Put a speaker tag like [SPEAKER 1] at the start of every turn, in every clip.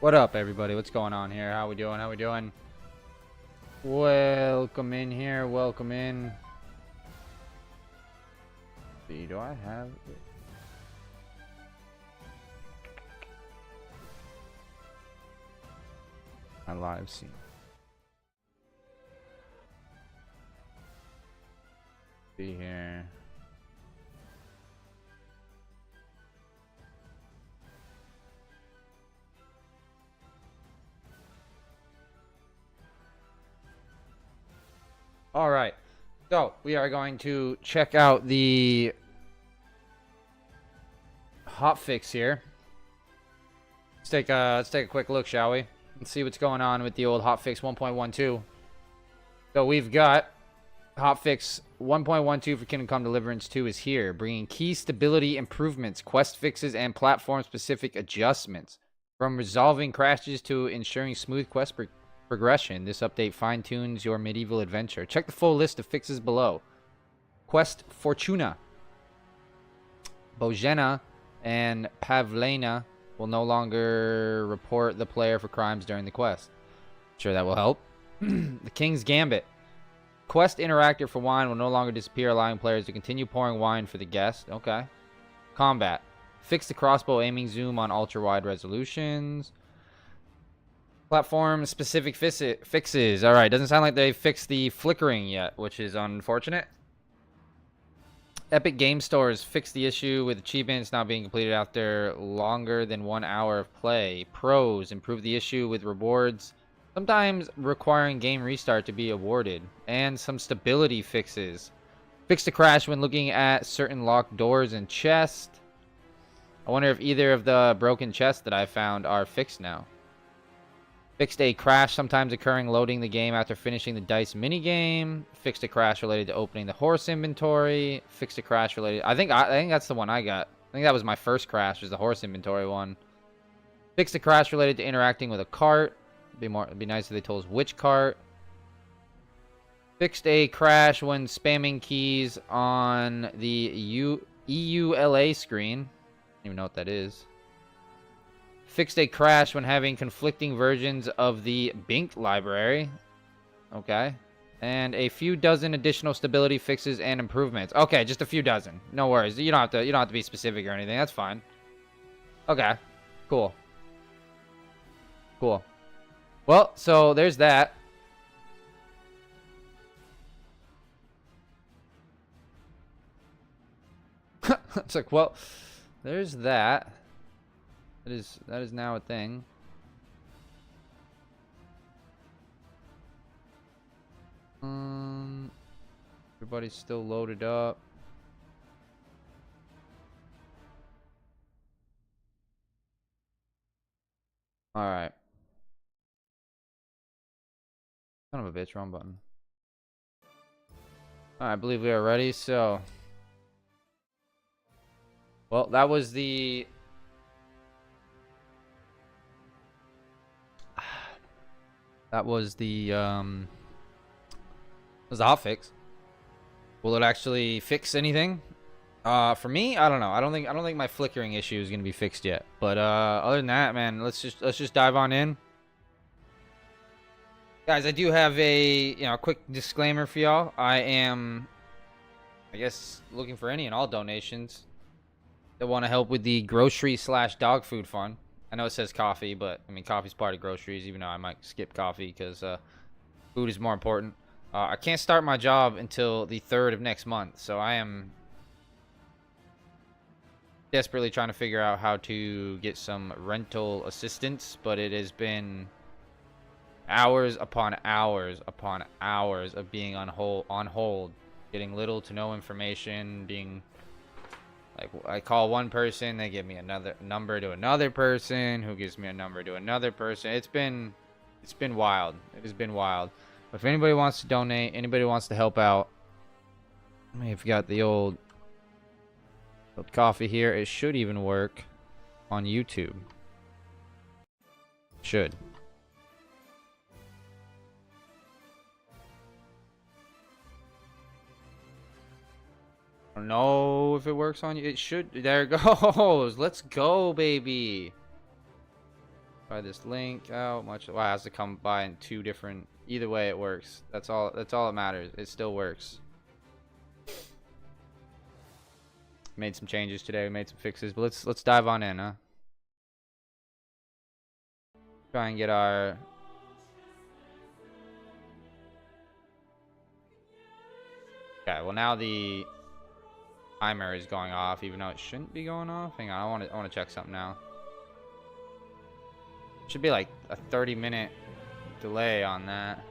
[SPEAKER 1] What up, everybody? What's going on here? How we doing? How we doing? Welcome in here. Welcome in. See, do I have it? My live scene. See here. All right, so we are going to check out the hotfix here. Let's take a quick look, shall we? Let's see what's going on with the old hotfix 1.12. So we've got hotfix 1.12 for Kingdom Come Deliverance 2 is here, bringing key stability improvements, quest fixes, and platform-specific adjustments. From resolving crashes to ensuring smooth quest progression, this update fine-tunes your medieval adventure. Check the full list of fixes below. Quest Fortuna. Bojena and Pavlena will no longer report the player for crimes during the quest. Sure, that will help. The King's Gambit. Quest interactor for wine will no longer disappear, allowing players to continue pouring wine for the guest. Okay. Combat. Fix the crossbow aiming zoom on ultra-wide resolutions. Platform-specific fixes. Alright, doesn't sound like they fixed the flickering yet, which is unfortunate. Epic Game Stores fixed the issue with achievements not being completed after longer than 1 hour of play. Pros improved the issue with rewards sometimes requiring game restart to be awarded. And some stability fixes. Fixed a crash when looking at certain locked doors and chests. I wonder if either of the broken chests that I found are fixed now. Fixed a crash sometimes occurring loading the game after finishing the dice minigame. Fixed a crash related to opening the horse inventory. Fixed a crash related... I think that's the one I got. I think that was my first crash, was the horse inventory one. Fixed a crash related to interacting with a cart. It'd be nice if they told us which cart. Fixed a crash when spamming keys on the EULA screen. I don't even know what that is. Fixed a crash when having conflicting versions of the Bink library. Okay. And a few dozen additional stability fixes and improvements. Okay, just a few dozen. No worries. You don't have to be specific or anything. That's fine. Okay. Cool. Cool. Well, so there's that. It's like, well, there's that. That is now a thing. Everybody's still loaded up. All right. Son of a bitch, wrong button. All right, I believe we are ready. So, well, that was the hotfix. Will it actually fix anything? For me, I don't know. I don't think my flickering issue is gonna be fixed yet. But other than that, man, let's just dive on in. Guys, I do have a quick disclaimer for y'all. I am, I guess, looking for any and all donations that want to help with the grocery/dog food fund. I know it says coffee, but I mean coffee's part of groceries, even though I might skip coffee because food is more important. I can't start my job until the 3rd of next month, so I am desperately trying to figure out how to get some rental assistance, but it has been hours upon hours upon hours of being on hold, getting little to no information, being like, I call one person, they give me another number to another person, who gives me a number to another person. It's been wild. It has been wild. But if anybody wants to donate, anybody wants to help out, I've got the old coffee here. It should even work on YouTube. Should. I don't know if it works on you. It should. There it goes. Let's go, baby. Try this link out. Much. Wow, it has to come by in 2 different. Either way, it works. That's all. That's all that matters. It still works. Made some changes today. We made some fixes, but let's dive on in, huh? Try and get our. Okay. Well, now the timer is going off, even though it shouldn't be going off. Hang on. I want to check something now. Should be like a 30-minute delay on that.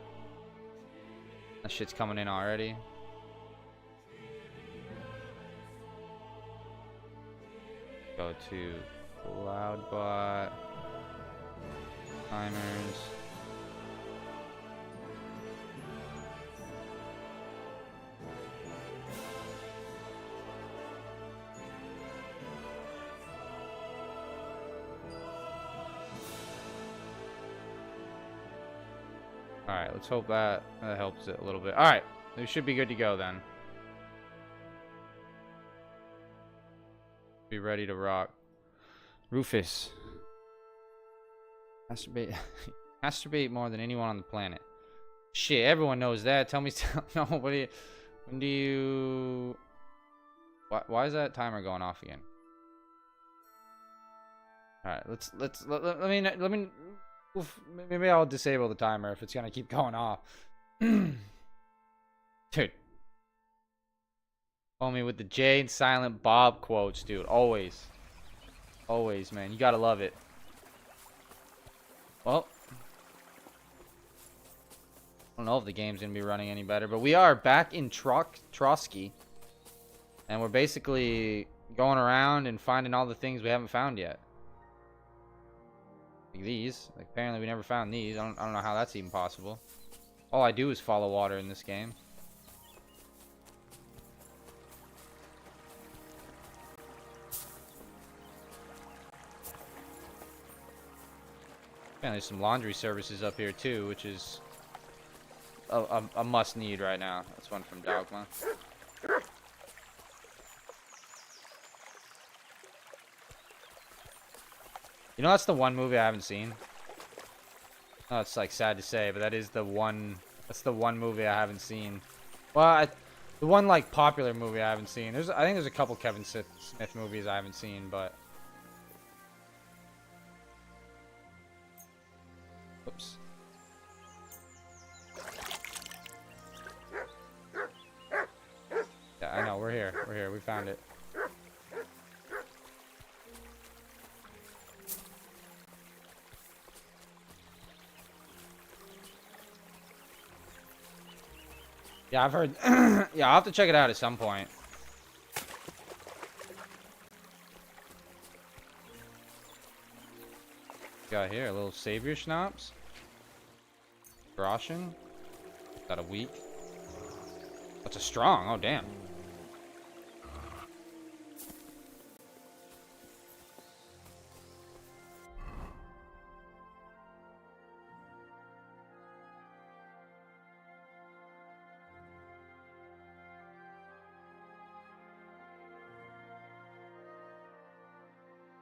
[SPEAKER 1] That shit's coming in already. Go to CloudBot. Timers. Alright, let's hope that helps it a little bit. Alright, we should be good to go then. Be ready to rock. Rufus. Masturbate. Masturbate more than anyone on the planet. Shit, everyone knows that. Tell me, no, when do you... Why is that timer going off again? Alright, let me... Oof, maybe I'll disable the timer if it's gonna keep going off. Dude. Homie with the Jade Silent Bob quotes, dude. Always. Always, man. You gotta love it. Well. I don't know if the game's gonna be running any better, but we are back in Trotsky. And we're basically going around and finding all the things we haven't found yet. Like these. Like, apparently we never found these. I don't know how that's even possible. All I do is follow water in this game. And there's some laundry services up here too, which is a must need right now. That's one from Dogma. You know, that's the one movie I haven't seen. Oh, it's like sad to say, but that is the one. That's the one movie I haven't seen. Well, the one like popular movie I haven't seen. I think there's a couple Kevin Smith movies I haven't seen, but. Oops. Yeah, I know. We're here. We're here. We found it. Yeah, I've heard. Yeah, I'll have to check it out at some point. Got here a little savior schnapps. Groschen. Got a weak. That's a strong. Oh damn.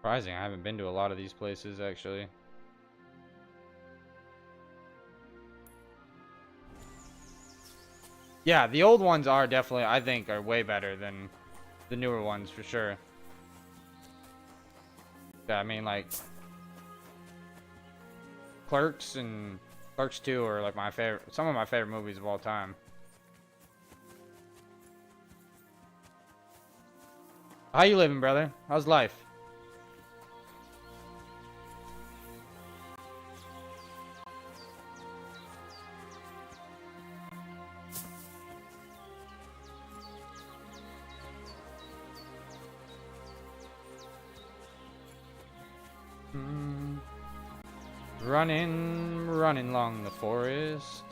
[SPEAKER 1] Surprising, I haven't been to a lot of these places actually. Yeah, the old ones are definitely, I think, are way better than the newer ones for sure. Yeah, I mean, like, Clerks and Clerks 2 are like some of my favorite movies of all time. How you living, brother? How's life? Running along the forest.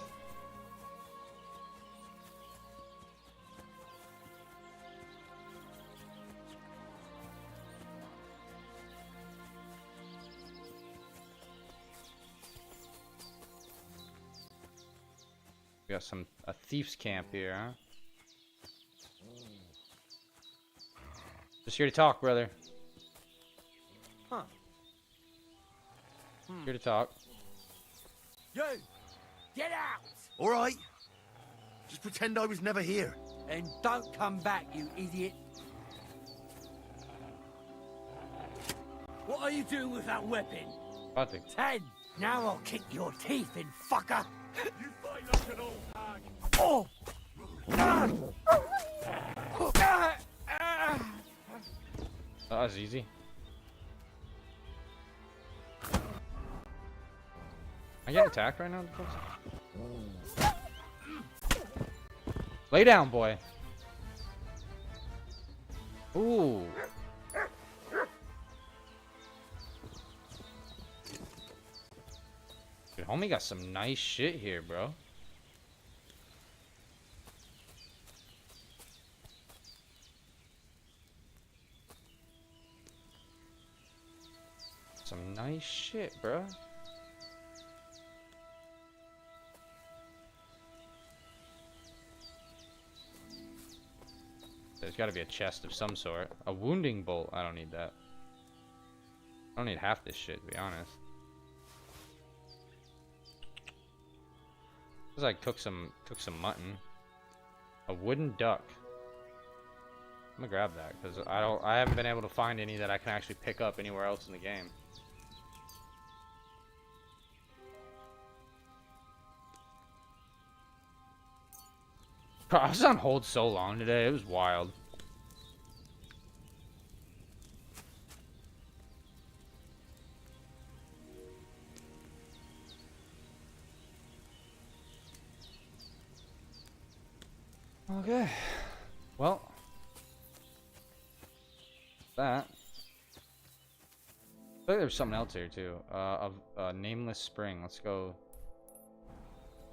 [SPEAKER 1] We got a thief's camp here, huh? Just here to talk, brother.
[SPEAKER 2] Huh.
[SPEAKER 1] Here to talk.
[SPEAKER 2] You! Get out!
[SPEAKER 3] All right. Just pretend I was never here.
[SPEAKER 2] And don't come back, you idiot. What are you doing with that weapon?
[SPEAKER 1] Hotfix.
[SPEAKER 2] 10. Now I'll kick your teeth in, fucker.
[SPEAKER 3] You fight like an old hag.
[SPEAKER 2] Oh!
[SPEAKER 1] That was easy. I get attacked right now? Lay down, boy. Ooh. Dude, homie got some nice shit here, bro. Some nice shit, bro. There's got to be a chest of some sort. A wounding bolt. I don't need that. I don't need half this shit, to be honest. Looks like cook some mutton. A wooden duck. I'm gonna grab that because I haven't been able to find any that I can actually pick up anywhere else in the game. Bro, I was on hold so long today. It was wild. Okay. Well. That. I think there's something else here too. Of nameless spring. Let's go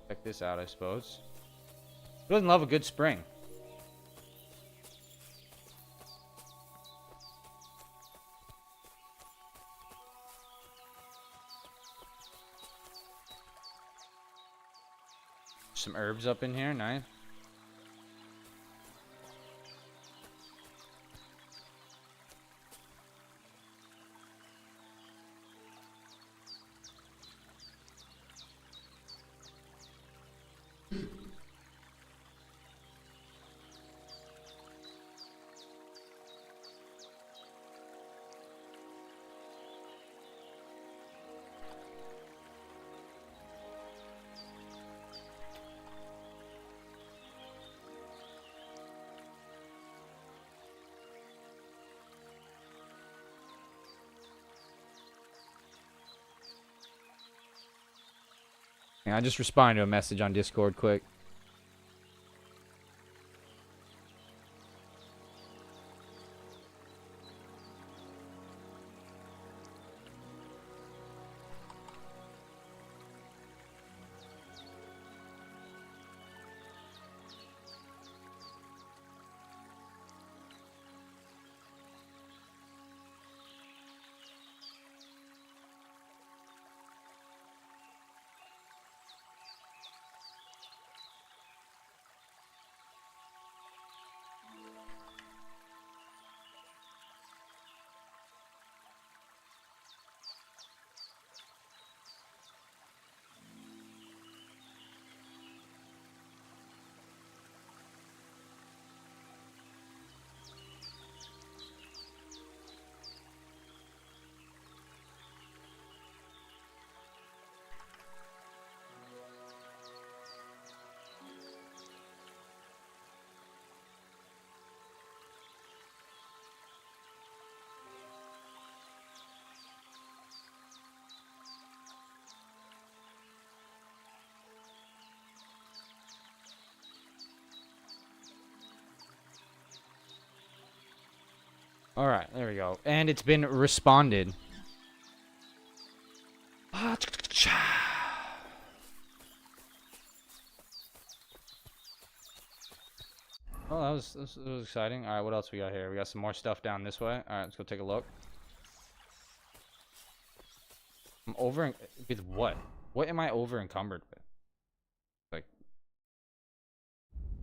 [SPEAKER 1] check this out, I suppose. Who doesn't love a good spring? Some herbs up in here, nice. I just responded to a message on Discord quick. All right, there we go. And it's been responded. Oh, that was exciting. All right, what else we got here? We got some more stuff down this way. All right, let's go take a look. I'm over with what? What am I over encumbered with? Like,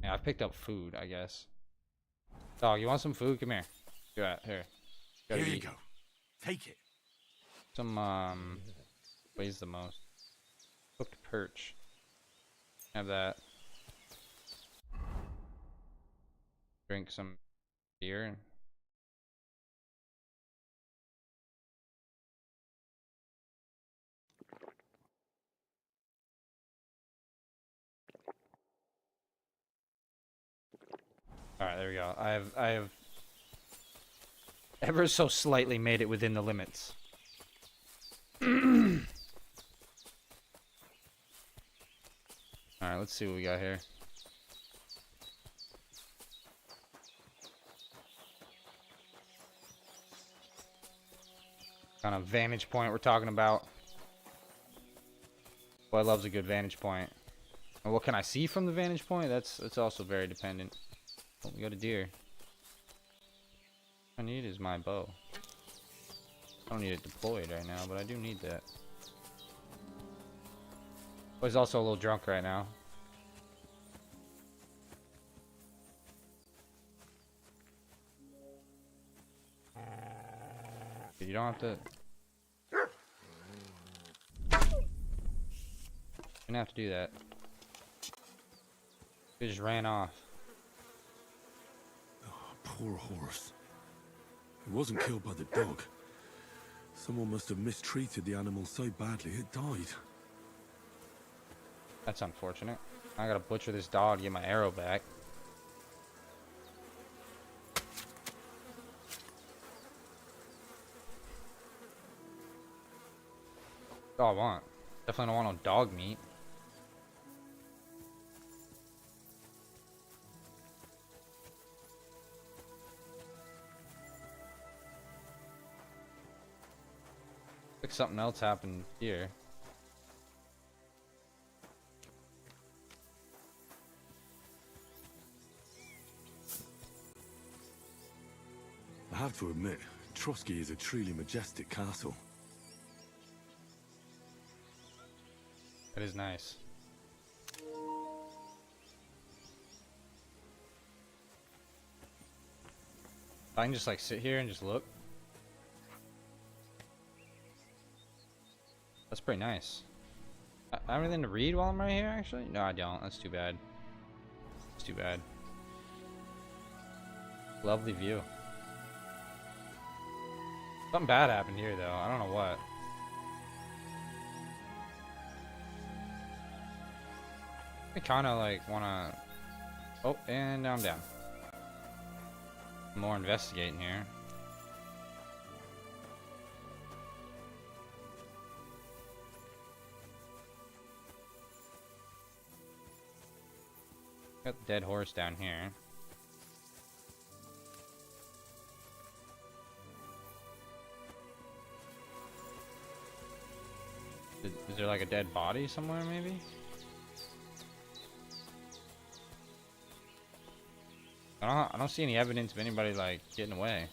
[SPEAKER 1] yeah, I picked up food, I guess. Dog, you want some food? Come here. Go out here.
[SPEAKER 3] Here you go. Take it.
[SPEAKER 1] Some Weighs the most. Cooked perch. Have that. Drink some beer. Alright, there we go. I have ever so slightly made it within the limits. Alright, let's see what we got here. Kind of vantage point we're talking about. Boy loves a good vantage point. And what can I see from the vantage point? That's also very dependent. Oh, we got a deer. What I need is my bow. I don't need it deployed right now, but I do need that. Oh, he's also a little drunk right now. You don't have to... You don't have to do that. He just ran off.
[SPEAKER 3] Oh, poor horse. It wasn't killed by the dog. Someone must have mistreated the animal so badly it died.
[SPEAKER 1] That's unfortunate. I gotta butcher this dog to get my arrow back. That's all I want. Definitely don't want no dog meat. Like something else happened here.
[SPEAKER 3] I have to admit, Trotsky is a truly majestic castle.
[SPEAKER 1] That is nice. I can just like sit here and just look. That's pretty nice. I have anything to read while I'm right here, actually? No, I don't. That's too bad. It's too bad. Lovely view. Something bad happened here, though. I don't know what. I kind of like want to... Oh, and now I'm down. More investigating here. Got the dead horse down here. Is there like a dead body somewhere, maybe? I don't see any evidence of anybody like getting away.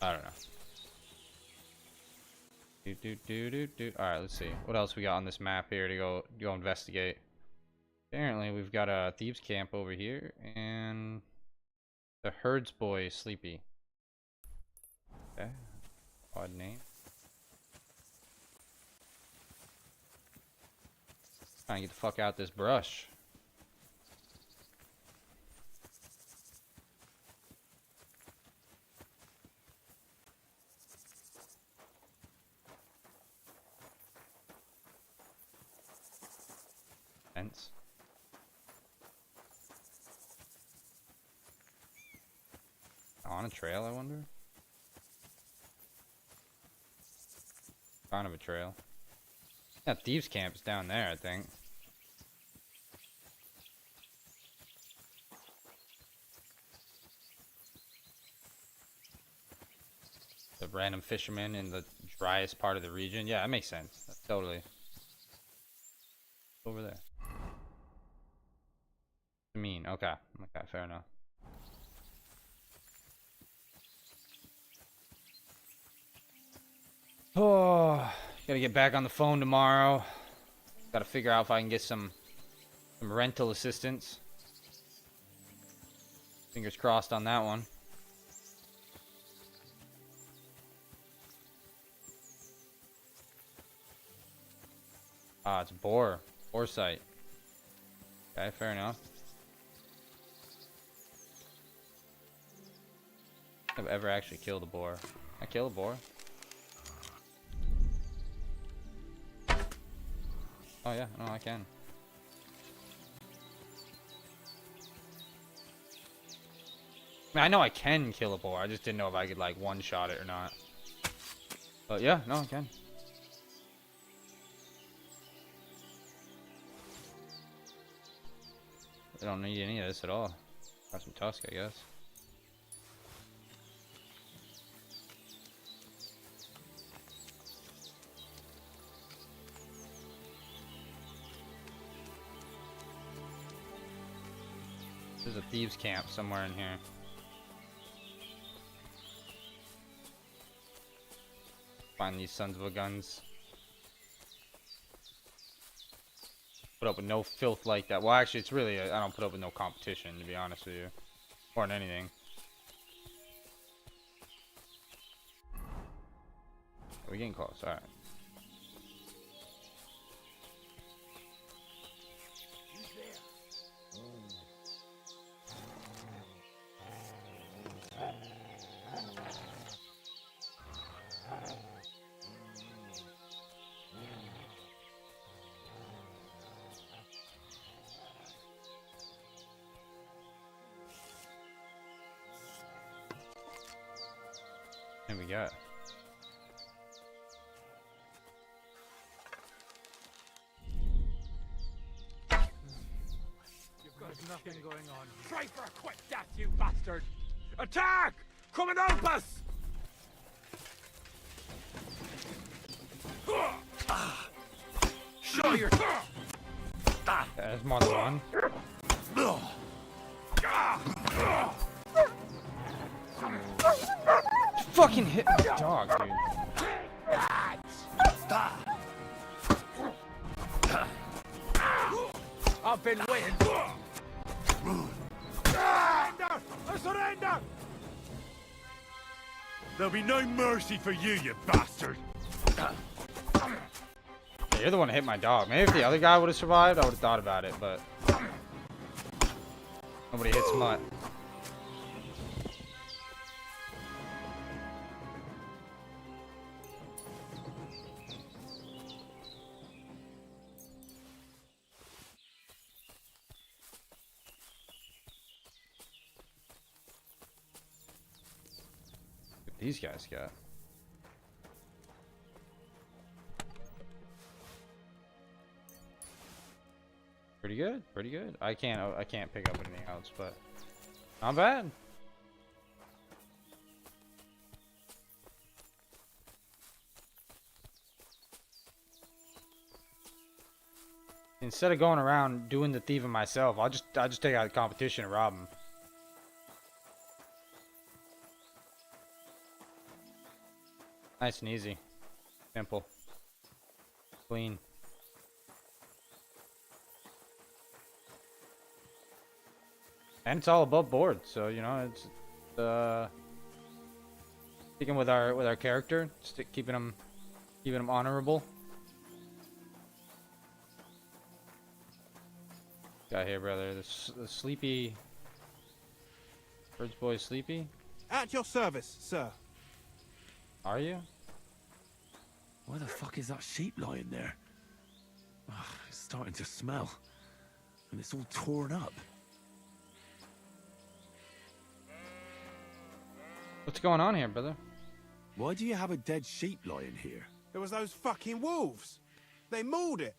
[SPEAKER 1] I don't know. Alright, let's see. What else we got on this map here to go investigate? Apparently we've got a thieves camp over here and the herds boy is sleepy. Okay. Odd name. Trying to get the fuck out this brush. Fence. On a trail, I wonder? Kind of a trail. That thieves camp is down there, I think. The random fisherman in the driest part of the region. Yeah, that makes sense. That's totally. Over there. Mean. Okay. Okay, fair enough. Oh, gotta get back on the phone tomorrow. Gotta figure out if I can get some rental assistance. Fingers crossed on that one. Ah, it's boar. Boar sight. Okay, fair enough. I've ever actually killed a boar. I kill a boar. Oh yeah, no, I can. I mean, I know I can kill a boar. I just didn't know if I could like one-shot it or not. But yeah, no, I can. I don't need any of this at all. Got some tusk, I guess. There's a thieves' camp somewhere in here. Find these sons of a guns. Put up with no filth like that. Well, actually, it's really I don't put up with no competition, to be honest with you, more than anything. We're getting close. All right. Here we go.
[SPEAKER 2] There's nothing going on. Try for a quick death, you bastard! Attack! Come and help us! Show your...
[SPEAKER 1] There's more than one. Fucking hit my dog, dude.
[SPEAKER 2] I've been waiting. Surrender! I surrender!
[SPEAKER 3] There'll be no mercy for you, you bastard!
[SPEAKER 1] Yeah, you're the one that hit my dog. Maybe if the other guy would have survived, I would have thought about it, but nobody hits Mutt. What these guys got? Pretty good, pretty good. I can't pick up anything else, but not bad. Instead of going around doing the thieving myself, I'll just take out the competition and rob them. Nice and easy, simple, clean. And it's all above board, so you know it's sticking with our character, keeping him honorable. Got here, brother. The sleepy Bird's boy sleepy.
[SPEAKER 4] At your service, sir.
[SPEAKER 1] Are you?
[SPEAKER 3] Why the fuck is that sheep lying there? Ugh, it's starting to smell. And it's all torn up.
[SPEAKER 1] What's going on here, brother?
[SPEAKER 3] Why do you have a dead sheep lying here?
[SPEAKER 4] There was those fucking wolves. They mauled it.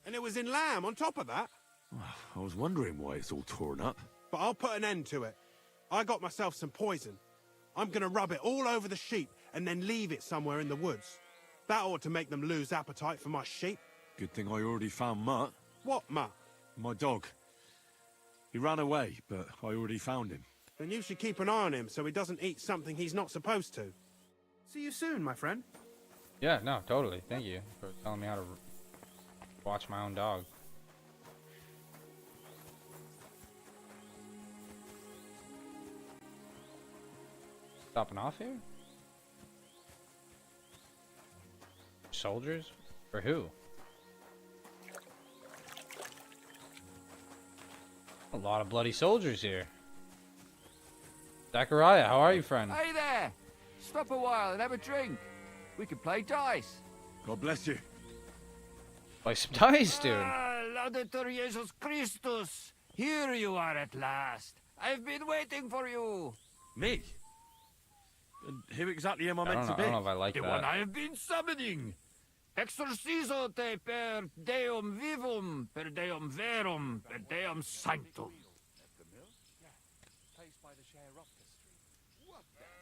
[SPEAKER 4] And it was in lamb on top of that.
[SPEAKER 3] I was wondering why it's all torn up.
[SPEAKER 4] But I'll put an end to it. I got myself some poison. I'm gonna rub it all over the sheep and then leave it somewhere in the woods. That ought to make them lose appetite for my sheep.
[SPEAKER 3] Good thing I already found Mutt,
[SPEAKER 4] What, Mutt?
[SPEAKER 3] my dog. He ran away, but I already found him.
[SPEAKER 4] Then you should keep an eye on him so he doesn't eat something he's not supposed to. See you soon, my friend.
[SPEAKER 1] Yeah, no, totally. Thank you for telling me how to watch my own dog. Stopping off here? Soldiers? For who? A lot of bloody soldiers here. Zachariah, how are you, friend?
[SPEAKER 2] Hey there! Stop a while and have a drink. We can play dice.
[SPEAKER 3] God bless you.
[SPEAKER 1] Play some dice, dude.
[SPEAKER 2] Laudetur Jesus Christus! Here you are at last. I've been waiting for you.
[SPEAKER 3] Me? And who exactly am I
[SPEAKER 1] I
[SPEAKER 3] meant
[SPEAKER 1] don't know,
[SPEAKER 3] to
[SPEAKER 1] I
[SPEAKER 3] be?
[SPEAKER 1] don't know if I like
[SPEAKER 2] The one
[SPEAKER 1] that.
[SPEAKER 2] I have been summoning. Exorcizo te per deum vivum, per deum verum, per deum sanctum.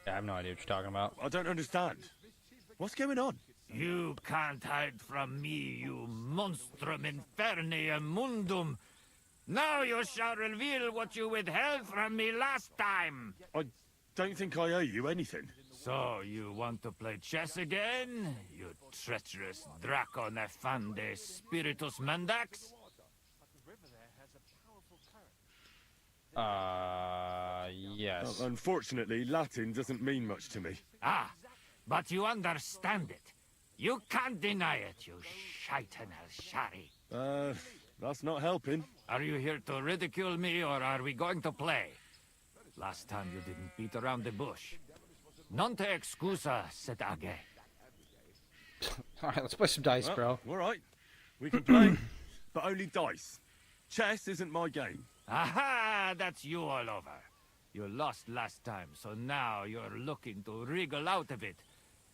[SPEAKER 1] Yeah, I have no idea what you're talking about.
[SPEAKER 3] I don't understand. What's going on?
[SPEAKER 2] You can't hide from me, you monstrum infernium mundum. Now you shall reveal what you withheld from me last time.
[SPEAKER 3] I don't think I owe you anything.
[SPEAKER 2] So, you want to play chess again? You treacherous Draco Nefande Spiritus Mendax?
[SPEAKER 1] Yes.
[SPEAKER 3] Unfortunately, Latin doesn't mean much to me.
[SPEAKER 2] Ah, but you understand it. You can't deny it, you shaitan el-shari.
[SPEAKER 3] That's not helping.
[SPEAKER 2] Are you here to ridicule me, or are we going to play? Last time you didn't beat around the bush. Non te excusa, sedage.
[SPEAKER 1] Alright, let's play some dice, bro.
[SPEAKER 3] All right. We can play, but only dice. Chess isn't my game.
[SPEAKER 2] Aha, that's you all over. You lost last time, so now you're looking to wriggle out of it.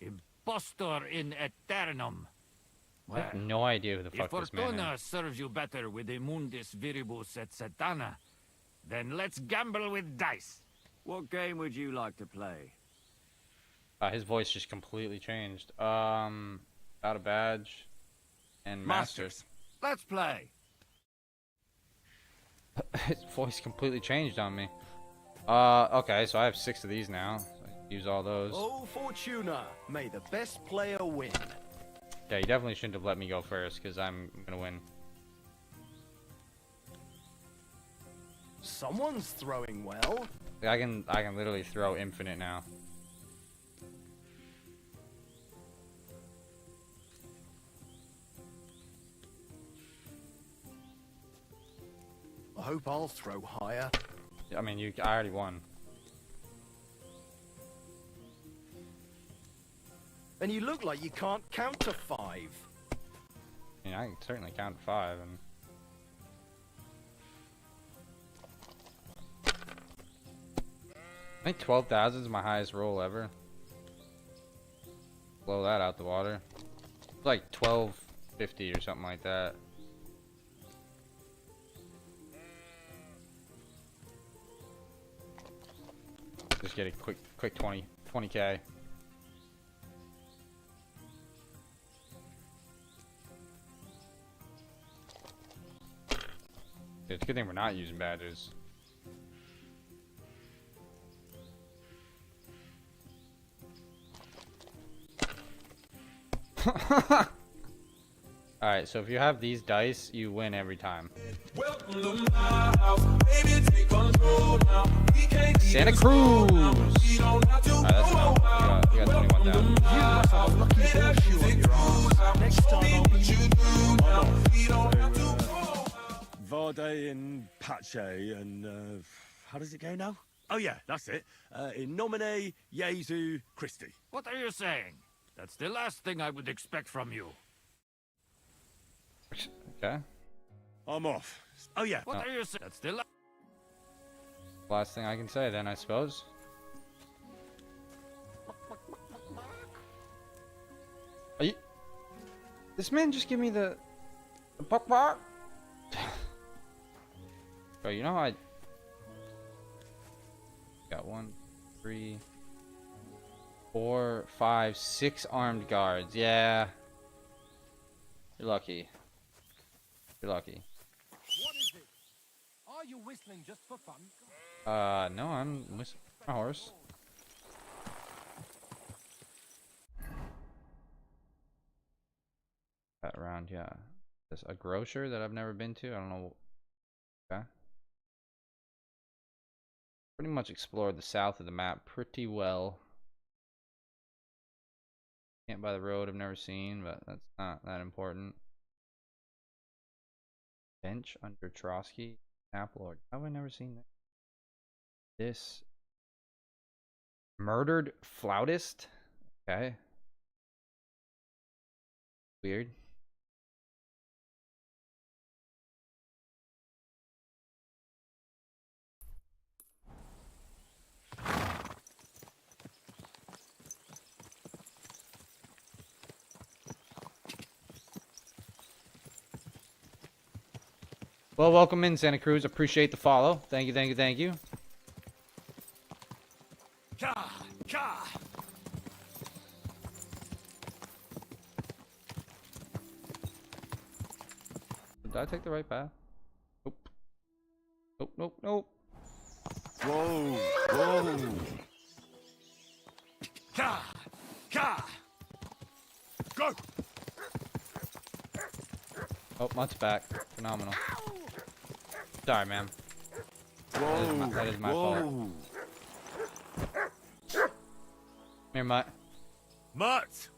[SPEAKER 2] Impostor in aeternum.
[SPEAKER 1] I have no idea who the
[SPEAKER 2] If
[SPEAKER 1] fuck this man
[SPEAKER 2] Fortuna
[SPEAKER 1] is.
[SPEAKER 2] serves you better with Immundis Viribus et Satana, then let's gamble with dice.
[SPEAKER 5] What game would you like to play?
[SPEAKER 1] His voice just completely changed. Got a badge. And Masters.
[SPEAKER 2] Let's play.
[SPEAKER 1] His voice completely changed on me. Okay, so I have 6 of these now. So I can use all those.
[SPEAKER 6] Oh, Fortuna, may the best player win.
[SPEAKER 1] Yeah, you definitely shouldn't have let me go first, because I'm gonna win.
[SPEAKER 6] Someone's throwing well.
[SPEAKER 1] I can literally throw infinite now.
[SPEAKER 6] I hope I'll throw higher.
[SPEAKER 1] I mean, I already won.
[SPEAKER 6] And you look like you can't count to 5.
[SPEAKER 1] I mean, I can certainly count to 5. And I think 12,000 is my highest roll ever. Blow that out the water. It's like 1250 or something like that. Just get a quick 20k. It's a good thing we're not using badges. Alright, so if you have these dice, you win every time. Santa Cruz! Alright, that's enough. You got 21,000.
[SPEAKER 6] You must have a lucky horseshoe on your arms. Next time I'll be...
[SPEAKER 3] Varde and Pache and how does it go now? Oh yeah, that's it. In nomine Jesu Christi.
[SPEAKER 2] What are you saying? That's the last thing I would expect from you.
[SPEAKER 1] Okay.
[SPEAKER 3] I'm off. Oh yeah.
[SPEAKER 2] What are you saying? That's the
[SPEAKER 1] Last thing I can say then, I suppose. Are you... This man just give me the bark bark. Bro, you know how I got 1, 3, 4, 5, 6 armed guards. Yeah. You're lucky. You're lucky.
[SPEAKER 7] What is it? Are you whistling just for fun?
[SPEAKER 1] No, I'm with my horse. That around, yeah. There's a grocer that I've never been to. I don't know. Okay. Pretty much explored the south of the map pretty well. Camp by the road I've never seen, but that's not that important. Bench under Trotsky. Snap Lord. How have I never seen that? This murdered flautist. Okay. Weird. Well, welcome in, Santa Cruz. Appreciate the follow. Thank you, thank you, thank you.
[SPEAKER 2] Ka! Ka!
[SPEAKER 1] Did I take the right path? Nope. Nope, nope, nope.
[SPEAKER 3] Whoa, whoa.
[SPEAKER 2] Ka! Ka! Go!
[SPEAKER 1] Oh, Mutt's back. Phenomenal. Sorry, man.
[SPEAKER 3] Whoa,
[SPEAKER 1] That is my fault.
[SPEAKER 3] whoa.
[SPEAKER 1] Here, Mutt.
[SPEAKER 3] Mutt!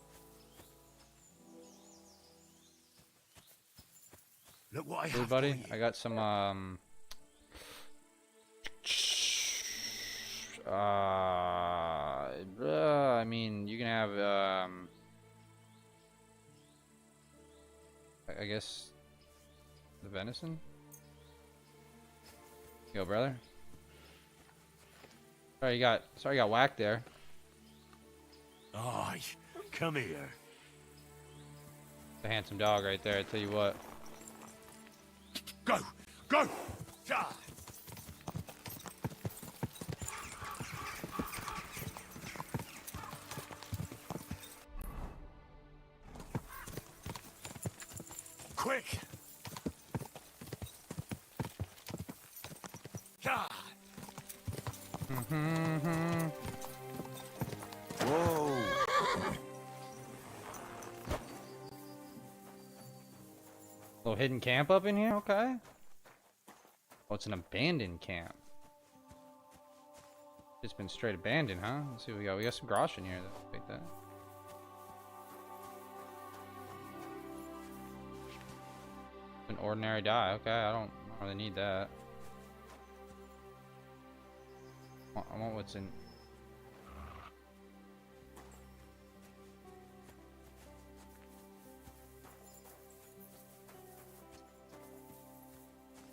[SPEAKER 3] Look what I
[SPEAKER 1] Hey,
[SPEAKER 3] have
[SPEAKER 1] buddy.
[SPEAKER 3] for you.
[SPEAKER 1] I got some, I mean, you can have, I guess, the venison? Yo, brother. Sorry, you got whacked there.
[SPEAKER 3] Aye, come here.
[SPEAKER 1] The handsome dog right there, I tell you what.
[SPEAKER 3] Go, go!
[SPEAKER 2] Ka!
[SPEAKER 3] Quick!
[SPEAKER 2] Ka!
[SPEAKER 3] Whoa!
[SPEAKER 1] Little hidden camp up in here, okay. Oh, it's an abandoned camp. It's been straight abandoned, huh? Let's see what we got. We got some grosh in here. Take that. An ordinary dye. Okay, I don't really need that. I want what's in.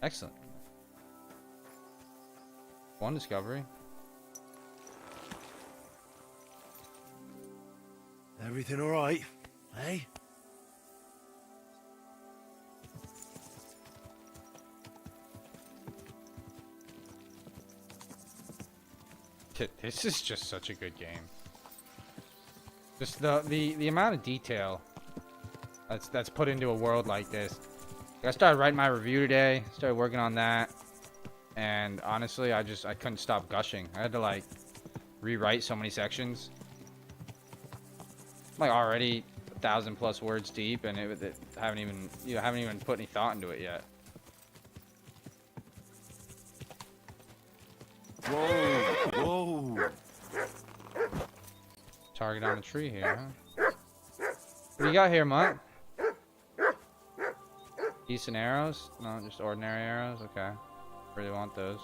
[SPEAKER 1] Excellent. One discovery.
[SPEAKER 3] Everything all right, eh?
[SPEAKER 1] This is just such a good game. Just the amount of detail that's put into a world like this. I started writing my review today. Started working on that, and honestly, I couldn't stop gushing. I had to like rewrite so many sections. I'm like already 1,000+ words deep, and it haven't even put any thought into it yet.
[SPEAKER 3] Whoa, whoa.
[SPEAKER 1] Target on the tree here, huh? What do you got here, Mutt? Decent arrows? No, just ordinary arrows? Okay. Really want those.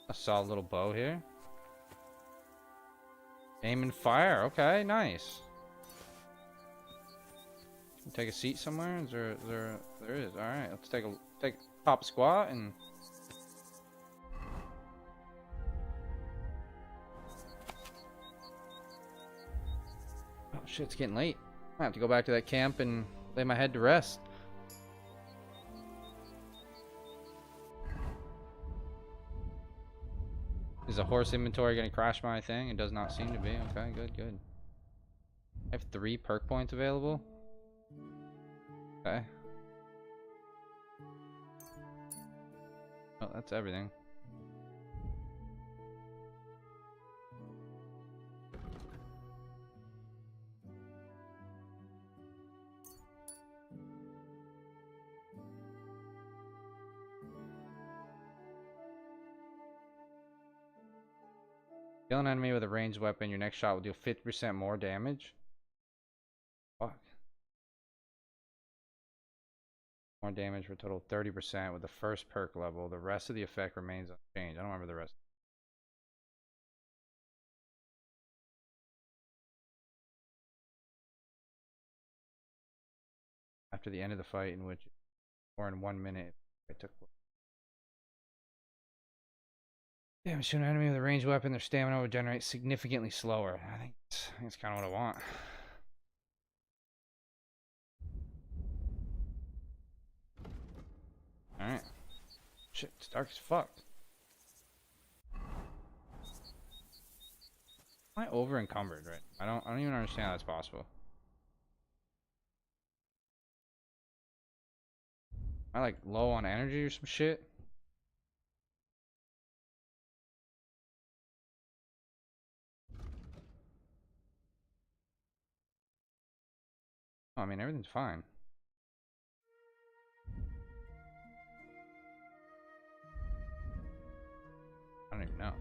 [SPEAKER 1] A solid little bow here. Aim and fire. Okay, nice. Take a seat somewhere. There is. All right, let's take a top squat and. Oh shit, it's getting late. I have to go back to that camp and lay my head to rest. Is the horse inventory gonna crash my thing? It does not seem to be. Okay, good, good. I have 3 perk points available. Okay. Oh, that's everything. Kill an enemy with a ranged weapon. Your next shot will deal 50% more damage. Fuck. More damage for a total of 30% with the first perk level. The rest of the effect remains unchanged. I don't remember the rest. After the end of the fight, in which, or in 1 minute, it took. Damn, shoot an enemy with a ranged weapon, their stamina would generate significantly slower. I think it's kind of what I want. Alright. Shit, it's dark as fuck. Am I over encumbered, right? I don't even understand how that's possible. Am I like low on energy or some shit? Oh, I mean, everything's fine. I don't even know.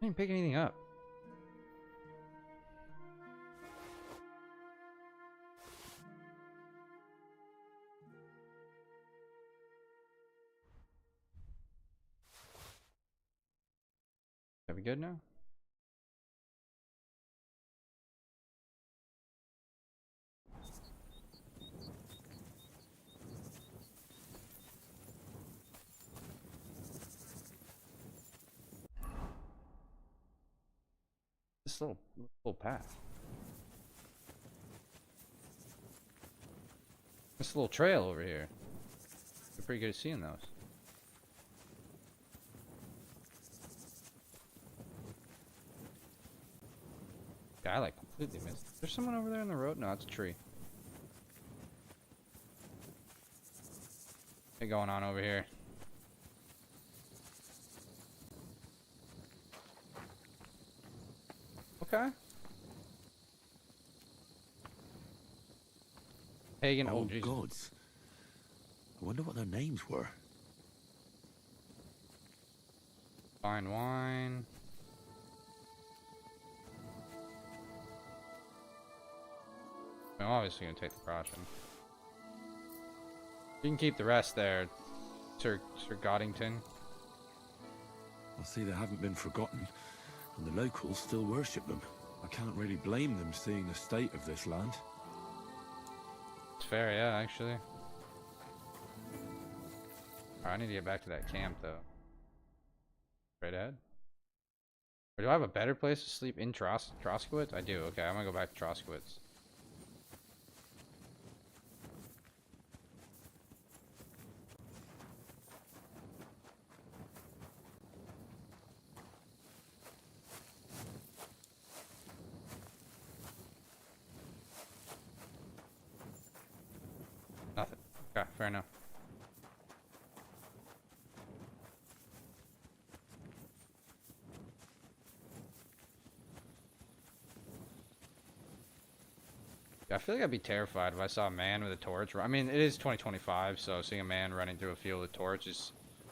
[SPEAKER 1] I didn't pick anything up. Are we good now? This little path. This little trail over here. We're pretty good at seeing those. Yeah, I like completely missed. There's someone over there on the road? No, it's a tree. What's going on over here? Okay. Pagan.
[SPEAKER 3] Oh,
[SPEAKER 1] Jesus.
[SPEAKER 3] gods. I wonder what their names were.
[SPEAKER 1] Fine wine. I'm obviously gonna take the caution. You can keep the rest there, Sir Goddington.
[SPEAKER 3] I see they haven't been forgotten, and the locals still worship them. I can't really blame them seeing the state of this land.
[SPEAKER 1] It's fair, yeah, actually. Alright, I need to get back to that camp, though. Straight ahead? Or do I have a better place to sleep in Troskowitz? I do, okay, I'm gonna go back to Troskowitz. Nothing. Okay, fair enough. I feel like I'd be terrified if I saw a man with a torch. I mean, it is 2025, so seeing a man running through a field with a torch is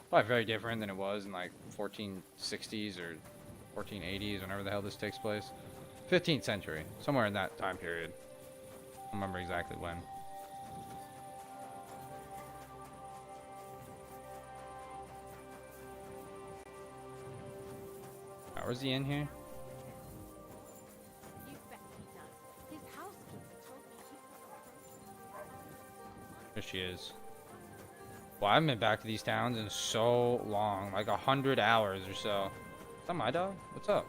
[SPEAKER 1] probably very different than it was in like 1460s or 1480s, whenever the hell this takes place. 15th century, somewhere in that time period. I don't remember exactly when. Where's the inn here? There she is. Well, I haven't been back to these towns in so long, like 100 hours or so. Is that my dog? What's up?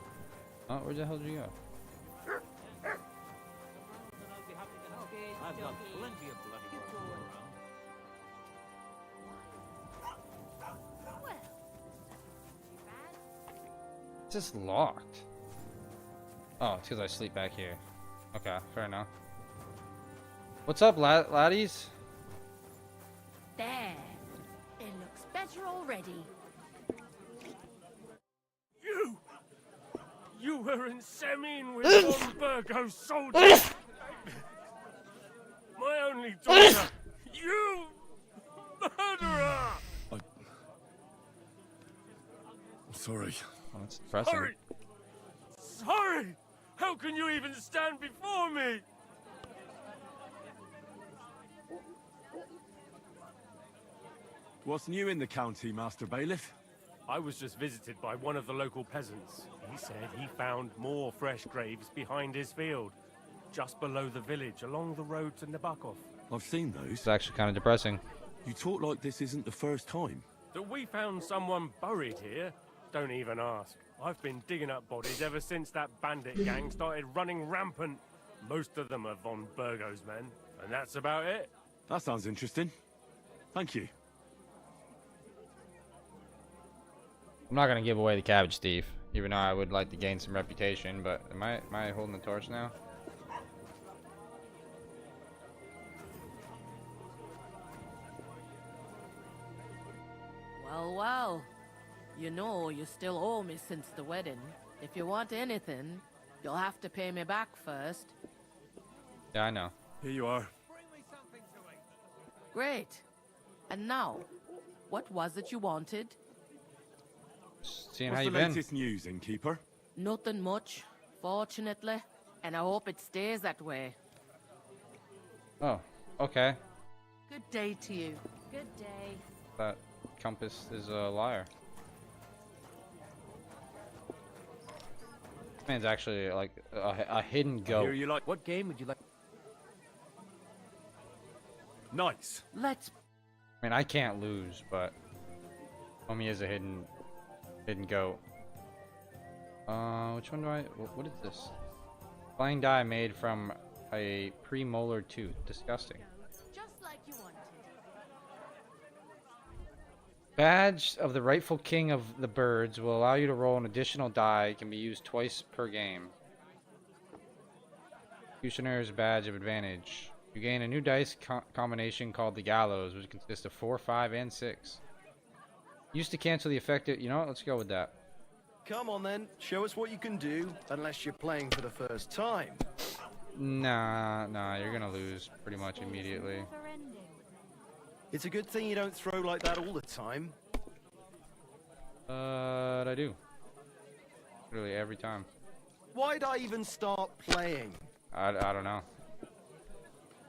[SPEAKER 1] Oh, where the hell did you go?
[SPEAKER 5] I've got plenty of bloody ones around.
[SPEAKER 1] It's just locked. Oh, it's because I sleep back here. Okay, fair enough. What's up, laddies?
[SPEAKER 8] There. It looks better already.
[SPEAKER 2] You were in Semin with Von Burgo's soldiers. My only daughter. You murderer!
[SPEAKER 3] I sorry.
[SPEAKER 1] Well, that's depressing.
[SPEAKER 2] Sorry! How can you even stand before me?
[SPEAKER 3] What's new in the county, Master Bailiff?
[SPEAKER 9] I was just visited by one of the local peasants. He said he found more fresh graves behind his field, just below the village, along the road to Nabokov.
[SPEAKER 3] I've seen those.
[SPEAKER 1] It's actually kind of depressing.
[SPEAKER 3] You talk like this isn't the first time.
[SPEAKER 9] That we found someone buried here? Don't even ask. I've been digging up bodies ever since that bandit gang started running rampant. Most of them are von Burgo's men, and that's about it.
[SPEAKER 3] That sounds interesting. Thank you.
[SPEAKER 1] I'm not gonna give away the cabbage thief, even though I would like to gain some reputation. But am I holding the torch now?
[SPEAKER 10] Well, well. You know you still owe me since the wedding. If you want anything, you'll have to pay me back first.
[SPEAKER 1] Yeah, I know.
[SPEAKER 3] Here you are.
[SPEAKER 10] Great. And now, what was it you wanted?
[SPEAKER 1] Seeing
[SPEAKER 3] What's
[SPEAKER 1] how you
[SPEAKER 3] the
[SPEAKER 1] been.
[SPEAKER 3] latest news, innkeeper?
[SPEAKER 10] Nothing much, fortunately. And I hope it stays that way.
[SPEAKER 1] Oh, okay.
[SPEAKER 8] Good day to you. Good day.
[SPEAKER 1] That Compass is a liar. This man's actually like a hidden
[SPEAKER 3] Here
[SPEAKER 1] goat.
[SPEAKER 3] you like.
[SPEAKER 5] What game would you like?
[SPEAKER 3] Nice.
[SPEAKER 10] Let's...
[SPEAKER 1] I mean, I can't lose, but homie is a hidden goat. Which one do I? What is this? Flying die made from a premolar tooth. Disgusting.
[SPEAKER 8] Just like you wanted.
[SPEAKER 1] Badge of the rightful king of the birds will allow you to roll an additional die. It can be used twice per game. Executioner's badge of advantage. You gain a new dice combination called the Gallows, which consists of 4, 5, and 6. Used to cancel the effect. You know what? Let's go with that.
[SPEAKER 11] Come on then, show us what you can do, unless you're playing for the first time.
[SPEAKER 1] Nah, you're gonna lose pretty much immediately.
[SPEAKER 8] Never ending.
[SPEAKER 11] It's a good thing you don't throw like that all the time.
[SPEAKER 1] I do. Literally every time.
[SPEAKER 11] Why'd I even start playing?
[SPEAKER 1] I don't know.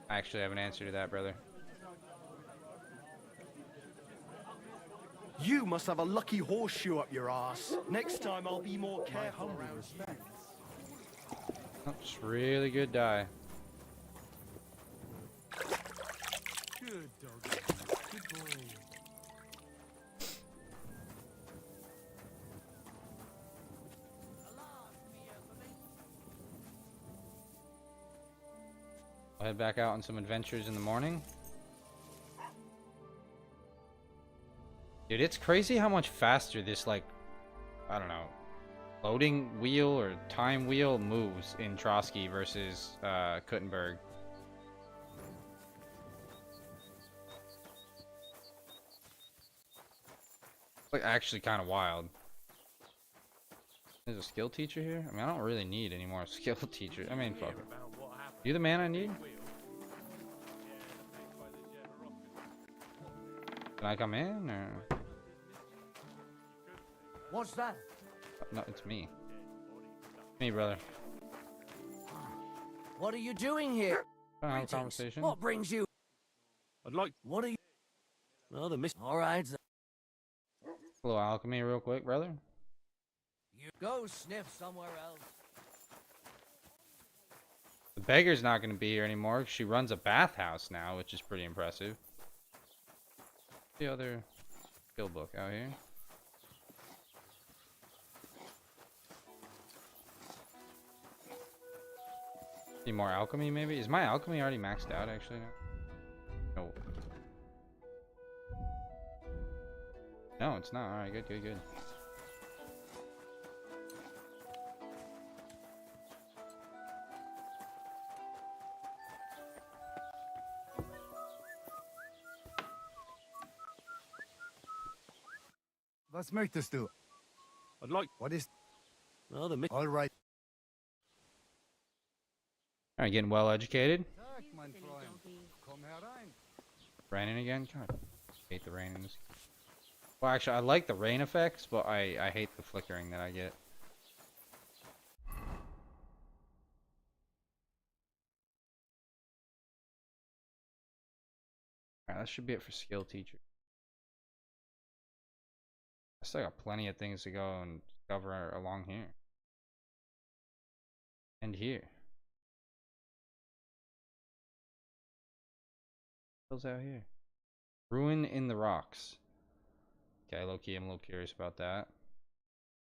[SPEAKER 1] I actually have an answer to that, brother.
[SPEAKER 11] You must have a lucky horseshoe up your ass. Next time I'll be more careful around you.
[SPEAKER 1] Oh, just really good die.
[SPEAKER 4] Good dog. Good boy.
[SPEAKER 1] I'll head back out on some adventures in the morning. Dude, it's crazy how much faster this, like, I don't know, loading wheel or time wheel moves in Trotsky versus Kuttenberg. Like, actually kind of wild. There's a skill teacher here? I mean, I don't really need any more skill teachers. I mean, fuck it. You the man I need? Can I come in, or?
[SPEAKER 5] What's that?
[SPEAKER 1] No, it's me. Me, brother.
[SPEAKER 5] What are you doing here?
[SPEAKER 1] Can I have a
[SPEAKER 5] Greetings.
[SPEAKER 1] conversation?
[SPEAKER 5] What brings you?
[SPEAKER 3] I'd like.
[SPEAKER 5] What are you?
[SPEAKER 3] Oh, the miss.
[SPEAKER 5] All right,
[SPEAKER 1] Hello, alchemy, real quick, brother.
[SPEAKER 5] you go sniff somewhere else.
[SPEAKER 1] The beggar's not going to be here anymore. She runs a bathhouse now, which is pretty impressive. The other skill book out here. Need more alchemy, maybe? Is my alchemy already maxed out, actually? No. No, it's not. Alright, good, good, good.
[SPEAKER 7] Was möchtest du?
[SPEAKER 3] I'd like.
[SPEAKER 7] What is...
[SPEAKER 3] Oh, the miss.
[SPEAKER 7] All right.
[SPEAKER 1] Alright, getting well educated.
[SPEAKER 7] Tag, mein
[SPEAKER 8] Silly
[SPEAKER 7] Freund.
[SPEAKER 8] doggy.
[SPEAKER 7] Komm herein.
[SPEAKER 1] Raining again? God, I hate the rain in this. Well, actually, I like the rain effects, but I hate the flickering that I get. Alright, that should be it for skill teacher. I still got plenty of things to go and cover along here. And here. What's out here? Ruin in the rocks. Okay, low-key, I'm a little curious about that.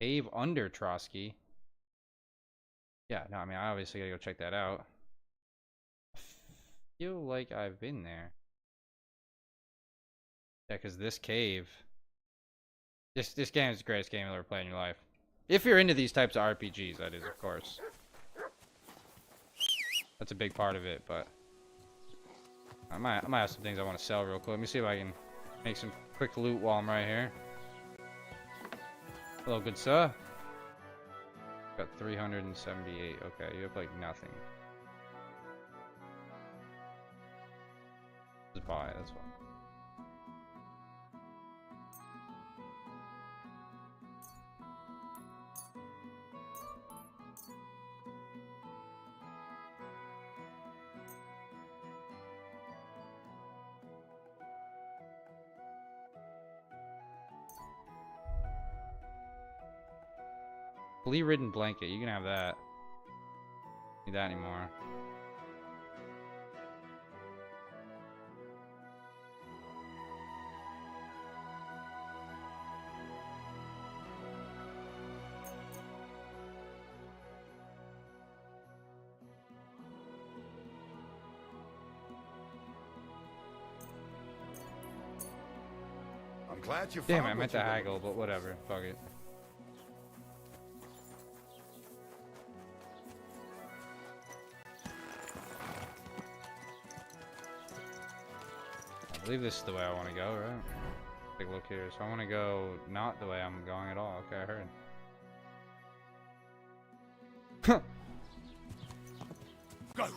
[SPEAKER 1] Cave under Trotsky. Yeah, no, I mean, I obviously gotta go check that out. I feel like I've been there. Yeah, because this cave... This game is the greatest game you'll ever play in your life. If you're into these types of RPGs, that is, of course. That's a big part of it, but... I might have some things I want to sell real quick. Let me see if I can make some quick loot while I'm right here. Hello, good sir. Got 378. Okay, you have like nothing. Just buy, that's fine. Flea-ridden blanket, you can have that. Need that anymore.
[SPEAKER 6] I'm glad you found
[SPEAKER 1] Damn it, I
[SPEAKER 6] what
[SPEAKER 1] meant
[SPEAKER 6] you
[SPEAKER 1] to
[SPEAKER 6] were
[SPEAKER 1] haggle,
[SPEAKER 6] looking
[SPEAKER 1] but whatever. Fuck it. I believe this is the way I want to go, right? Take a look here. So I want to go not the way I'm going at all. Okay, I heard.
[SPEAKER 3] Go! Go!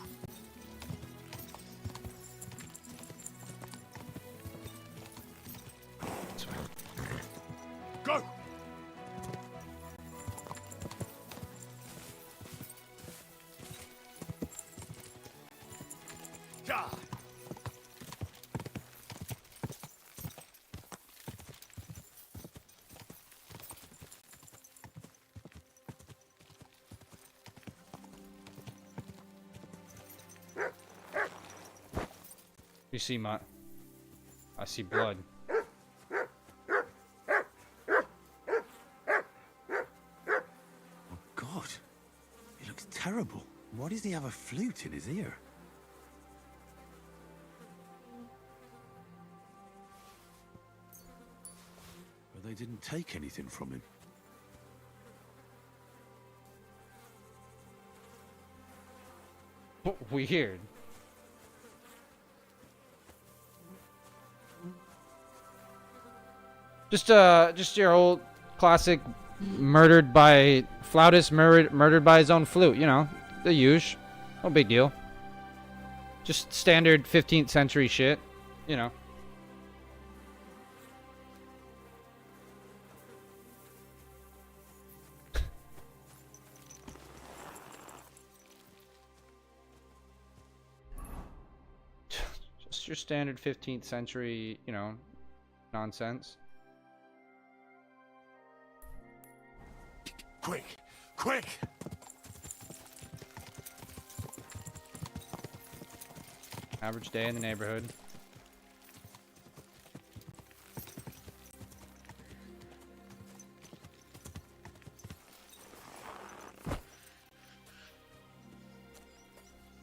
[SPEAKER 3] Ja!
[SPEAKER 1] You see, Mutt? I see blood.
[SPEAKER 3] Oh, God. He looks terrible. Why does he have a flute in his ear? But they didn't take anything from him.
[SPEAKER 1] Weird. Just your old classic murdered by flautist, murdered by his own flute, you know, the usual. No big deal. Just standard 15th century shit, you know. Just your standard 15th century, you know, nonsense.
[SPEAKER 3] Quick! Quick!
[SPEAKER 1] Average day in the neighborhood.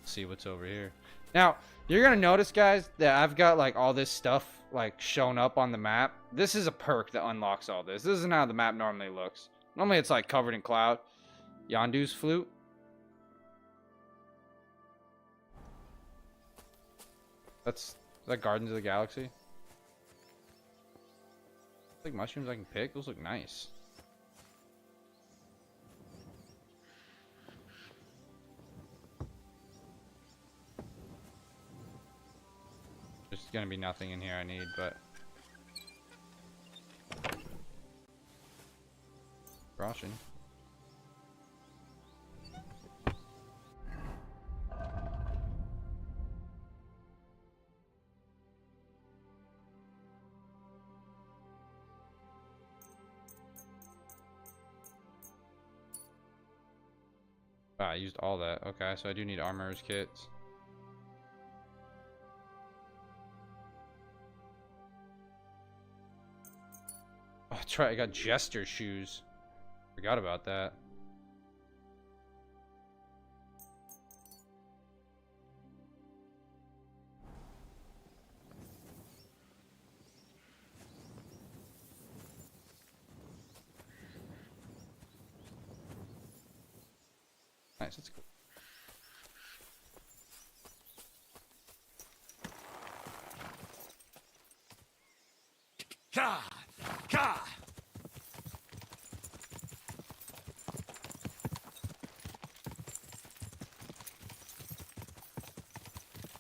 [SPEAKER 1] See what's over here. Now, you're gonna notice, guys, that I've got like all this stuff like shown up on the map. This is a perk that unlocks all this. This isn't how the map normally looks. Normally it's like covered in cloud. Yondu's flute. Is that Gardens of the Galaxy? Like mushrooms I can pick? Those look nice. There's gonna be nothing in here I need, but caution. Ah, I used all that. Okay, so I do need armorer's kits. Oh, that's right. I got jester shoes. Forgot about that. Nice, that's cool.
[SPEAKER 2] Ka! Ka!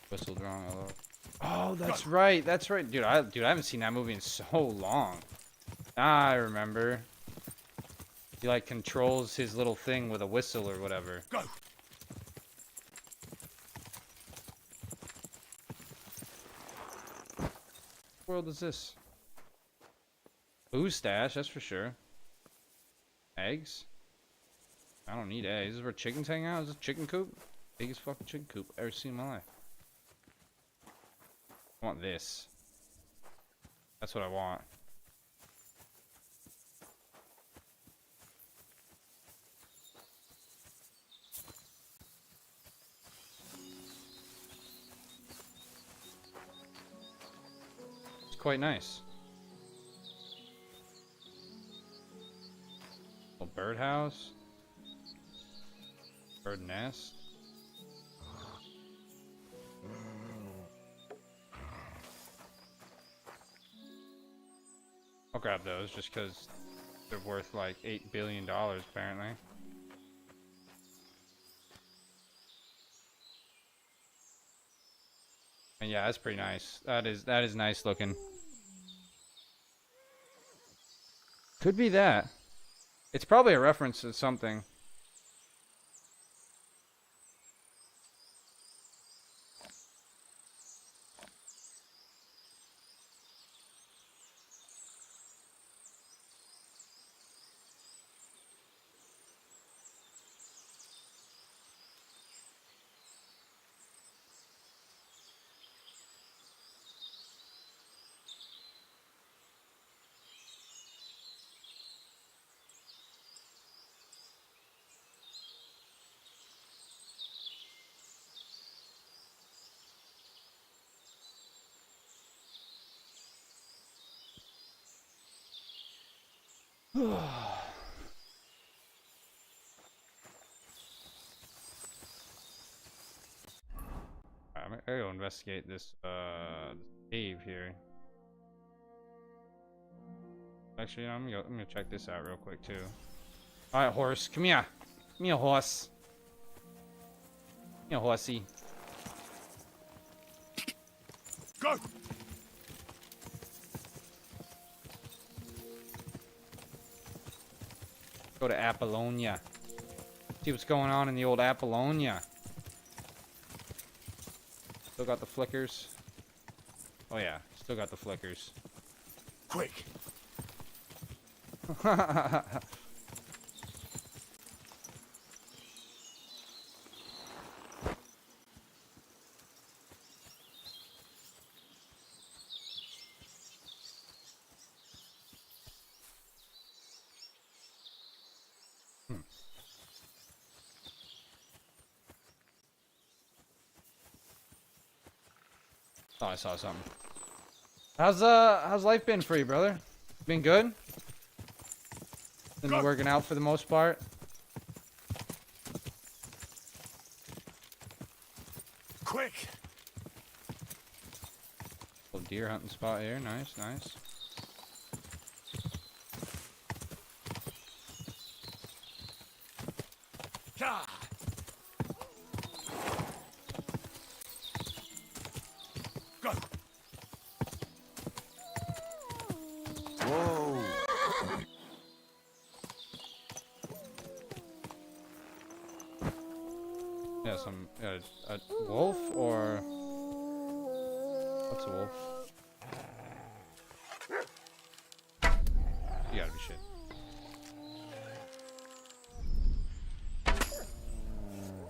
[SPEAKER 1] Whistled wrong. Oh, that's right. That's right, dude. I haven't seen that movie in so long. Ah, I remember. He like controls his little thing with a whistle or whatever.
[SPEAKER 2] Go!
[SPEAKER 1] What world is this? Booze stash, that's for sure. Eggs? I don't need eggs. This is where chickens hang out? Is this a chicken coop? Biggest fucking chicken coop I've ever seen in my life. I want this. That's what I want. It's quite nice. Little birdhouse. Bird nest. I'll grab those just because they're worth like $8 billion apparently. And yeah, that's pretty nice. That is nice looking. Could be that. It's probably a reference to something. I'm gonna go investigate this cave here. Actually, I'm gonna check this out real quick too. All right, horse, come here. Come here, horse. Come here, horsey.
[SPEAKER 2] Go!
[SPEAKER 1] Go to Apollonia. See what's going on in the old Apollonia. Still got the flickers. Oh yeah, still got the flickers.
[SPEAKER 2] Quick!
[SPEAKER 1] Oh, I saw something. How's life been for you, brother? Been good? Been working out for the most part?
[SPEAKER 2] Quick!
[SPEAKER 1] Little deer hunting spot here. Nice, nice.
[SPEAKER 2] Ka! Go!
[SPEAKER 3] Whoa!
[SPEAKER 1] a wolf or what's a wolf? You gotta be shit.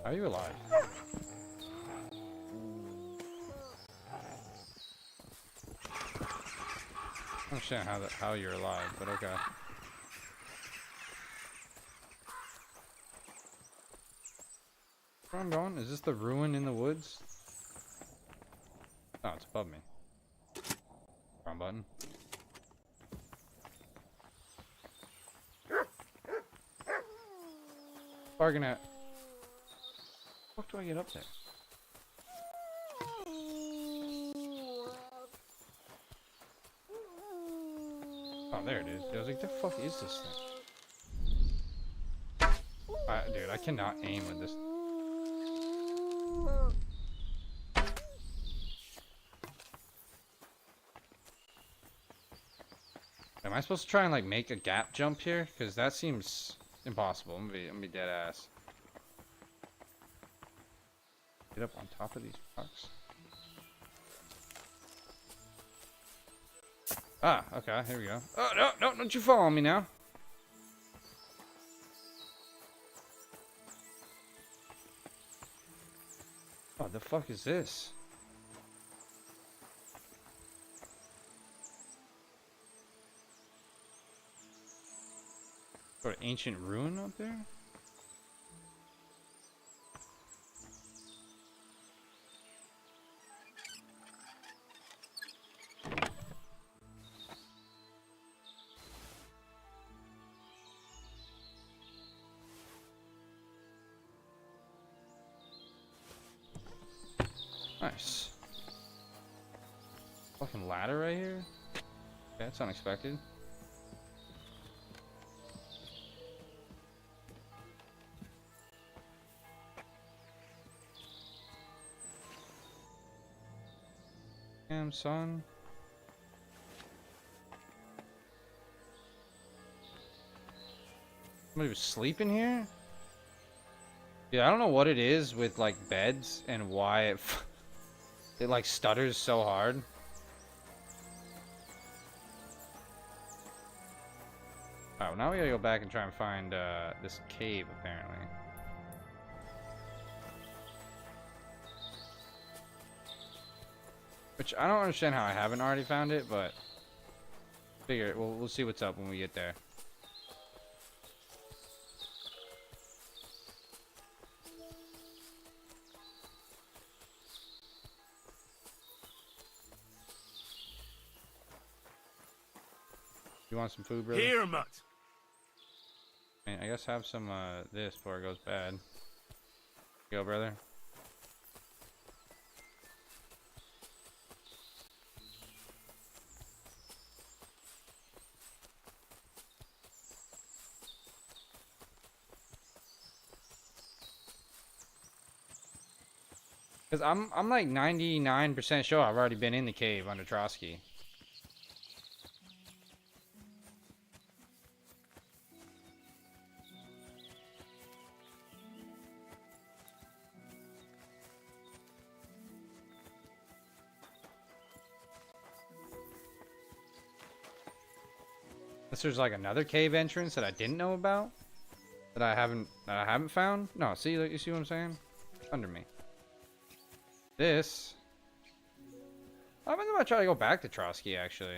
[SPEAKER 1] How are you alive? I don't understand how you're alive, but okay. Where I'm going? Is this the ruin in the woods? Oh, it's above me. Wrong button. Bargain at. How do I get up there? Oh, there it is. I was like, the fuck is this thing? Dude, I cannot aim with this. Am I supposed to try and like make a gap jump here? Because that seems impossible. I'm gonna be dead ass. Get up on top of these rocks. Ah, okay, here we go. Oh, no, don't you fall on me now. What the fuck is this? Sort of ancient ruin up there? Nice. Fucking ladder right here? Okay, that's unexpected. Damn, son. Somebody was sleeping here? Yeah, I don't know what it is with like beds and why it like stutters so hard. Oh, now we gotta go back and try and find this cave apparently. Which I don't understand how I haven't already found it, but figure it. We'll see what's up when we get there. You want some food, brother?
[SPEAKER 3] Here, mutt.
[SPEAKER 1] I mean, I guess have some this before it goes bad. Go, brother. Cause I'm like 99% sure I've already been in the cave under Trotsky. Unless there's like another cave entrance that I didn't know about, that I haven't found. No, see, you see what I'm saying? Under me. This. I'm gonna try to go back to Trotsky actually.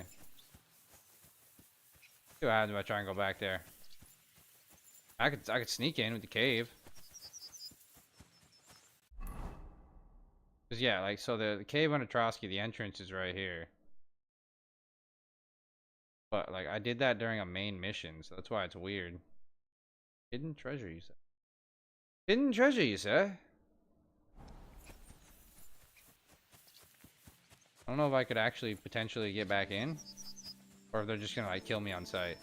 [SPEAKER 1] See what happens if I try and go back there. I could sneak in with the cave. Cause yeah, like so the cave under Trotsky, the entrance is right here. But like I did that during a main mission, so that's why it's weird. Hidden treasure, you say? Hidden treasure, you say? I don't know if I could actually potentially get back in, or if they're just gonna like kill me on sight.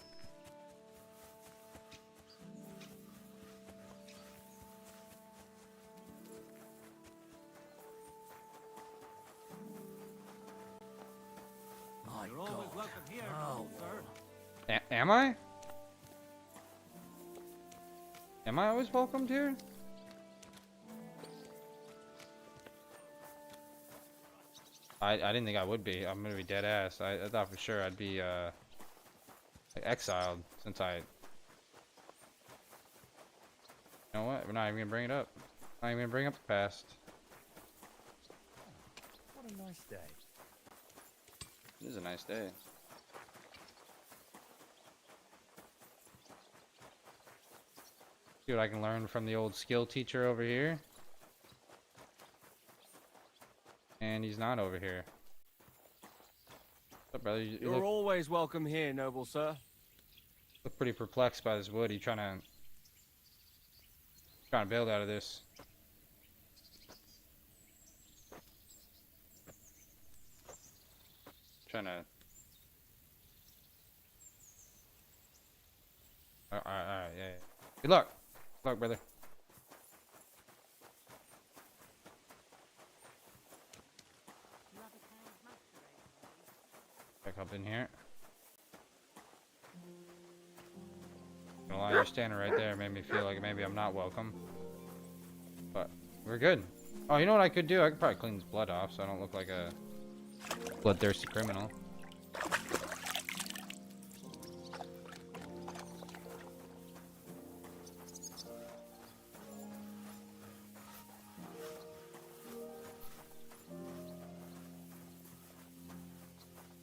[SPEAKER 5] My God. Oh,
[SPEAKER 1] Am I? Am I always welcomed here? I didn't think I would be. I'm gonna be dead ass. I thought for sure I'd be like exiled since I. You know what? We're not even gonna bring it up. Not even gonna bring up the past.
[SPEAKER 5] What a nice day.
[SPEAKER 1] It is a nice day. See what I can learn from the old skill teacher over here. And he's not over here. What's up, brother? You
[SPEAKER 9] You're always welcome here, noble sir.
[SPEAKER 1] look pretty perplexed by this wood. You trying to build out of this. Trying to. Alright, yeah. Good luck. Good luck, brother. Back up in here. Gonna lie, you're standing right there. Made me feel like maybe I'm not welcome. But we're good. Oh, you know what I could do? I could probably clean this blood off so I don't look like a bloodthirsty criminal.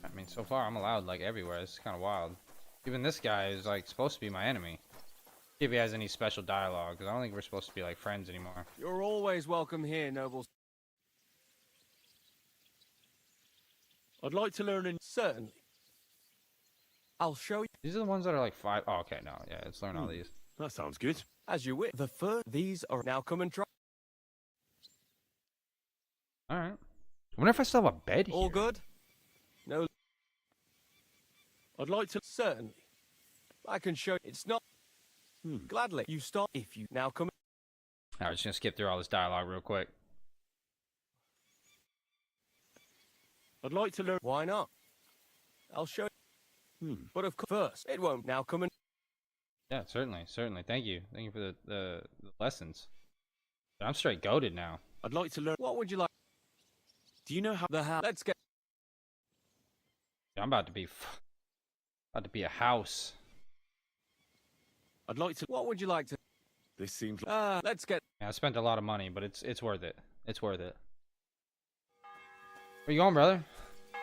[SPEAKER 1] I mean, so far I'm allowed like everywhere. It's kind of wild. Even this guy is like supposed to be my enemy. See if he has any special dialogue, because I don't think we're supposed to be like friends anymore.
[SPEAKER 9] You're always welcome here, noble.
[SPEAKER 3] I'd like to learn in...
[SPEAKER 9] Certainly. I'll show you.
[SPEAKER 1] These are the ones that are like 5. Oh, okay, no, yeah, let's learn all these.
[SPEAKER 3] That sounds good.
[SPEAKER 9] As you wish. The first, these are now come and try.
[SPEAKER 1] All right. I wonder if I still have a bed here.
[SPEAKER 9] All good? No.
[SPEAKER 3] I'd like to...
[SPEAKER 9] Certainly. I can show you. It's not. Gladly. You stop if you now come.
[SPEAKER 1] All right, just gonna skip through all this dialogue real quick.
[SPEAKER 3] I'd like to learn...
[SPEAKER 9] Why not? I'll show you. But of course, first, it won't now come and...
[SPEAKER 1] Yeah, certainly. Thank you for the lessons. I'm straight goated now.
[SPEAKER 3] I'd like to learn...
[SPEAKER 9] What would you like?
[SPEAKER 3] Do you know how...
[SPEAKER 9] The house. Let's get...
[SPEAKER 1] I'm about to be a house.
[SPEAKER 3] I'd like to...
[SPEAKER 9] What would you like to...
[SPEAKER 3] This seems like...
[SPEAKER 9] Let's get...
[SPEAKER 1] Yeah, I spent a lot of money, but it's worth it. It's worth it. Where you going, brother? A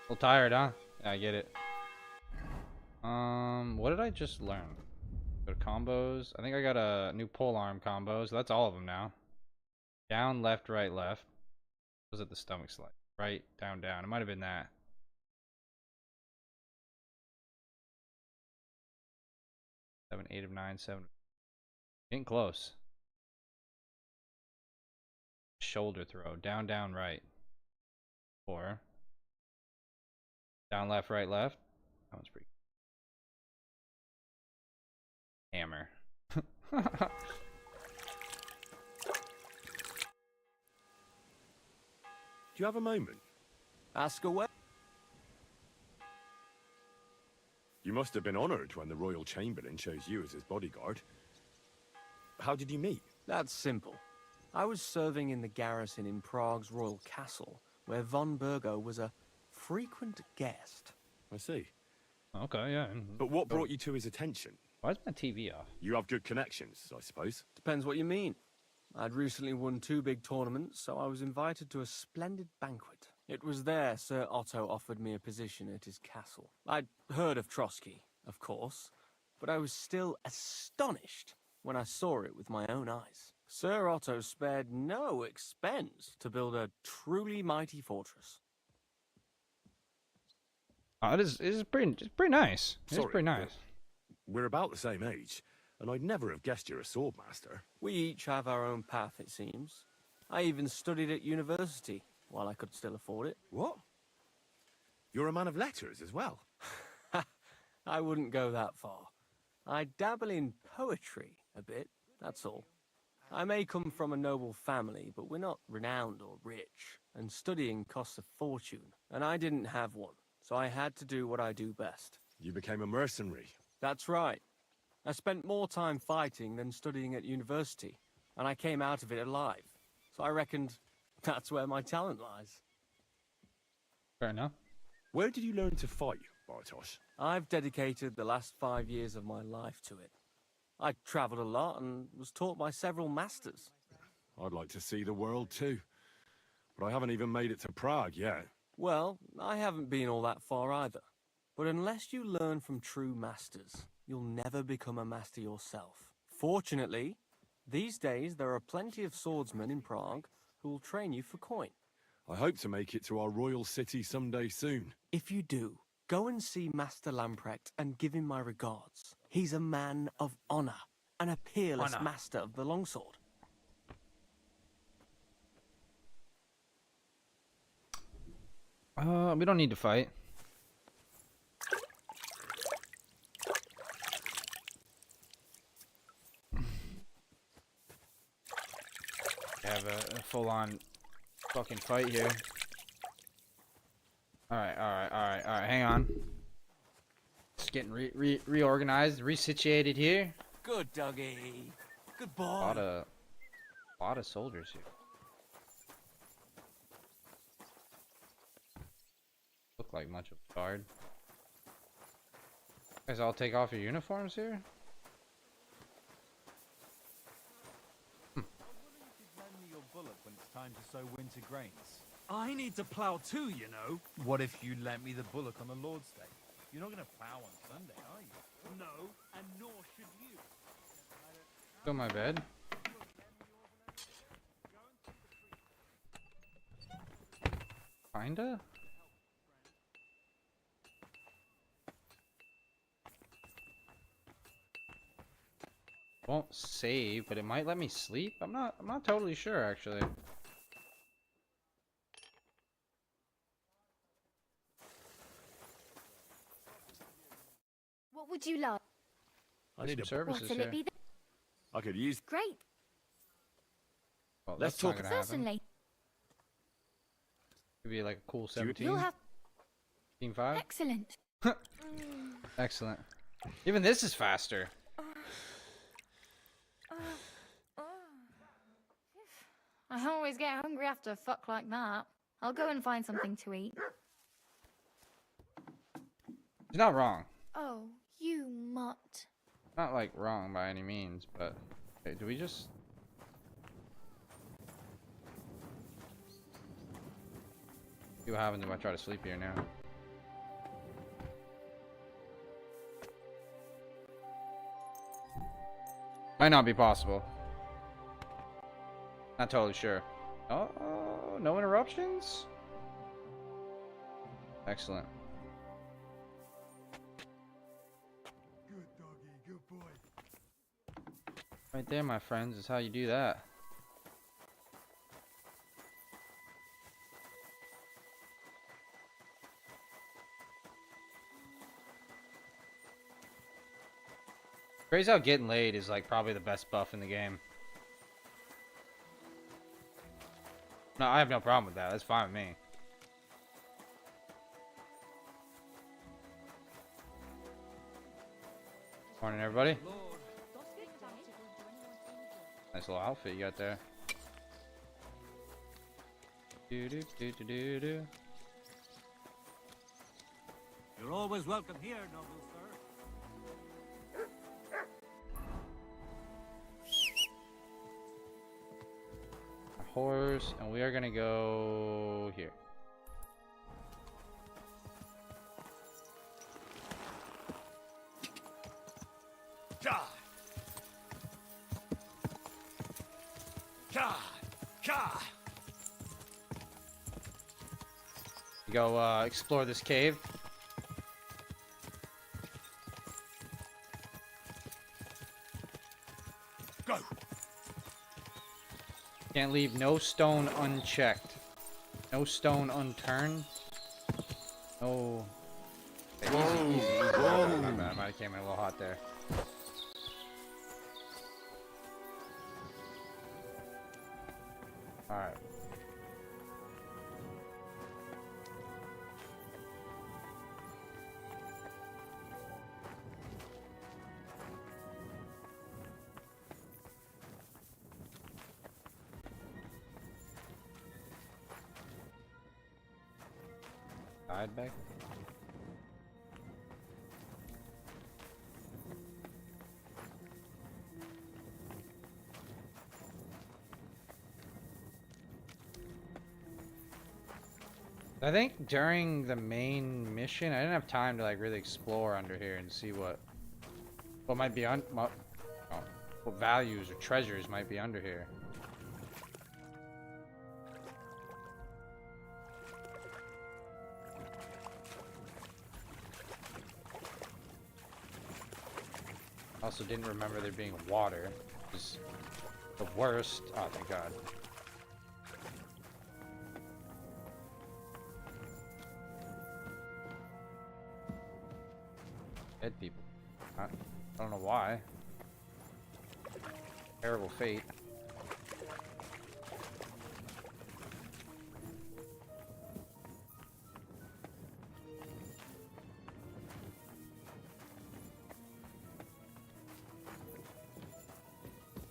[SPEAKER 1] little tired, huh? Yeah, I get it. What did I just learn? Go to combos. I think I got a new pole arm combo, so that's all of them now. Down, left, right, left. Was it the stomach slide? Right, down, down. It might have been that. 7, 8 of 9, 7. Getting close. Shoulder throw. Down, down, right. 4. Down, left, right, left. That one's pretty. Hammer.
[SPEAKER 3] Do you have a moment?
[SPEAKER 9] Ask away.
[SPEAKER 3] You must have been honoured when the Royal Chamberlain chose you as his bodyguard. How did you meet?
[SPEAKER 9] That's simple. I was serving in the garrison in Prague's royal castle, where von Burgo was a frequent guest.
[SPEAKER 3] I see.
[SPEAKER 1] Okay, yeah.
[SPEAKER 3] But what brought you to his attention?
[SPEAKER 1] Why is my TV off?
[SPEAKER 3] You have good connections, I suppose.
[SPEAKER 9] Depends what you mean. I'd recently won 2 big tournaments, so I was invited to a splendid banquet. It was there Sir Otto offered me a position at his castle. I'd heard of Trotsky, of course, but I was still astonished when I saw it with my own eyes. Sir Otto spared no expense to build a truly mighty fortress.
[SPEAKER 1] It's pretty nice. It's
[SPEAKER 3] Sorry,
[SPEAKER 1] pretty nice.
[SPEAKER 3] We're about the same age, and I'd never have guessed you're a swordmaster.
[SPEAKER 9] We each have our own path, it seems. I even studied at university, while I could still afford it.
[SPEAKER 3] What? You're a man of letters as well?
[SPEAKER 9] I wouldn't go that far. I dabble in poetry a bit, that's all. I may come from a noble family, but we're not renowned or rich, and studying costs a fortune, and I didn't have one, so I had to do what I do best.
[SPEAKER 3] You became a mercenary.
[SPEAKER 9] That's right. I spent more time fighting than studying at university, and I came out of it alive, so I reckoned that's where my talent lies.
[SPEAKER 1] Fair enough.
[SPEAKER 3] Where did you learn to fight, Bartosz?
[SPEAKER 5] I've dedicated the last 5 years of my life to it. I travelled a lot and was taught by several masters.
[SPEAKER 3] I'd like to see the world too. But I haven't even made it to Prague yet.
[SPEAKER 5] Well, I haven't been all that far either. But unless you learn from true masters, you'll never become a master yourself. Fortunately, these days there are plenty of swordsmen in Prague who will train you for coin.
[SPEAKER 3] I hope to make it to our royal city someday soon.
[SPEAKER 5] If you do, go and see Master Lamprecht and give him my regards. He's a man of honor and a peerless master of the longsword.
[SPEAKER 1] We don't need to fight. Have a full-on fucking fight here. Alright, hang on. Just getting reorganized, resituated here.
[SPEAKER 5] Good doggy. Good boy.
[SPEAKER 1] A lot of soldiers here. Look like much of a guard. Guys, all take off your uniforms here.
[SPEAKER 7] When it's time to sow winter grains.
[SPEAKER 2] I need to plow too, you know.
[SPEAKER 7] What if you lent me the bullock on the Lord's Day? You're not going to plow on Sunday, are you?
[SPEAKER 2] No, and nor should you.
[SPEAKER 1] Go my bed. Kinda? Won't save, but it might let me sleep. I'm not totally sure actually.
[SPEAKER 8] What would you like?
[SPEAKER 3] I need a
[SPEAKER 1] services
[SPEAKER 8] What'll
[SPEAKER 1] here.
[SPEAKER 8] it be?
[SPEAKER 3] I could use.
[SPEAKER 8] Great.
[SPEAKER 1] Well,
[SPEAKER 3] Let's
[SPEAKER 1] that's not
[SPEAKER 3] talk.
[SPEAKER 1] gonna happen.
[SPEAKER 8] Certainly.
[SPEAKER 1] Could be like a cool
[SPEAKER 8] You'll
[SPEAKER 1] 17,
[SPEAKER 8] have
[SPEAKER 1] 5.
[SPEAKER 8] excellent.
[SPEAKER 1] Excellent. Even this is faster.
[SPEAKER 8] I always get hungry after a fuck like that. I'll go and find something to eat.
[SPEAKER 1] He's not wrong.
[SPEAKER 8] Oh, you mutt.
[SPEAKER 1] Not like wrong by any means, but okay, do we just see what happens if I try to sleep here now? Might not be possible. Not totally sure. Oh, no interruptions? Excellent.
[SPEAKER 4] Good doggy, good boy.
[SPEAKER 1] Right there, my friends, is how you do that. Crazy how getting laid is like probably the best buff in the game. No, I have no problem with that. That's fine with me. Morning, everybody. Nice little outfit you got there. Do do do do do do.
[SPEAKER 2] You're always welcome here, noble sir.
[SPEAKER 1] Horse, and we are gonna go here.
[SPEAKER 2] God. God. God.
[SPEAKER 1] Go explore this cave.
[SPEAKER 2] Go.
[SPEAKER 1] Can't leave no stone unchecked. No stone unturned. No. Okay, easy, easy. My bad. I might have came in a little hot there. Alright. Died back. I think during the main mission, I didn't have time to like really explore under here and see what might be on what values or treasures might be under here. Also didn't remember there being water. Which is the worst. Oh, thank God. Dead people. I don't know why. Terrible fate.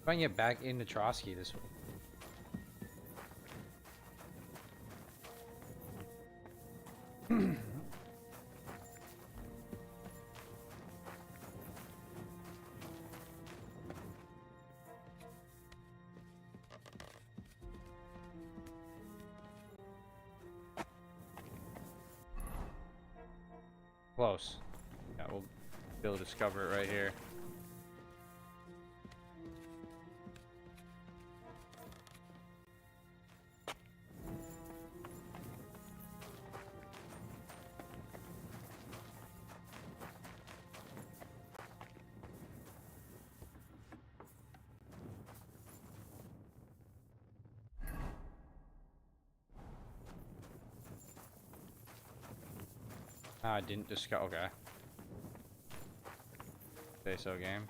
[SPEAKER 1] If I can get back into Trotsky this way. Close. Yeah, we'll be able to discover it right here. I didn't discover. Okay. Say so, game.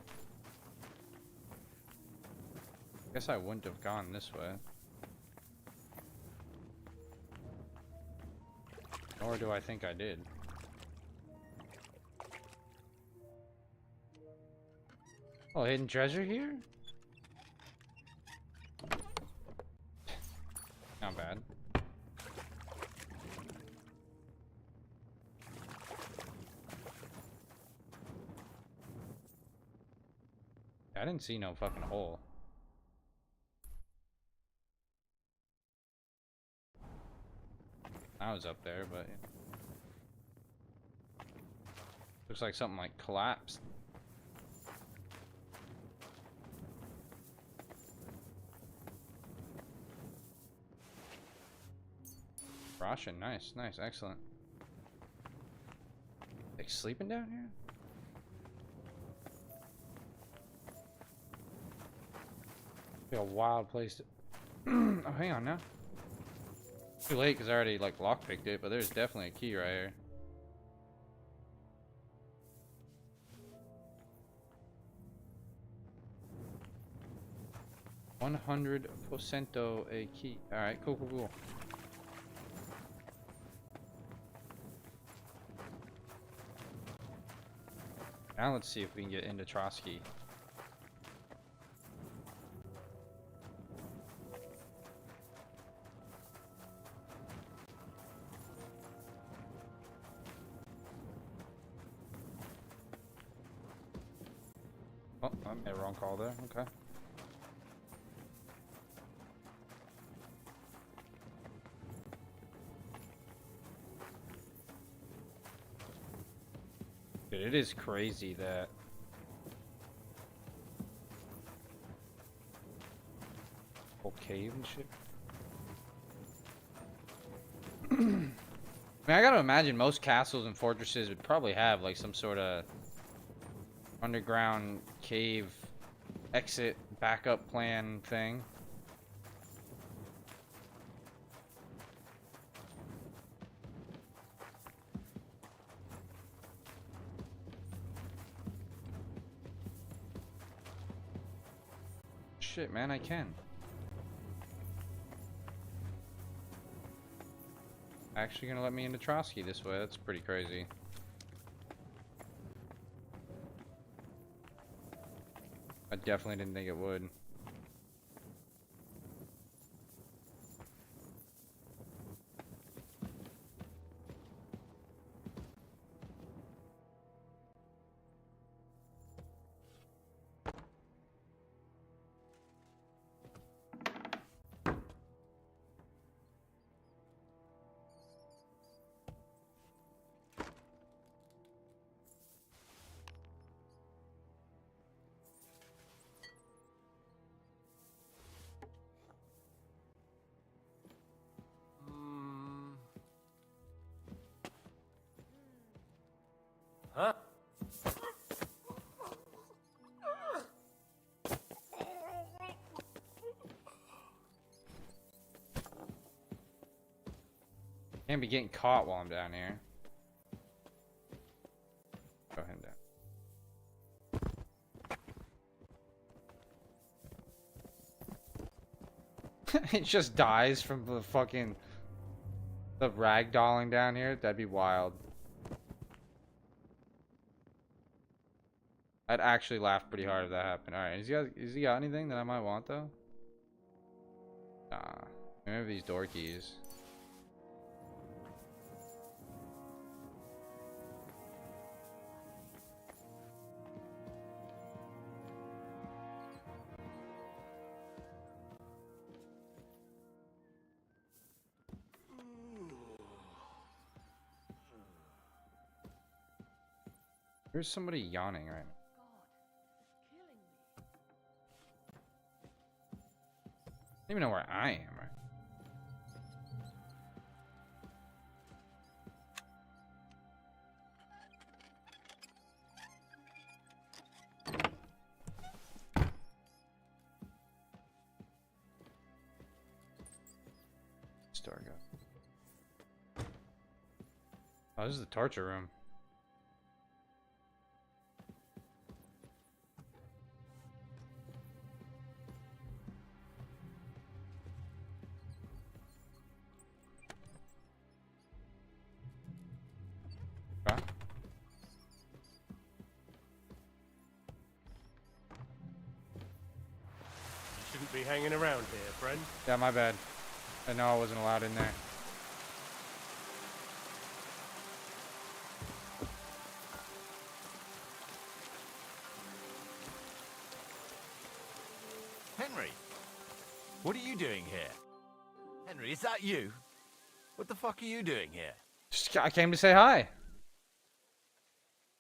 [SPEAKER 1] Guess I wouldn't have gone this way. Nor do I think I did. Oh, hidden treasure here? Not bad. I didn't see no fucking hole. I was up there, but looks like something like collapsed. Russian, nice, nice, excellent. Like sleeping down here? Be a wild place to. Oh, hang on now. Too late because I already like lockpicked it, but there's definitely a key right here. $100% a key. All right, cool, cool, cool. Now let's see if we can get into Trotsky. Oh, I made a wrong call there. Okay. Dude, it is crazy that whole cave and shit. I mean, I gotta imagine most castles and fortresses would probably have like some sort of underground cave exit backup plan thing. Shit, man, I can. Actually gonna let me into Trotsky this way. That's pretty crazy. I definitely didn't think it would. gonna be getting caught while I'm down here. Throw him down. It just dies from the fucking ragdolling down here. That'd be wild. I'd actually laugh pretty hard if that happened. Alright, has he got anything that I might want though? Nah. Maybe these door keys. There's somebody yawning right now. I don't even know where I am right. Store go. Oh, this is the torture room.
[SPEAKER 9] Shouldn't be hanging around here, friend.
[SPEAKER 1] Yeah, my bad. I know I wasn't allowed in there.
[SPEAKER 2] Henry, what are you doing here? Henry, is that you? What the fuck are you doing here?
[SPEAKER 1] I came to say hi.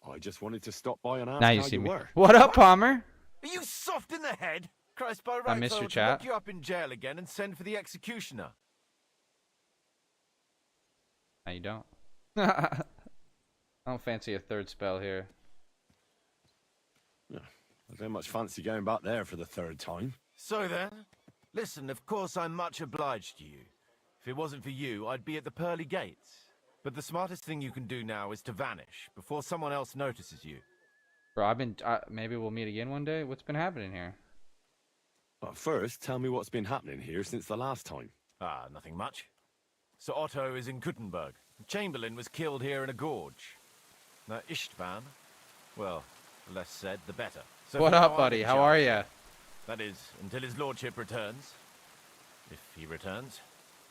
[SPEAKER 3] I just wanted to stop by and ask
[SPEAKER 1] Now you
[SPEAKER 3] how
[SPEAKER 1] see
[SPEAKER 3] you
[SPEAKER 1] me.
[SPEAKER 3] were.
[SPEAKER 1] What up, Palmer?
[SPEAKER 2] Are you soft in the head? Christ, by
[SPEAKER 1] I
[SPEAKER 2] rights,
[SPEAKER 1] missed
[SPEAKER 2] I
[SPEAKER 1] your
[SPEAKER 2] would
[SPEAKER 1] chat.
[SPEAKER 2] lock you up in jail again and send for the executioner.
[SPEAKER 1] No, you don't. I don't fancy a third spell here.
[SPEAKER 3] Yeah, I don't much fancy going back there for the third time.
[SPEAKER 2] So then, listen, of course I'm much obliged to you. If it wasn't for you, I'd be at the pearly gates. But the smartest thing you can do now is to vanish before someone else notices you.
[SPEAKER 1] Bro, maybe we'll meet again one day. What's been happening here?
[SPEAKER 3] But first, tell me what's been happening here since the last time.
[SPEAKER 2] Ah, nothing much. Sir Otto is in Kuttenberg. Chamberlain was killed here in a gorge. Now Istvan, well, the less said, the better. So
[SPEAKER 1] What
[SPEAKER 2] for
[SPEAKER 1] up,
[SPEAKER 2] now,
[SPEAKER 1] buddy?
[SPEAKER 2] I'm in
[SPEAKER 1] How are
[SPEAKER 2] charge.
[SPEAKER 1] ya?
[SPEAKER 2] That is, until his lordship returns. If he returns.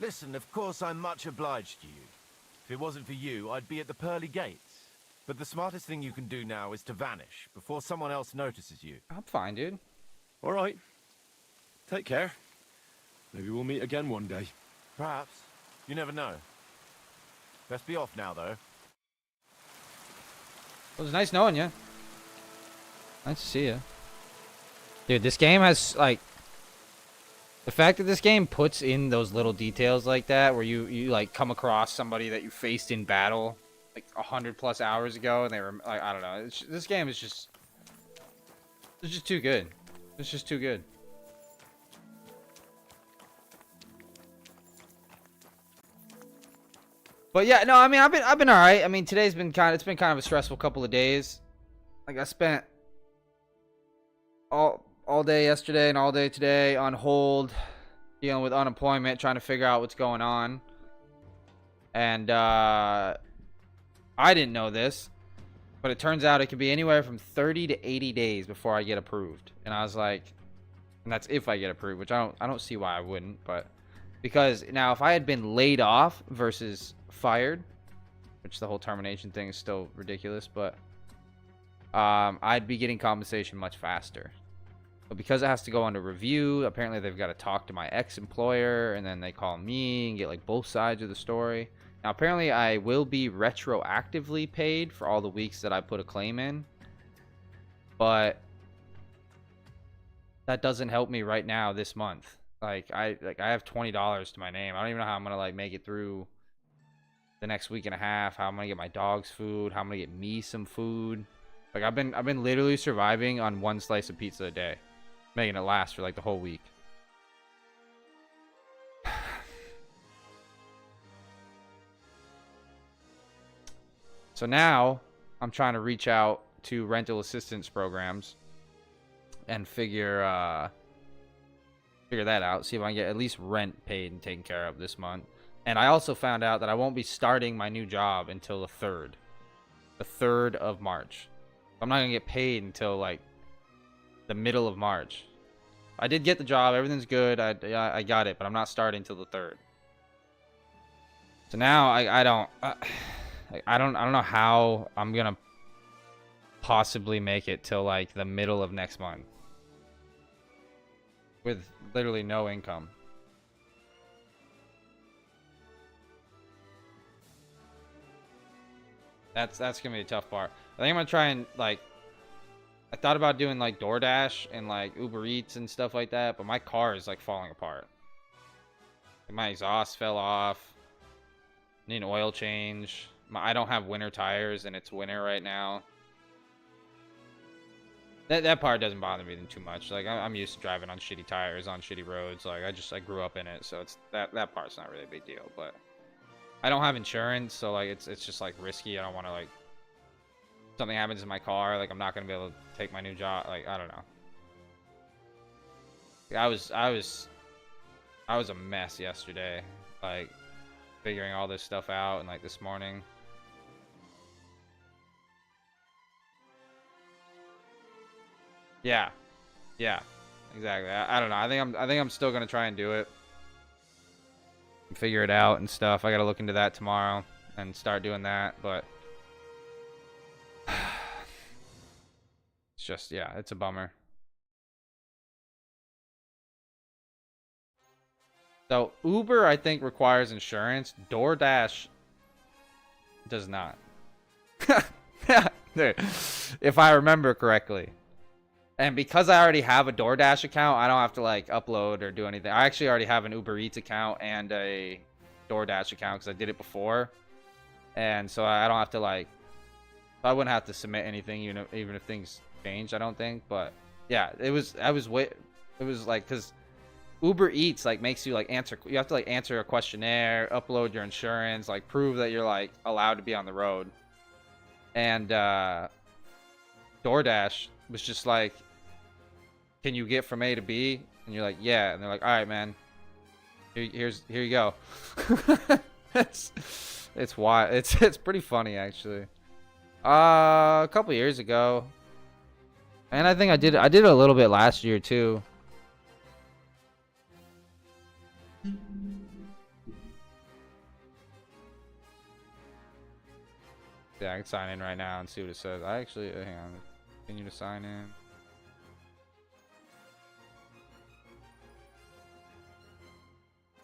[SPEAKER 2] Listen, of course I'm much obliged to you. If it wasn't for you, I'd be at the pearly gates. But the smartest thing you can do now is to vanish before someone else notices you.
[SPEAKER 1] I'm fine, dude.
[SPEAKER 3] All right. Take care. Maybe we'll meet again one day.
[SPEAKER 2] Perhaps. You never know. Best be off now, though.
[SPEAKER 1] It was nice knowing you. Nice to see you. Dude, this game has, like... The fact that this game puts in those little details like that, where you like, come across somebody that you faced in battle, like, 100+ hours ago, and they were, like, I don't know. This game is just... It's just too good. It's just too good. But yeah, no, I mean, I've been all right. I mean, it's been kind of a stressful couple of days. Like I spent all day yesterday and all day today on hold, dealing with unemployment, trying to figure out what's going on. And I didn't know this, but it turns out it can be anywhere from 30 to 80 days before I get approved. And I was like, and that's if I get approved, which I don't see why I wouldn't, but because now if I had been laid off versus fired, which the whole termination thing is still ridiculous, but I'd be getting compensation much faster. But because it has to go under review, apparently they've got to talk to my ex-employer, and then they call me and get like both sides of the story. Now apparently I will be retroactively paid for all the weeks that I put a claim in, but that doesn't help me right now this month. I have $20 to my name. I don't even know how I'm gonna like make it through the next week and a half. How I'm gonna get my dogs food. How I'm gonna get me some food. Like I've been literally surviving on one slice of pizza a day, making it last for like the whole week. So now I'm trying to reach out to rental assistance programs and figure that out. See if I can get at least rent paid and taken care of this month. And I also found out that I won't be starting my new job until the 3rd. The 3rd of March. I'm not going to get paid until, like, the middle of March. I did get the job. Everything's good. I got it. But I'm not starting until the 3rd. So now I don't know how I'm going to possibly make it till, like, the middle of next month. With literally no income. That's gonna be a tough part. I think I'm gonna try and, like, I thought about doing like DoorDash and like Uber Eats and stuff like that, but my car is like falling apart. My exhaust fell off. Need an oil change. I don't have winter tires and it's winter right now. That part doesn't bother me too much. Like, I'm used to driving on shitty tires on shitty roads. Like, I grew up in it, so it's that part's not really a big deal. But I don't have insurance, so like it's just like risky. I don't want to, like, something happens in my car, like I'm not gonna be able to take my new job. Like, I don't know. I was a mess yesterday, like figuring all this stuff out, and like this morning. Yeah, exactly. I don't know. I think I'm still gonna try and do it, and figure it out and stuff. I gotta look into that tomorrow and start doing that, but it's just, yeah, it's a bummer. So Uber, I think, requires insurance. DoorDash does not. Dude, if I remember correctly. And because I already have a DoorDash account, I don't have to like upload or do anything. I actually already have an Uber Eats account and a DoorDash account because I did it before. And so I don't have to, like, I wouldn't have to submit anything, even if things changed, I don't think. But yeah, it was like, because Uber Eats like makes you like you have to like answer a questionnaire, upload your insurance, like prove that you're like allowed to be on the road. And DoorDash was just like, can you get from A to B? And you're like, yeah. And they're like, all right, man, here you go. It's wild. It's pretty funny, actually. A couple years ago, and I think I did it a little bit last year too. Yeah, I can sign in right now and see what it says. I actually, hang on, continue to sign in.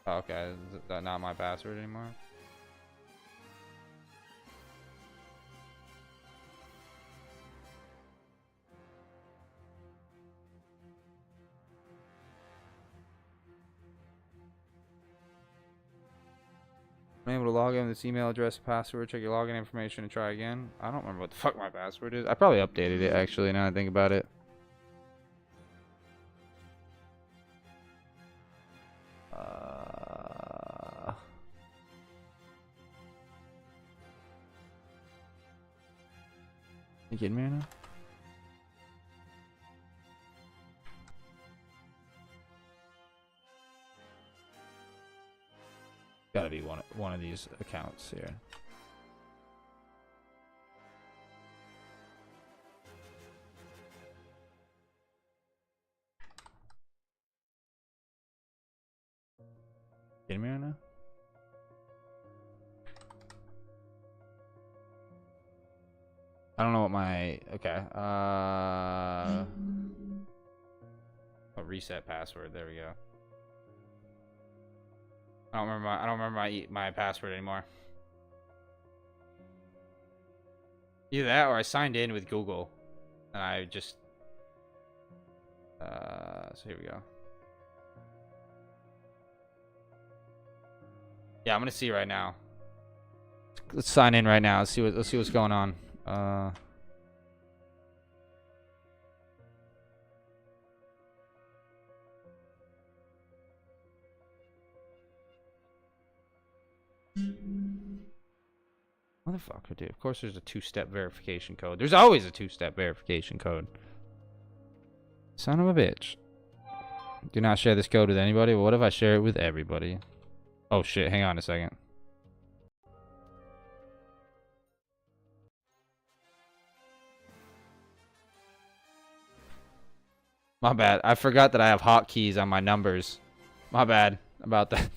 [SPEAKER 1] Oh, okay, is that not my password anymore? I'm able to log in with this email address, password, check your login information, and try again. I don't remember what the fuck my password is. I probably updated it, actually, now I think about it. You kidding me right now? Gotta be one of these accounts here. Kidding me right now? I don't know what my a reset password. There we go. I don't remember my password anymore. Either that or I signed in with Google and I just so here we go. Yeah, I'm gonna see right now. Let's sign in right now. Let's see what's going on. What Motherfucker, dude. Of course there's a 2-step verification code. There's always a 2-step verification code. Son of a bitch. Do not share this code with anybody. What if I share it with everybody? Oh shit, hang on a second. My bad. I forgot that I have hotkeys on my numbers. My bad about that.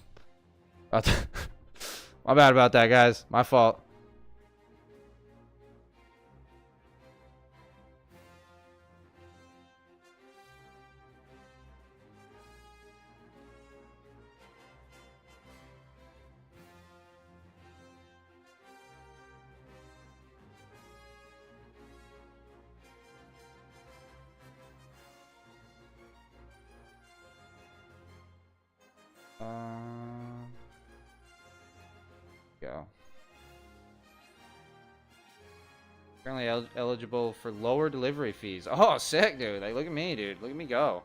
[SPEAKER 1] My bad about that, guys. My fault. Go. Currently eligible for lower delivery fees. Oh, sick, dude. Like, look at me, dude. Look at me go.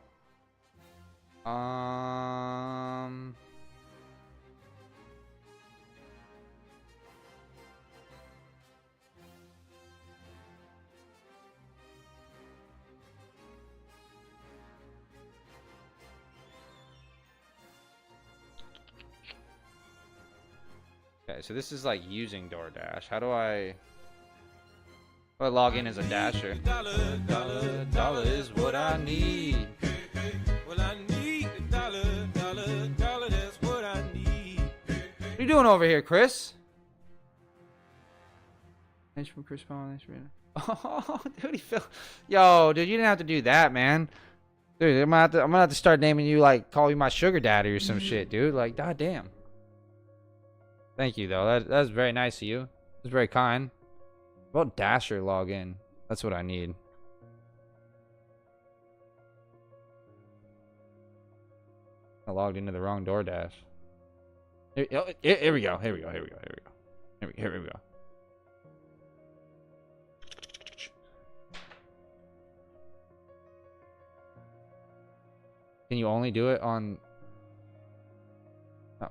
[SPEAKER 1] Okay, so this is like using DoorDash. How do I log in as a dasher? Dollar is what I need. Well, I need a dollar, that's what I need. What are you doing over here, Chris? Thanks from Chris Paul. Oh, dude, he fell. Yo, dude, you didn't have to do that, man. Dude, I'm gonna have to start naming you, like, call you my sugar daddy or some shit, dude. Like, goddamn. Thank you, though. That's very nice of you. It's very kind. What about Dasher login? That's what I need. I logged into the wrong DoorDash. Here we go. Here we go. Can you only do it on...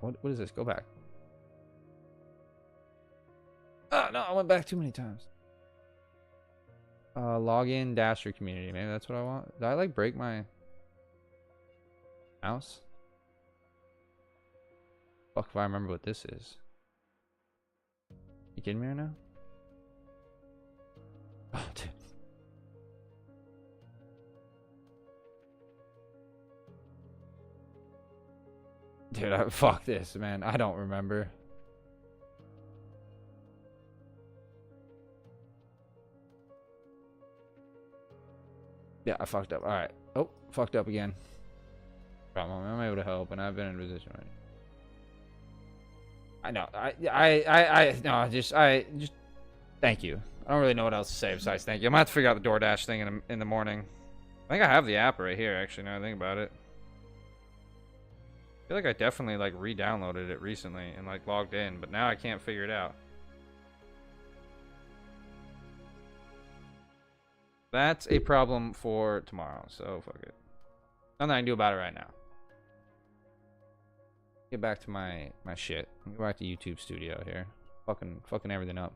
[SPEAKER 1] what is this? Go back. Oh, no, I went back too many times. Login Dasher community. Maybe that's what I want. Did I, like, break my mouse? Fuck if I remember what this is. You kidding me right now? Oh, dude. Dude, fuck this, man. I don't remember. Yeah, I fucked up. Alright. Oh, fucked up again. Problem. I'm able to help, and I've been in a position right. I know. I just thank you. I don't really know what else to say besides thank you. I'm gonna have to figure out the DoorDash thing in the morning. I think I have the app right here, actually, now I think about it. I feel like I definitely, like, re-downloaded it recently and, like, logged in, but now I can't figure it out. That's a problem for tomorrow, so fuck it. Nothing I can do about it right now. Get back to my shit. Go back to YouTube Studio here. Fucking everything up.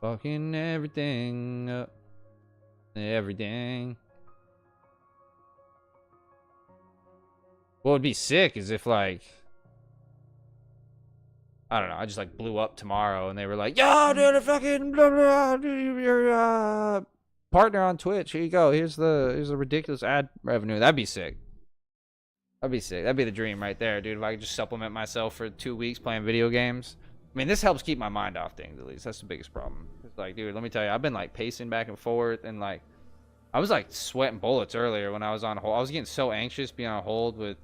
[SPEAKER 1] Fucking everything up. Everything. What would be sick is if, like, I don't know, I just, like, blew up tomorrow and they were like, yo, dude, a fucking blah, blah, your partner on Twitch, here you go, here's the ridiculous ad revenue. That'd be sick. That'd be sick. That'd be the dream right there, dude. If I could just supplement myself for 2 weeks playing video games. I mean, this helps keep my mind off things, at least. That's the biggest problem. It's like, dude, let me tell you, I've been, like, pacing back and forth, and, like, I was, like, sweating bullets earlier when I was on hold. I was getting so anxious being on hold with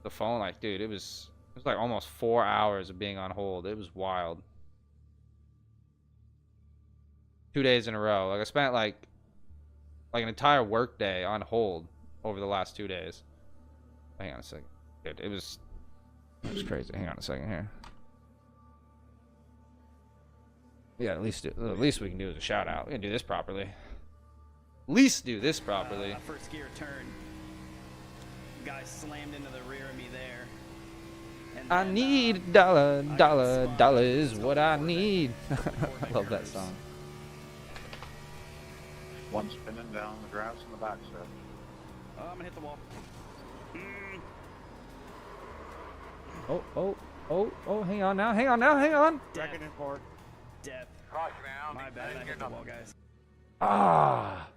[SPEAKER 1] the phone. Like, dude, it was like almost 4 hours of being on hold. It was wild. 2 days in a row. Like, I spent, like an entire work day on hold over the last 2 days. Hang on a second. Dude, it was crazy. Hang on a second here. Yeah, at least we can do is a shout out. We can do this properly. At least do this properly.
[SPEAKER 12] First gear turn. Guy slammed into the rear of me there.
[SPEAKER 1] I need a dollar, dollar, dollar is what I need. I love that song.
[SPEAKER 12] One spinning down the grass in the back, sir.
[SPEAKER 3] I'm gonna hit the wall.
[SPEAKER 1] Oh, hang on now, hang on.
[SPEAKER 11] Dragon is board. Death. My bad, I hit the wall, guys.
[SPEAKER 1] Ah,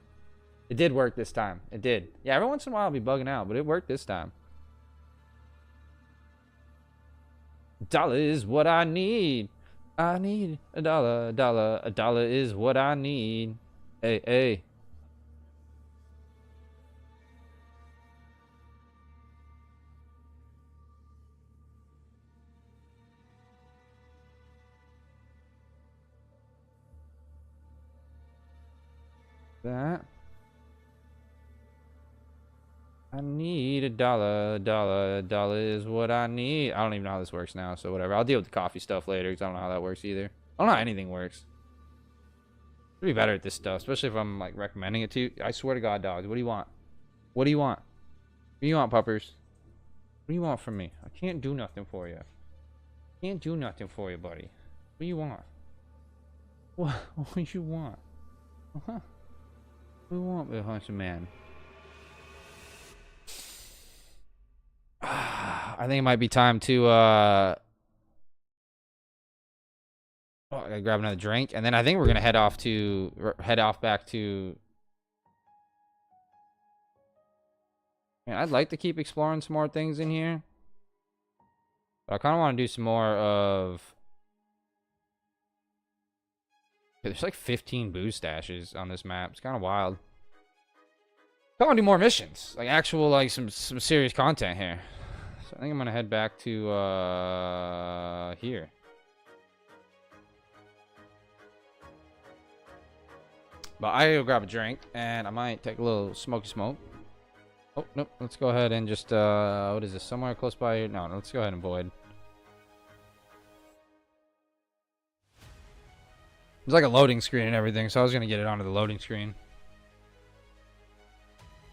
[SPEAKER 1] it did work this time. It did. Yeah, every once in a while I'll be bugging out, but it worked this time. Dollar is what I need. I need a dollar, a dollar, a dollar is what I need. Hey, hey. That. I need a dollar, a dollar is what I need. I don't even know how this works now, so whatever. I'll deal with the coffee stuff later because I don't know how that works either. I don't know how anything works. I'd be better at this stuff, especially if I'm like recommending it to you. I swear to God, dogs. What do you want? What do you want? What do you want, puppers? What do you want from me? I can't do nothing for you. Can't do nothing for you, buddy. What do you want? What do you want? What do you want, little handsome man? I think it might be time to oh, I gotta grab another drink, and then I think we're gonna head off back to. Man, I'd like to keep exploring some more things in here, but I kind of want to do some more of. There's like 15 booze stashes on this map. It's kind of wild. I want to do more missions, like actual, like some serious content here. So I think I'm gonna head back to here. But I gotta grab a drink, and I might take a little smoky smoke. Oh nope, let's go ahead and just what is this? Somewhere close by here? No, let's go ahead and void. There's like a loading screen and everything, so I was gonna get it onto the loading screen.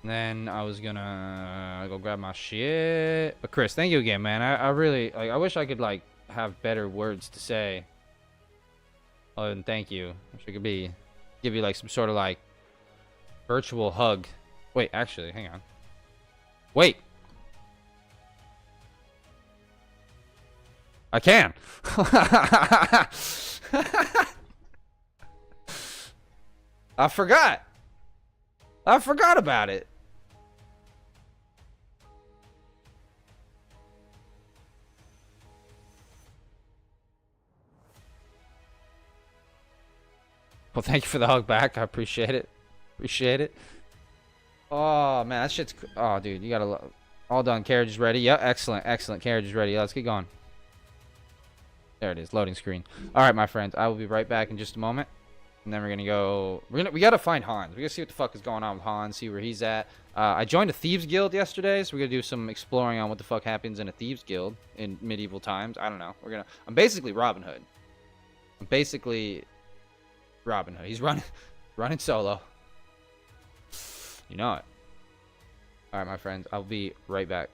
[SPEAKER 1] And then I was gonna go grab my shit. But Chris, thank you again, man. I really like. I wish I could like have better words to say. Other than thank you. Wish I could give you like some sort of like virtual hug. Wait, actually, hang on. Wait. I can. I forgot about it. Well, thank you for the hug back. I appreciate it. Appreciate it. Oh, man, that shit's... Oh, dude, you gotta... All done. Carriage is ready. Yep, excellent. Excellent. Carriage is ready. Let's get going. There it is. Loading screen. All right, my friends. I will be right back in just a moment. And then we're gonna go. We gotta find Hans. We gotta see what the fuck is going on with Hans. See where he's at. I joined a thieves guild yesterday, so we're gonna do some exploring on what the fuck happens in a thieves guild in medieval times. I don't know. I'm basically Robin Hood. He's running solo. You know it. All right, my friends. I'll be right back.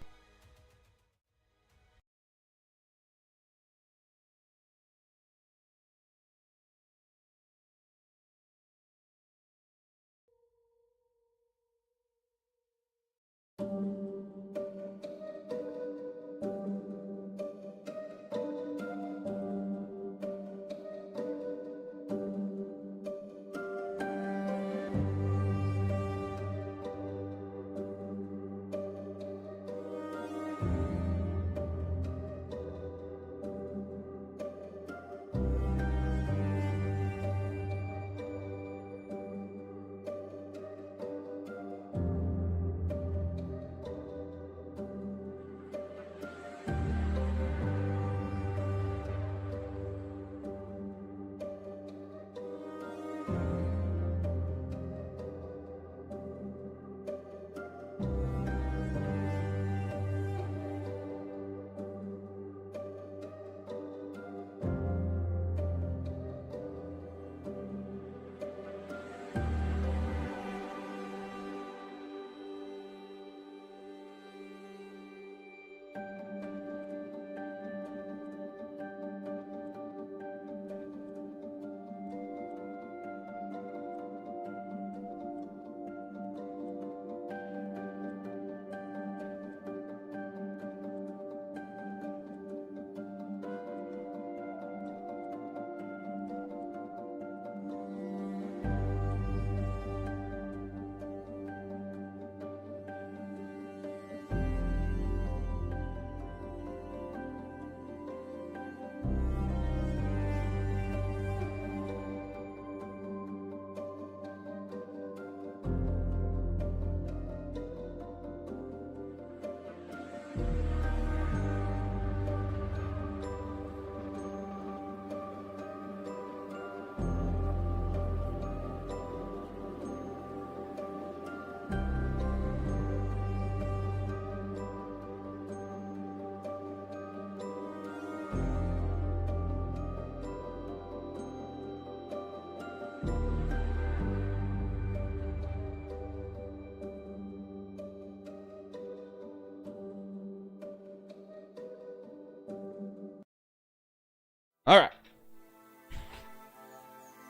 [SPEAKER 1] All right.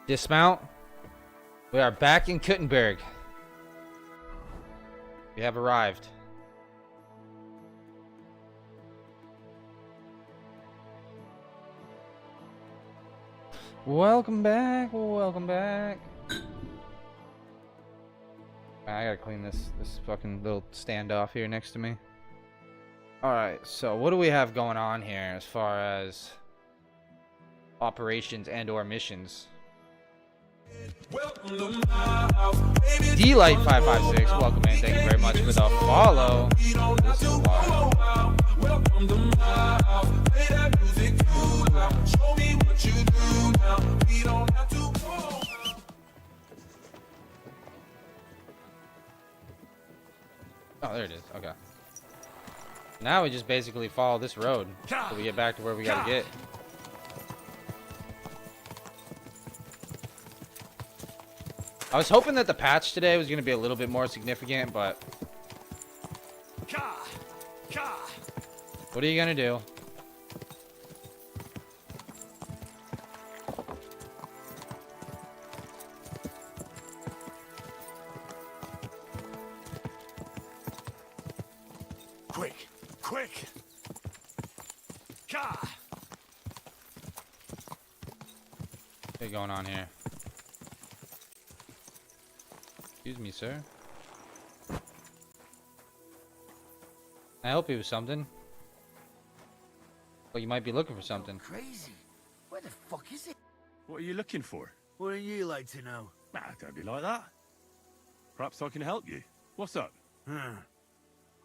[SPEAKER 1] Dismount. We are back in Kuttenberg. We have arrived. Welcome back. Welcome back. I gotta clean this fucking little standoff here next to me. Alright, so what do we have going on here as far as operations and or missions? D-Light556, welcome in. Thank you very much for the follow. This is wild. Oh, there it is. Okay. Now we just basically follow this road until we get back to where we gotta get. I was hoping that the patch today was gonna be a little bit more significant, but what are you gonna do?
[SPEAKER 3] Quick, quick! Car!
[SPEAKER 1] What's going on here? Excuse me, sir. Can I help you with something? Well, you might be looking for something.
[SPEAKER 11] Crazy. Where the fuck is it?
[SPEAKER 3] What are you looking for?
[SPEAKER 11] Wouldn't you like to know?
[SPEAKER 3] Nah, don't be like that. Perhaps I can help you. What's up?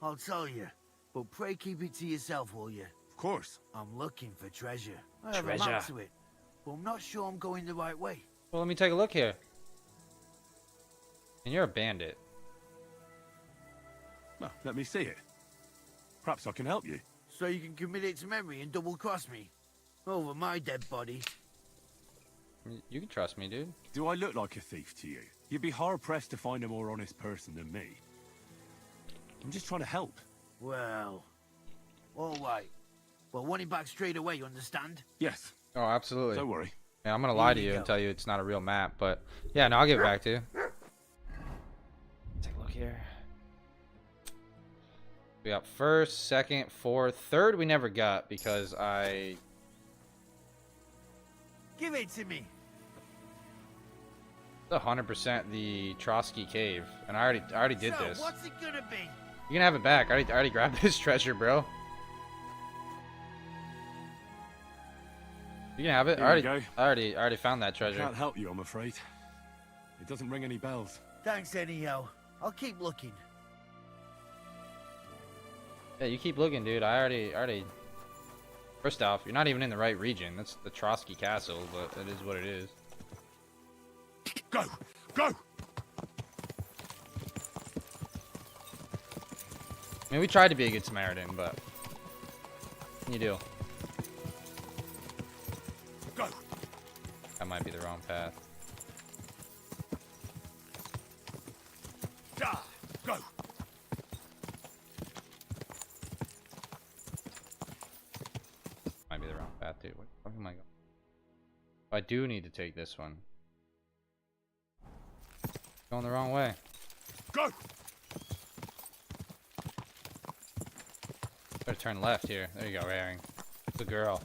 [SPEAKER 11] I'll tell you, but pray keep it to yourself, will you?
[SPEAKER 3] Of course.
[SPEAKER 11] I'm looking for treasure. I have a
[SPEAKER 1] Treasure.
[SPEAKER 11] map to it, but I'm not sure I'm going the right way.
[SPEAKER 1] Well, let me take a look here. And you're a bandit.
[SPEAKER 3] Well, let me see it. Perhaps I can help you.
[SPEAKER 11] So you can commit it to memory and double-cross me? Over my dead body.
[SPEAKER 1] You can trust me, dude.
[SPEAKER 3] Do I look like a thief to you? You'd be hard-pressed to find a more honest person than me. I'm just trying to help.
[SPEAKER 11] Well, all right. Well, want it back straight away, you understand?
[SPEAKER 3] Yes.
[SPEAKER 1] Oh, absolutely.
[SPEAKER 3] Don't worry.
[SPEAKER 1] Yeah, I'm gonna lie to
[SPEAKER 11] Here you
[SPEAKER 1] you and
[SPEAKER 11] go.
[SPEAKER 1] tell you it's not a real map, but yeah, no, I'll give it back to you. Take a look here. We got first, second, fourth, third. We never got because I.
[SPEAKER 11] Give it to me.
[SPEAKER 1] 100% the Trotsky cave, and I already did
[SPEAKER 11] So,
[SPEAKER 1] this.
[SPEAKER 11] what's it gonna be?
[SPEAKER 1] You can have it back. I already grabbed this treasure, bro. You can have it.
[SPEAKER 3] Here you go.
[SPEAKER 1] I already found that
[SPEAKER 3] I
[SPEAKER 1] treasure.
[SPEAKER 3] can't help you, I'm afraid. It doesn't ring any bells.
[SPEAKER 11] Thanks anyhow. I'll keep looking.
[SPEAKER 1] Yeah, you keep looking, dude. I already. First off, you're not even in the right region. That's the Trotsky Castle, but it is what it is.
[SPEAKER 3] Go! Go!
[SPEAKER 1] I mean, we tried to be a good Samaritan, but what can you do?
[SPEAKER 3] Go!
[SPEAKER 1] That might be the wrong path.
[SPEAKER 3] Go!
[SPEAKER 1] Might be the wrong path, dude. Where the fuck am I going? I do need to take this one. Going the wrong way.
[SPEAKER 3] Go!
[SPEAKER 1] Better turn left here. There you go, Herring. Good girl.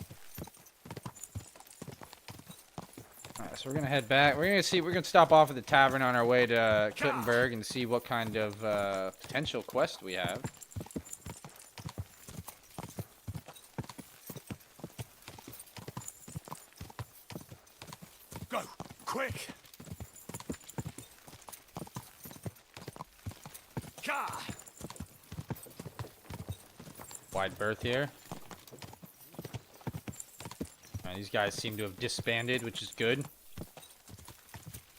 [SPEAKER 1] Alright, so we're gonna head back. We're gonna stop off at the tavern on our way to Kuttenberg and see what kind of potential quest we have.
[SPEAKER 3] Go! Quick! Car!
[SPEAKER 1] Wide berth here. Alright, these guys seem to have disbanded, which is good.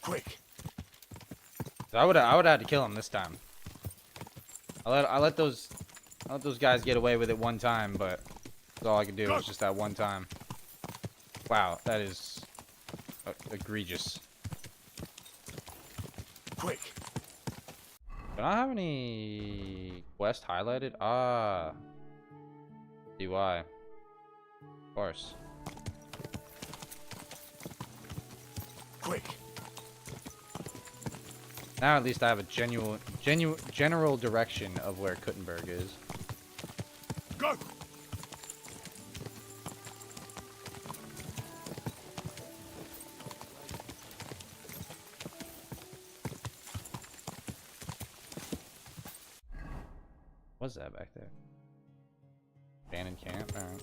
[SPEAKER 3] Quick!
[SPEAKER 1] I would have had to kill him this time. I let those guys get away with it one time, but that's all I could do was just that one time. Wow, that is egregious.
[SPEAKER 3] Quick!
[SPEAKER 1] Do I have any quest highlighted? Ah, see why. Of course. Now at least I have a general direction of where Kuttenberg is.
[SPEAKER 3] Go!
[SPEAKER 1] What's that back there? Abandoned camp? Alright.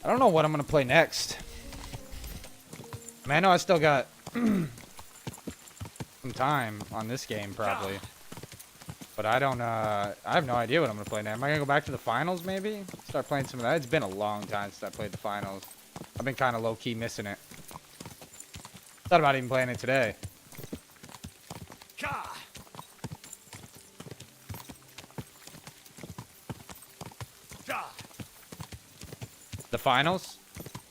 [SPEAKER 1] I don't know what I'm gonna play next. I mean, I know I still got some time on this game probably, but I don't. I have no idea what I'm gonna play now. Am I gonna go back to the finals maybe? Start playing some of that. It's been a long time since I played the finals. I've been kind of low key missing it. Thought about even playing it today. The finals?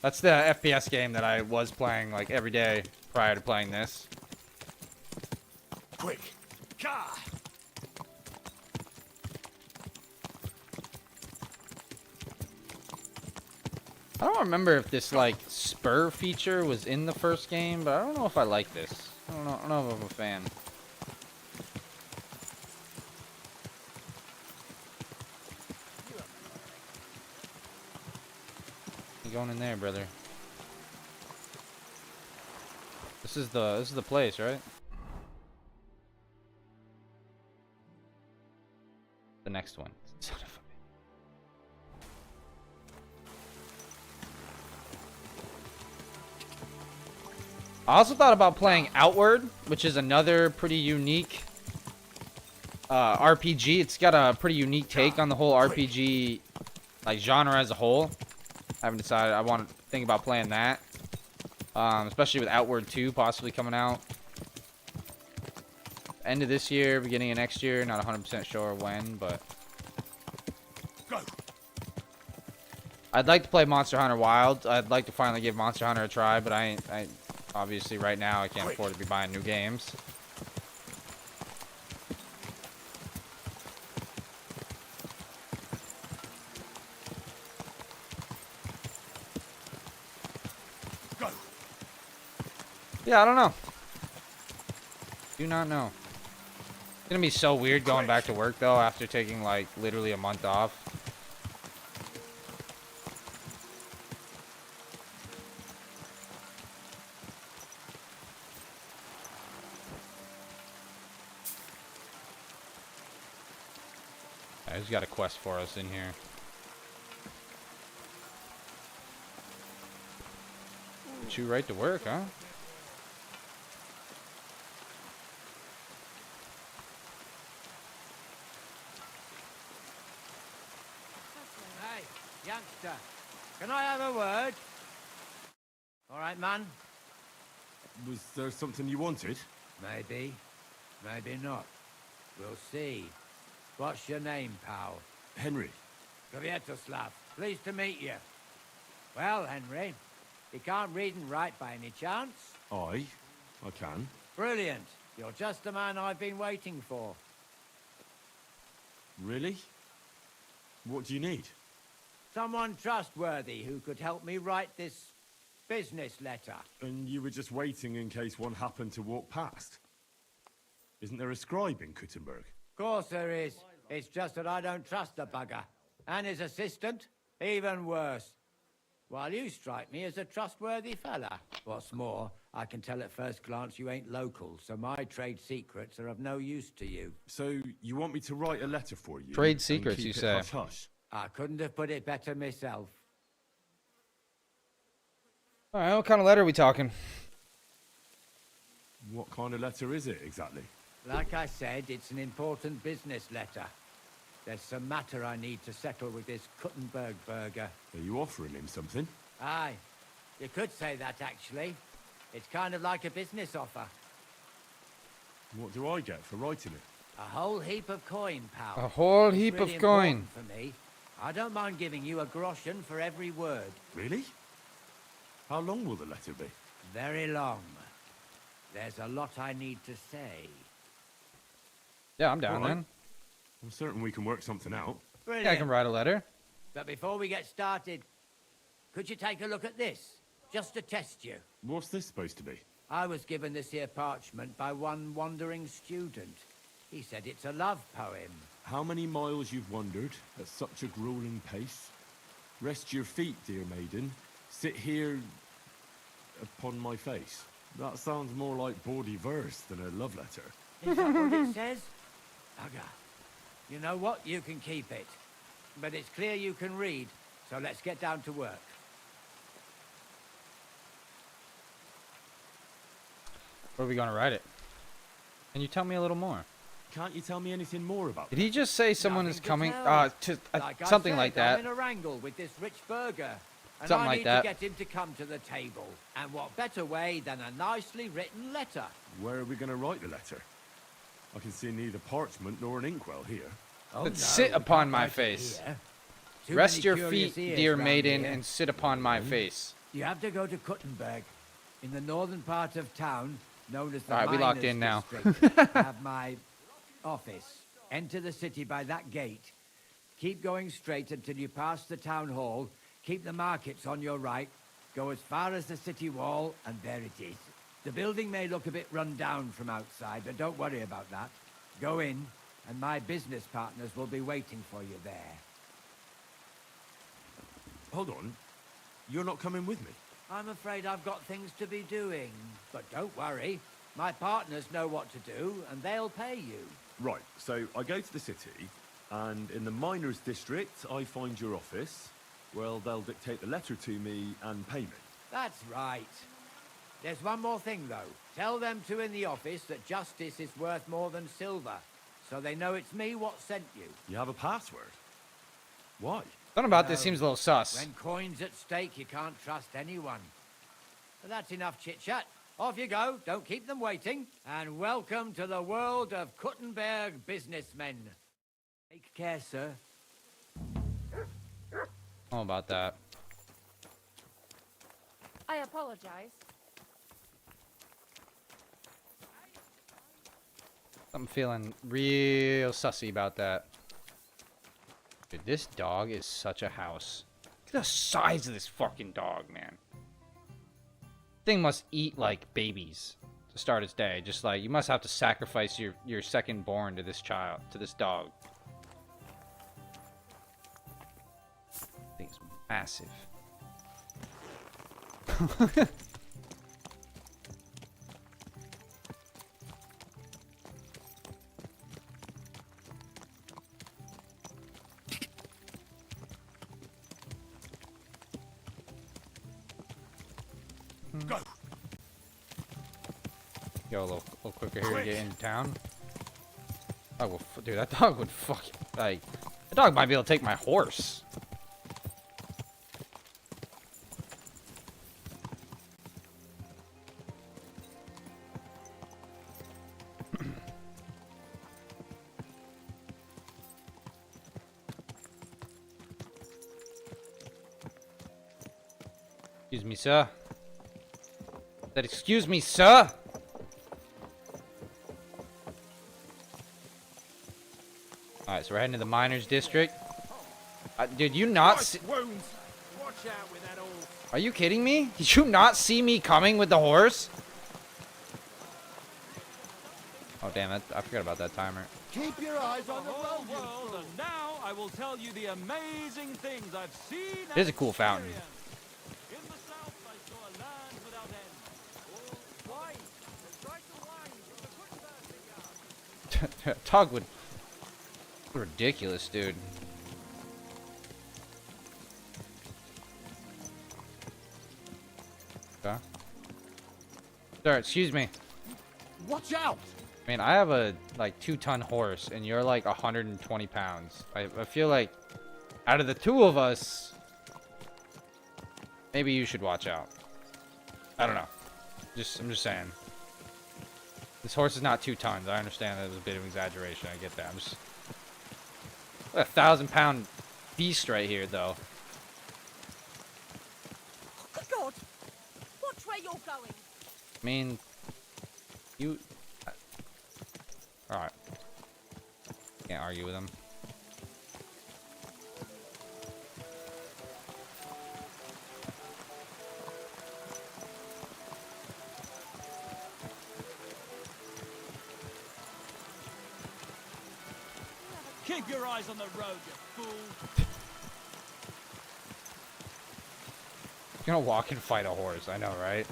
[SPEAKER 1] That's the FPS game that I was playing like every day prior to playing this.
[SPEAKER 3] Quick!
[SPEAKER 1] I don't remember if this like spur feature was in the first game, but I don't know if I like this. I don't know if I'm a fan. You going in there, brother? This is the place, right? The next one. Son of a... I also thought about playing Outward, which is another pretty unique RPG. It's got a pretty unique take on the whole RPG like genre as a whole. I haven't decided. I want to think about playing that, especially with Outward 2 possibly coming out end of this year, beginning of next year. Not 100% sure when, but I'd like to play Monster Hunter Wild. I'd like to finally give Monster Hunter a try, but I obviously right now I can't afford to be buying new games. Yeah, I don't know. Do not know. It's gonna be so weird going back to work though after taking like literally a month off. He's got a quest for us in here. Put you right to work, huh?
[SPEAKER 13] Hey, youngster, can I have a word? All right, man.
[SPEAKER 3] Was there something you wanted?
[SPEAKER 13] Maybe, maybe not. We'll see. What's your name, pal?
[SPEAKER 3] Henry.
[SPEAKER 13] Kvietoslav. Pleased to meet you. Well, Henry, you can't read and write by any chance?
[SPEAKER 3] I can.
[SPEAKER 13] Brilliant. You're just the man I've been waiting for.
[SPEAKER 3] Really? What do you need?
[SPEAKER 13] Someone trustworthy who could help me write this business letter.
[SPEAKER 3] And you were just waiting in case one happened to walk past? Isn't there a scribe in Kuttenberg?
[SPEAKER 13] Of course there is. It's just that I don't trust the bugger. And his assistant, even worse. While you strike me as a trustworthy fella. What's more, I can tell at first glance you ain't local, so my trade secrets are of no use to you.
[SPEAKER 3] So, you want me to write a letter for you?
[SPEAKER 1] Trade
[SPEAKER 3] and
[SPEAKER 1] secrets,
[SPEAKER 3] keep
[SPEAKER 1] you
[SPEAKER 3] it
[SPEAKER 1] say?
[SPEAKER 3] Hush-hush?
[SPEAKER 13] I couldn't have put it better myself.
[SPEAKER 1] Alright, what kind of letter are we talking?
[SPEAKER 3] What kind of letter is it, exactly?
[SPEAKER 13] Like I said, it's an important business letter. There's some matter I need to settle with this Kuttenberg burger.
[SPEAKER 3] Are you offering him something?
[SPEAKER 13] Aye. You could say that, actually. It's kind of like a business offer.
[SPEAKER 3] What do I get for writing it?
[SPEAKER 13] A whole heap of coin, pal.
[SPEAKER 1] A whole
[SPEAKER 13] It's
[SPEAKER 1] heap
[SPEAKER 13] really
[SPEAKER 1] of coin.
[SPEAKER 13] important for me. I don't mind giving you a groschen for every word.
[SPEAKER 3] Really? How long will the letter be?
[SPEAKER 13] Very long. There's a lot I need to say.
[SPEAKER 1] Yeah, I'm down
[SPEAKER 3] All right.
[SPEAKER 1] then.
[SPEAKER 3] I'm certain we can work something out.
[SPEAKER 13] Brilliant.
[SPEAKER 1] Yeah, I can write a letter.
[SPEAKER 13] But before we get started, could you take a look at this? Just to test you.
[SPEAKER 3] What's this supposed to be?
[SPEAKER 13] I was given this here parchment by one wandering student. He said it's a love poem.
[SPEAKER 3] How many miles you've wandered at such a grueling pace? Rest your feet, dear maiden. Sit here upon my face. That sounds more like bawdy verse than a love letter.
[SPEAKER 13] Is that what it says? Bugger. You know what? You can keep it. But it's clear you can read, so let's get down to work.
[SPEAKER 1] Where are we going to write it? Can you tell me a little more?
[SPEAKER 3] Can't you tell me anything more about
[SPEAKER 1] Did he just say someone is
[SPEAKER 13] Nothing to
[SPEAKER 1] coming?
[SPEAKER 13] tell. Like I
[SPEAKER 1] Something
[SPEAKER 13] said,
[SPEAKER 1] like that.
[SPEAKER 13] I'm in a wrangle with this rich burger. And
[SPEAKER 1] Something
[SPEAKER 13] I
[SPEAKER 1] like
[SPEAKER 13] need
[SPEAKER 1] that.
[SPEAKER 13] to get him to come to the table. And what better way than a nicely written letter?
[SPEAKER 3] Where are we going to write the letter? I can see neither parchment nor an inkwell here.
[SPEAKER 13] Oh,
[SPEAKER 1] Let's
[SPEAKER 13] no,
[SPEAKER 1] sit
[SPEAKER 13] we
[SPEAKER 1] upon
[SPEAKER 13] can't
[SPEAKER 1] my
[SPEAKER 13] write it
[SPEAKER 1] face.
[SPEAKER 13] here. Too
[SPEAKER 1] Rest
[SPEAKER 13] many
[SPEAKER 1] your
[SPEAKER 13] curious
[SPEAKER 1] feet,
[SPEAKER 13] ears
[SPEAKER 1] dear
[SPEAKER 13] round
[SPEAKER 1] maiden,
[SPEAKER 13] here.
[SPEAKER 1] and sit upon my face.
[SPEAKER 13] You have to go to Kuttenberg, in the northern part of town, known as the
[SPEAKER 1] All right, we locked
[SPEAKER 13] Miners'
[SPEAKER 1] in now.
[SPEAKER 13] District. I have my office. Enter the city by that gate. Keep going straight until you pass the town hall. Keep the markets on your right. Go as far as the city wall, and there it is. The building may look a bit run down from outside, but don't worry about that. Go in, and my business partners will be waiting for you there.
[SPEAKER 3] Hold on. You're not coming with me?
[SPEAKER 13] I'm afraid I've got things to be doing. But don't worry. My partners know what to do, and they'll pay you.
[SPEAKER 3] Right, so I go to the city, and in the miners' district, I find your office. Well, they'll dictate the letter to me and pay me.
[SPEAKER 13] That's right. There's one more thing, though. Tell them to in the office that justice is worth more than silver, so they know it's me what sent you.
[SPEAKER 3] You have a password? Why?
[SPEAKER 1] Something about this
[SPEAKER 13] No.
[SPEAKER 1] seems a little sus.
[SPEAKER 13] When coin's at stake, you can't trust anyone. But that's enough chit-chat. Off you go. Don't keep them waiting. And welcome to the world of Kuttenberg businessmen. Take care, sir.
[SPEAKER 1] All about that.
[SPEAKER 8] I apologize.
[SPEAKER 1] I'm feeling real sussy about that. Dude, this dog is such a house. Look at the size of this fucking dog, man. Thing must eat like babies to start its day. Just like, you must have to sacrifice your second born to this child, to this dog. Thing's massive.
[SPEAKER 3] Go!
[SPEAKER 1] Go a little quicker here to get into town. Dog will, dude, that dog would fuck. Like, the dog might be able to take my horse. Excuse me, sir. That excuse me, sir. All right, so we're heading to the miners' district. Did you not?
[SPEAKER 2] Wounds. Watch out with that all.
[SPEAKER 1] Are you kidding me? Did you not see me coming with the horse? Oh damn it! I forgot about that timer.
[SPEAKER 11] Keep your eyes on the road, you
[SPEAKER 7] World,
[SPEAKER 11] fool.
[SPEAKER 7] and now I will tell you the amazing things I've seen.
[SPEAKER 1] It is a cool fountain.
[SPEAKER 7] In the south, I saw a land without end. All wine, the brighter wine from the Kuttenberg vineyard.
[SPEAKER 1] Dog would. Ridiculous, dude. Okay. Sir, excuse me.
[SPEAKER 11] Watch out!
[SPEAKER 1] Man, I have a like 2-ton horse, and you're like 120 pounds. I feel like out of the two of us, maybe you should watch out. I don't know. I'm just saying. This horse is not 2 tons. I understand that was a bit of an exaggeration. I get that. I'm just a 1,000-pound beast right here, though.
[SPEAKER 10] Good God! Watch where you're going.
[SPEAKER 1] I mean, You. All right. Can't argue with him.
[SPEAKER 7] Keep your eyes on the road, you fool.
[SPEAKER 1] You're gonna walk and fight a horse. I know, right?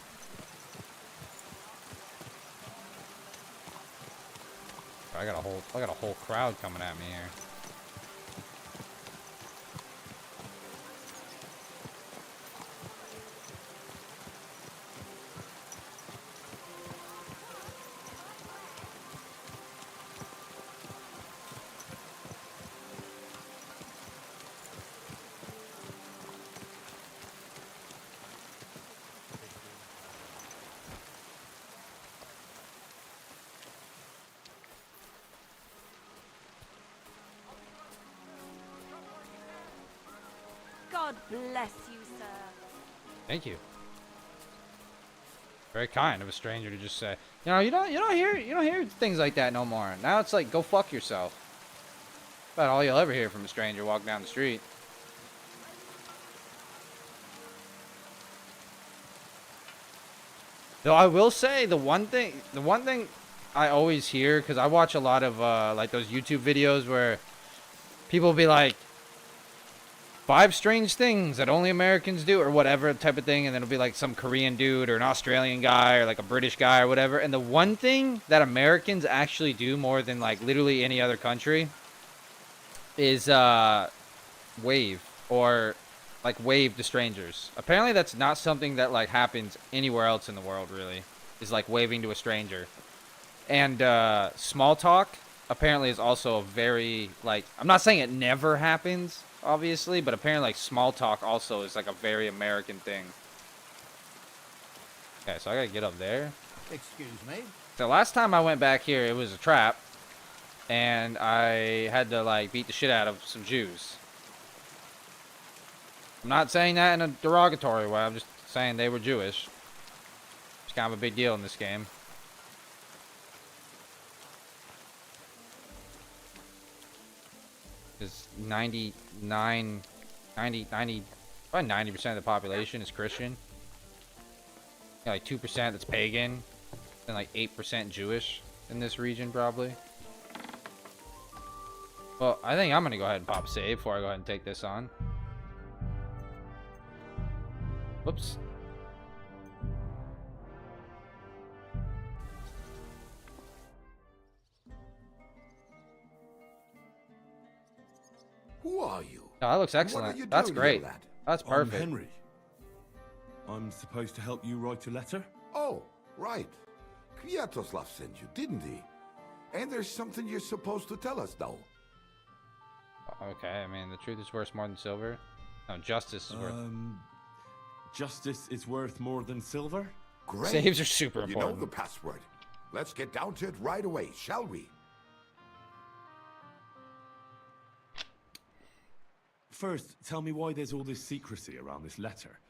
[SPEAKER 1] I got a whole crowd coming at me here.
[SPEAKER 14] God bless you, sir.
[SPEAKER 1] Thank you. Very kind of a stranger to just say, you don't hear things like that no more. Now it's like, go fuck yourself. About all you'll ever hear from a stranger walking down the street. Though I will say the one thing I always hear, because I watch a lot of like those YouTube videos where people will be like, 5 strange things that only Americans do, or whatever type of thing, and then it'll be like some Korean dude or an Australian guy or like a British guy or whatever. And the one thing that Americans actually do more than like literally any other country is wave, or like wave to strangers. Apparently that's not something that like happens anywhere else in the world, really, is like waving to a stranger. And small talk apparently is also a very, like, I'm not saying it never happens, obviously, but apparently like small talk also is like a very American thing. Okay, so I gotta get up there.
[SPEAKER 13] Excuse me?
[SPEAKER 1] The last time I went back here, it was a trap, and I had to like beat the shit out of some Jews. I'm not saying that in a derogatory way, I'm just saying they were Jewish. It's kind of a big deal in this game. Because 90, probably 90% of the population is Christian. Yeah, like 2% that's pagan, and like 8% Jewish in this region, probably. Well, I think I'm gonna go ahead and pop save before I go ahead and take this on. Whoops.
[SPEAKER 15] Who are you?
[SPEAKER 1] Oh, that looks excellent. That's great. That's perfect.
[SPEAKER 3] I'm Henry. I'm supposed to help you write a letter?
[SPEAKER 15] Oh, right. Kwiatoslav sent you, didn't he? And there's something you're supposed to tell us, though.
[SPEAKER 1] Okay, I mean, the truth is worth more than silver. No, justice is worth...
[SPEAKER 3] Justice is worth more than silver?
[SPEAKER 15] Great.
[SPEAKER 1] Saves are super
[SPEAKER 15] You
[SPEAKER 1] important.
[SPEAKER 15] know the password. Let's get down to it right away, shall we?
[SPEAKER 3] First, tell me why there's all this secrecy around this letter.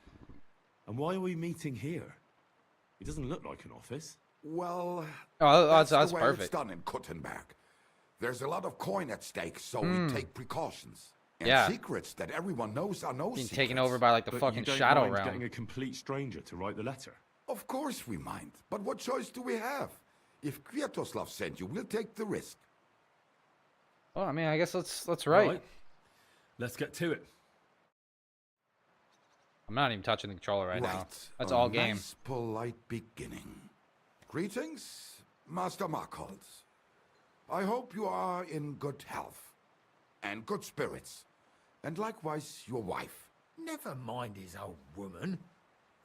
[SPEAKER 3] And why are we meeting here? It doesn't look like an office.
[SPEAKER 15] Well,
[SPEAKER 1] that's
[SPEAKER 15] the way
[SPEAKER 1] perfect.
[SPEAKER 15] It's done in Kuttenberg. There's a lot of coin at stake, so we take precautions. And
[SPEAKER 1] Yeah.
[SPEAKER 15] secrets that everyone knows are no
[SPEAKER 1] Being
[SPEAKER 15] secrets.
[SPEAKER 1] taken over by like the
[SPEAKER 3] But
[SPEAKER 1] fucking
[SPEAKER 3] you don't
[SPEAKER 1] Shadow
[SPEAKER 3] mind
[SPEAKER 1] Realm.
[SPEAKER 3] getting a complete stranger to write the letter?
[SPEAKER 15] Of course we mind. But what choice do we have? If Kwiatoslav sent you, we'll take the risk.
[SPEAKER 1] Well, I mean, I guess let's write.
[SPEAKER 3] Right. Let's get to it.
[SPEAKER 1] I'm not even touching the controller right now.
[SPEAKER 15] Right.
[SPEAKER 1] That's
[SPEAKER 15] A
[SPEAKER 1] all game.
[SPEAKER 15] Nice, polite beginning. Greetings, Master Markholz. I hope you are in good health and good spirits, and likewise your wife.
[SPEAKER 11] Never mind his old woman.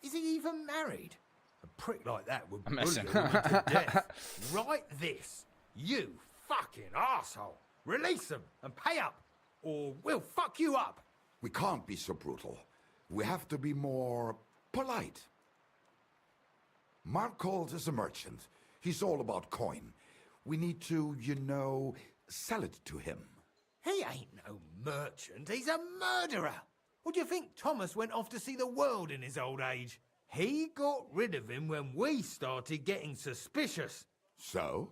[SPEAKER 11] Is he even married? A prick like that would
[SPEAKER 1] I'm
[SPEAKER 11] bully
[SPEAKER 1] messing.
[SPEAKER 11] a woman to death. Write this. You fucking arsehole. Release them and pay up, or we'll fuck you up.
[SPEAKER 15] We can't be so brutal. We have to be more polite. Markholz is a merchant. He's all about coin. We need to, sell it to him.
[SPEAKER 11] He ain't no merchant. He's a murderer. What do you think Thomas went off to see the world in his old age? He got rid of him when we started getting suspicious.
[SPEAKER 15] So,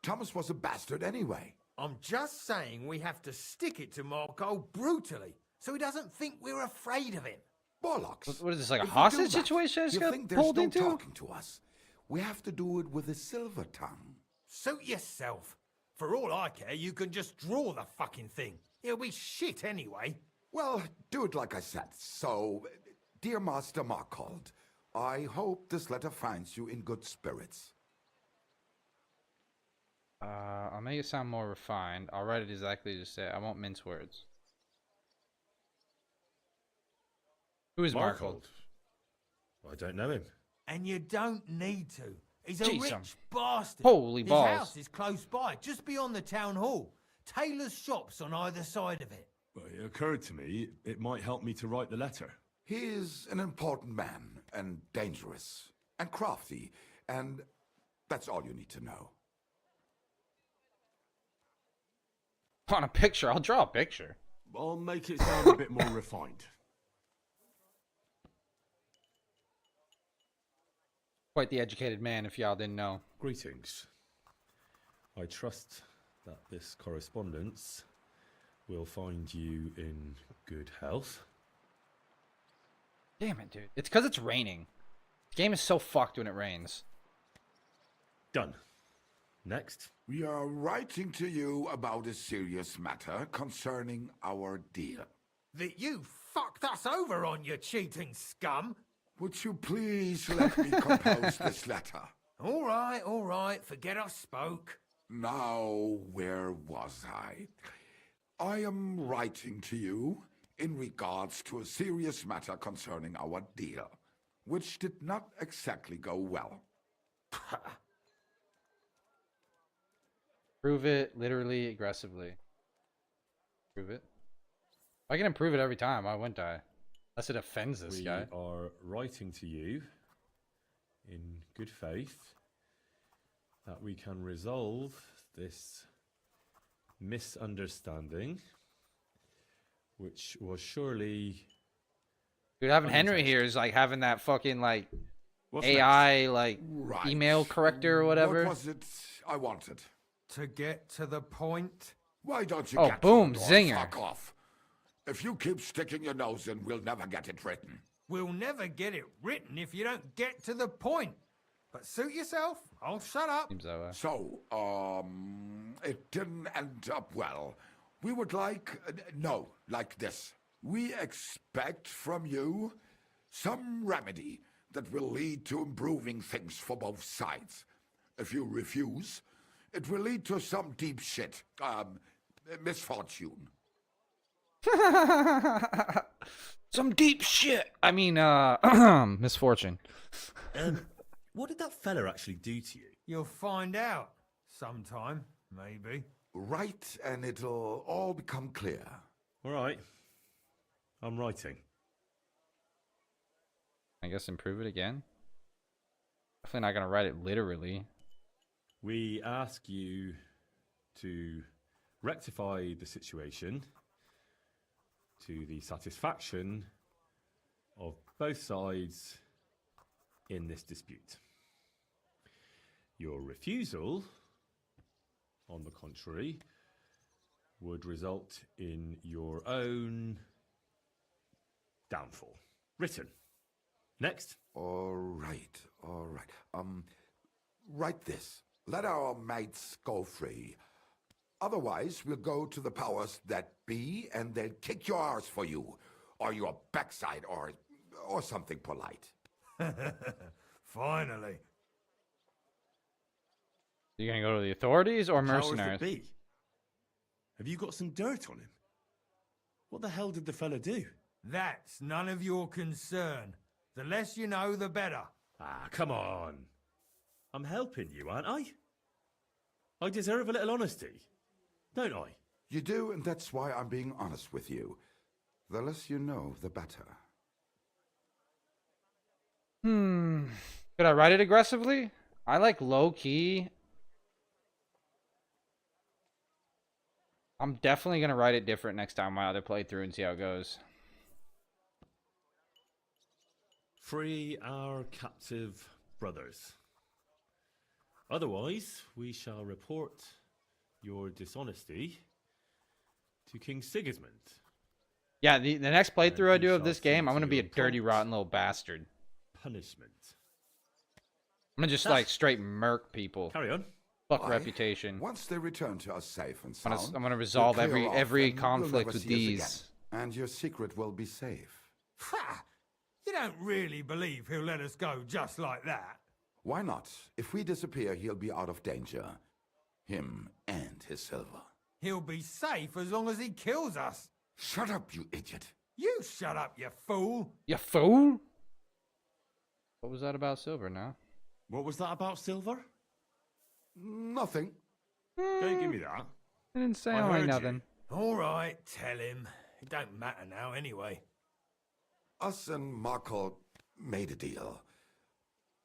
[SPEAKER 15] Thomas was a bastard anyway.
[SPEAKER 11] I'm just saying we have to stick it to Marco brutally, so he doesn't think we're afraid of him.
[SPEAKER 15] Bollocks.
[SPEAKER 1] What is this, like a
[SPEAKER 15] If we do
[SPEAKER 1] hostage
[SPEAKER 15] that,
[SPEAKER 1] situation I just
[SPEAKER 15] you
[SPEAKER 1] got
[SPEAKER 15] think there's
[SPEAKER 1] pulled
[SPEAKER 15] no
[SPEAKER 1] into?
[SPEAKER 15] talking to us. We have to do it with a silver tongue.
[SPEAKER 11] Suit yourself. For all I care, you can just draw the fucking thing. It'll be shit anyway.
[SPEAKER 15] Well, do it like I said. So, dear Master Markhold, I hope this letter finds you in good spirits.
[SPEAKER 1] I'll make it sound more refined. I'll write it exactly as say. I won't mince words. Who is Markhold?
[SPEAKER 3] I don't know him.
[SPEAKER 11] And you don't need to. He's a
[SPEAKER 1] Jeez,
[SPEAKER 11] rich bastard.
[SPEAKER 1] Holy
[SPEAKER 11] His
[SPEAKER 1] balls.
[SPEAKER 11] house is close by, just beyond the town hall. Tailor's shops on either side of it.
[SPEAKER 3] But it occurred to me it might help me to write the letter.
[SPEAKER 15] He is an important man, and dangerous, and crafty, and that's all you need to know.
[SPEAKER 1] On a picture? I'll draw a picture.
[SPEAKER 3] I'll make it sound a bit more refined.
[SPEAKER 1] Quite the educated man, if y'all didn't know.
[SPEAKER 3] Greetings. I trust that this correspondence will find you in good health.
[SPEAKER 1] Damn it, dude. It's because it's raining. The game is so fucked when it rains.
[SPEAKER 3] Done. Next.
[SPEAKER 15] We are writing to you about a serious matter concerning our deal.
[SPEAKER 11] That you fucked us over on, you cheating scum.
[SPEAKER 15] Would you please let me compose this letter?
[SPEAKER 11] All right, forget I spoke.
[SPEAKER 15] Now, where was I? I am writing to you in regards to a serious matter concerning our deal, which did not exactly go well.
[SPEAKER 1] Prove it literally, aggressively. Prove it. I can improve it every time. I wouldn't die. Unless it offends this guy.
[SPEAKER 3] We are writing to you in good faith that we can resolve this misunderstanding, which was surely...
[SPEAKER 1] Dude, having Henry here is like having that fucking like
[SPEAKER 3] What's
[SPEAKER 1] AI like
[SPEAKER 15] Right.
[SPEAKER 1] email corrector or whatever.
[SPEAKER 15] What was it I wanted?
[SPEAKER 11] To get to the point.
[SPEAKER 15] Why don't you
[SPEAKER 1] Oh,
[SPEAKER 15] get
[SPEAKER 1] boom,
[SPEAKER 15] to the door?
[SPEAKER 1] zinger.
[SPEAKER 15] Fuck off. If you keep sticking your nose in, we'll never get it written.
[SPEAKER 11] We'll never get it written if you don't get to the point. But suit yourself. I'll shut up.
[SPEAKER 1] Seems that way.
[SPEAKER 15] So, it didn't end up well. We would like, no, like this. We expect from you some remedy that will lead to improving things for both sides. If you refuse, it will lead to some deep shit, misfortune.
[SPEAKER 1] Some deep shit. I mean, misfortune.
[SPEAKER 3] What did that fella actually do to you?
[SPEAKER 11] You'll find out sometime, maybe.
[SPEAKER 15] Write and it'll all become clear.
[SPEAKER 3] All right. I'm writing.
[SPEAKER 1] I guess improve it again. Definitely not gonna write it literally.
[SPEAKER 3] We ask you to rectify the situation to the satisfaction of both sides in this dispute. Your refusal, on the contrary, would result in your own downfall. Written. Next.
[SPEAKER 15] All right. Write this. Let our mates go free. Otherwise, we'll go to the powers that be, and they'll kick your arse for you, or your backside, or something polite.
[SPEAKER 11] Finally.
[SPEAKER 1] You gonna go to the authorities or
[SPEAKER 3] Powers that
[SPEAKER 1] mercenaries?
[SPEAKER 3] be. Have you got some dirt on him? What the hell did the fella do?
[SPEAKER 11] That's none of your concern. The less you know, the better.
[SPEAKER 3] Ah, come on. I'm helping you, aren't I? I deserve a little honesty, don't I?
[SPEAKER 15] You do, and that's why I'm being honest with you. The less you know, the better.
[SPEAKER 1] Could I write it aggressively? I like low key. I'm definitely gonna write it different next time my other playthrough and see how it goes.
[SPEAKER 3] Free our captive brothers. Otherwise, we shall report your dishonesty to King Sigismund.
[SPEAKER 1] Yeah, the next playthrough I do of this
[SPEAKER 3] shall
[SPEAKER 1] game,
[SPEAKER 3] see
[SPEAKER 1] I'm gonna
[SPEAKER 3] to
[SPEAKER 1] be a
[SPEAKER 3] your
[SPEAKER 1] dirty,
[SPEAKER 3] prompt
[SPEAKER 1] rotten little bastard.
[SPEAKER 3] Punishment.
[SPEAKER 1] I'm gonna just like straight murk people.
[SPEAKER 3] Carry on.
[SPEAKER 1] Fuck
[SPEAKER 15] Why?
[SPEAKER 1] reputation.
[SPEAKER 15] Once they return to us safe and
[SPEAKER 1] I'm
[SPEAKER 15] sound,
[SPEAKER 1] gonna resolve
[SPEAKER 15] we'll clear off
[SPEAKER 1] every
[SPEAKER 15] and you'll
[SPEAKER 1] conflict
[SPEAKER 15] never
[SPEAKER 1] with
[SPEAKER 15] see us
[SPEAKER 1] these.
[SPEAKER 15] again. And your secret will be safe.
[SPEAKER 11] Ha! You don't really believe he'll let us go just like that?
[SPEAKER 15] Why not? If we disappear, he'll be out of danger. Him and his silver.
[SPEAKER 11] He'll be safe as long as he kills us.
[SPEAKER 15] Shut up, you idiot.
[SPEAKER 11] You shut up, you fool.
[SPEAKER 1] You fool! What was that about silver now?
[SPEAKER 3] What was that about silver?
[SPEAKER 15] Nothing.
[SPEAKER 3] Don't give me that.
[SPEAKER 1] I didn't say
[SPEAKER 3] I
[SPEAKER 1] like
[SPEAKER 3] heard
[SPEAKER 1] nothing.
[SPEAKER 11] All right, tell him. It don't matter now anyway.
[SPEAKER 15] Us and Marco made a deal.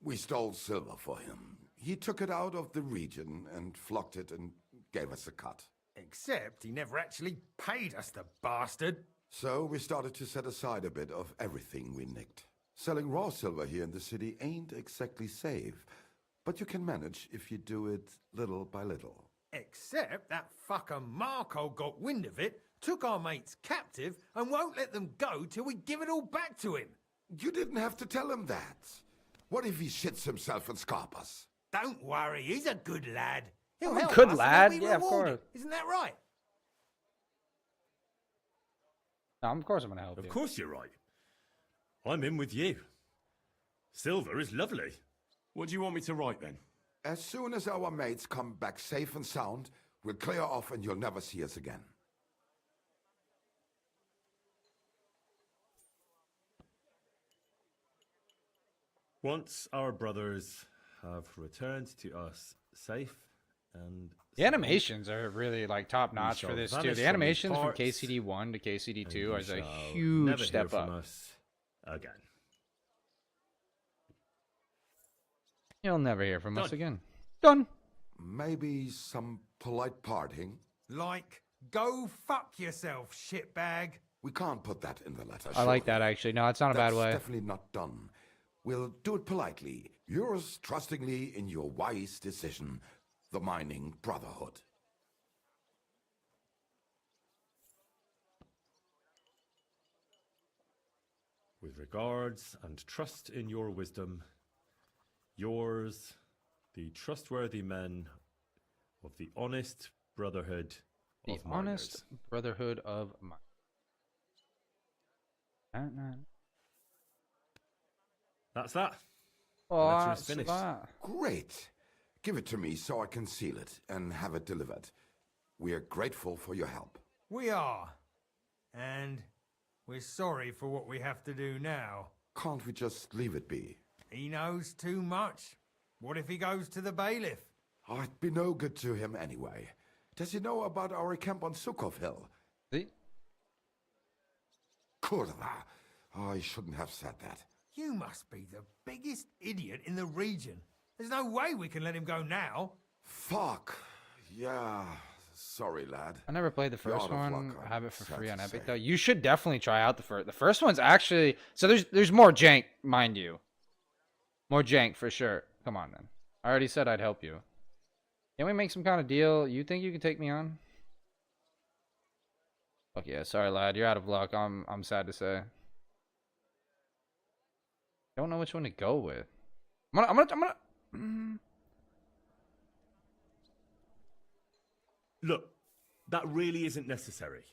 [SPEAKER 15] We stole silver for him. He took it out of the region and flocked it and gave us a cut.
[SPEAKER 11] Except he never actually paid us, the bastard.
[SPEAKER 15] So we started to set aside a bit of everything we nicked. Selling raw silver here in the city ain't exactly safe, but you can manage if you do it little by little.
[SPEAKER 11] Except that fucker Marco got wind of it, took our mates captive, and won't let them go till we give it all back to him.
[SPEAKER 15] You didn't have to tell him that. What if he shits himself and Scarpas?
[SPEAKER 11] Don't worry, he's a good lad. He'll help
[SPEAKER 1] Good
[SPEAKER 11] us and
[SPEAKER 1] lad,
[SPEAKER 11] he'll be
[SPEAKER 1] yeah, of
[SPEAKER 11] rewarded.
[SPEAKER 1] course.
[SPEAKER 11] Isn't that right?
[SPEAKER 1] No, of course I'm gonna help you.
[SPEAKER 3] Of course you're right. I'm in with you. Silver is lovely. What do you want me to write then?
[SPEAKER 15] As soon as our mates come back safe and sound, we'll clear off and you'll never see us again.
[SPEAKER 3] Once our brothers have returned to us safe and
[SPEAKER 1] The animations are really like top notch for
[SPEAKER 3] shall
[SPEAKER 1] this too.
[SPEAKER 3] vanish
[SPEAKER 1] The
[SPEAKER 3] from
[SPEAKER 1] animations from
[SPEAKER 3] parts,
[SPEAKER 1] KCD1 to
[SPEAKER 3] and
[SPEAKER 1] KCD2
[SPEAKER 3] you
[SPEAKER 1] is a
[SPEAKER 3] shall never
[SPEAKER 1] huge
[SPEAKER 3] hear
[SPEAKER 1] step
[SPEAKER 3] from
[SPEAKER 1] up.
[SPEAKER 3] us again.
[SPEAKER 1] You'll never hear from us
[SPEAKER 3] Done.
[SPEAKER 1] again. Done.
[SPEAKER 15] Maybe some polite parting.
[SPEAKER 11] Like, go fuck yourself, shitbag.
[SPEAKER 15] We can't put that in the letter.
[SPEAKER 1] I like
[SPEAKER 15] surely.
[SPEAKER 1] that actually. No, it's not a bad way.
[SPEAKER 15] That's definitely not done. We'll do it politely. Yours trustingly in your wise decision, the Mining Brotherhood.
[SPEAKER 3] With regards and trust in your wisdom, yours, the trustworthy men of the honest brotherhood
[SPEAKER 1] The
[SPEAKER 3] of
[SPEAKER 1] honest
[SPEAKER 3] miners.
[SPEAKER 1] brotherhood of miners.
[SPEAKER 3] That's that.
[SPEAKER 1] Oh,
[SPEAKER 3] Letter is
[SPEAKER 1] that's
[SPEAKER 3] finished.
[SPEAKER 1] that.
[SPEAKER 15] Great. Give it to me so I can seal it and have it delivered. We are grateful for your help.
[SPEAKER 11] We are. And we're sorry for what we have to do now.
[SPEAKER 15] Can't we just leave it be?
[SPEAKER 11] He knows too much. What if he goes to the bailiff?
[SPEAKER 15] I'd be no good to him anyway. Does he know about our camp on Sukov Hill?
[SPEAKER 1] See?
[SPEAKER 15] Kurva. I shouldn't have said that.
[SPEAKER 11] You must be the biggest idiot in the region. There's no way we can let him go now.
[SPEAKER 15] Fuck. Yeah. Sorry, lad.
[SPEAKER 1] I never played the
[SPEAKER 15] You're
[SPEAKER 1] first
[SPEAKER 15] out of
[SPEAKER 1] one.
[SPEAKER 15] luck,
[SPEAKER 1] I have it for
[SPEAKER 15] sad
[SPEAKER 1] free
[SPEAKER 15] to
[SPEAKER 1] on Epic
[SPEAKER 15] say.
[SPEAKER 1] though. You should definitely try out the first. The first one's actually so there's more jank, mind you. More jank for sure. Come on then. I already said I'd help you. Can we make some kind of deal? You think you can take me on? Fuck yeah, sorry lad, you're out of luck. I'm sad to say. Don't know which one to go with. I'm gonna
[SPEAKER 3] Look, that really isn't necessary.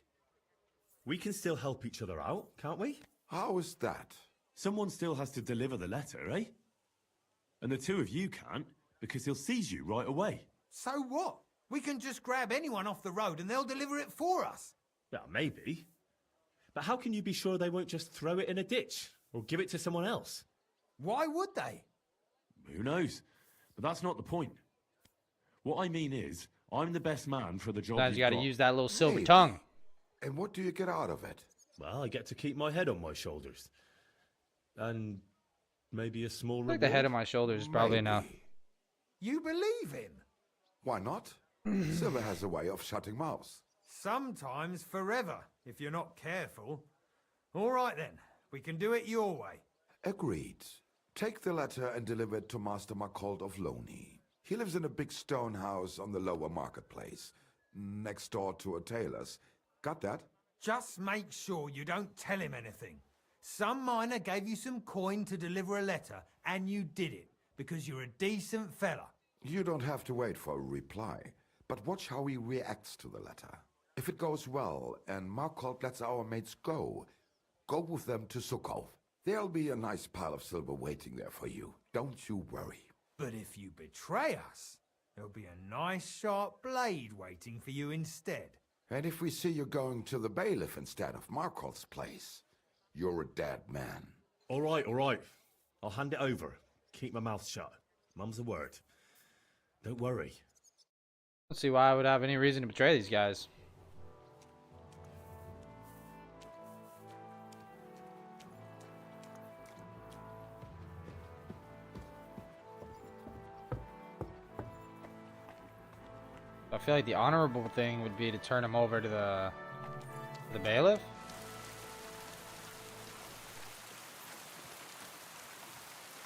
[SPEAKER 3] We can still help each other out, can't we?
[SPEAKER 15] How is that?
[SPEAKER 3] Someone still has to deliver the letter, eh? And the two of you can't, because he'll seize you right away.
[SPEAKER 11] So what? We can just grab anyone off the road and they'll deliver it for us.
[SPEAKER 3] Well, maybe. But how can you be sure they won't just throw it in a ditch or give it to someone else?
[SPEAKER 11] Why would they?
[SPEAKER 3] Who knows? But that's not the point. What I mean is, I'm the best man for the job.
[SPEAKER 1] Sometimes you gotta
[SPEAKER 3] got.
[SPEAKER 1] use that little silver
[SPEAKER 15] Maybe.
[SPEAKER 1] tongue.
[SPEAKER 15] And what do you get out of it?
[SPEAKER 3] Well, I get to keep my head on my shoulders. And maybe a small
[SPEAKER 1] I
[SPEAKER 3] reward.
[SPEAKER 1] think the head of my shoulders is probably
[SPEAKER 15] Maybe.
[SPEAKER 1] enough.
[SPEAKER 11] You believe him?
[SPEAKER 15] Why not? Silver has a way of shutting mouths.
[SPEAKER 11] Sometimes forever, if you're not careful. All right then, we can do it your way.
[SPEAKER 15] Agreed. Take the letter and deliver it to Master Marcold of Loney. He lives in a big stone house on the lower marketplace, next door to a tailor's. Got that?
[SPEAKER 11] Just make sure you don't tell him anything. Some miner gave you some coin to deliver a letter, and you did it, because you're a decent fella.
[SPEAKER 15] You don't have to wait for a reply, but watch how he reacts to the letter. If it goes well, and Markold lets our mates go with them to Sukhov. There'll be a nice pile of silver waiting there for you. Don't you worry.
[SPEAKER 11] But if you betray us, there'll be a nice sharp blade waiting for you instead.
[SPEAKER 15] And if we see you going to the bailiff instead of Markold's place, you're a dead man.
[SPEAKER 16] All right, all right. I'll hand it over. Keep my mouth shut. Mum's a word. Don't worry.
[SPEAKER 1] Let's see why I would have any reason to betray these guys. I feel like the honorable thing would be to turn him over to the bailiff.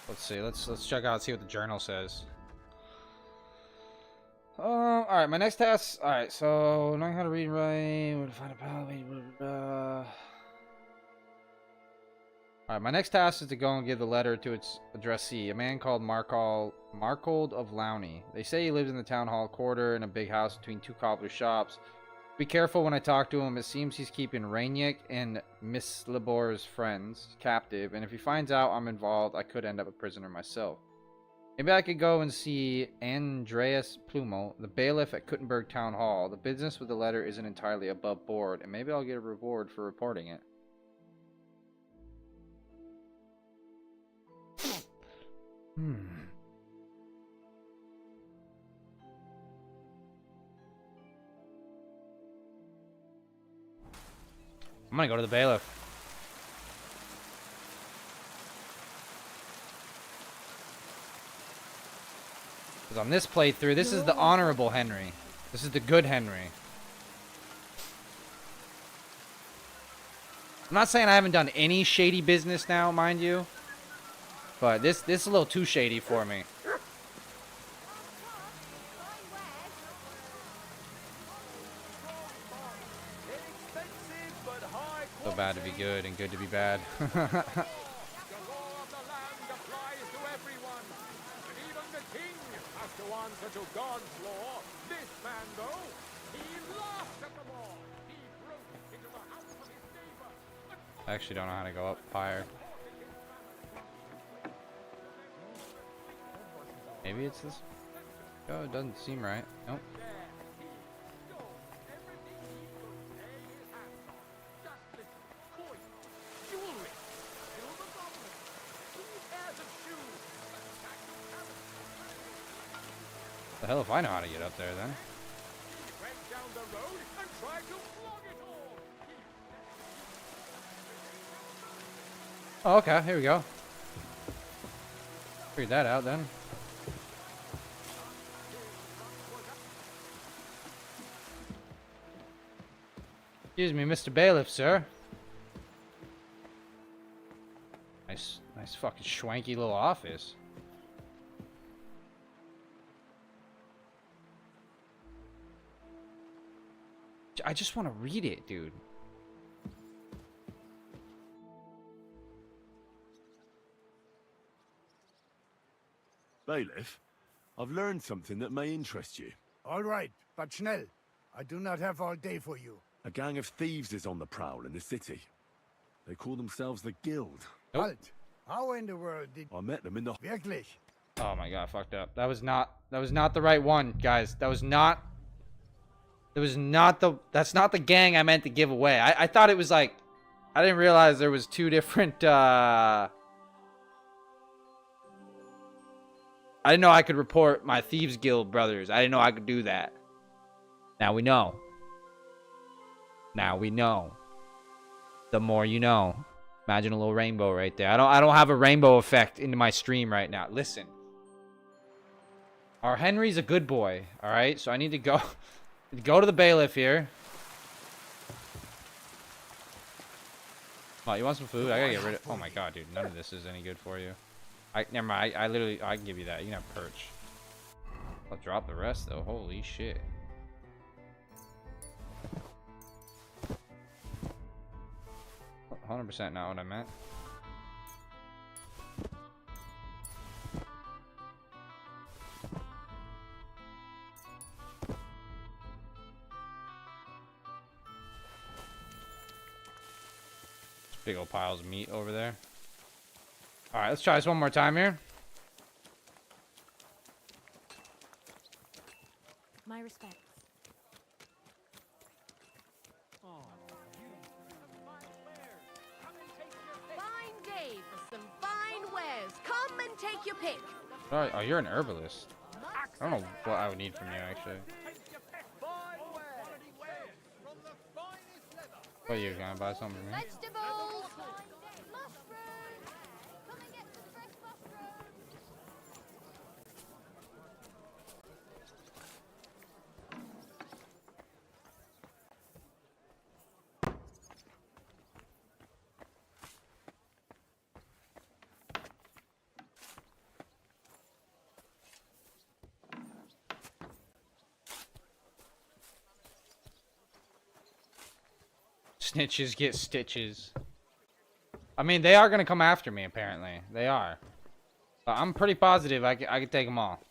[SPEAKER 1] Let's see. Let's check out, see what the journal says. All right, my next task. All right, so knowing how to read and write, where to find a palette. All right, my next task is to go and give the letter to its addressee, a man called Markold of Lowney. They say he lives in the town hall quarter in a big house between two cobbler shops. Be careful when I talk to him. It seems he's keeping Rainick and Miss Libor's friends captive, and if he finds out I'm involved, I could end up a prisoner myself. Maybe I could go and see Andreas Plumo, the bailiff at Kuttenberg Town Hall. The business with the letter isn't entirely above board, and maybe I'll get a reward for reporting it. I'm gonna go to the bailiff. Because on this playthrough, this is the honorable Henry. This is the good Henry. I'm not saying I haven't done any shady business now, mind you. But this is a little too shady for me. So bad to be good and good to be bad. I actually don't know how to go up higher. Maybe it's this. Oh, it doesn't seem right. Nope. The hell if I know how to get up there then. Oh, okay, here we go. Figured that out then. Excuse me, Mr. Bailiff, sir. Nice fucking schwanky little office. I just want to read it, dude.
[SPEAKER 3] Bailiff, I've learned something that may interest you.
[SPEAKER 17] All right, but schnell. I do not have all day for you.
[SPEAKER 3] A gang of thieves is on the prowl in the city. They call themselves the Guild.
[SPEAKER 17] Halt! How in the world did...
[SPEAKER 3] I met them in the...
[SPEAKER 17] Wirklich?
[SPEAKER 1] Oh my god, I fucked up. That was not the right one, guys. That's not the gang I meant to give away. I thought it was like, I didn't realize there was two different, I didn't know I could report my Thieves Guild brothers. I didn't know I could do that. Now we know. Now we know. The more you know. Imagine a little rainbow right there. I don't have a rainbow effect into my stream right now. Listen. Our Henry's a good boy, all right? So I need to go to the bailiff here. Oh, you want some food? I gotta get rid of... Oh my god, dude. None of this is any good for you. Never mind. I can give you that. You can have perch. I'll drop the rest though. Holy shit. Oh, 100% not what I meant. Big old piles of meat over there. All right, let's try this one more time here.
[SPEAKER 14] My respects. Fine day for some fine wares. Come and take your pick.
[SPEAKER 1] Oh, you're an herbalist. I don't know what I would need from you, actually. What are you gonna buy something from me?
[SPEAKER 14] Vegetables.
[SPEAKER 1] Snitches get stitches. I mean, they are gonna come after me, apparently. They are. But I'm pretty positive I can take them all.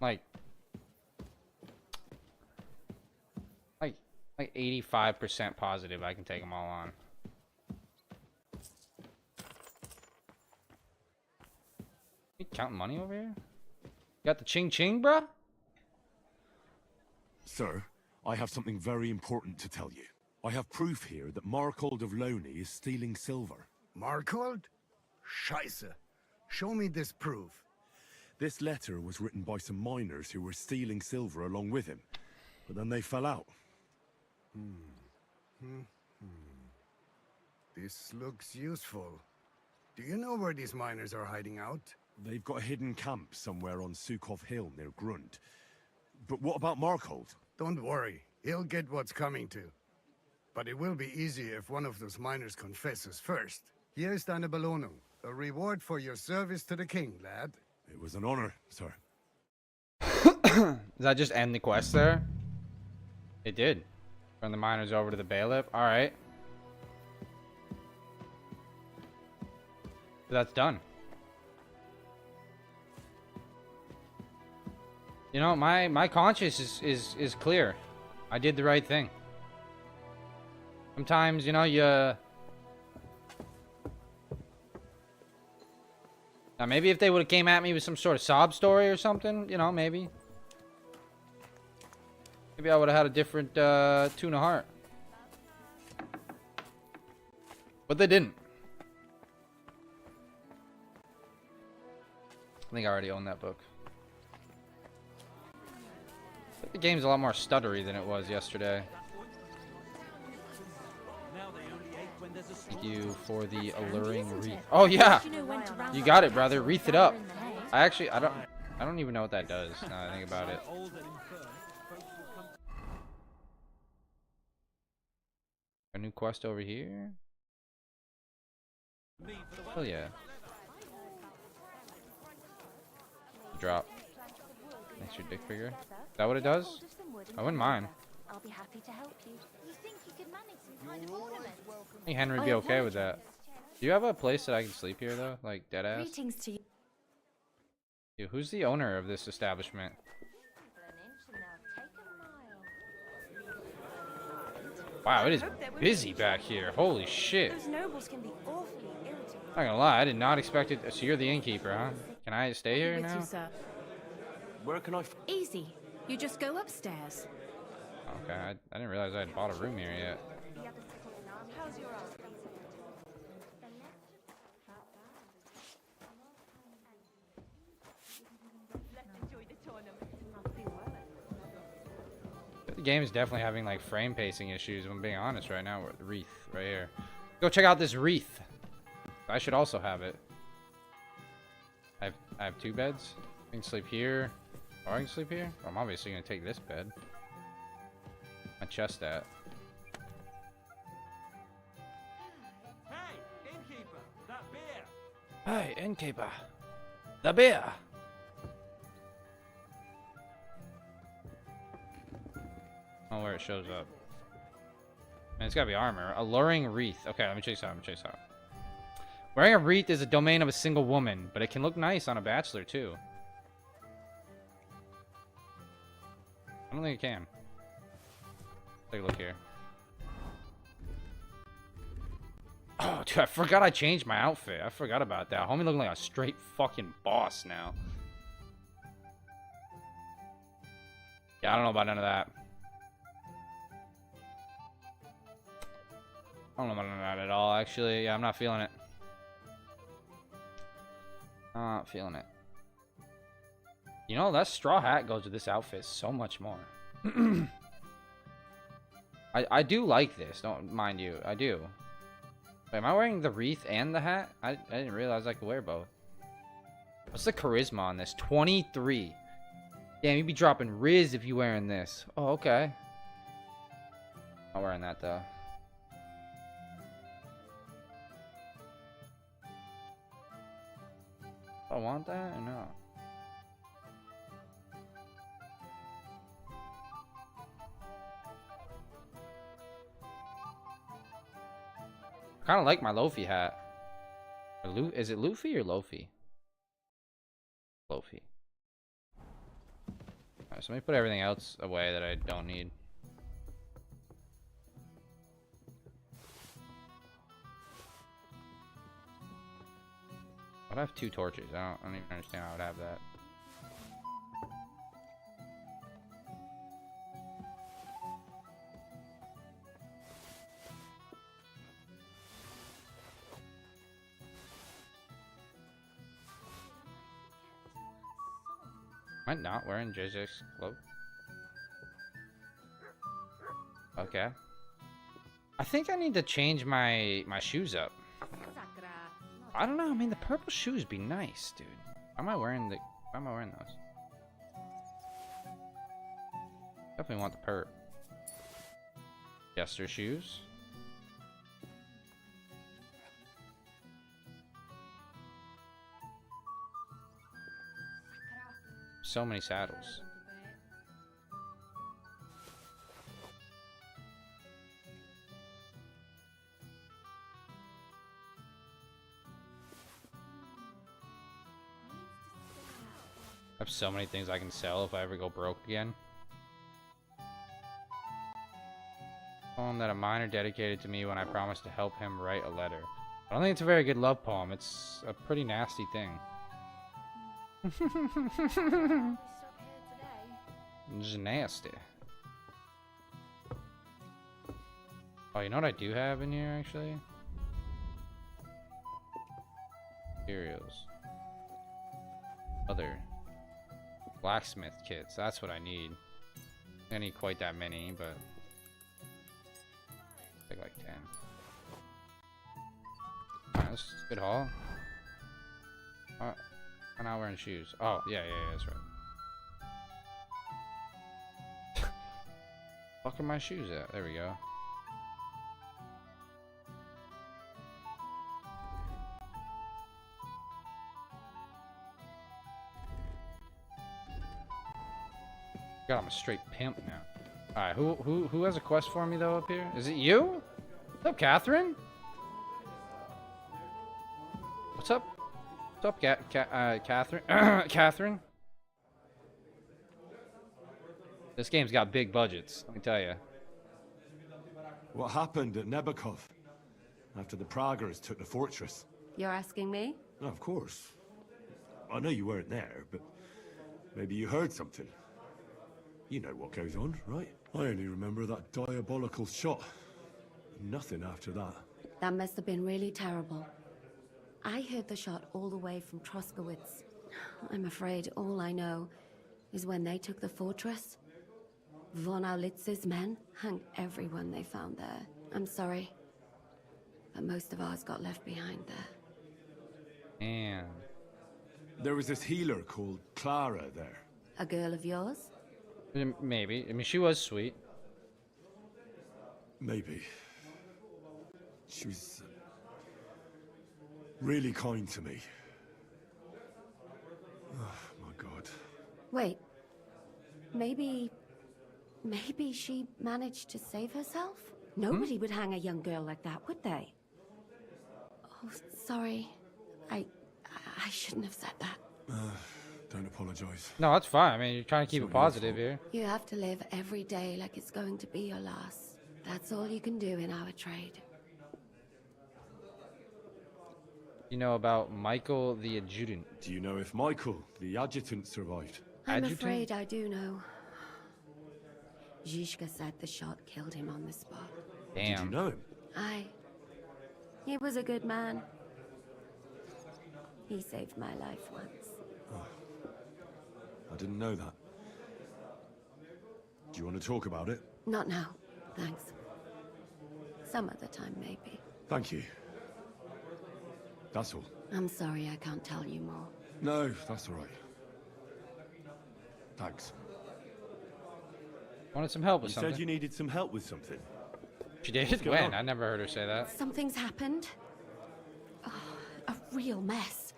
[SPEAKER 1] Like 85% positive I can take them all on. You counting money over here? You got the ching ching, bruh?
[SPEAKER 3] Sir, I have something very important to tell you. I have proof here that Markold of Loney is stealing silver.
[SPEAKER 17] Markold? Scheiße. Show me this proof.
[SPEAKER 3] This letter was written by some miners who were stealing silver along with him. But then they fell out.
[SPEAKER 17] This looks useful. Do you know where these miners are hiding out?
[SPEAKER 3] They've got a hidden camp somewhere on Sukov Hill near Grund. But what about Markold?
[SPEAKER 17] Don't worry. He'll get what's coming to. But it will be easy if one of those miners confesses first. Hier ist deine Belohnung. A reward for your service to the king, lad.
[SPEAKER 3] It was an honor, sir.
[SPEAKER 1] Does that just end the quest there? It did. Turn the miners over to the bailiff. Alright. That's done. You know, my conscience is clear. I did the right thing. Sometimes, you know, now maybe if they would have came at me with some sort of sob story or something, you know, maybe I would have had a different tune of heart. But they didn't. I think I already own that book. The game's a lot more stuttery than it was yesterday. Thank you for the alluring wreath. Oh yeah, you got it, brother. Wreath it up. I don't even know what that does. Now that I think about it. A new quest over here. Oh yeah. Drop. That's your dick figure. Is that what it does? I wouldn't mind.
[SPEAKER 14] I'll be happy to help you. You think you could manage some kind of ornament?
[SPEAKER 1] I think Henry would be okay with that. Do you have a place that I can sleep here though? Like dead ass?
[SPEAKER 14] Greetings to you.
[SPEAKER 1] Dude, who's the owner of this establishment? Wow, it is busy back here. Holy shit.
[SPEAKER 14] Those nobles can be awfully irritating.
[SPEAKER 1] Not gonna lie, I did not expect it. So you're the innkeeper, huh? Can I stay here
[SPEAKER 10] With
[SPEAKER 1] now?
[SPEAKER 10] you, sir.
[SPEAKER 3] Where can I...
[SPEAKER 10] Easy. You just go upstairs.
[SPEAKER 1] Okay, I didn't realize I had bought a room here yet.
[SPEAKER 14] How's your arm?
[SPEAKER 1] The game is definitely having like frame pacing issues, if I'm being honest right now. With the wreath right here. Go check out this wreath. I should also have it. I have two beds. I can sleep here. Or I can sleep here. Well, I'm obviously gonna take this bed. My chest at.
[SPEAKER 7] Hey, innkeeper, that beer.
[SPEAKER 1] Hey, innkeeper. The beer. Oh, where it shows up. Man, it's gotta be armor. Alluring wreath. Okay, let me check this out. Let me check this out. Wearing a wreath is a domain of a single woman, but it can look nice on a bachelor too. I don't think it can. Take a look here. Oh, dude, I forgot I changed my outfit. I forgot about that. Homie looking like a straight fucking boss now. Yeah, I don't know about none of that. I don't know about none of that at all, actually. Yeah, I'm not feeling it. Not feeling it. You know, that straw hat goes with this outfit so much more. I do like this, don't mind you. I do. Wait, am I wearing the wreath and the hat? I didn't realize I could wear both. What's the charisma on this? 23. Damn, you'd be dropping Riz if you wearing this. Oh, okay. Not wearing that, though. I want that or no? I kind of like my Lofi hat. Is it Luffy or Lofi? Lofi. Alright, so let me put everything else away that I don't need. I'd have 2 torches. I don't even understand how I would have that. Am I not wearing JJ's clothes? Okay. I think I need to change my shoes up. I don't know. I mean, the purple shoes be nice, dude. Why am I wearing those? Definitely want the perp. Jester shoes. So many saddles. I have so many things I can sell if I ever go broke again. Poem that a miner dedicated to me when I promised to help him write a letter. I don't think it's a very good love poem. It's a pretty nasty thing. It's nasty. Oh, you know what I do have in here, actually? Materials. Other. Blacksmith kits. That's what I need. I need quite that many, but... I think like 10. Alright, this is a good haul. I'm not wearing shoes. Oh, yeah, that's right. Fuck are my shoes at? There we go. God, I'm a straight pimp now. Alright, who has a quest for me though up here? Is it you? What's up, Catherine? What's up? What's up, Catherine? Catherine? This game's got big budgets, let me tell you.
[SPEAKER 3] What happened at Nebukov after the Praggers took the fortress?
[SPEAKER 14] You're asking me?
[SPEAKER 3] No, of course. I know you weren't there, but maybe you heard something. You know what goes on, right? I only remember that diabolical shot. Nothing after that.
[SPEAKER 14] That must have been really terrible. I heard the shot all the way from Troskowitz. I'm afraid all I know is when they took the fortress, von Aulitz's men hung everyone they found there. I'm sorry, but most of ours got left behind there.
[SPEAKER 1] And
[SPEAKER 3] there was this healer called Clara there.
[SPEAKER 14] A girl of yours?
[SPEAKER 1] Maybe. I mean, she was sweet.
[SPEAKER 3] Maybe. She was really kind to me. Oh, my God.
[SPEAKER 14] Wait. Maybe Maybe she managed to save herself? Nobody would hang a young girl like that, would they? Oh, sorry. I shouldn't have said that.
[SPEAKER 3] Don't apologize.
[SPEAKER 1] No, that's fine. I mean, you're trying to keep it positive here.
[SPEAKER 14] You have to live every day like it's going to be your last. That's all you can do in our trade.
[SPEAKER 1] You know about Michael the adjutant?
[SPEAKER 3] Do you know if Michael, the adjutant, survived?
[SPEAKER 14] I'm afraid I do know. Zhishka said the shot killed him on the spot.
[SPEAKER 1] Damn.
[SPEAKER 3] Did you know him?
[SPEAKER 14] Aye. He was a good man. He saved my life once.
[SPEAKER 3] I didn't know that. Do you want to talk about it?
[SPEAKER 14] Not now, thanks. Some other time, maybe.
[SPEAKER 3] Thank you. That's all.
[SPEAKER 14] I'm sorry I can't tell you more.
[SPEAKER 3] No, that's all right. Thanks.
[SPEAKER 1] Wanted some help with
[SPEAKER 3] You
[SPEAKER 1] something.
[SPEAKER 3] said you needed some help with something.
[SPEAKER 1] She did?
[SPEAKER 3] What's going
[SPEAKER 1] When?
[SPEAKER 3] on?
[SPEAKER 1] I never heard her say that.
[SPEAKER 14] Something's happened. Oh, a real mess.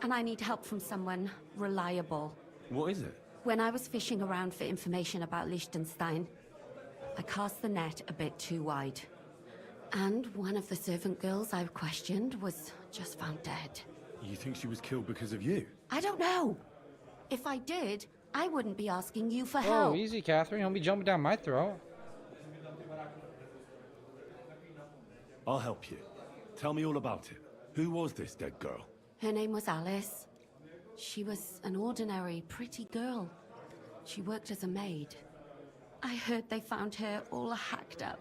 [SPEAKER 14] And I need help from someone reliable.
[SPEAKER 3] What is it?
[SPEAKER 14] When I was fishing around for information about Liechtenstein, I cast the net a bit too wide. And one of the servant girls I questioned was just found dead.
[SPEAKER 3] You think she was killed because of you?
[SPEAKER 14] I don't know. If I did, I wouldn't be asking you for
[SPEAKER 1] Oh,
[SPEAKER 14] help.
[SPEAKER 1] easy, Catherine. Don't be jumping down my throat.
[SPEAKER 3] I'll help you. Tell me all about it. Who was this dead girl?
[SPEAKER 14] Her name was Alice. She was an ordinary, pretty girl. She worked as a maid. I heard they found her all hacked up.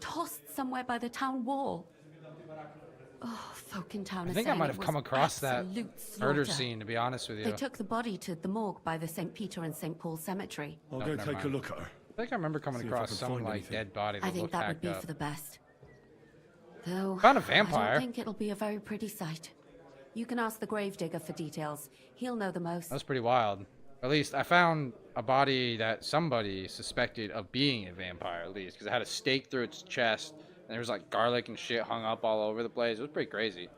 [SPEAKER 14] Tossed somewhere by the town wall. Oh, folk in town
[SPEAKER 1] I
[SPEAKER 14] are
[SPEAKER 1] think I
[SPEAKER 14] saying
[SPEAKER 1] might
[SPEAKER 14] it
[SPEAKER 1] have
[SPEAKER 14] was
[SPEAKER 1] come across that
[SPEAKER 14] absolute
[SPEAKER 1] murder
[SPEAKER 14] slaughter.
[SPEAKER 1] scene, to be honest with you.
[SPEAKER 14] They took the body to the morgue by the St. Peter and St. Paul cemetery.
[SPEAKER 3] I'll
[SPEAKER 1] No,
[SPEAKER 3] go
[SPEAKER 1] never
[SPEAKER 3] take a
[SPEAKER 1] mind.
[SPEAKER 3] look at her.
[SPEAKER 1] I think I remember coming
[SPEAKER 3] See if I
[SPEAKER 1] across
[SPEAKER 3] can
[SPEAKER 1] some
[SPEAKER 3] find
[SPEAKER 1] like
[SPEAKER 3] anything.
[SPEAKER 1] dead body that
[SPEAKER 14] I think
[SPEAKER 1] looked
[SPEAKER 14] that would
[SPEAKER 1] hacked
[SPEAKER 14] be
[SPEAKER 1] up.
[SPEAKER 14] for the best. Though,
[SPEAKER 1] Found a
[SPEAKER 14] I
[SPEAKER 1] vampire.
[SPEAKER 14] don't think it'll be a very pretty sight. You can ask the gravedigger for details. He'll know the most.
[SPEAKER 1] That's pretty wild. At least I found a body that somebody suspected of being a vampire, at least, because it had a stake through its chest, and there was like garlic and shit hung up all over the place. It was pretty crazy.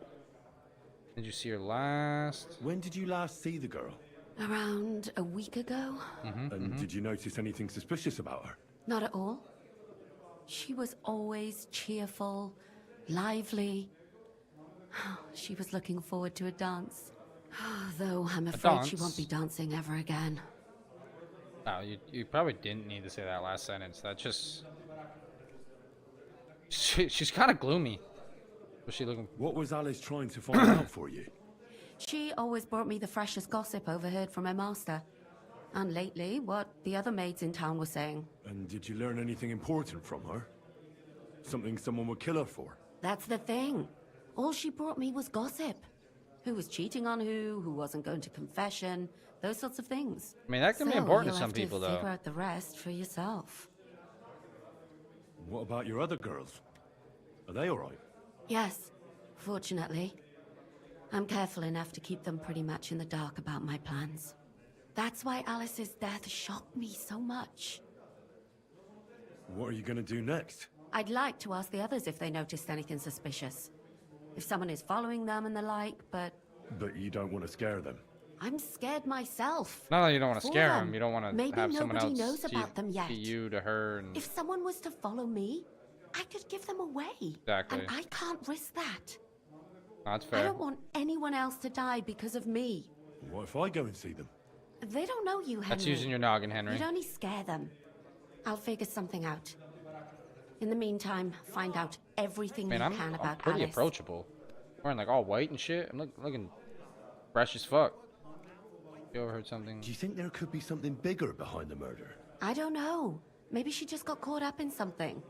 [SPEAKER 1] Did you see her last?
[SPEAKER 3] When did you last see the girl?
[SPEAKER 14] Around a week ago?
[SPEAKER 3] And did you notice anything suspicious about her?
[SPEAKER 14] Not at all. She was always cheerful, lively. She was looking forward to a dance. Though I'm afraid she won't be dancing ever again.
[SPEAKER 1] No, you probably didn't need to say that last sentence. That just... She's kind of gloomy. Was she looking...
[SPEAKER 3] What was Alice trying to find out for you?
[SPEAKER 14] She always brought me the freshest gossip overheard from her master. And lately, what the other maids in town were saying.
[SPEAKER 3] And did you learn anything important from her? Something someone would kill her for?
[SPEAKER 14] That's the thing. All she brought me was gossip. Who was cheating on who wasn't going to confession, those sorts of things.
[SPEAKER 1] I mean, that can be
[SPEAKER 14] So
[SPEAKER 1] important to
[SPEAKER 14] you'll
[SPEAKER 1] some
[SPEAKER 14] have
[SPEAKER 1] people,
[SPEAKER 14] figure
[SPEAKER 1] though.
[SPEAKER 14] out the rest for yourself.
[SPEAKER 3] What about your other girls? Are they alright?
[SPEAKER 14] Yes, fortunately. I'm careful enough to keep them pretty much in the dark about my plans. That's why Alice's death shocked me so much.
[SPEAKER 3] What are you gonna do next?
[SPEAKER 14] I'd like to ask the others if they noticed anything suspicious. If someone is following them and the like, but
[SPEAKER 3] But you don't want to scare them.
[SPEAKER 14] I'm scared myself.
[SPEAKER 1] Not that you don't want to
[SPEAKER 14] For
[SPEAKER 1] scare
[SPEAKER 14] them.
[SPEAKER 1] them. You don't want to
[SPEAKER 14] Maybe
[SPEAKER 1] have someone
[SPEAKER 14] nobody
[SPEAKER 1] else
[SPEAKER 14] knows about them yet.
[SPEAKER 1] be you to her. And...
[SPEAKER 14] If someone was to follow me, I could give them away.
[SPEAKER 1] Exactly.
[SPEAKER 14] And I can't risk that.
[SPEAKER 1] That's
[SPEAKER 14] I
[SPEAKER 1] fair.
[SPEAKER 14] don't want anyone else to die because of me.
[SPEAKER 3] What if I go and see them?
[SPEAKER 14] They don't know you, Henry.
[SPEAKER 1] That's using your noggin, Henry.
[SPEAKER 14] You'd only scare them. I'll figure something out. In the meantime, find out everything
[SPEAKER 1] Man,
[SPEAKER 14] you
[SPEAKER 1] I'm
[SPEAKER 14] can about
[SPEAKER 1] pretty
[SPEAKER 14] Alice.
[SPEAKER 1] approachable. Wearing like all white and shit. I'm looking fresh as fuck. You overheard something?
[SPEAKER 3] Do you think there could be something bigger behind the murder?
[SPEAKER 14] I don't know. Maybe she just got caught up in something.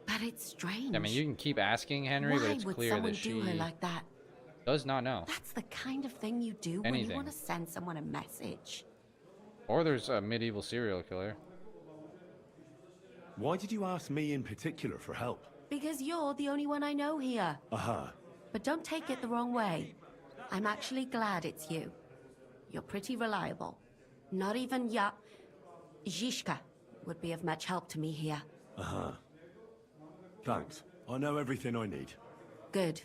[SPEAKER 14] But it's strange.
[SPEAKER 1] I mean, you can keep asking Henry,
[SPEAKER 14] Why
[SPEAKER 1] but it's
[SPEAKER 14] would
[SPEAKER 1] clear
[SPEAKER 14] someone
[SPEAKER 1] that
[SPEAKER 14] do
[SPEAKER 1] she
[SPEAKER 14] her like that?
[SPEAKER 1] does not know.
[SPEAKER 14] That's the kind of thing you do when you
[SPEAKER 1] Anything.
[SPEAKER 14] want to send someone a message.
[SPEAKER 1] Or there's a medieval serial killer.
[SPEAKER 3] Why did you ask me in particular for help?
[SPEAKER 14] Because you're the only one I know here.
[SPEAKER 3] Aha.
[SPEAKER 14] But don't take it the wrong way. I'm actually glad it's you. You're pretty reliable. Not even Zhishka would be of much help to me here.
[SPEAKER 3] Aha. Thanks. I know everything I need.
[SPEAKER 14] Good.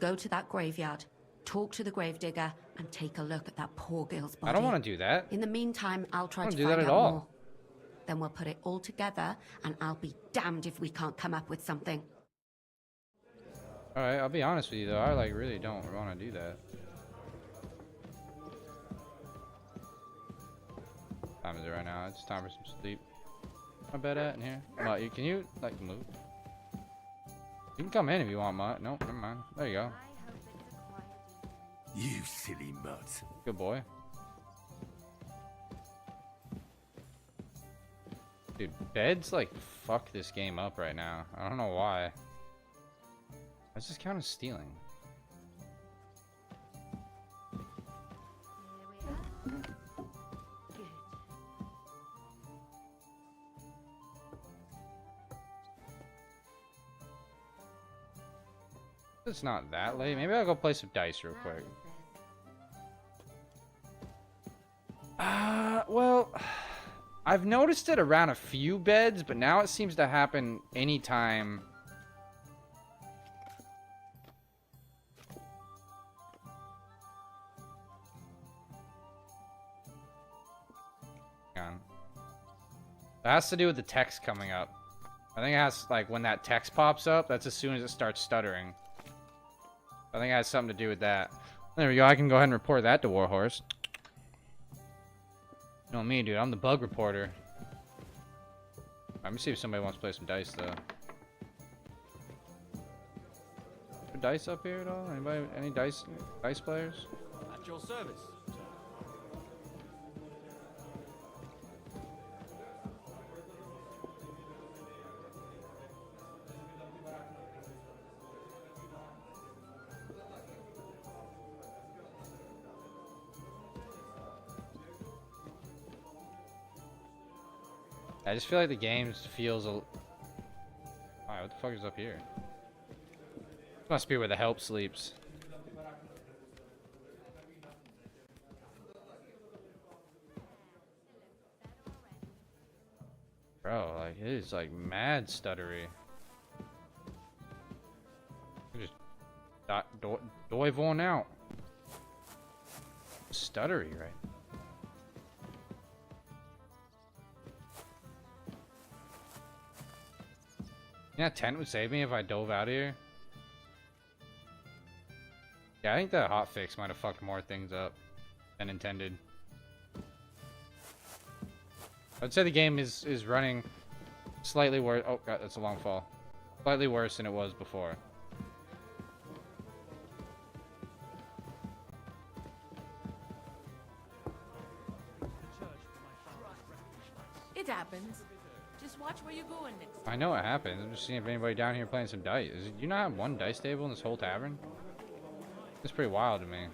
[SPEAKER 14] Go to that graveyard, talk to the gravedigger, and take a look at that poor girl's body.
[SPEAKER 1] I don't want to do that.
[SPEAKER 14] In the meantime, I'll try
[SPEAKER 1] I
[SPEAKER 14] to
[SPEAKER 1] don't do
[SPEAKER 14] find
[SPEAKER 1] that at
[SPEAKER 14] out
[SPEAKER 1] all.
[SPEAKER 14] more. Then we'll put it all together, and I'll be damned if we can't come up with something.
[SPEAKER 1] Alright, I'll be honest with you though, I like really don't want to do that. What time is it right now? It's time for some sleep. My bed at in here? Mutt, can you like move? You can come in if you want, Mutt. Nope, never mind. There you go.
[SPEAKER 2] You silly mutt.
[SPEAKER 1] Good boy. Dude, beds like fuck this game up right now. I don't know why. That's just kind of stealing. It's not that late. Maybe I'll go play some dice real quick. Well, I've noticed it around a few beds, but now it seems to happen anytime. Hang on. It has to do with the text coming up. I think it has, like, when that text pops up, that's as soon as it starts stuttering. I think it has something to do with that. There we go. I can go ahead and report that to Warhorse. You know me, dude. I'm the bug reporter. Let me see if somebody wants to play some dice, though. Put dice up here at all? Anybody? Any dice players?
[SPEAKER 5] At your service.
[SPEAKER 1] I just feel like the game feels a... Wow, what the fuck is up here? Must be where the help sleeps. Bro, like, it is like mad stuttery. Just dive on out. Stuttery, right? Yeah, tent would save me if I dove out of here. Yeah, I think the hotfix might have fucked more things up than intended. I'd say the game is running slightly worse. Oh god, that's a long fall. Slightly worse than it was before.
[SPEAKER 10] It happens. Just watch where you're going next time.
[SPEAKER 1] I know it happens. I'm just seeing if anybody down here playing some dice. Do you not have one dice table in this whole tavern? It's pretty wild to me.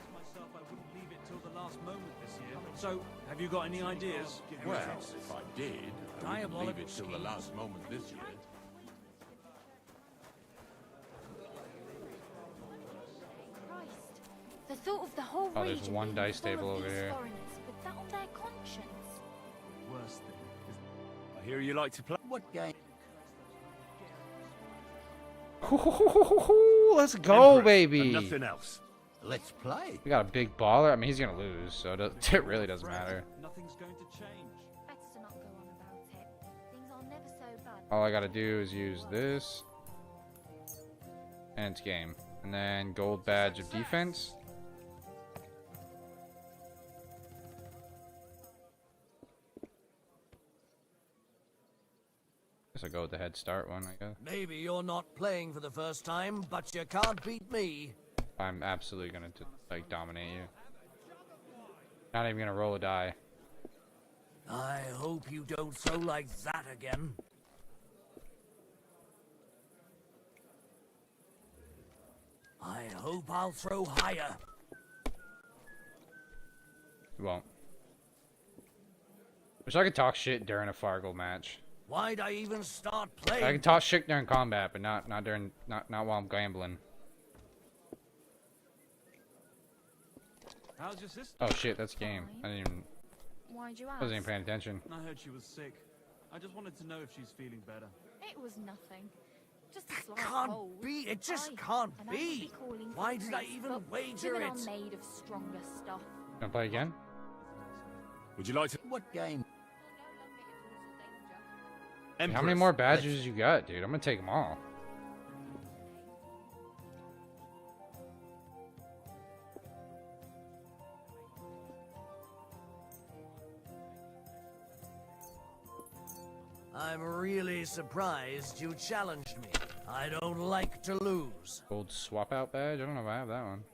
[SPEAKER 7] So, have you got any ideas?
[SPEAKER 18] Well, if I did, I wouldn't leave it till the last moment this year.
[SPEAKER 8] The thought of the whole
[SPEAKER 1] Oh, there's
[SPEAKER 8] region
[SPEAKER 1] one
[SPEAKER 8] being
[SPEAKER 1] dice
[SPEAKER 8] full
[SPEAKER 1] table
[SPEAKER 8] of
[SPEAKER 1] over
[SPEAKER 8] these
[SPEAKER 1] here.
[SPEAKER 8] foreigners with that on their conscience.
[SPEAKER 2] Worst thing. I hear you like to play.
[SPEAKER 18] What game?
[SPEAKER 1] Let's go,
[SPEAKER 2] Emperor,
[SPEAKER 1] baby.
[SPEAKER 2] and nothing else.
[SPEAKER 18] Let's play.
[SPEAKER 1] We got a big baller. I mean, he's gonna lose, so it really doesn't matter.
[SPEAKER 7] Nothing's going to change.
[SPEAKER 8] Better to not go on about it. Things are never so bad.
[SPEAKER 1] All I gotta do is use this, and it's game. And then gold badge of defense. Guess I'll go with the head start one, I guess.
[SPEAKER 7] Maybe you're not playing for the first time, but you can't beat me.
[SPEAKER 1] I'm absolutely gonna like dominate you. Not even gonna roll a die.
[SPEAKER 7] I hope you don't throw like that again. I hope I'll throw higher.
[SPEAKER 1] You won't. Wish I could talk shit during a Fargle match.
[SPEAKER 7] Why'd I even start playing?
[SPEAKER 1] I can talk shit during combat, but not while I'm gambling.
[SPEAKER 7] How's your sister?
[SPEAKER 1] Oh shit, that's game. I didn't even.
[SPEAKER 8] Why'd you ask?
[SPEAKER 1] Wasn't even paying attention.
[SPEAKER 7] I heard she was sick. I just wanted to know if she's feeling better.
[SPEAKER 8] It was nothing. Just a slight
[SPEAKER 7] Can't
[SPEAKER 8] cold.
[SPEAKER 7] be. It just
[SPEAKER 8] Aye,
[SPEAKER 7] can't
[SPEAKER 8] and I would
[SPEAKER 7] be.
[SPEAKER 8] calling for
[SPEAKER 7] Why did I
[SPEAKER 8] praise,
[SPEAKER 7] even
[SPEAKER 8] but
[SPEAKER 7] wager
[SPEAKER 8] women
[SPEAKER 7] it?
[SPEAKER 8] are made of stronger stuff.
[SPEAKER 1] Gonna play again?
[SPEAKER 2] Would you like to?
[SPEAKER 18] What game?
[SPEAKER 1] How many more badges you got, dude? I'm gonna take them all.
[SPEAKER 7] I'm really surprised you challenged me. I don't like to lose.
[SPEAKER 1] Gold swap out badge? I don't know if I have that one.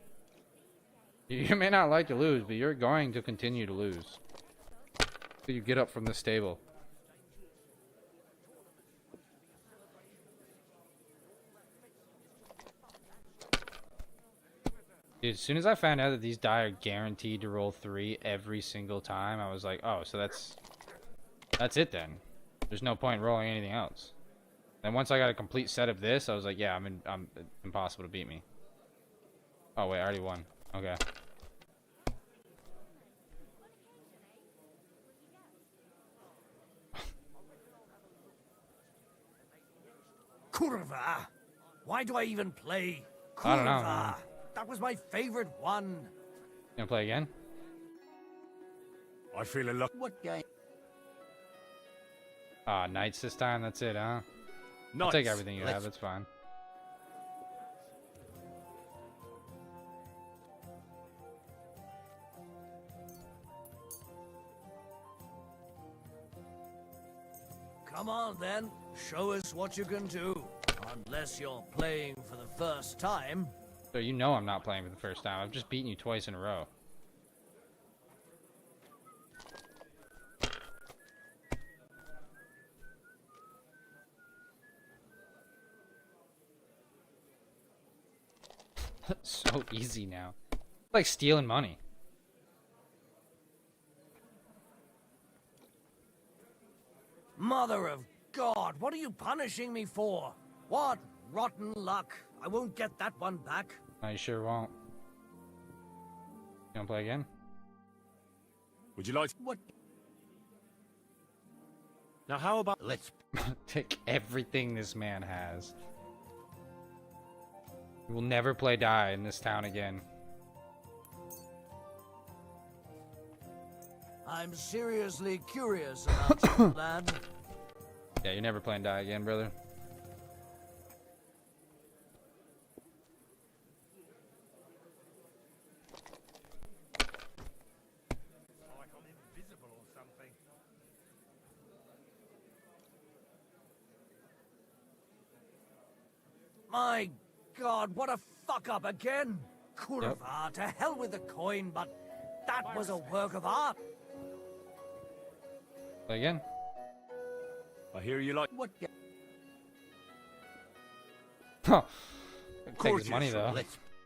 [SPEAKER 1] You may not like to lose, but you're going to continue to lose. So you get up from this table. Dude, as soon as I found out that these die are guaranteed to roll 3 every single time, I was like, oh, so that's it then. There's no point rolling anything else. And once I got a complete set of this, I was like, yeah, I'm impossible to beat me. Oh wait, I already won. Okay.
[SPEAKER 7] Kurva! Why do I even play? Kurva!
[SPEAKER 1] I don't know, man.
[SPEAKER 7] That was my favorite one.
[SPEAKER 1] You gonna play again?
[SPEAKER 9] I feel a lot.
[SPEAKER 7] What game?
[SPEAKER 1] Ah, knights this time. That's it, huh? I'll take everything you have. It's fine.
[SPEAKER 7] Come on then, show us what you can do. Unless you're playing for the first time.
[SPEAKER 1] So you know I'm not playing for the first time. I've just beaten you twice in a row. So easy now. It's like stealing money.
[SPEAKER 7] Mother of God, what are you punishing me for? What rotten luck. I won't get that one back.
[SPEAKER 1] I sure won't. You wanna play again?
[SPEAKER 9] Would you like?
[SPEAKER 7] What?
[SPEAKER 9] Now, how about
[SPEAKER 1] let's take everything this man has. We will never play die in this town again.
[SPEAKER 7] I'm seriously curious about you, lad.
[SPEAKER 1] Yeah, you're never playing die again, brother.
[SPEAKER 9] like I'm invisible or something?
[SPEAKER 7] My God, what a fuck up again! Kurva, to hell with the coin, but that was a work of art.
[SPEAKER 1] Play again?
[SPEAKER 9] I hear you like.
[SPEAKER 7] What?
[SPEAKER 1] Huh. Take his money though.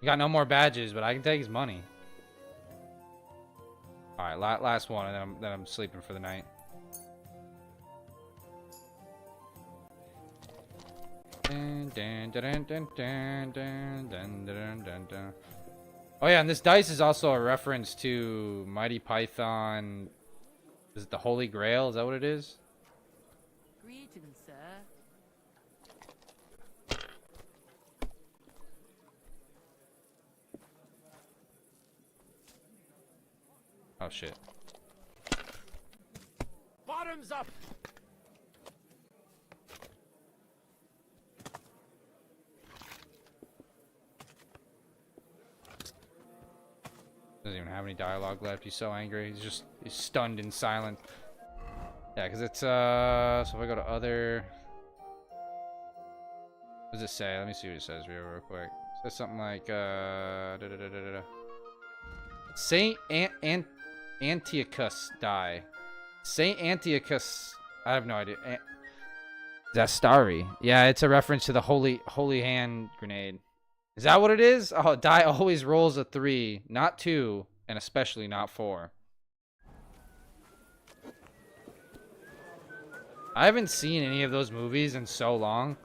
[SPEAKER 1] You got no more badges, but I can take his money. All right, last one, and then I'm sleeping for the night. Oh yeah, and this dice is also a reference to Mighty Python. Is it the Holy Grail? Is that what it is?
[SPEAKER 10] Greetings, sir.
[SPEAKER 1] Oh shit.
[SPEAKER 9] Bottoms up.
[SPEAKER 1] Doesn't even have any dialogue left. He's so angry. He's stunned and silent. Yeah, because it's so if I go to other, what does it say? Let me see what it says real quick. It says something like Saint Antiochus die. Saint Antiochus. I have no idea. Zastari. Yeah, it's a reference to the holy hand grenade. Is that what it is? Oh, die always rolls a 3, not 2, and especially not 4. I haven't seen any of those movies in so long.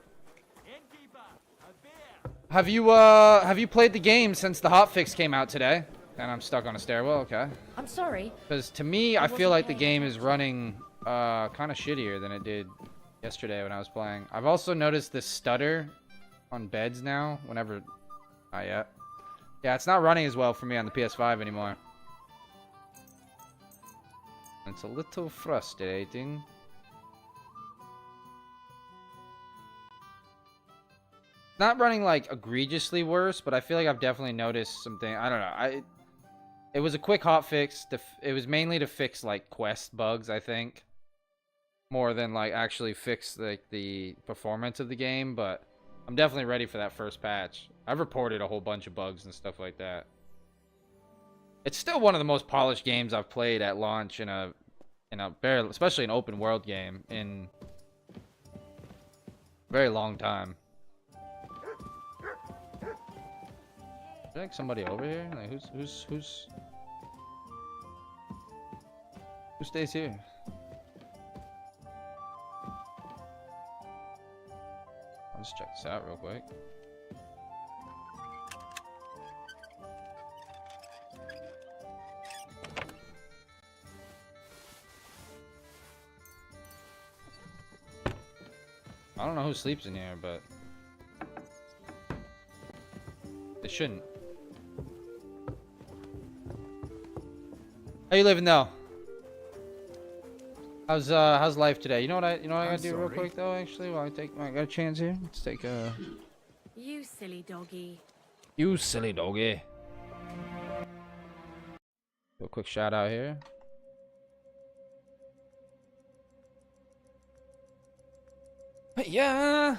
[SPEAKER 1] Have you played the game since the hotfix came out today? And I'm stuck on a stairwell, okay.
[SPEAKER 8] I'm sorry.
[SPEAKER 1] Because to me, I feel like the game is running kind of shittier than it did yesterday when I was playing. I've also noticed this stutter on beds now whenever... Oh, yeah. Yeah, it's not running as well for me on the PS5 anymore. It's a little frustrating. not running like egregiously worse, but I feel like I've definitely noticed something. I don't know. It was a quick hot fix. It was mainly to fix like quest bugs, I think, more than like actually fix like the performance of the game. But I'm definitely ready for that first patch. I've reported a whole bunch of bugs and stuff like that. It's still one of the most polished games I've played at launch in a very, especially an open world game in a very long time. Is there like somebody over here? Like who stays here? I'll just check this out real quick. I don't know who sleeps in here, but they shouldn't. How you living though? How's life today? You know what I gotta do real quick though, actually, while I got a chance here. Let's take a
[SPEAKER 10] You silly doggy.
[SPEAKER 1] You silly doggy. Do a quick shout out here. Yeah.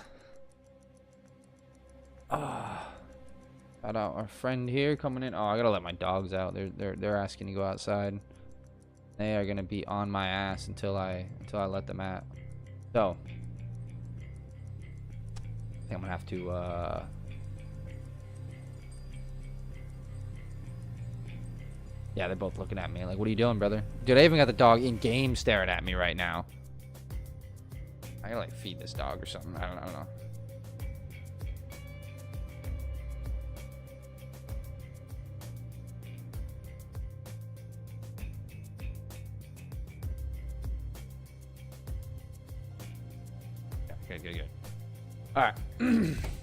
[SPEAKER 1] Shout out our friend here coming in. Oh, I gotta let my dogs out. They're asking to go outside. They are gonna be on my ass until I let them out. So I think I'm gonna have to yeah, they're both looking at me like, what are you doing, brother? Dude, I even got the dog in game staring at me right now. I gotta like feed this dog or something. I don't know. Yeah, good. All right.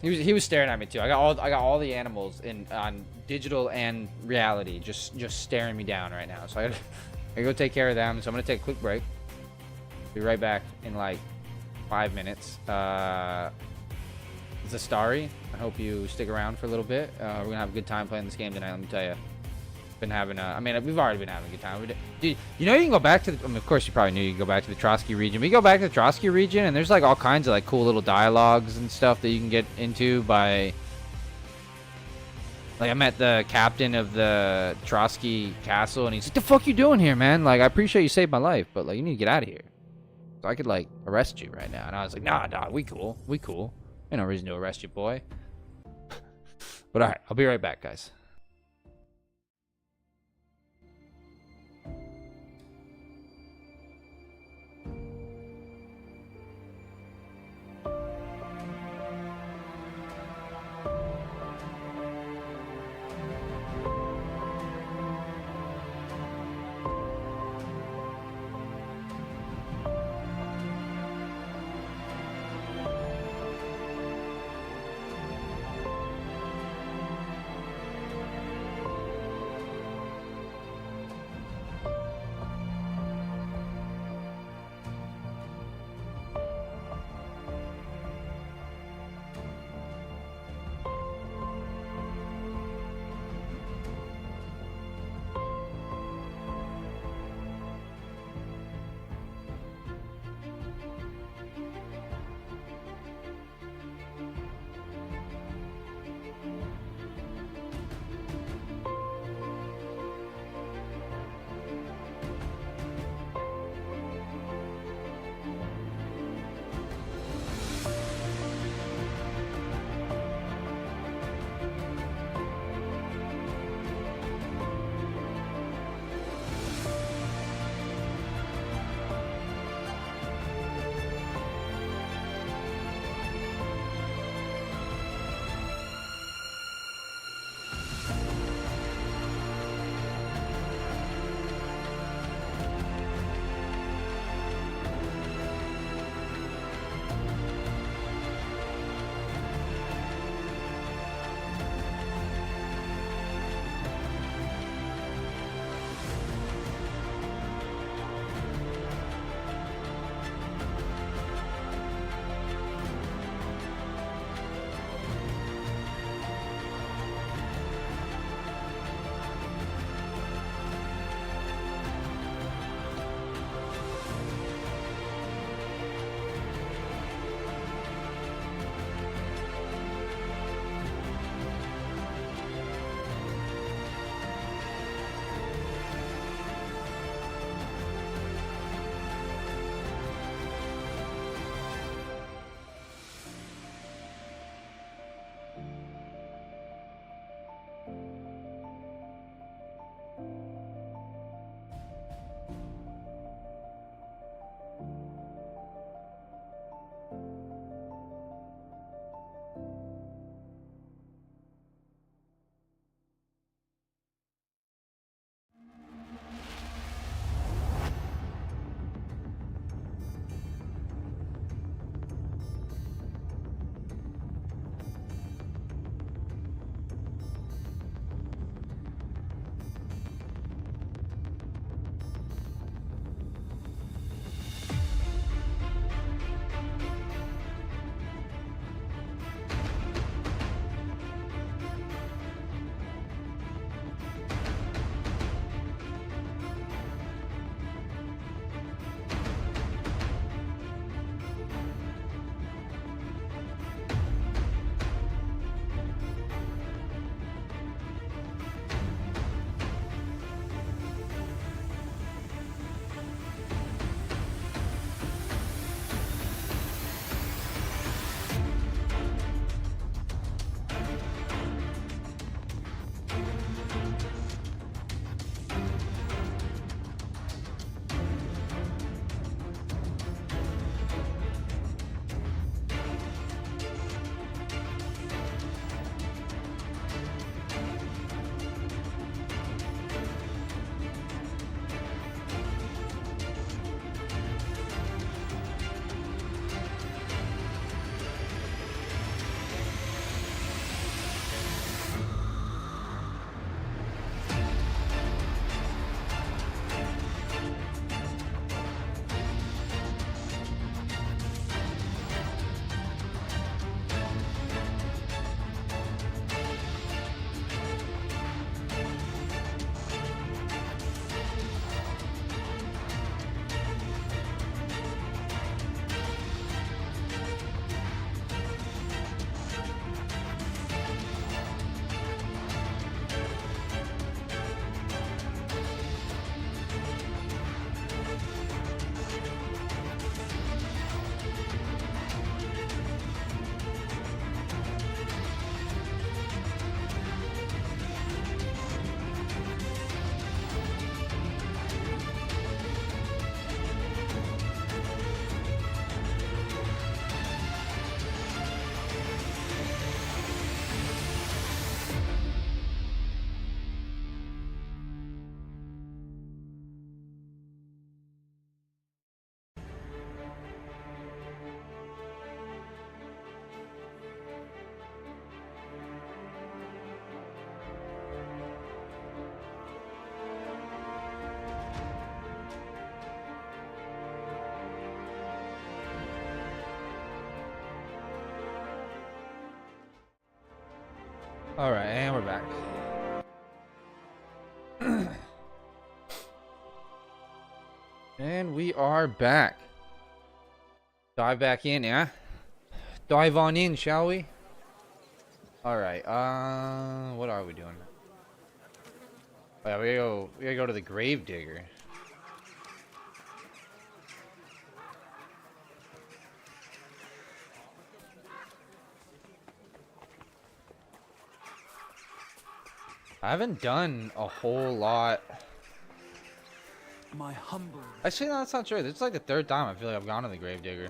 [SPEAKER 1] he was staring at me too. I got all the animals on digital and reality just staring me down right now. So I gotta go take care of them. So I'm gonna take a quick break. Be right back in like 5 minutes. Zastari, I hope you stick around for a little bit. We're gonna have a good time playing this game tonight. Let me tell you, been having we've already been having a good time. Dude, you know you can go back to the, of course you probably knew you can go back to the Trotsky region. But you go back to the Trotsky region and there's like all kinds of like cool little dialogues and stuff that you can get into by. Like, I met the captain of the Trotsky castle and he's like, the fuck you doing here, man? Like, I appreciate you saved my life, but like you need to get out of here. So I could like arrest you right now. And I was like, nah, we cool. Ain't no reason to arrest you, boy. But alright, I'll be right back, guys. All right, and we're back. And we are back. Dive back in, yeah? Dive on in, shall we? All right. What are we doing? Oh, yeah, we gotta go to the grave digger. I haven't done a whole lot.
[SPEAKER 6] My humble.
[SPEAKER 1] Actually, no, that's not true. This is like the third time I feel like I've gone to the grave digger.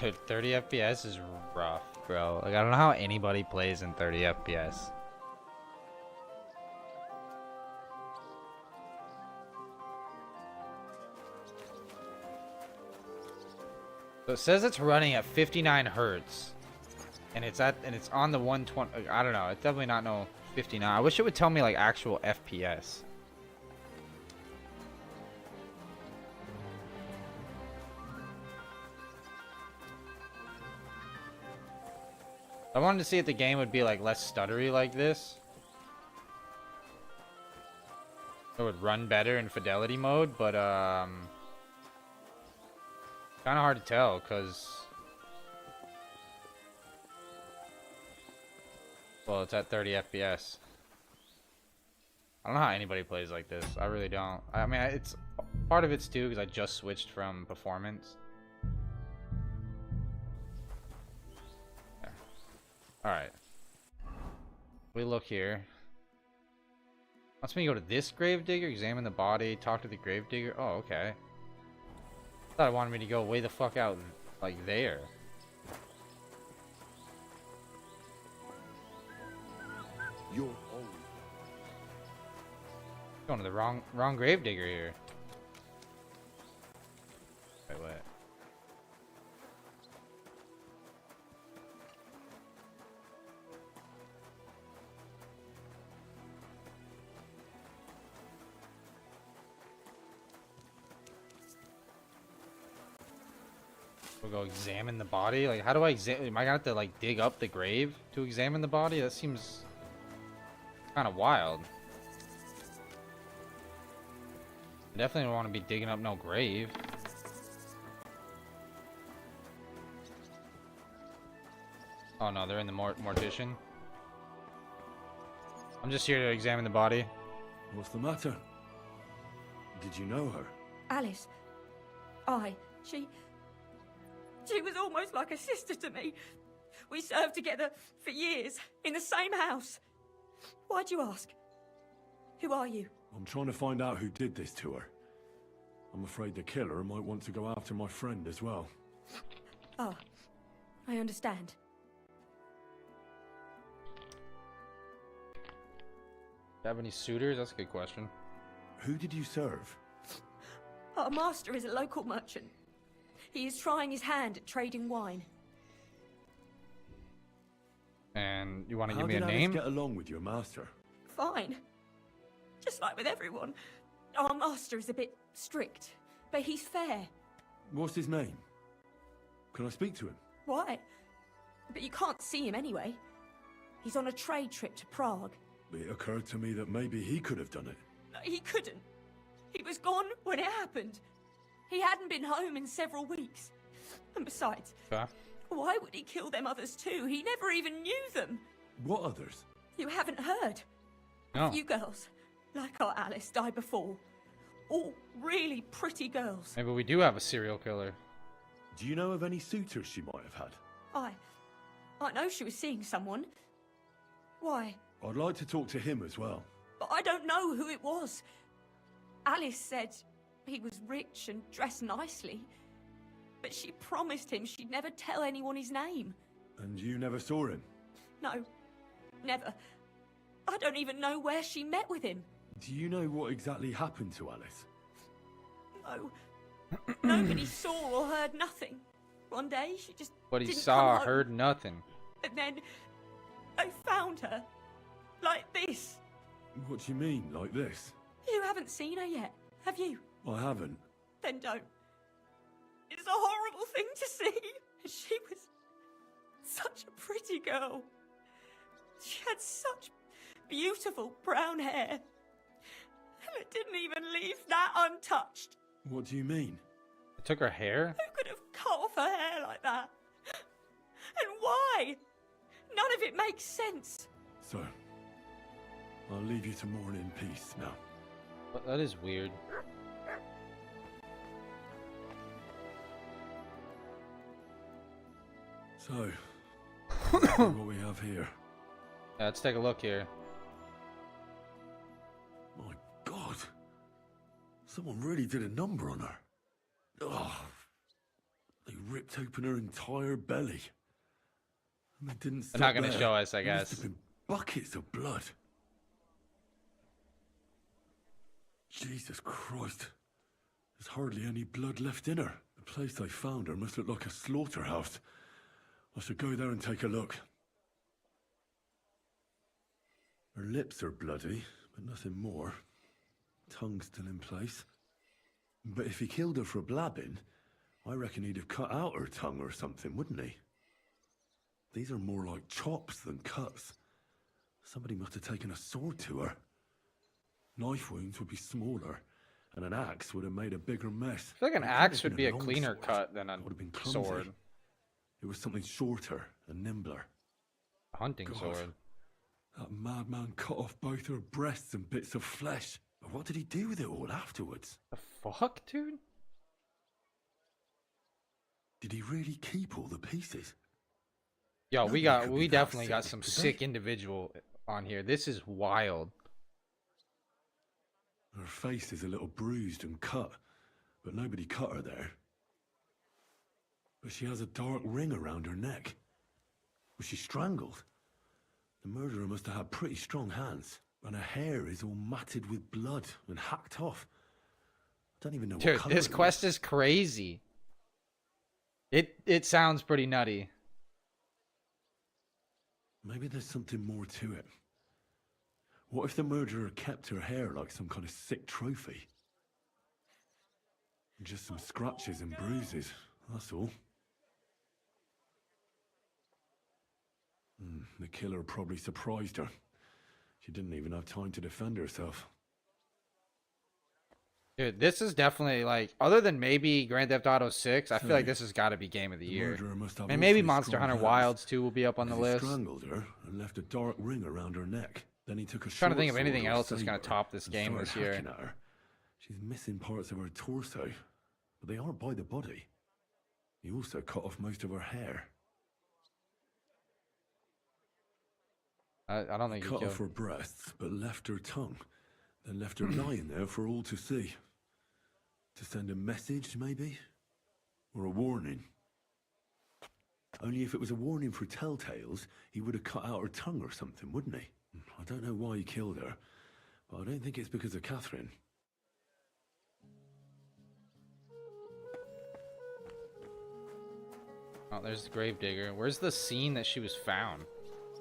[SPEAKER 1] Dude, 30 FPS is rough, bro. Like, I don't know how anybody plays in 30 FPS. So it says it's running at 59 hertz, and it's on the 120. I don't know. It's definitely not no 59. I wish it would tell me like actual FPS. I wanted to see if the game would be like less stuttery like this. It would run better in fidelity mode, but kind of hard to tell because, well, it's at 30 FPS. I don't know how anybody plays like this. I really don't. I mean, it's part of it's too because I just switched from performance. Alright. We look here. Wants me to go to this gravedigger, examine the body, talk to the gravedigger. Oh, okay. I thought it wanted me to go way the fuck out, like there.
[SPEAKER 15] You're old.
[SPEAKER 1] Going to the wrong gravedigger here. Wait, what? We'll go examine the body. Like, how do I examine? Am I gonna have to like dig up the grave to examine the body? That seems kind of wild. I definitely don't want to be digging up no grave. Oh no, they're in the mortician. I'm just here to examine the body.
[SPEAKER 3] What's the matter? Did you know her?
[SPEAKER 19] Alice. She was almost like a sister to me. We served together for years, in the same house. Why'd you ask? Who are you?
[SPEAKER 3] I'm trying to find out who did this to her. I'm afraid the killer might want to go after my friend as well.
[SPEAKER 19] Ah, I understand.
[SPEAKER 1] Do you have any suitors? That's a good question.
[SPEAKER 3] Who did you serve?
[SPEAKER 19] Our master is a local merchant. He is trying his hand at trading wine.
[SPEAKER 1] And you want to give me a
[SPEAKER 3] How
[SPEAKER 1] name?
[SPEAKER 3] did Alice get along with your master?
[SPEAKER 19] Fine. Just like with everyone. Our master is a bit strict, but he's fair.
[SPEAKER 3] What's his name? Can I speak to him?
[SPEAKER 19] Why? But you can't see him anyway. He's on a trade trip to Prague.
[SPEAKER 3] It occurred to me that maybe he could have done it.
[SPEAKER 19] No, he couldn't. He was gone when it happened. He hadn't been home in several weeks. And besides, why would he kill them others too? He never even knew them.
[SPEAKER 3] What others?
[SPEAKER 19] You haven't heard?
[SPEAKER 1] No.
[SPEAKER 19] A few girls, like our Alice, died before. All really pretty girls.
[SPEAKER 1] Maybe we do have a serial killer.
[SPEAKER 3] Do you know of any suitors she might have had?
[SPEAKER 19] I know she was seeing someone. Why?
[SPEAKER 3] I'd like to talk to him as well.
[SPEAKER 19] But I don't know who it was. Alice said he was rich and dressed nicely. But she promised him she'd never tell anyone his name.
[SPEAKER 3] And you never saw him?
[SPEAKER 19] No, never. I don't even know where she met with him.
[SPEAKER 3] Do you know what exactly happened to Alice?
[SPEAKER 19] No. Nobody saw or heard nothing. One day, she just
[SPEAKER 1] What he
[SPEAKER 19] didn't
[SPEAKER 1] saw,
[SPEAKER 19] come home.
[SPEAKER 1] heard nothing.
[SPEAKER 19] And then I found her. Like this.
[SPEAKER 3] What do you mean, like this?
[SPEAKER 19] You haven't seen her yet, have you?
[SPEAKER 3] I haven't.
[SPEAKER 19] Then don't. It's a horrible thing to see. She was such a pretty girl. She had such beautiful brown hair. And it didn't even leave that untouched.
[SPEAKER 3] What do you mean?
[SPEAKER 1] It took her hair?
[SPEAKER 19] Who could have cut off her hair like that? And why? None of it makes sense.
[SPEAKER 3] So, I'll leave you to mourn in peace now.
[SPEAKER 1] But that is weird.
[SPEAKER 3] So, let's see what we have here.
[SPEAKER 1] Yeah, let's take a look here.
[SPEAKER 3] My God, someone really did a number on her. Oh, they ripped open her entire belly. And they didn't stop
[SPEAKER 1] They're not going to
[SPEAKER 3] there.
[SPEAKER 1] show us, I
[SPEAKER 3] There must
[SPEAKER 1] guess.
[SPEAKER 3] have been buckets of blood. Jesus Christ. There's hardly any blood left in her. The place I found her must look like a slaughterhouse. I should go there and take a look. Her lips are bloody, but nothing more. Tongue still in place. But if he killed her for blabbing, I reckon he'd have cut out her tongue or something, wouldn't he? These are more like chops than cuts. Somebody must have taken a sword to her. Knife wounds would be smaller, and an axe would have made a bigger mess.
[SPEAKER 1] I feel like an
[SPEAKER 3] It couldn't
[SPEAKER 1] axe
[SPEAKER 3] have
[SPEAKER 1] would
[SPEAKER 3] been
[SPEAKER 1] be a
[SPEAKER 3] long
[SPEAKER 1] cleaner
[SPEAKER 3] sword.
[SPEAKER 1] cut than a
[SPEAKER 3] It would have been clumsy.
[SPEAKER 1] sword.
[SPEAKER 3] It was something shorter and nimbler.
[SPEAKER 1] A hunting
[SPEAKER 3] God,
[SPEAKER 1] sword.
[SPEAKER 3] That madman cut off both her breasts and bits of flesh. But what did he do with it all afterwards?
[SPEAKER 1] The fuck, dude?
[SPEAKER 3] Did he really keep all the pieces?
[SPEAKER 1] Yo,
[SPEAKER 3] Nobody could be
[SPEAKER 1] we
[SPEAKER 3] that
[SPEAKER 1] definitely got
[SPEAKER 3] sick,
[SPEAKER 1] some
[SPEAKER 3] could they?
[SPEAKER 1] sick individual on here. This is wild.
[SPEAKER 3] Her face is a little bruised and cut, but nobody cut her there. But she has a dark ring around her neck. Was she strangled? The murderer must have had pretty strong hands, and her hair is all matted with blood and hacked off. I don't even know
[SPEAKER 1] Dude,
[SPEAKER 3] what colour
[SPEAKER 1] this
[SPEAKER 3] it
[SPEAKER 1] quest
[SPEAKER 3] was.
[SPEAKER 1] is crazy. It sounds pretty nutty.
[SPEAKER 3] Maybe there's something more to it. What if the murderer kept her hair like some kind of sick trophy? Just some scratches and bruises, that's all. The killer probably surprised her. She didn't even have time to defend herself.
[SPEAKER 1] Dude, this is definitely like, other than maybe Grand Theft Auto 6, I feel like
[SPEAKER 3] Say,
[SPEAKER 1] this has got to be game of the year.
[SPEAKER 3] murderer must have
[SPEAKER 1] And maybe
[SPEAKER 3] awfully
[SPEAKER 1] Monster
[SPEAKER 3] strong
[SPEAKER 1] Hunter
[SPEAKER 3] hands.
[SPEAKER 1] Wilds 2 will be up on the
[SPEAKER 3] He
[SPEAKER 1] list.
[SPEAKER 3] strangled her and left a dark ring around her neck. Then he took a
[SPEAKER 1] Trying to think of
[SPEAKER 3] short
[SPEAKER 1] anything
[SPEAKER 3] sword or
[SPEAKER 1] else that's gonna
[SPEAKER 3] saber
[SPEAKER 1] top this
[SPEAKER 3] and
[SPEAKER 1] game
[SPEAKER 3] started
[SPEAKER 1] this year.
[SPEAKER 3] hacking at her. She's missing parts of her torso, but they aren't by the body. He also cut off most of her hair.
[SPEAKER 1] I don't think he
[SPEAKER 3] Cut
[SPEAKER 1] killed.
[SPEAKER 3] off her breasts, but left her tongue. Then left her lying there for all to see. To send a message, maybe? Or a warning? Only if it was a warning for telltales, he would have cut out her tongue or something, wouldn't he? I don't know why he killed her, but I don't think it's because of Catherine.
[SPEAKER 1] Oh, there's the Gravedigger. Where's the scene that she was found?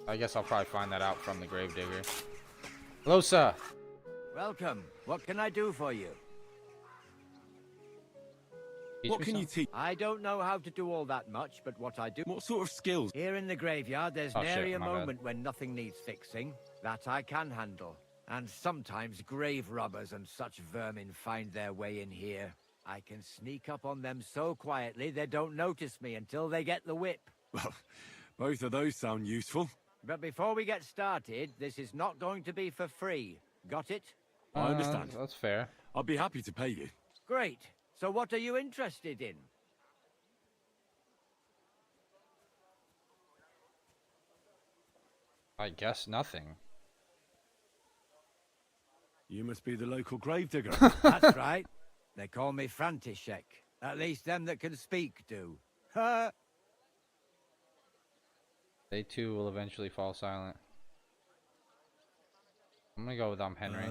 [SPEAKER 1] I guess I'll probably find that out from the Gravedigger. Hello, sir.
[SPEAKER 13] Welcome. What can I do for you?
[SPEAKER 1] What can you
[SPEAKER 13] teach? I don't know how to do all that much, but what I do...
[SPEAKER 3] What sort of skills?
[SPEAKER 13] Here in the graveyard, there's
[SPEAKER 1] Oh, shit,
[SPEAKER 13] nary a
[SPEAKER 1] my bad.
[SPEAKER 13] moment when nothing needs fixing. That I can handle. And sometimes grave robbers and such vermin find their way in here. I can sneak up on them so quietly they don't notice me until they get the whip.
[SPEAKER 3] Well, both of those sound useful.
[SPEAKER 13] But before we get started, this is not going to be for free. Got it?
[SPEAKER 3] I understand.
[SPEAKER 1] That's fair.
[SPEAKER 3] I'll be happy to pay you.
[SPEAKER 13] Great. So what are you interested in?
[SPEAKER 1] I guess nothing.
[SPEAKER 3] You must be the local gravedigger.
[SPEAKER 13] That's right. They call me František. At least them that can speak do. Ha!
[SPEAKER 1] They too will eventually fall silent. I'm gonna go with Henry.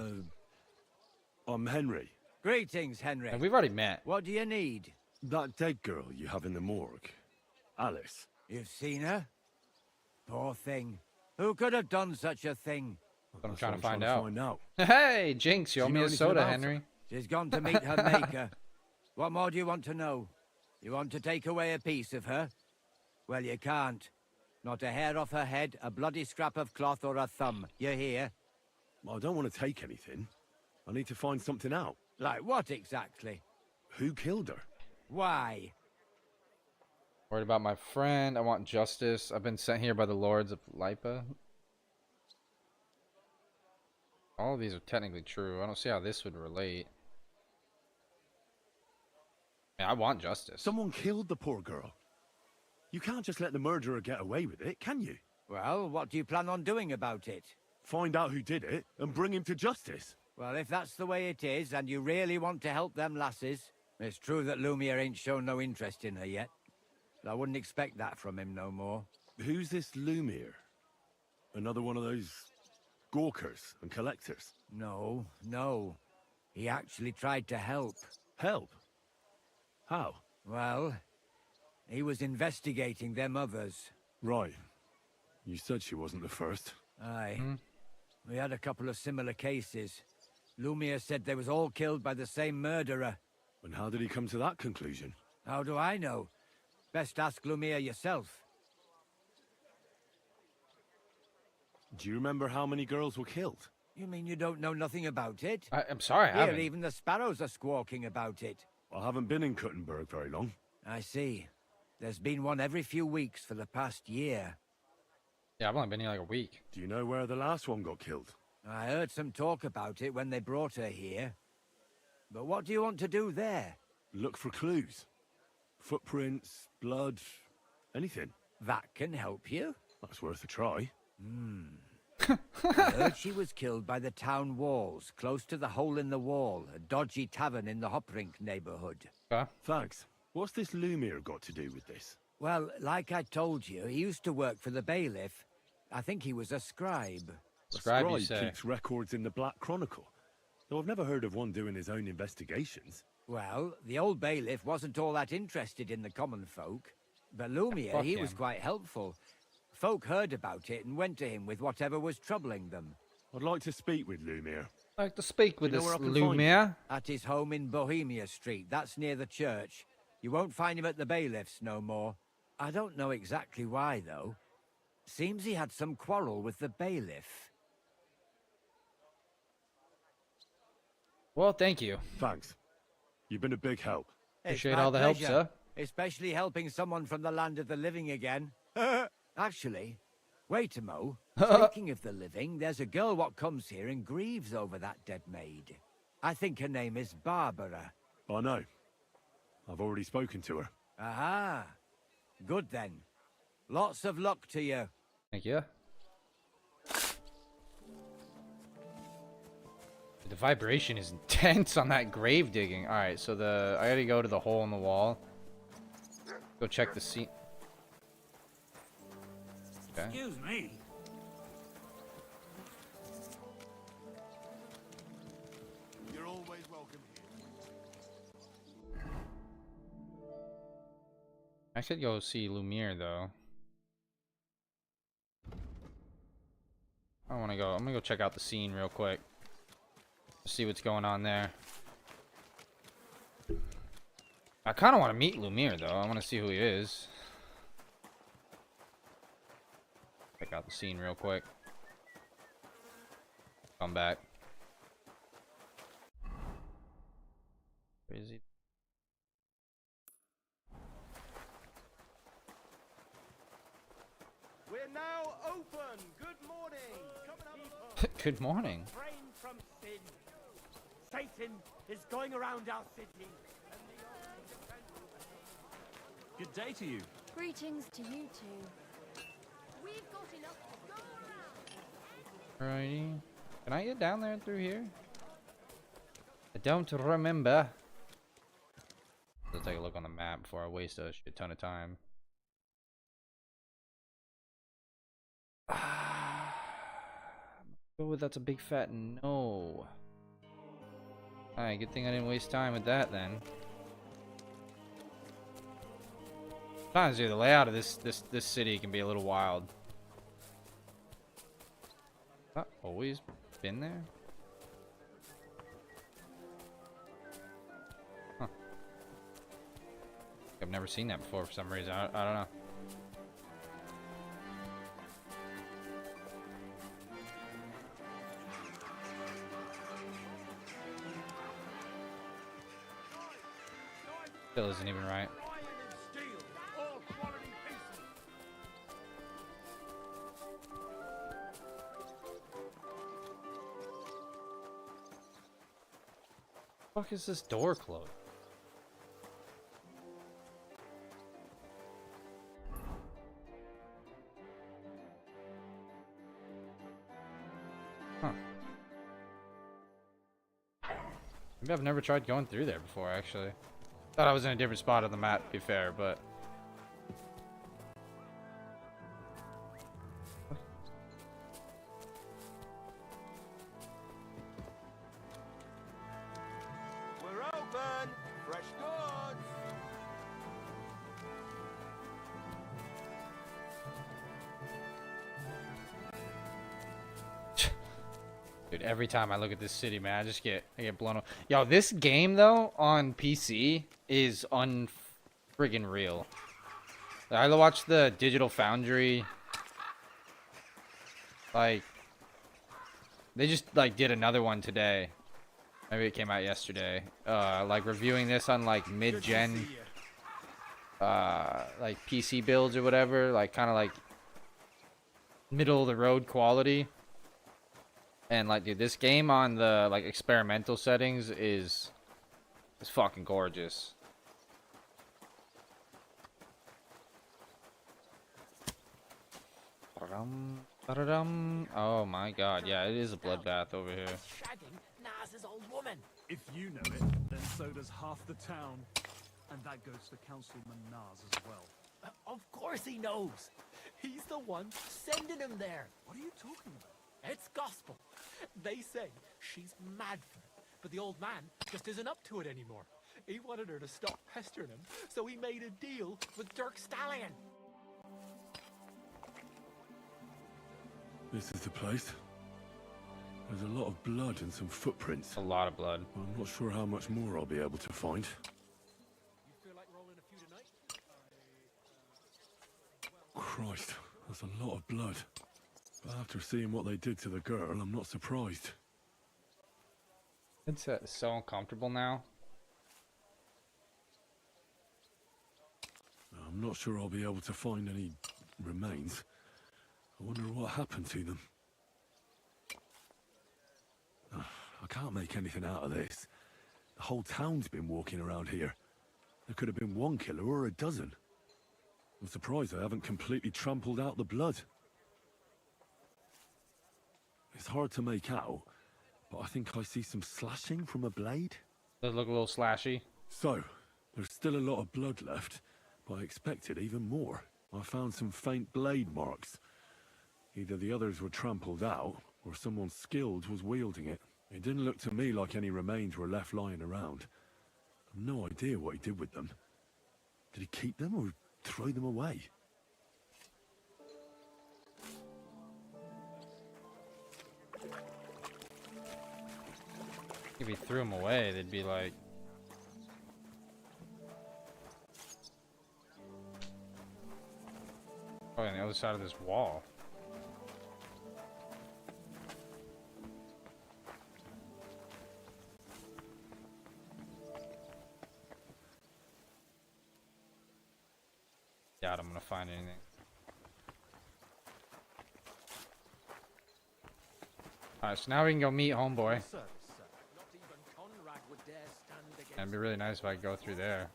[SPEAKER 3] I'm Henry.
[SPEAKER 13] Greetings, Henry.
[SPEAKER 1] And we've already met.
[SPEAKER 13] What do you need?
[SPEAKER 3] That dead girl you have in the morgue.
[SPEAKER 16] Alice.
[SPEAKER 13] You've seen her? Poor thing. Who could have done such a thing?
[SPEAKER 1] I'm
[SPEAKER 16] That's
[SPEAKER 1] trying
[SPEAKER 16] what
[SPEAKER 1] to
[SPEAKER 16] I'm
[SPEAKER 1] find
[SPEAKER 16] out.
[SPEAKER 1] out. Hey, Jinx, you
[SPEAKER 16] Do
[SPEAKER 1] owe
[SPEAKER 16] you
[SPEAKER 1] me
[SPEAKER 16] know
[SPEAKER 1] a
[SPEAKER 16] anything
[SPEAKER 1] soda,
[SPEAKER 16] about her?
[SPEAKER 1] Henry.
[SPEAKER 13] She's gone to meet her maker. What more do you want to know? You want to take away a piece of her? Well, you can't. Not a hair off her head, a bloody scrap of cloth, or a thumb. You hear?
[SPEAKER 16] Well, I don't want to take anything. I need to find something out.
[SPEAKER 13] Like what exactly?
[SPEAKER 16] Who killed her?
[SPEAKER 13] Why?
[SPEAKER 1] Worried about my friend. I want justice. I've been sent here by the lords of Lipa. All of these are technically true. I don't see how this would relate. I want justice.
[SPEAKER 16] Someone killed the poor girl. You can't just let the murderer get away with it, can you?
[SPEAKER 13] Well, what do you plan on doing about it?
[SPEAKER 16] Find out who did it and bring him to justice.
[SPEAKER 13] Well, if that's the way it is, and you really want to help them lasses, it's true that Lumiere ain't shown no interest in her yet. I wouldn't expect that from him no more.
[SPEAKER 16] Who's this Lumiere? Another one of those gawkers and collectors?
[SPEAKER 13] No, no. He actually tried to help.
[SPEAKER 16] Help? How?
[SPEAKER 13] Well, he was investigating them others.
[SPEAKER 16] Right. You said she wasn't the first.
[SPEAKER 13] Aye. We had a couple of similar cases. Lumiere said they was all killed by the same murderer.
[SPEAKER 16] And how did he come to that conclusion?
[SPEAKER 13] How do I know? Best ask Lumiere yourself.
[SPEAKER 16] Do you remember how many girls were killed?
[SPEAKER 13] You mean you don't know nothing about it?
[SPEAKER 1] I'm sorry, I
[SPEAKER 13] Here,
[SPEAKER 1] haven't.
[SPEAKER 13] even the sparrows are squawking about it.
[SPEAKER 16] I haven't been in Kuttenberg very long.
[SPEAKER 13] I see. There's been one every few weeks for the past year.
[SPEAKER 1] Yeah, I've only been here like a week.
[SPEAKER 16] Do you know where the last one got killed?
[SPEAKER 13] I heard some talk about it when they brought her here. But what do you want to do there?
[SPEAKER 16] Look for clues. Footprints, blood, anything.
[SPEAKER 13] That can help you?
[SPEAKER 16] That's worth a try.
[SPEAKER 13] I heard she was killed by the town walls, close to the Hole in the Wall, a dodgy tavern in the Hoprink neighborhood.
[SPEAKER 16] Thanks. What's this Lumiere got to do with this?
[SPEAKER 13] Well, like I told you, he used to work for the bailiff. I think he was a scribe.
[SPEAKER 1] Scribe, you say?
[SPEAKER 16] Keeps records in the Black Chronicle. Though I've never heard of one doing his own investigations.
[SPEAKER 13] Well, the old bailiff wasn't all that interested in the common folk. But Lumiere, he was quite helpful. Folk heard about it and went to him with whatever was troubling them.
[SPEAKER 16] I'd like to speak with Lumiere.
[SPEAKER 1] I'd like to speak with
[SPEAKER 16] You know
[SPEAKER 1] this
[SPEAKER 16] where I can find
[SPEAKER 1] Lumiere.
[SPEAKER 13] At his home in Bohemia Street. That's near the church. You won't find him at the bailiff's no more. I don't know exactly why, though. Seems he had some quarrel with the bailiff.
[SPEAKER 1] Well, thank you.
[SPEAKER 16] Thanks. You've been a big help.
[SPEAKER 1] Appreciate
[SPEAKER 13] It's my
[SPEAKER 1] all the help,
[SPEAKER 13] pleasure.
[SPEAKER 1] sir.
[SPEAKER 13] Especially helping someone from the land of the living again. Actually, wait a mo. Speaking of the living, there's a girl what comes here and grieves over that dead maid. I think her name is Barbara.
[SPEAKER 16] I know. I've already spoken to her.
[SPEAKER 13] Aha. Good then. Lots of luck to you.
[SPEAKER 1] Thank you. The vibration is intense on that grave digging. All right, so I gotta go to the hole in the wall. Go check the scene. Okay.
[SPEAKER 7] Excuse me.
[SPEAKER 2] You're always welcome here.
[SPEAKER 1] I should go see Lumiere though. I want to go. I'm gonna go check out the scene real quick. See what's going on there. I kind of want to meet Lumiere though. I want to see who he is. Check out the scene real quick. Come back. Where is he?
[SPEAKER 20] We're now open. Good morning. Coming up.
[SPEAKER 1] Good morning.
[SPEAKER 20] Refrain from sin. Satan is going around our city.
[SPEAKER 18] Good day to you.
[SPEAKER 14] Greetings to you two. We've got enough to go around.
[SPEAKER 1] Alrighty. Can I get down there through here? I don't remember. Let's take a look on the map before I waste a shit ton of time. Oh, that's a big fat no. Alright, good thing I didn't waste time with that then. Sometimes, dude, the layout of this city can be a little wild. Not always been there. Huh. I've never seen that before for some reason. I don't know. Still isn't even right. Fuck is this door closed? Huh. Maybe I've never tried going through there before, actually. Thought I was in a different spot on the map, to be fair, but...
[SPEAKER 2] We're open! Fresh goods!
[SPEAKER 1] Dude, every time I look at this city, man, I get blown away. Yo, this game though on PC is unfriggin' real. I watched the Digital Foundry. Like, they just like did another one today. Maybe it came out yesterday. Like reviewing this on like mid-gen, like PC builds or whatever. Like kind of like middle of the road quality. And like, dude, this game on the like experimental settings is fucking gorgeous. Oh my god, yeah, it is a bloodbath over here.
[SPEAKER 7] Shagging Naz's old woman.
[SPEAKER 21] If you know it, then so does half the town. And that goes for Councilman Nas as well.
[SPEAKER 7] Of course he knows. He's the one sending him there.
[SPEAKER 21] What are you talking about?
[SPEAKER 7] It's gospel. They say she's mad for it, but the old man just isn't up to it anymore. He wanted her to stop pestering him, so he made a deal with Dirk Stallion.
[SPEAKER 3] This is the place. There's a lot of blood and some footprints.
[SPEAKER 1] A lot of blood.
[SPEAKER 3] I'm not sure how much more I'll be able to find.
[SPEAKER 7] You feel like rolling a few tonight?
[SPEAKER 3] Christ, that's a lot of blood. But after seeing what they did to the girl, I'm not surprised.
[SPEAKER 1] It's so uncomfortable now.
[SPEAKER 3] I'm not sure I'll be able to find any remains. I wonder what happened to them. I can't make anything out of this. The whole town's been walking around here. There could have been one killer or a dozen. I'm surprised I haven't completely trampled out the blood. It's hard to make out, but I think I see some slashing from a blade.
[SPEAKER 1] Does look a little slashy.
[SPEAKER 3] So, there's still a lot of blood left, but I expected even more. I found some faint blade marks. Either the others were trampled out, or someone skilled was wielding it. It didn't look to me like any remains were left lying around. I've no idea what he did with them. Did he keep them or throw them away?
[SPEAKER 1] If he threw them away, they'd be like... probably on the other side of this wall. Doubt I'm gonna find anything. Alright, so now we can go meet homeboy. It'd be really nice if I could go through there.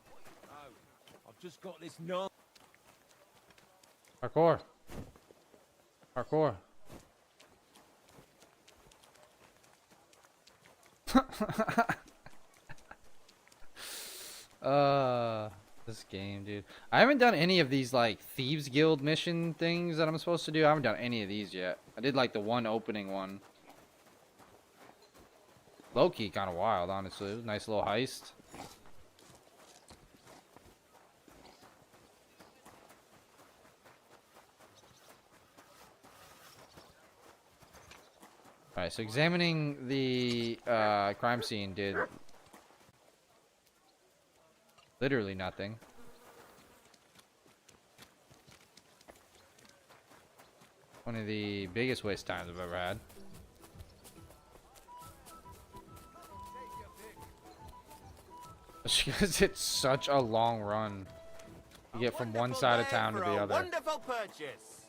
[SPEAKER 7] I've just got this no.
[SPEAKER 1] Parkour. Parkour. This game, dude. I haven't done any of these like Thieves Guild mission things that I'm supposed to do. I haven't done any of these yet. I did like the one opening one. Low-key kind of wild, honestly. It was a nice little heist. Alright, so examining the crime scene did literally nothing. One of the biggest waste times I've ever had. Because it's such a long run. You get from one side of town to the other.
[SPEAKER 2] Wonderful purchase.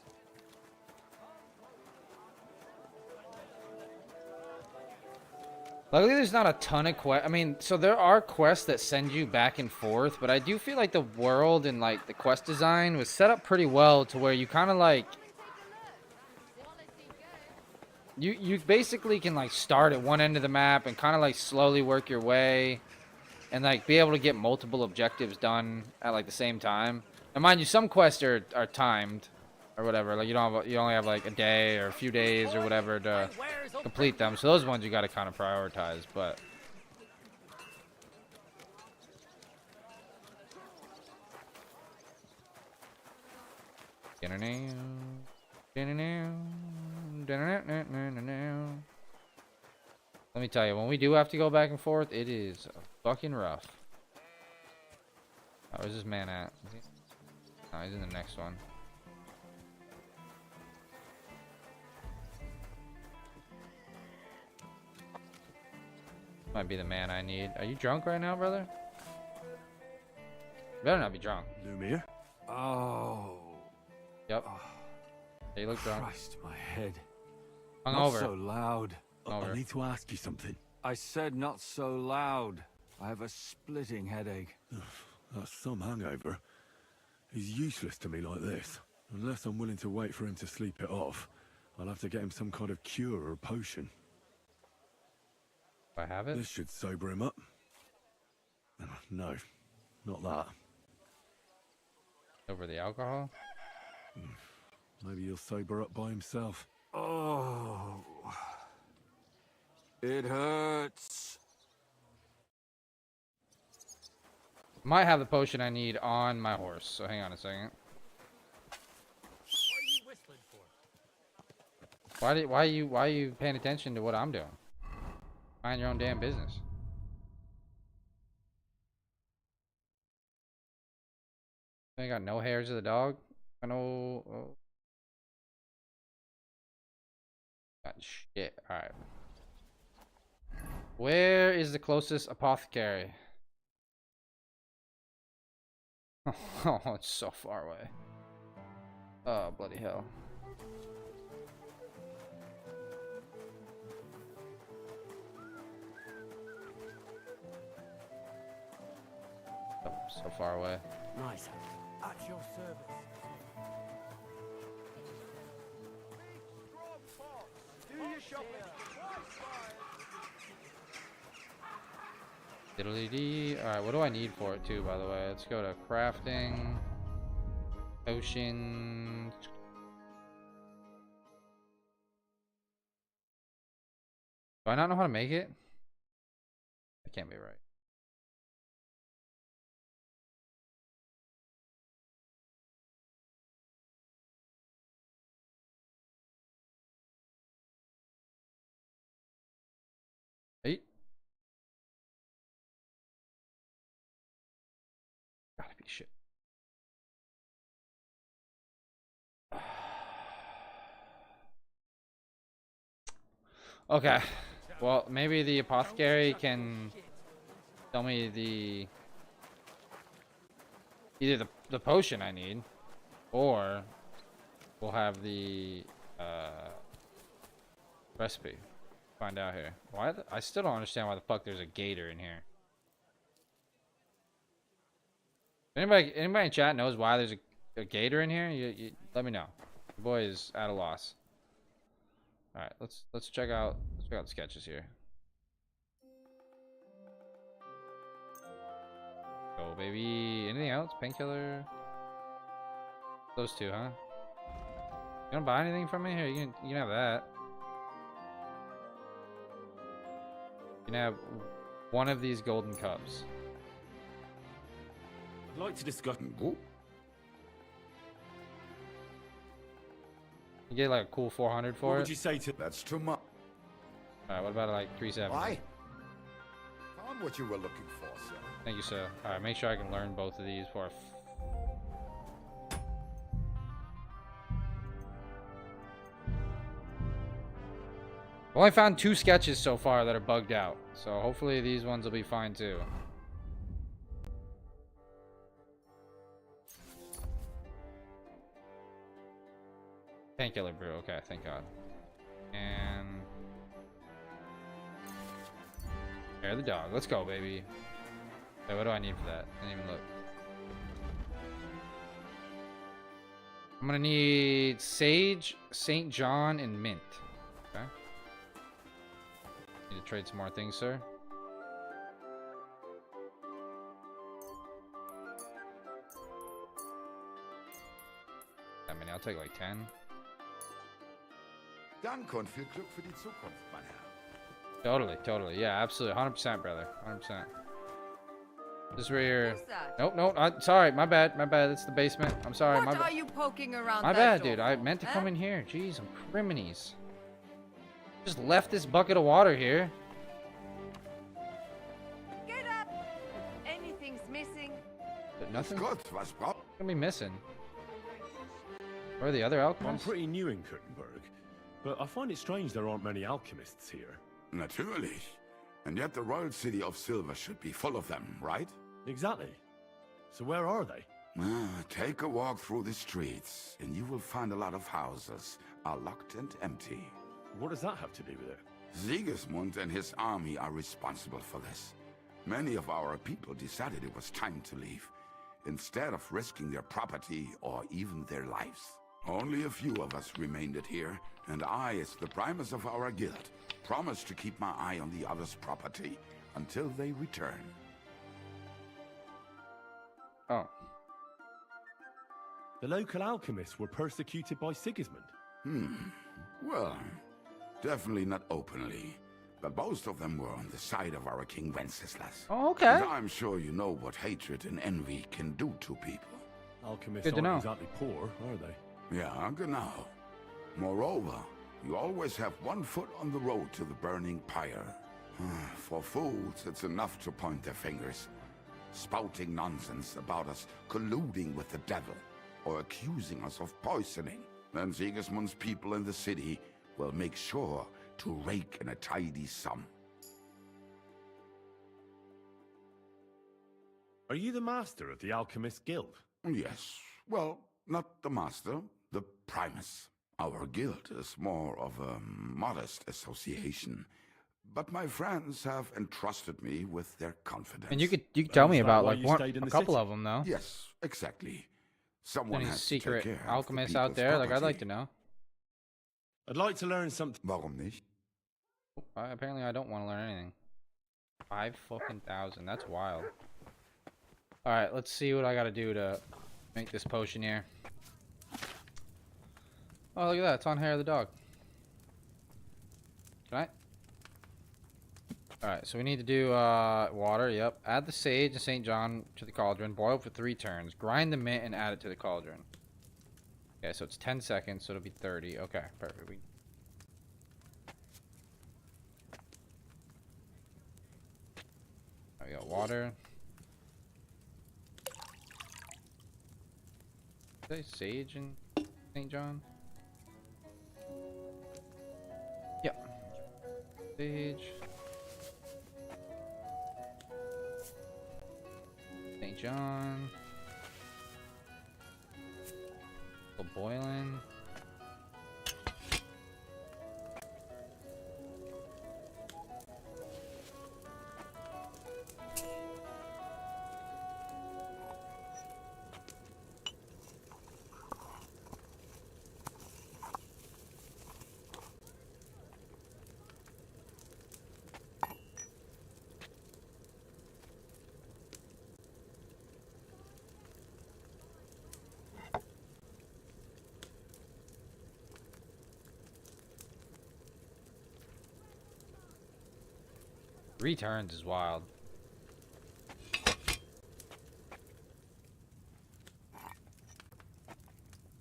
[SPEAKER 1] Luckily, there's not a ton of quests. I mean, so there are quests that send you back and forth, but I do feel like the world and like the quest design was set up pretty well to where you kind of like you basically can like start at one end of the map and kind of like slowly work your way and like be able to get multiple objectives done at like the same time. And mind you, some quests are timed or whatever. Like you only have like a day or a few days or whatever to complete them. So those ones you got to kind of prioritize. But let me tell you, when we do have to go back and forth, it is fucking rough. Oh, where's this man at? Oh, he's in the next one. Might be the man I need. Are you drunk right now, brother? You better not be drunk.
[SPEAKER 3] Lumir? Oh.
[SPEAKER 1] Yep. Yeah, you look drunk.
[SPEAKER 3] Christ, my head.
[SPEAKER 1] Hung
[SPEAKER 3] Not
[SPEAKER 1] over.
[SPEAKER 3] so loud.
[SPEAKER 1] Over.
[SPEAKER 3] I need to ask you something. I said not so loud. I have a splitting headache. That's some hangover. He's useless to me like this. Unless I'm willing to wait for him to sleep it off, I'll have to get him some kind of cure or potion.
[SPEAKER 1] I have it?
[SPEAKER 3] This should sober him up. No, not that.
[SPEAKER 1] Over the alcohol?
[SPEAKER 3] Maybe he'll sober up by himself. Oh. It hurts.
[SPEAKER 1] Might have the potion I need on my horse, so hang on a second. Why are you paying attention to what I'm doing? Mind your own damn business. I got no hairs of the dog. I know. Oh. God, shit. All right. Where is the closest apothecary? Oh, it's so far away. Oh, bloody hell. Oh, so far away.
[SPEAKER 13] Nice.
[SPEAKER 20] At your service. Do your shopping.
[SPEAKER 1] Diddly-dee. Alright, what do I need for it too, by the way? Let's go to crafting. Potion. Do I not know how to make it? That can't be right. Eight. Gotta be shit. Okay. Well, maybe the apothecary can tell me either the potion I need, or we'll have the recipe. Find out here. Why? I still don't understand why the fuck there's a gator in here. Anybody in chat knows why there's a gator in here? You let me know. The boy is at a loss. All right, let's check out the sketches here. Go, baby. Anything else? Painkiller. Those two, huh? You gonna buy anything from me here? You can have that. You can have one of these golden cups.
[SPEAKER 3] I'd like to discuss.
[SPEAKER 1] You get like a cool 400 for it.
[SPEAKER 3] What would you say to?
[SPEAKER 15] That's too much.
[SPEAKER 1] All right, what about like 370?
[SPEAKER 15] Aye. Found what you were looking for, sir.
[SPEAKER 1] Thank you, sir. All right, make sure I can learn both of these before. I've only found 2 sketches so far that are bugged out, so hopefully these ones will be fine too. Painkiller brew. Okay, thank God. And hair the dog. Let's go, baby. Wait, what do I need for that? I didn't even look. I'm gonna need sage, St. John, and mint. Okay. Need to trade some more things, sir. I mean, I'll take like 10.
[SPEAKER 15] Danke und viel Glück für die Zukunft, mein Herr.
[SPEAKER 1] Totally, totally. Yeah, absolutely. 100%, brother. 100%. This is where you're... Nope, nope. Sorry, my bad. My bad. It's the basement. I'm sorry.
[SPEAKER 4] What
[SPEAKER 1] My
[SPEAKER 4] are you poking around
[SPEAKER 1] My
[SPEAKER 4] that
[SPEAKER 1] bad,
[SPEAKER 4] door
[SPEAKER 1] dude. I
[SPEAKER 4] for,
[SPEAKER 1] meant to
[SPEAKER 4] huh?
[SPEAKER 1] come in here. Jeez, I'm criminies. Just left this bucket of water here.
[SPEAKER 4] Get up! Anything's missing?
[SPEAKER 1] But nothing.
[SPEAKER 15] Gut, was braucht?
[SPEAKER 1] Gonna be missing. Where are the other
[SPEAKER 16] I'm
[SPEAKER 1] alchemists?
[SPEAKER 16] pretty new in Kuttenberg, but I find it strange there aren't many alchemists here.
[SPEAKER 15] Natürlich. And yet the royal city of Silver should be full of them, right?
[SPEAKER 16] Exactly. So where are they?
[SPEAKER 15] Take a walk through the streets, and you will find a lot of houses are locked and empty.
[SPEAKER 16] What does that have to do with it?
[SPEAKER 15] Sigismund and his army are responsible for this. Many of our people decided it was time to leave, instead of risking their property or even their lives. Only a few of us remained here, and I, as the primus of our guild, promised to keep my eye on the others' property until they return.
[SPEAKER 1] Oh.
[SPEAKER 16] The local alchemists were persecuted by Sigismund.
[SPEAKER 15] Well, definitely not openly, but most of them were on the side of our King Wenceslas.
[SPEAKER 1] Oh, okay.
[SPEAKER 15] And I'm sure you know what hatred and envy can do to people.
[SPEAKER 16] Alchemists
[SPEAKER 1] Good to
[SPEAKER 16] aren't
[SPEAKER 1] know.
[SPEAKER 16] exactly poor, are they?
[SPEAKER 15] Yeah, genau. Moreover, you always have one foot on the road to the burning pyre. For fools, it's enough to point their fingers, spouting nonsense about us colluding with the devil, or accusing us of poisoning. Then Sigismund's people in the city will make sure to rake in a tidy sum.
[SPEAKER 16] Are you the master of the Alchemist Guild?
[SPEAKER 15] Yes. Well, not the master, the primus. Our guild is more of a modest association, but my friends have entrusted me with their confidence.
[SPEAKER 1] And you could tell me
[SPEAKER 16] Is that
[SPEAKER 1] about
[SPEAKER 16] why
[SPEAKER 1] like
[SPEAKER 16] you
[SPEAKER 1] one,
[SPEAKER 16] stayed in
[SPEAKER 1] a
[SPEAKER 16] the
[SPEAKER 1] couple
[SPEAKER 16] city?
[SPEAKER 1] of them though.
[SPEAKER 15] Yes, exactly. Someone
[SPEAKER 1] Any
[SPEAKER 15] has
[SPEAKER 1] secret
[SPEAKER 15] to take care
[SPEAKER 1] alchemists
[SPEAKER 15] of the
[SPEAKER 1] out there? Like, I'd like
[SPEAKER 15] property.
[SPEAKER 1] to know.
[SPEAKER 16] I'd like to learn something.
[SPEAKER 15] Warum nicht?
[SPEAKER 1] Apparently, I don't want to learn anything. 5,000. That's wild. All right, let's see what I got to do to make this potion here. Oh, look at that! It's on hair of the dog. Can I? All right, so we need to do water. Yep. Add the sage and St. John to the cauldron. Boil for 3 turns. Grind the mint and add it to the cauldron. Okay, so it's 10 seconds, so it'll be 30. Okay, perfect. We got water. Did I say sage and St. John? Yep. Sage. St. John. Still boiling. Returns is wild.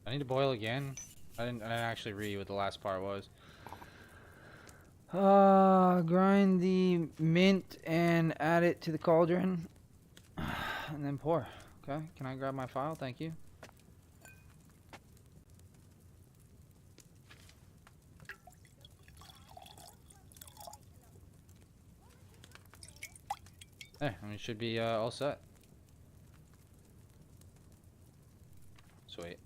[SPEAKER 1] I need to boil again. I didn't actually read what the last part was. Grind the mint and add it to the cauldron. And then pour. Okay, can I grab my file? Thank you. There, I mean, it should be all set. Sweet.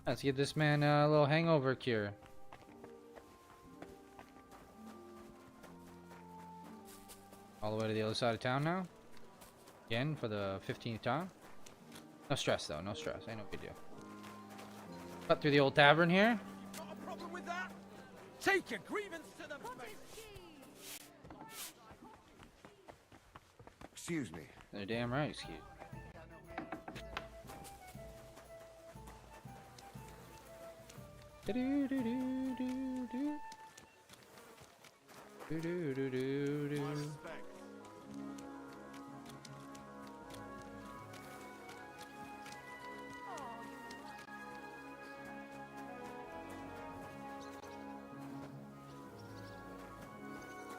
[SPEAKER 1] Let's give this man a little hangover cure. All the way to the other side of town now. Again for the 15th time. No stress though, no stress. Ain't no big deal. Cut through the old tavern here.
[SPEAKER 20] Got a problem with that? Take your grievance to the
[SPEAKER 15] Excuse me.
[SPEAKER 1] They're damn right, excuse. I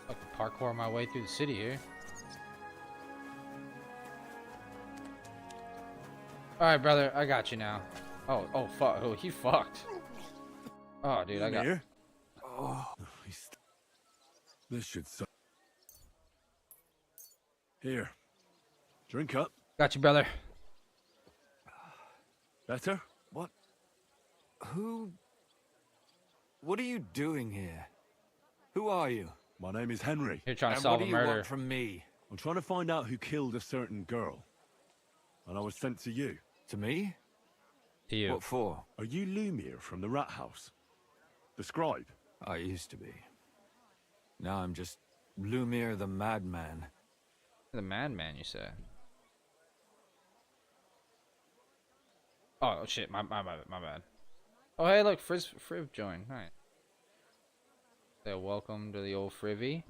[SPEAKER 1] can parkour my way through the city here. Alright, brother, I got you now. Oh, fuck. Oh, he fucked. Oh, dude, I got...
[SPEAKER 3] Here? Oh, this should suck. Here. Drink up.
[SPEAKER 1] Got you, brother.
[SPEAKER 3] Better?
[SPEAKER 12] What are you doing here? Who are you?
[SPEAKER 3] My name is Henry.
[SPEAKER 1] You're trying to solve a murder.
[SPEAKER 12] What do you want from me?
[SPEAKER 3] I'm trying to find out who killed a certain girl. And I was sent to you.
[SPEAKER 12] To me?
[SPEAKER 1] To you.
[SPEAKER 12] What for?
[SPEAKER 3] Are you Lumiere from the Rat House? The scribe?
[SPEAKER 12] I used to be. Now I'm just Lumiere the Madman.
[SPEAKER 1] The madman, you say? Oh, shit, my bad. Oh, hey, look, Friv joined. All right. So, welcome to the old Frivy.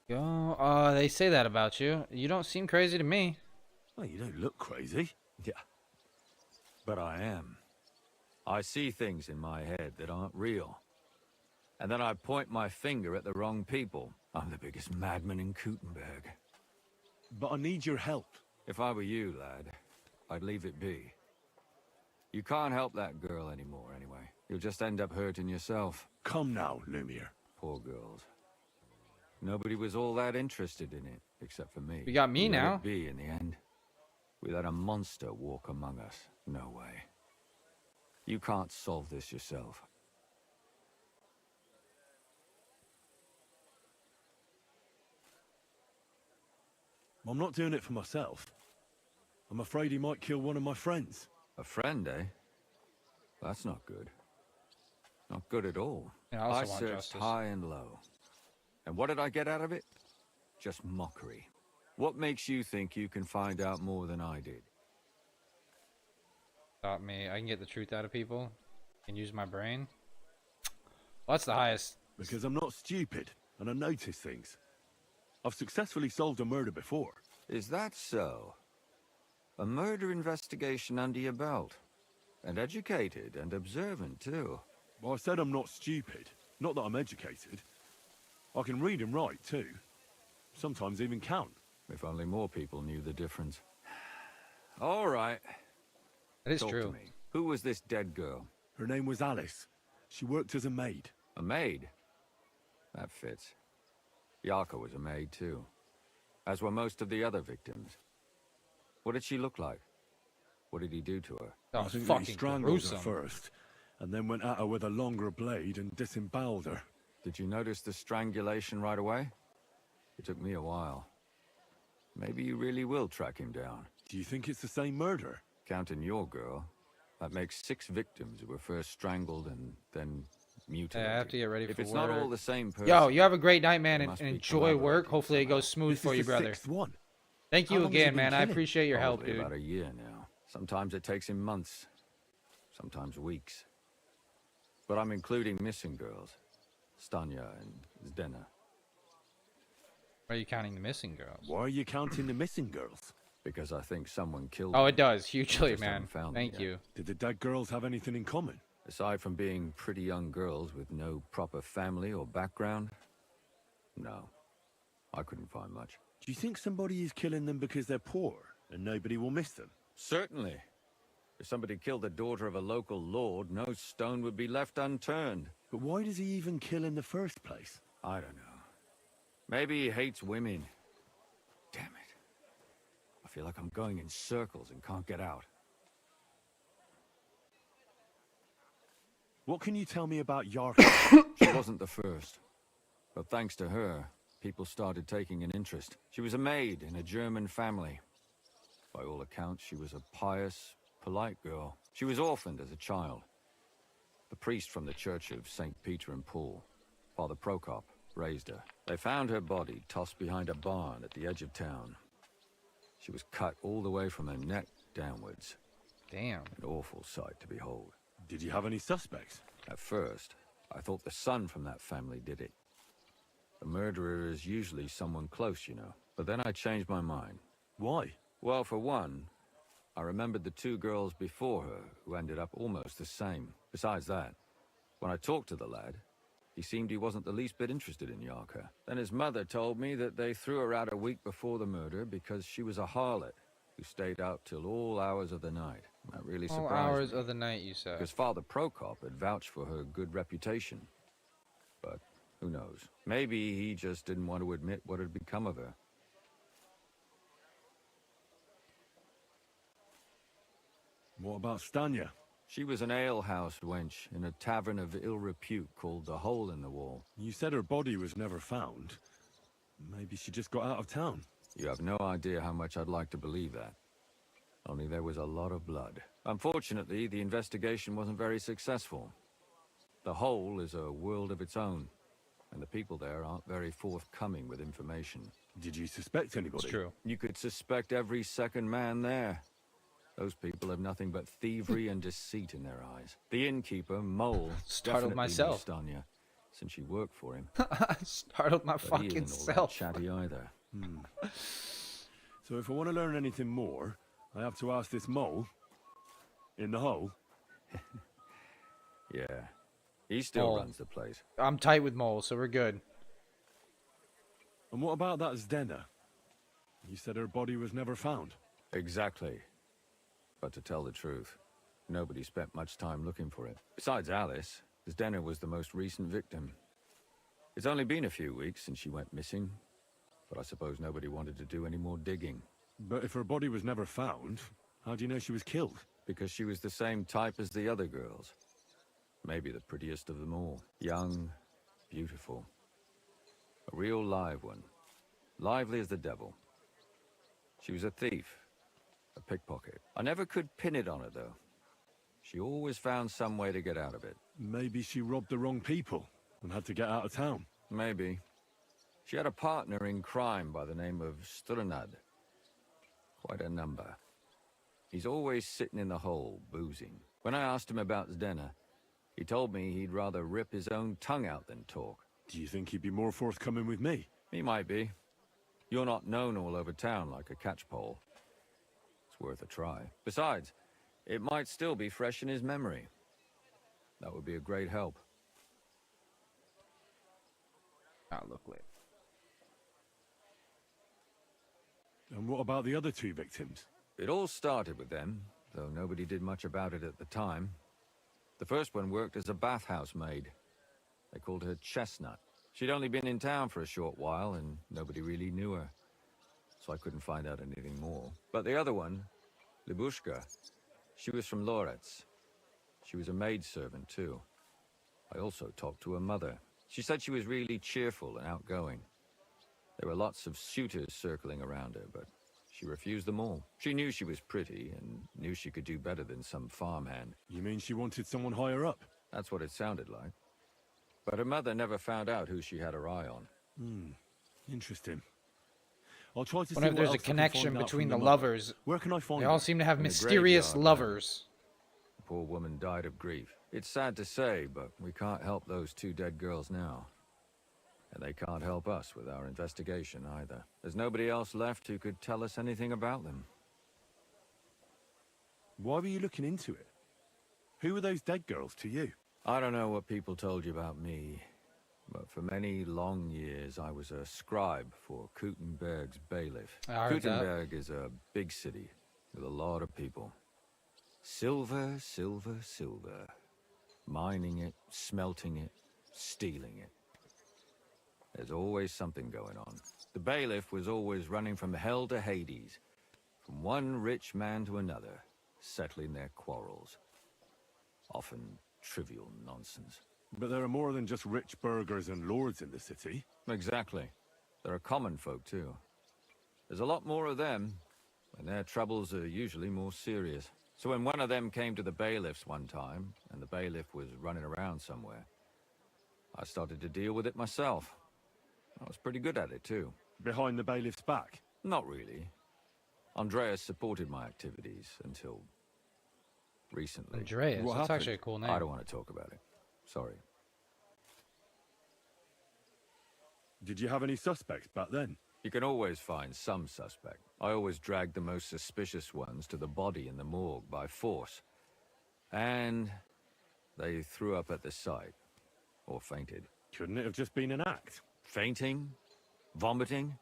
[SPEAKER 1] Yo, they say that about you. You don't seem crazy to me.
[SPEAKER 3] Well, you don't look crazy.
[SPEAKER 12] Yeah. But I am. I see things in my head that aren't real. And then I point my finger at the wrong people. I'm the biggest madman in Kuttenberg.
[SPEAKER 3] But I need your help.
[SPEAKER 12] If I were you, lad, I'd leave it be. You can't help that girl anymore, anyway. You'll just end up hurting yourself.
[SPEAKER 3] Come now, Lumiere.
[SPEAKER 12] Poor girls. Nobody was all that interested in it, except for me.
[SPEAKER 1] You got me
[SPEAKER 12] We let
[SPEAKER 1] now.
[SPEAKER 12] it be in the end. We let a monster walk among us. No way. You can't solve this yourself.
[SPEAKER 3] I'm not doing it for myself. I'm afraid he might kill one of my friends.
[SPEAKER 12] A friend, eh? That's not good. Not good at all.
[SPEAKER 1] Yeah, I also
[SPEAKER 12] I
[SPEAKER 1] want
[SPEAKER 12] searched
[SPEAKER 1] justice.
[SPEAKER 12] high and low. And what did I get out of it? Just mockery. What makes you think you can find out more than I did?
[SPEAKER 1] Stop me. I can get the truth out of people. And use my brain. Well, that's the highest.
[SPEAKER 3] Because I'm not stupid, and I notice things. I've successfully solved a murder before.
[SPEAKER 12] Is that so? A murder investigation under your belt. And educated and observant, too.
[SPEAKER 3] Well, I said I'm not stupid. Not that I'm educated. I can read and write, too. Sometimes even count.
[SPEAKER 12] If only more people knew the difference. All right.
[SPEAKER 1] That is
[SPEAKER 12] Talk
[SPEAKER 1] true.
[SPEAKER 12] to me. Who was this dead girl?
[SPEAKER 3] Her name was Alice. She worked as a maid.
[SPEAKER 12] A maid? That fits. Yarka was a maid, too. As were most of the other victims. What did she look like? What did he do to her?
[SPEAKER 1] That
[SPEAKER 3] I
[SPEAKER 1] was
[SPEAKER 3] think that he
[SPEAKER 1] fucking
[SPEAKER 3] strangled
[SPEAKER 1] gruesome.
[SPEAKER 3] her first, and then went at her with a longer blade and disemboweled her.
[SPEAKER 12] Did you notice the strangulation right away? It took me a while. Maybe you really will track him down.
[SPEAKER 3] Do you think it's the same murder?
[SPEAKER 12] Counting your girl, that makes 6 victims who were first strangled and then mutilated.
[SPEAKER 1] Yeah, I have to get ready
[SPEAKER 12] if
[SPEAKER 1] for
[SPEAKER 12] it's
[SPEAKER 1] work.
[SPEAKER 12] not all the same person.
[SPEAKER 1] Yo, you have a great night, man,
[SPEAKER 12] there
[SPEAKER 1] and
[SPEAKER 12] must be
[SPEAKER 1] enjoy work. Hopefully it goes smooth
[SPEAKER 3] This
[SPEAKER 1] for
[SPEAKER 3] is
[SPEAKER 1] you,
[SPEAKER 3] the
[SPEAKER 1] brother.
[SPEAKER 3] 6th one.
[SPEAKER 1] Thank
[SPEAKER 3] How
[SPEAKER 1] you
[SPEAKER 3] long has he
[SPEAKER 1] again,
[SPEAKER 3] been
[SPEAKER 1] man. I
[SPEAKER 3] killing?
[SPEAKER 1] appreciate your help,
[SPEAKER 12] Probably
[SPEAKER 1] dude.
[SPEAKER 12] about a year now. Sometimes it takes him months. Sometimes weeks. But I'm including missing girls. Stanya and Zdena.
[SPEAKER 1] Are you counting the missing girls?
[SPEAKER 16] Why are you counting the missing girls?
[SPEAKER 12] Because I think someone killed
[SPEAKER 1] Oh,
[SPEAKER 12] them.
[SPEAKER 1] it does.
[SPEAKER 12] I
[SPEAKER 1] Hugely,
[SPEAKER 12] just
[SPEAKER 1] man.
[SPEAKER 12] haven't found them
[SPEAKER 1] Thank
[SPEAKER 12] yet.
[SPEAKER 1] you.
[SPEAKER 16] Did the dead girls have anything in common?
[SPEAKER 12] Aside from being pretty young girls with no proper family or background, no. I couldn't find much.
[SPEAKER 16] Do you think somebody is killing them because they're poor and nobody will miss them?
[SPEAKER 12] Certainly. If somebody killed the daughter of a local lord, no stone would be left unturned.
[SPEAKER 16] But why does he even kill in the first place?
[SPEAKER 12] I don't know. Maybe he hates women. Damn it. I feel like I'm going in circles and can't get out.
[SPEAKER 16] What can you tell me about Yark?
[SPEAKER 12] She wasn't the first. But thanks to her, people started taking an interest. She was a maid in a German family. By all accounts, she was a pious, polite girl. She was orphaned as a child. The priest from the church of St. Peter and Paul, Father Prokop, raised her. They found her body tossed behind a barn at the edge of town. She was cut all the way from her neck downwards.
[SPEAKER 1] Damn.
[SPEAKER 12] An awful sight to behold.
[SPEAKER 16] Did you have any suspects?
[SPEAKER 12] At first, I thought the son from that family did it. The murderer is usually someone close, you know. But then I changed my mind.
[SPEAKER 16] Why?
[SPEAKER 12] Well, for one, I remembered the two girls before her who ended up almost the same. Besides that, when I talked to the lad, he seemed he wasn't the least bit interested in Yarka. Then his mother told me that they threw her out a week before the murder because she was a harlot who stayed out till all hours of the night. That really surprised me.
[SPEAKER 1] All hours of the night, you said.
[SPEAKER 12] Because Father Prokop had vouched for her good reputation. But who knows? Maybe he just didn't want to admit what had become of her.
[SPEAKER 16] What about Stanya?
[SPEAKER 12] She was an alehouse wench in a tavern of ill repute called the Hole in the Wall.
[SPEAKER 16] You said her body was never found. Maybe she just got out of town.
[SPEAKER 12] You have no idea how much I'd like to believe that. Only there was a lot of blood. Unfortunately, the investigation wasn't very successful. The Hole is a world of its own, and the people there aren't very forthcoming with information.
[SPEAKER 16] Did you suspect anybody?
[SPEAKER 1] It's true.
[SPEAKER 12] You could suspect every second man there. Those people have nothing but thievery and deceit in their eyes. The innkeeper, Mole,
[SPEAKER 1] Startled
[SPEAKER 12] definitely
[SPEAKER 1] myself.
[SPEAKER 12] knew Stanya, since she worked for him.
[SPEAKER 1] Startled my
[SPEAKER 12] But he
[SPEAKER 1] fucking
[SPEAKER 12] isn't all that
[SPEAKER 1] self.
[SPEAKER 12] chatty either.
[SPEAKER 16] So if I want to learn anything more, I have to ask this mole in the hole.
[SPEAKER 12] Yeah. He still
[SPEAKER 1] Mole.
[SPEAKER 12] runs the place.
[SPEAKER 1] I'm tight with Mole, so we're good.
[SPEAKER 16] And what about that Zdena? You said her body was never found.
[SPEAKER 12] Exactly. But to tell the truth, nobody spent much time looking for it. Besides Alice, Zdena was the most recent victim. It's only been a few weeks since she went missing, but I suppose nobody wanted to do any more digging.
[SPEAKER 16] But if her body was never found, how do you know she was killed?
[SPEAKER 12] Because she was the same type as the other girls. Maybe the prettiest of them all. Young, beautiful. A real live one. Lively as the devil. She was a thief. A pickpocket. I never could pin it on her, though. She always found some way to get out of it.
[SPEAKER 16] Maybe she robbed the wrong people and had to get out of town.
[SPEAKER 12] Maybe. She had a partner in crime by the name of Strunad. Quite a number. He's always sitting in the hole, boozing. When I asked him about Zdena, he told me he'd rather rip his own tongue out than talk.
[SPEAKER 16] Do you think he'd be more forthcoming with me?
[SPEAKER 12] He might be. You're not known all over town like a catchpole. It's worth a try. Besides, it might still be fresh in his memory. That would be a great help.
[SPEAKER 1] I'll look lit.
[SPEAKER 16] And what about the other two victims?
[SPEAKER 12] It all started with them, though nobody did much about it at the time. The first one worked as a bathhouse maid. They called her Chestnut. She'd only been in town for a short while, and nobody really knew her. So I couldn't find out anything more. But the other one, Libushka, she was from Loretz. She was a maidservant, too. I also talked to her mother. She said she was really cheerful and outgoing. There were lots of suitors circling around her, but she refused them all. She knew she was pretty and knew she could do better than some farmhand.
[SPEAKER 16] You mean she wanted someone higher up?
[SPEAKER 12] That's what it sounded like. But her mother never found out who she had her eye on.
[SPEAKER 16] Interesting. I'll try to see
[SPEAKER 1] Whenever
[SPEAKER 16] what
[SPEAKER 1] there's a
[SPEAKER 16] else I can
[SPEAKER 1] connection
[SPEAKER 16] find out
[SPEAKER 1] between
[SPEAKER 16] from
[SPEAKER 1] the
[SPEAKER 16] mother.
[SPEAKER 1] lovers,
[SPEAKER 16] Where can I find
[SPEAKER 1] they all
[SPEAKER 16] her?
[SPEAKER 1] seem to have
[SPEAKER 12] In the
[SPEAKER 1] mysterious
[SPEAKER 12] graveyard,
[SPEAKER 1] lovers.
[SPEAKER 12] The poor woman died of grief. It's sad to say, but we can't help those 2 dead girls now. And they can't help us with our investigation either. There's nobody else left who could tell us anything about them.
[SPEAKER 16] Why were you looking into it? Who were those dead girls to you?
[SPEAKER 12] I don't know what people told you about me, but for many long years I was a scribe for Kuttenberg's bailiff.
[SPEAKER 1] I heard that.
[SPEAKER 12] Kuttenberg is a big city with a lot of people. Silver, silver, silver. Mining it, smelting it, stealing it. There's always something going on. The bailiff was always running from hell to Hades, from one rich man to another, settling their quarrels. Often trivial nonsense.
[SPEAKER 16] But there are more than just rich burghers and lords in the city.
[SPEAKER 12] Exactly. There are common folk too. There's a lot more of them, and their troubles are usually more serious. So when one of them came to the bailiffs one time, and the bailiff was running around somewhere, I started to deal with it myself. I was pretty good at it too.
[SPEAKER 16] Behind the bailiff's back?
[SPEAKER 12] Not really. Andreas supported my activities until recently.
[SPEAKER 1] Andreas?
[SPEAKER 16] What
[SPEAKER 1] That's
[SPEAKER 16] happened?
[SPEAKER 1] actually a cool name.
[SPEAKER 12] I don't want to talk about it. Sorry.
[SPEAKER 16] Did you have any suspects back then?
[SPEAKER 12] You can always find some suspect. I always dragged the most suspicious ones to the body in the morgue by force. And they threw up at the sight. Or fainted.
[SPEAKER 16] Couldn't it have just been an act?
[SPEAKER 12] Fainting? Vomiting?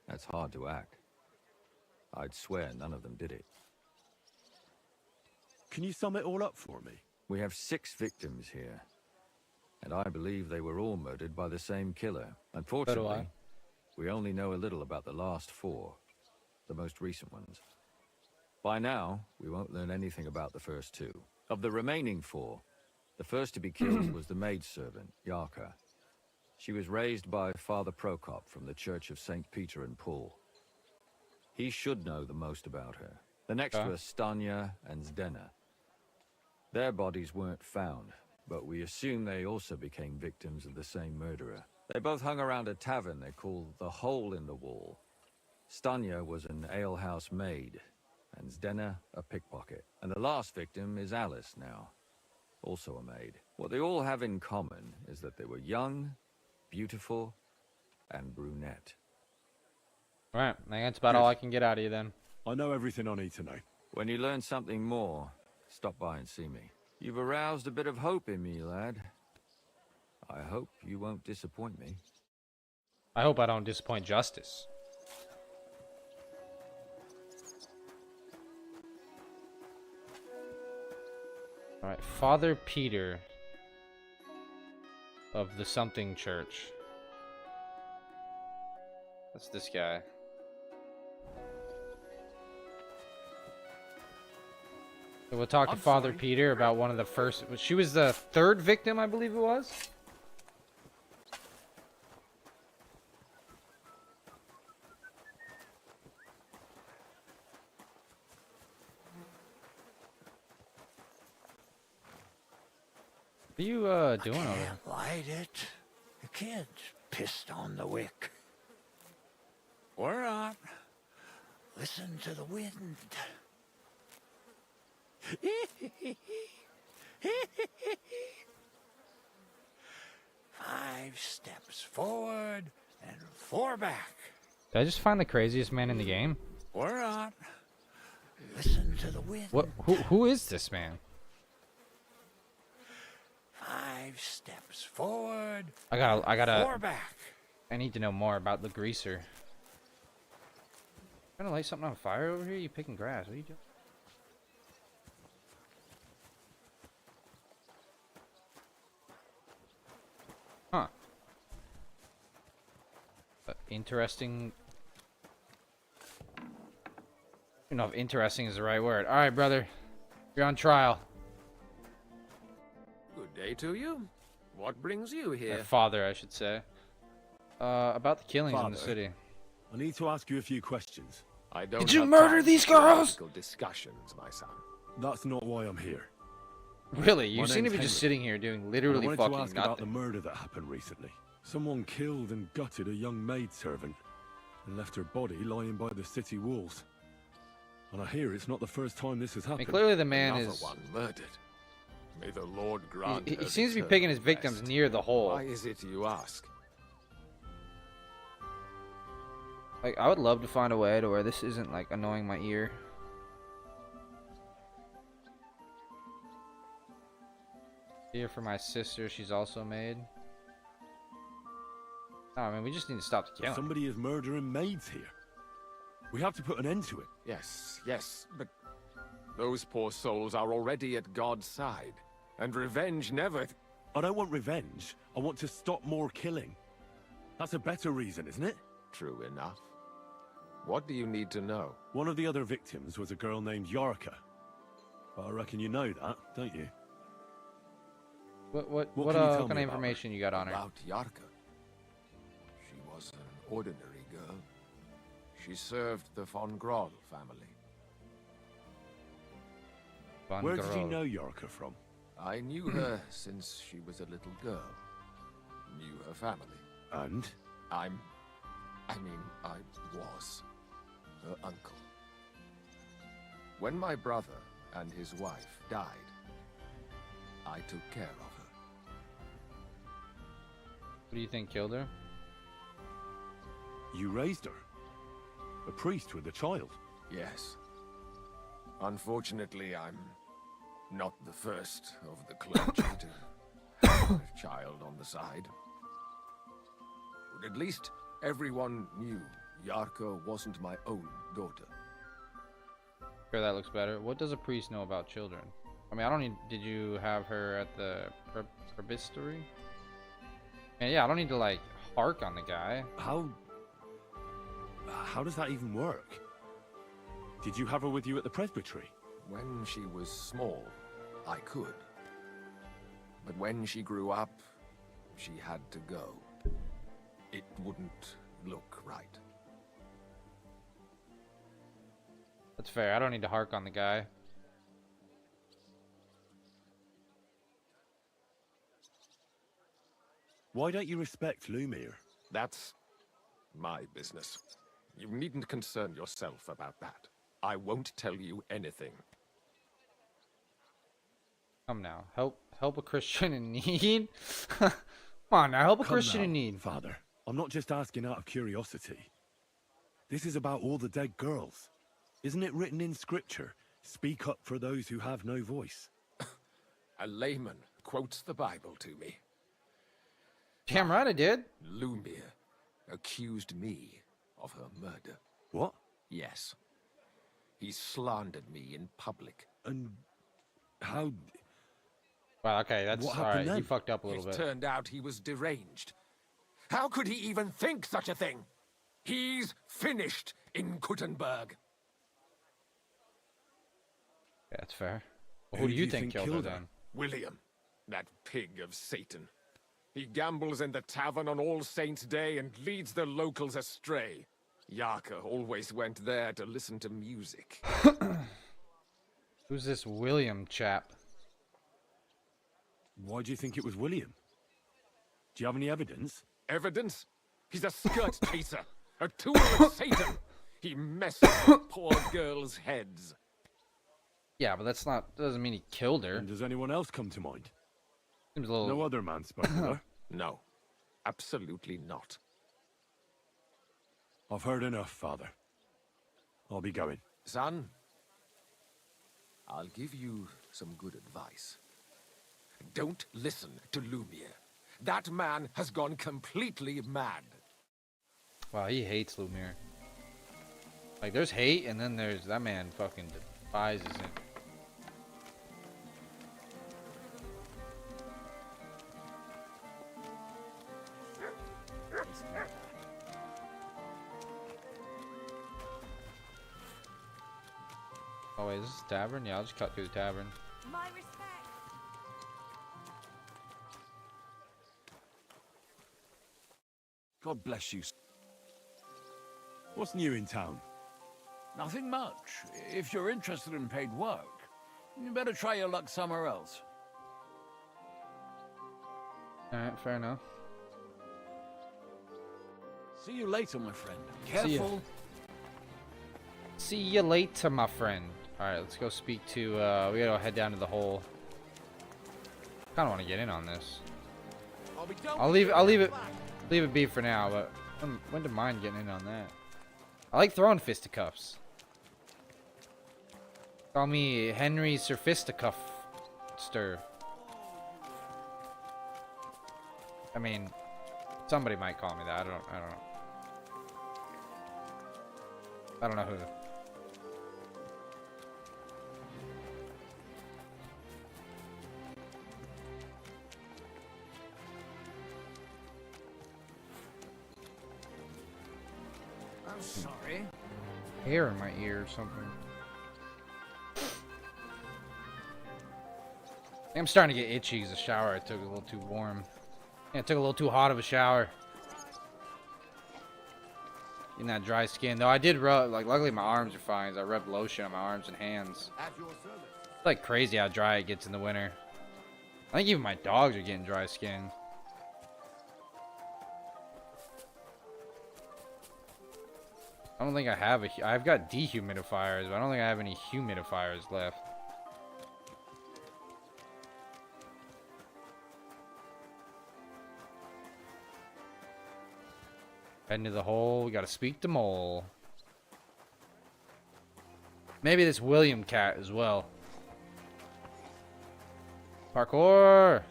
[SPEAKER 12] That's hard to act. I'd swear none of them did it.
[SPEAKER 16] Can you sum it all up for me?
[SPEAKER 12] We have 6 victims here. And I believe they were all murdered by the same killer. Unfortunately, we only know a little about the last 4, the most recent ones. By now, we won't learn anything about the first 2. Of the remaining 4, the first to be killed was the maidservant, Yarka. She was raised by Father Prokop from the Church of St. Peter and Paul. He should know the most about her. The next were Stanya and Zdena. Their bodies weren't found, but we assume they also became victims of the same murderer. They both hung around a tavern they called the Hole in the Wall. Stanya was an alehouse maid, and Zdena a pickpocket. And the last victim is Alice now, also a maid. What they all have in common is that they were young, beautiful, and brunette.
[SPEAKER 1] Right, I think that's about all I can get out of you then.
[SPEAKER 16] I know everything I need to know.
[SPEAKER 12] When you learn something more, stop by and see me. You've aroused a bit of hope in me, lad. I hope you won't disappoint me.
[SPEAKER 1] I hope I don't disappoint justice. Alright, Father Peter of the something church. That's this guy. So we'll talk to Father Peter about one of the first. She was the 3rd victim, I believe it was. What are you doing over there?
[SPEAKER 13] Light it. The kid's pissed on the wick.
[SPEAKER 18] We're on.
[SPEAKER 13] Listen to the wind. 5 steps forward and 4 back.
[SPEAKER 1] Did I just find the craziest man in the game?
[SPEAKER 18] We're on.
[SPEAKER 13] Listen to the wind.
[SPEAKER 1] What? Who is this man?
[SPEAKER 13] 5 steps forward.
[SPEAKER 1] I gotta.
[SPEAKER 13] 4 back.
[SPEAKER 1] I need to know more about the greaser. Trying to light something on fire over here? You picking grass? What are you doing? Huh. Interesting. I don't know if interesting is the right word. All right, brother. You're on trial.
[SPEAKER 11] Good day to you. What brings you here?
[SPEAKER 1] Father, I should say. About the killings in
[SPEAKER 16] Father,
[SPEAKER 1] the city.
[SPEAKER 16] I need to ask you a few questions.
[SPEAKER 11] I don't
[SPEAKER 1] Did you
[SPEAKER 11] have
[SPEAKER 1] murder
[SPEAKER 11] time
[SPEAKER 1] these
[SPEAKER 11] for
[SPEAKER 1] girls?
[SPEAKER 11] political discussions, my son.
[SPEAKER 16] That's not why I'm here.
[SPEAKER 1] Really? You
[SPEAKER 16] My
[SPEAKER 1] seem to
[SPEAKER 16] name's
[SPEAKER 1] be just
[SPEAKER 16] Henry.
[SPEAKER 1] sitting here doing
[SPEAKER 16] And
[SPEAKER 1] literally
[SPEAKER 16] I wanted
[SPEAKER 1] fucking
[SPEAKER 16] to ask
[SPEAKER 1] nothing.
[SPEAKER 16] about the murder that happened recently. Someone killed and gutted a young maidservant and left her body lying by the city walls. And I hear it's not the first time this has happened.
[SPEAKER 1] clearly the man
[SPEAKER 11] Another
[SPEAKER 1] is-
[SPEAKER 11] one murdered. May the Lord grant
[SPEAKER 1] He
[SPEAKER 11] her
[SPEAKER 1] seems to be
[SPEAKER 11] return
[SPEAKER 1] picking his victims
[SPEAKER 11] rest.
[SPEAKER 1] near the hole.
[SPEAKER 11] Why is it you ask?
[SPEAKER 1] Like, I would love to find a way to where this isn't, like, annoying my ear. Here for my sister, she's also made. Oh, I mean, we just need to stop the killing.
[SPEAKER 16] Somebody is murdering maids here. We have to put an end to it.
[SPEAKER 11] Yes, yes, but those poor souls are already at God's side, and revenge never...
[SPEAKER 16] I don't want revenge. I want to stop more killing. That's a better reason, isn't it?
[SPEAKER 11] True enough. What do you need to know?
[SPEAKER 16] One of the other victims was a girl named Yarka. I reckon you know that, don't you?
[SPEAKER 1] What
[SPEAKER 16] can you
[SPEAKER 1] kind
[SPEAKER 16] tell
[SPEAKER 1] of
[SPEAKER 16] me about
[SPEAKER 1] information you got on her?
[SPEAKER 11] About Yarka. She was an ordinary girl. She served the von Groll family.
[SPEAKER 16] Where did you know Yarka from?
[SPEAKER 11] I knew her since she was a little girl. Knew her family.
[SPEAKER 16] And?
[SPEAKER 11] I was her uncle. When my brother and his wife died, I took care of her.
[SPEAKER 1] What do you think killed her?
[SPEAKER 16] You raised her? A priest with a child?
[SPEAKER 11] Yes. Unfortunately, I'm not the first of the clergy to have a child on the side. But at least everyone knew Yarka wasn't my own daughter.
[SPEAKER 1] Sure, that looks better. What does a priest know about children? I mean, I don't need... Did you have her at the presbytery? And yeah, I don't need to, like, hark on the guy.
[SPEAKER 16] How does that even work? Did you have her with you at the presbytery?
[SPEAKER 11] When she was small, I could. But when she grew up, she had to go. It wouldn't look right.
[SPEAKER 1] That's fair. I don't need to hark on the guy.
[SPEAKER 16] Why don't you respect Lumiere?
[SPEAKER 11] That's my business. You needn't concern yourself about that. I won't tell you anything.
[SPEAKER 1] Come now. Help a Christian in need? Come on now, help a
[SPEAKER 16] Come
[SPEAKER 1] Christian
[SPEAKER 16] now,
[SPEAKER 1] in need.
[SPEAKER 16] Father. I'm not just asking out of curiosity. This is about all the dead girls. Isn't it written in scripture? Speak up for those who have no voice.
[SPEAKER 11] A layman quotes the Bible to me.
[SPEAKER 1] Damn right I did.
[SPEAKER 11] Lumiere accused me of her murder.
[SPEAKER 16] What?
[SPEAKER 11] Yes. He slandered me in public.
[SPEAKER 16] And how...
[SPEAKER 1] Wow, okay, that's
[SPEAKER 16] What
[SPEAKER 1] alright.
[SPEAKER 16] happened
[SPEAKER 1] You
[SPEAKER 16] then?
[SPEAKER 1] fucked up a little
[SPEAKER 11] It
[SPEAKER 1] bit.
[SPEAKER 11] turned out he was deranged. How could he even think such a thing? He's finished in Kuttenberg.
[SPEAKER 1] Yeah, that's fair. Well, who do you think killed her then?
[SPEAKER 11] William, that pig of Satan. He gambles in the tavern on All Saints' Day and leads the locals astray. Yarka always went there to listen to music.
[SPEAKER 1] Who's this William chap?
[SPEAKER 16] Why do you think it was William? Do you have any evidence?
[SPEAKER 11] Evidence? He's a skirt chaser, a tool of Satan. He messes with poor girls' heads.
[SPEAKER 1] Yeah, but that doesn't mean he killed her.
[SPEAKER 16] And does anyone else come to mind?
[SPEAKER 1] Seems a little...
[SPEAKER 16] No other man spoke to her?
[SPEAKER 11] No, absolutely not.
[SPEAKER 16] I've heard enough, Father. I'll be going.
[SPEAKER 11] Son, I'll give you some good advice. Don't listen to Lumiere. That man has gone completely mad.
[SPEAKER 1] Wow, he hates Lumiere. Like, there's hate, and then there's... That man fucking despises him. Oh wait, is this a tavern? Yeah, I'll just cut through the tavern.
[SPEAKER 4] My respect.
[SPEAKER 16] God bless you. What's new in town?
[SPEAKER 18] Nothing much. If you're interested in paid work, you better try your luck somewhere else.
[SPEAKER 1] Alright, fair enough.
[SPEAKER 18] See you later, my friend.
[SPEAKER 1] See ya.
[SPEAKER 18] Careful.
[SPEAKER 1] See you later, my friend. Alright, let's go speak to, we gotta head down to the hole. Kind of want to get in on this.
[SPEAKER 2] I'll be done
[SPEAKER 1] I'll
[SPEAKER 2] with
[SPEAKER 1] leave
[SPEAKER 2] you.
[SPEAKER 1] it be for now, but I wouldn't mind getting in on that. I like throwing fisticuffs. Call me Henry Sir Fisticuffster. I mean, somebody might call me that. I don't know. I don't know who.
[SPEAKER 11] I'm sorry.
[SPEAKER 1] Hair in my ear or something. I'm starting to get itchy because the shower I took a little too warm. Yeah, I took a little too hot of a shower. In that dry skin. Though I did rub, like, luckily my arms are fine. I rubbed lotion on my arms and hands. It's like crazy how dry it gets in the winter. I think even my dogs are getting dry skin. I don't think I have I've got dehumidifiers, but I don't think I have any humidifiers left. Head into the hole. We gotta speak to Mole. Maybe this William cat as well. Parkour.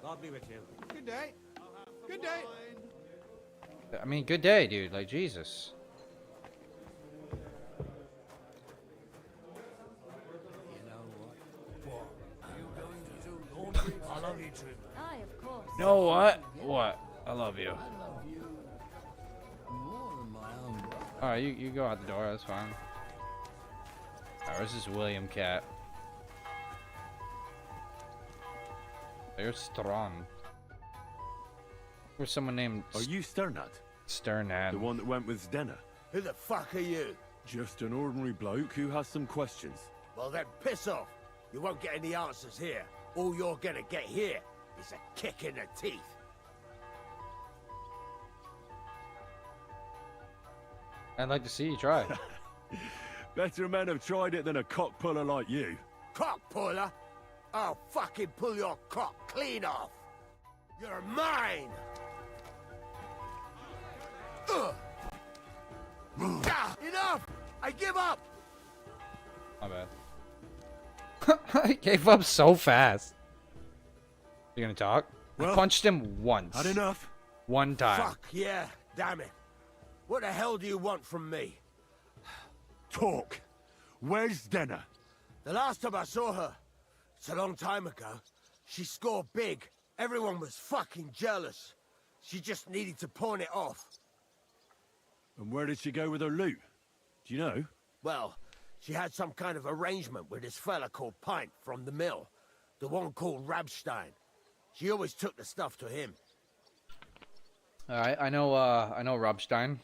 [SPEAKER 20] God be with you. Good day. Good day.
[SPEAKER 1] I mean, good day, dude. Like, Jesus.
[SPEAKER 20] I love you too.
[SPEAKER 8] Aye, of course.
[SPEAKER 1] You know what? What? I love you. Alright, you go out the door. That's fine. Alright, where's this William cat? They're strong. Where's someone named...
[SPEAKER 16] Are you Sternad?
[SPEAKER 1] Sternad.
[SPEAKER 16] The one that went with Stenna?
[SPEAKER 20] Who the fuck are you?
[SPEAKER 16] Just an ordinary bloke who has some questions.
[SPEAKER 20] Well then, piss off. You won't get any answers here. All you're gonna get here is a kick in the teeth.
[SPEAKER 1] I'd like to see you try.
[SPEAKER 16] Better men have tried it than a cock puller like you.
[SPEAKER 20] Cock puller? I'll fucking pull your cock clean off. You're mine. Ugh. Enough! I give up!
[SPEAKER 1] My bad. I gave up so fast. You gonna talk?
[SPEAKER 16] Well,
[SPEAKER 1] I punched him once.
[SPEAKER 16] Had enough?
[SPEAKER 1] One time.
[SPEAKER 20] Fuck yeah, damn it. What the hell do you want from me?
[SPEAKER 16] Talk. Where's Denna?
[SPEAKER 20] The last time I saw her, it's a long time ago. She scored big. Everyone was fucking jealous. She just needed to pawn it off.
[SPEAKER 16] And where did she go with her loot? Do you know?
[SPEAKER 20] Well, she had some kind of arrangement with this fella called Pint from the mill. The one called Rabstein. She always took the stuff to him.
[SPEAKER 1] Alright, I know Robstein.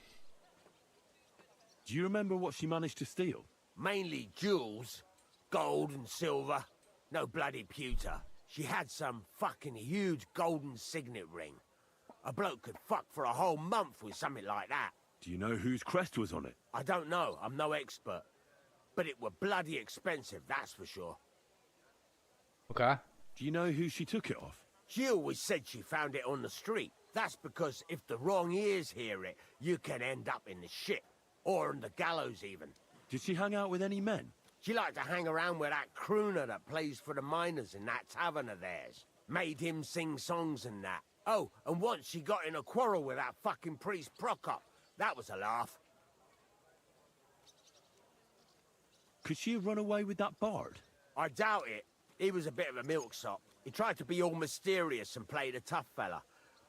[SPEAKER 16] Do you remember what she managed to steal?
[SPEAKER 20] Mainly jewels. Gold and silver. No bloody pewter. She had some fucking huge golden signet ring. A bloke could fuck for a whole month with something like that.
[SPEAKER 16] Do you know whose crest was on it?
[SPEAKER 20] I don't know. I'm no expert. But it were bloody expensive, that's for sure.
[SPEAKER 1] Okay.
[SPEAKER 16] Do you know who she took it off?
[SPEAKER 20] She always said she found it on the street. That's because if the wrong ears hear it, you can end up in the shit. Or on the gallows, even.
[SPEAKER 16] Did she hang out with any men?
[SPEAKER 20] She liked to hang around with that crooner that plays for the miners in that tavern of theirs. Made him sing songs and that. Oh, and once she got in a quarrel with that fucking priest Prokop. That was a laugh.
[SPEAKER 16] Could she have run away with that bard?
[SPEAKER 20] I doubt it. He was a bit of a milksop. He tried to be all mysterious and play the tough fella,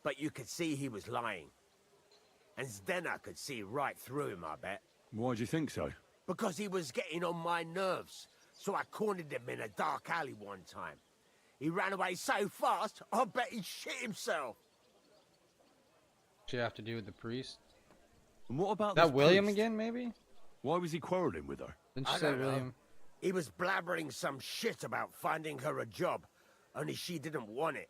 [SPEAKER 20] but you could see he was lying. And Zdenna could see right through him, I bet.
[SPEAKER 16] Why do you think so?
[SPEAKER 20] Because he was getting on my nerves, so I cornered him in a dark alley one time. He ran away so fast, I bet he shit himself.
[SPEAKER 1] Should have to do with the priest.
[SPEAKER 16] And what about
[SPEAKER 1] that
[SPEAKER 16] this
[SPEAKER 1] William
[SPEAKER 16] priest?
[SPEAKER 1] again, maybe?
[SPEAKER 16] Why was he quarreling with her?
[SPEAKER 1] Didn't you
[SPEAKER 20] I
[SPEAKER 1] say
[SPEAKER 20] don't know.
[SPEAKER 1] William?
[SPEAKER 20] He was blabbering some shit about finding her a job, only she didn't want it.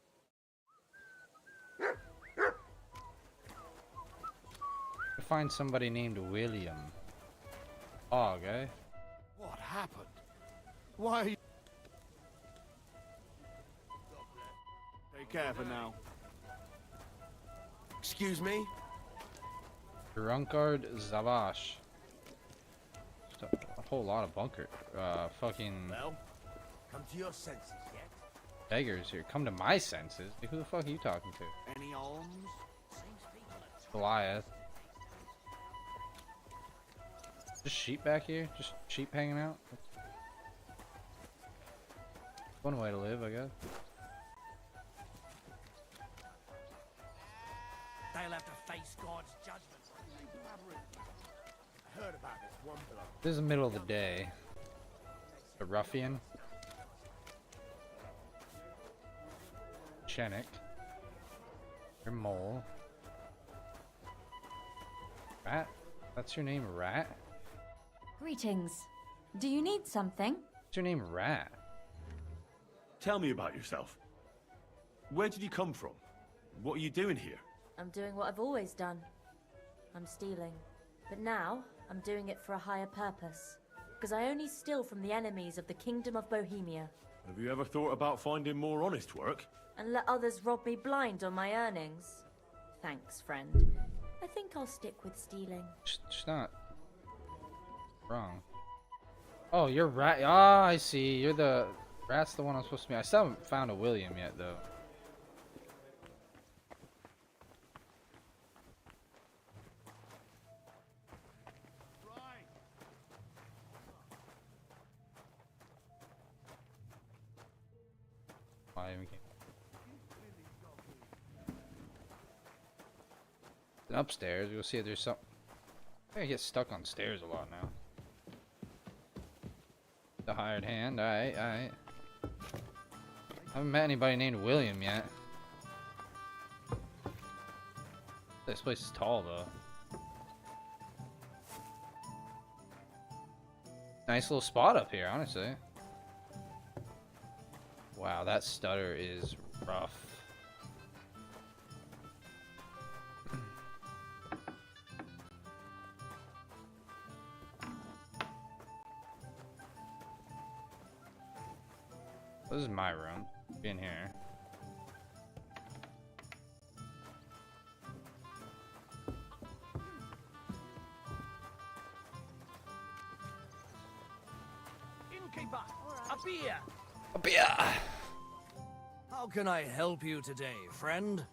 [SPEAKER 1] To find somebody named William. Oh, okay.
[SPEAKER 20] What happened? Why?
[SPEAKER 21] Take care for now.
[SPEAKER 20] Excuse me?
[SPEAKER 1] Drunkard Zavash. Just a whole lot of bunker. Fucking
[SPEAKER 20] Well, come to your senses yet?
[SPEAKER 1] beggars here. Come to my senses. Like, who the fuck are you talking to?
[SPEAKER 21] Any alms?
[SPEAKER 1] Goliath. Just sheep back here? Just sheep hanging out? One way to live, I guess.
[SPEAKER 20] They'll have to face God's judgment. I heard about this one bloke.
[SPEAKER 1] This is the middle of the day. A ruffian. Chenik. Your mole. Rat? That's your name, Rat?
[SPEAKER 17] Greetings. Do you need something?
[SPEAKER 1] What's your name, Rat?
[SPEAKER 16] Tell me about yourself. Where did you come from? What are you doing here?
[SPEAKER 17] I'm doing what I've always done. I'm stealing. But now, I'm doing it for a higher purpose. Because I only steal from the enemies of the Kingdom of Bohemia.
[SPEAKER 16] Have you ever thought about finding more honest work?
[SPEAKER 17] And let others rob me blind on my earnings? Thanks, friend. I think I'll stick with stealing.
[SPEAKER 1] It's not wrong. Oh, you're Rat. Ah, I see. You're the... Rat's the one I'm supposed to be. I still haven't found a William yet, though. Upstairs, we'll see if there's something. I think I get stuck on stairs a lot now. The hired hand, alright, alright. Haven't met anybody named William yet. This place is tall though. Nice little spot up here, honestly. Wow, that stutter is rough. This is my room. In here.
[SPEAKER 22] Innkeeper, a beer.
[SPEAKER 1] A beer.
[SPEAKER 22] How can I help you today, friend?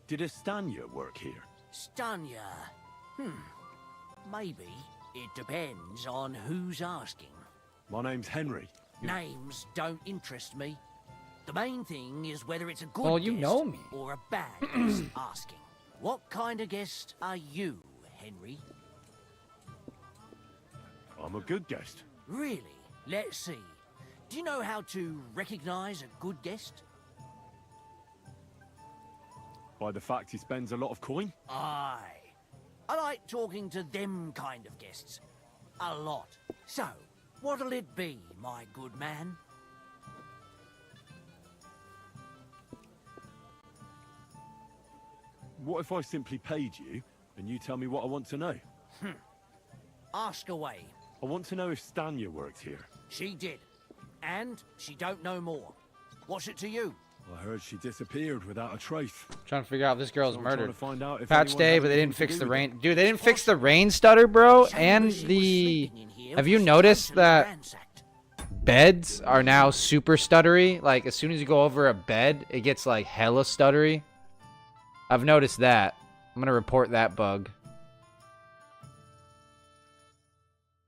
[SPEAKER 16] Did a Stanya work here?
[SPEAKER 22] Stanya? Maybe. It depends on who's asking.
[SPEAKER 16] My name's Henry.
[SPEAKER 22] Names don't interest me. The main thing is whether it's a good
[SPEAKER 1] well, you
[SPEAKER 22] guest
[SPEAKER 1] know me.
[SPEAKER 22] or a bad guest asking. What kind of guest are you, Henry?
[SPEAKER 16] I'm a good guest.
[SPEAKER 22] Really? Let's see. Do you know how to recognize a good guest?
[SPEAKER 16] By the fact he spends a lot of coin?
[SPEAKER 22] Aye. I like talking to them kind of guests. A lot. So, what'll it be, my good man?
[SPEAKER 16] What if I simply paid you, and you tell me what I want to know?
[SPEAKER 22] Ask away.
[SPEAKER 16] I want to know if Stanya worked here.
[SPEAKER 22] She did. And she don't know more. What's it to you?
[SPEAKER 16] I heard she disappeared without a trace.
[SPEAKER 1] Trying to figure out if this girl's
[SPEAKER 16] So I'm
[SPEAKER 1] murdered.
[SPEAKER 16] trying to find out if
[SPEAKER 1] Patch
[SPEAKER 16] anyone
[SPEAKER 1] day,
[SPEAKER 16] had
[SPEAKER 1] but they
[SPEAKER 16] anything
[SPEAKER 1] didn't
[SPEAKER 16] to
[SPEAKER 1] fix
[SPEAKER 16] do
[SPEAKER 1] the
[SPEAKER 16] with
[SPEAKER 1] rain. Dude, they didn't fix the rain stutter, bro. And the... Have you noticed that beds are now super stuttery? Like, as soon as you go over a bed, it gets, like, hella stuttery. I've noticed that. I'm gonna report that bug.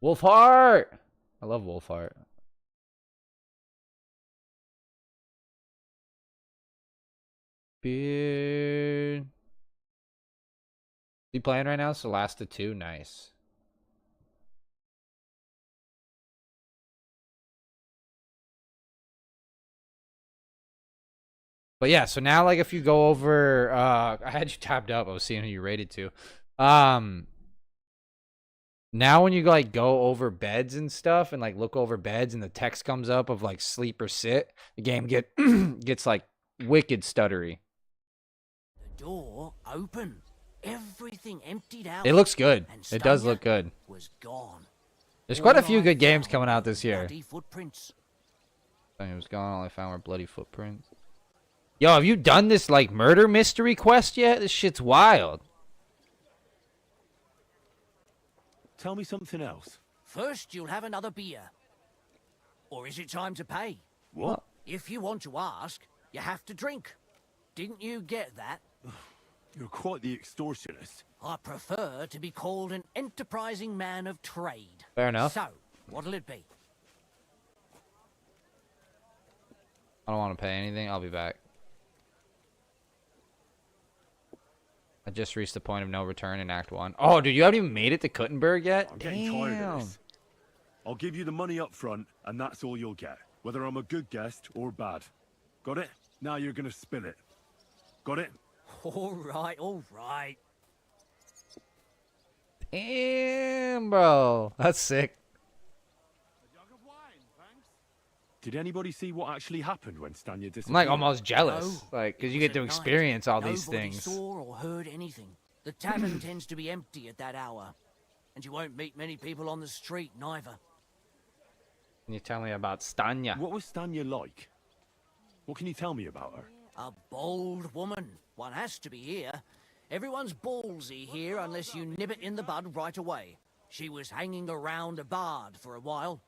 [SPEAKER 1] Wolfheart! I love Wolfheart. Beard. You playing right now? Solasta 2, nice. But yeah, so now like if you go over I had you tabbed up, I was seeing who you rated to. Now when you like go over beds and stuff and like look over beds and the text comes up of like sleep or sit, the game gets like wicked stuttery.
[SPEAKER 22] The door open. Everything emptied out.
[SPEAKER 1] It looks good.
[SPEAKER 22] And
[SPEAKER 1] It does
[SPEAKER 22] Stanya
[SPEAKER 1] look good.
[SPEAKER 22] Was gone.
[SPEAKER 1] There's quite a
[SPEAKER 22] All
[SPEAKER 1] few
[SPEAKER 22] I
[SPEAKER 1] good games
[SPEAKER 22] found
[SPEAKER 1] coming out
[SPEAKER 22] were
[SPEAKER 1] this year.
[SPEAKER 22] bloody footprints.
[SPEAKER 1] He was gone. All I found were bloody footprints. Yo, have you done this like murder mystery quest yet? This shit's wild.
[SPEAKER 16] Tell me something else.
[SPEAKER 22] First, you'll have another beer. Or is it time to pay?
[SPEAKER 16] What?
[SPEAKER 22] If you want to ask, you have to drink. Didn't you get that?
[SPEAKER 16] You're quite the extortionist.
[SPEAKER 22] I prefer to be called an enterprising man of trade.
[SPEAKER 1] Fair enough.
[SPEAKER 22] So, what'll it be?
[SPEAKER 1] I don't want to pay anything. I'll be back. I just reached the point of no return in Act 1. Oh, dude, you haven't even made it to Kuttenberg yet?
[SPEAKER 16] I'm getting tired of this. I'll give you the money up front, and that's all you'll get. Whether I'm a good guest or bad. Got it? Now you're gonna spill it. Got it?
[SPEAKER 22] All right, all right.
[SPEAKER 1] Damn, bro. That's sick.
[SPEAKER 16] Did anybody see what actually happened when Stanya disappeared?
[SPEAKER 1] I'm like almost jealous.
[SPEAKER 22] No,
[SPEAKER 1] Like, because
[SPEAKER 22] it
[SPEAKER 1] you
[SPEAKER 22] was
[SPEAKER 1] get to
[SPEAKER 22] at night.
[SPEAKER 1] experience all these
[SPEAKER 22] Nobody
[SPEAKER 1] things.
[SPEAKER 22] saw or heard anything. The tavern tends to be empty at that hour. And you won't meet many people on the street, neither.
[SPEAKER 1] Can you tell me about Stanya?
[SPEAKER 16] What was Stanya like? What can you tell me about her?
[SPEAKER 22] A bold woman. One has to be here. Everyone's ballsy here unless you nib it in the bud right away. She was hanging around a bard for a while.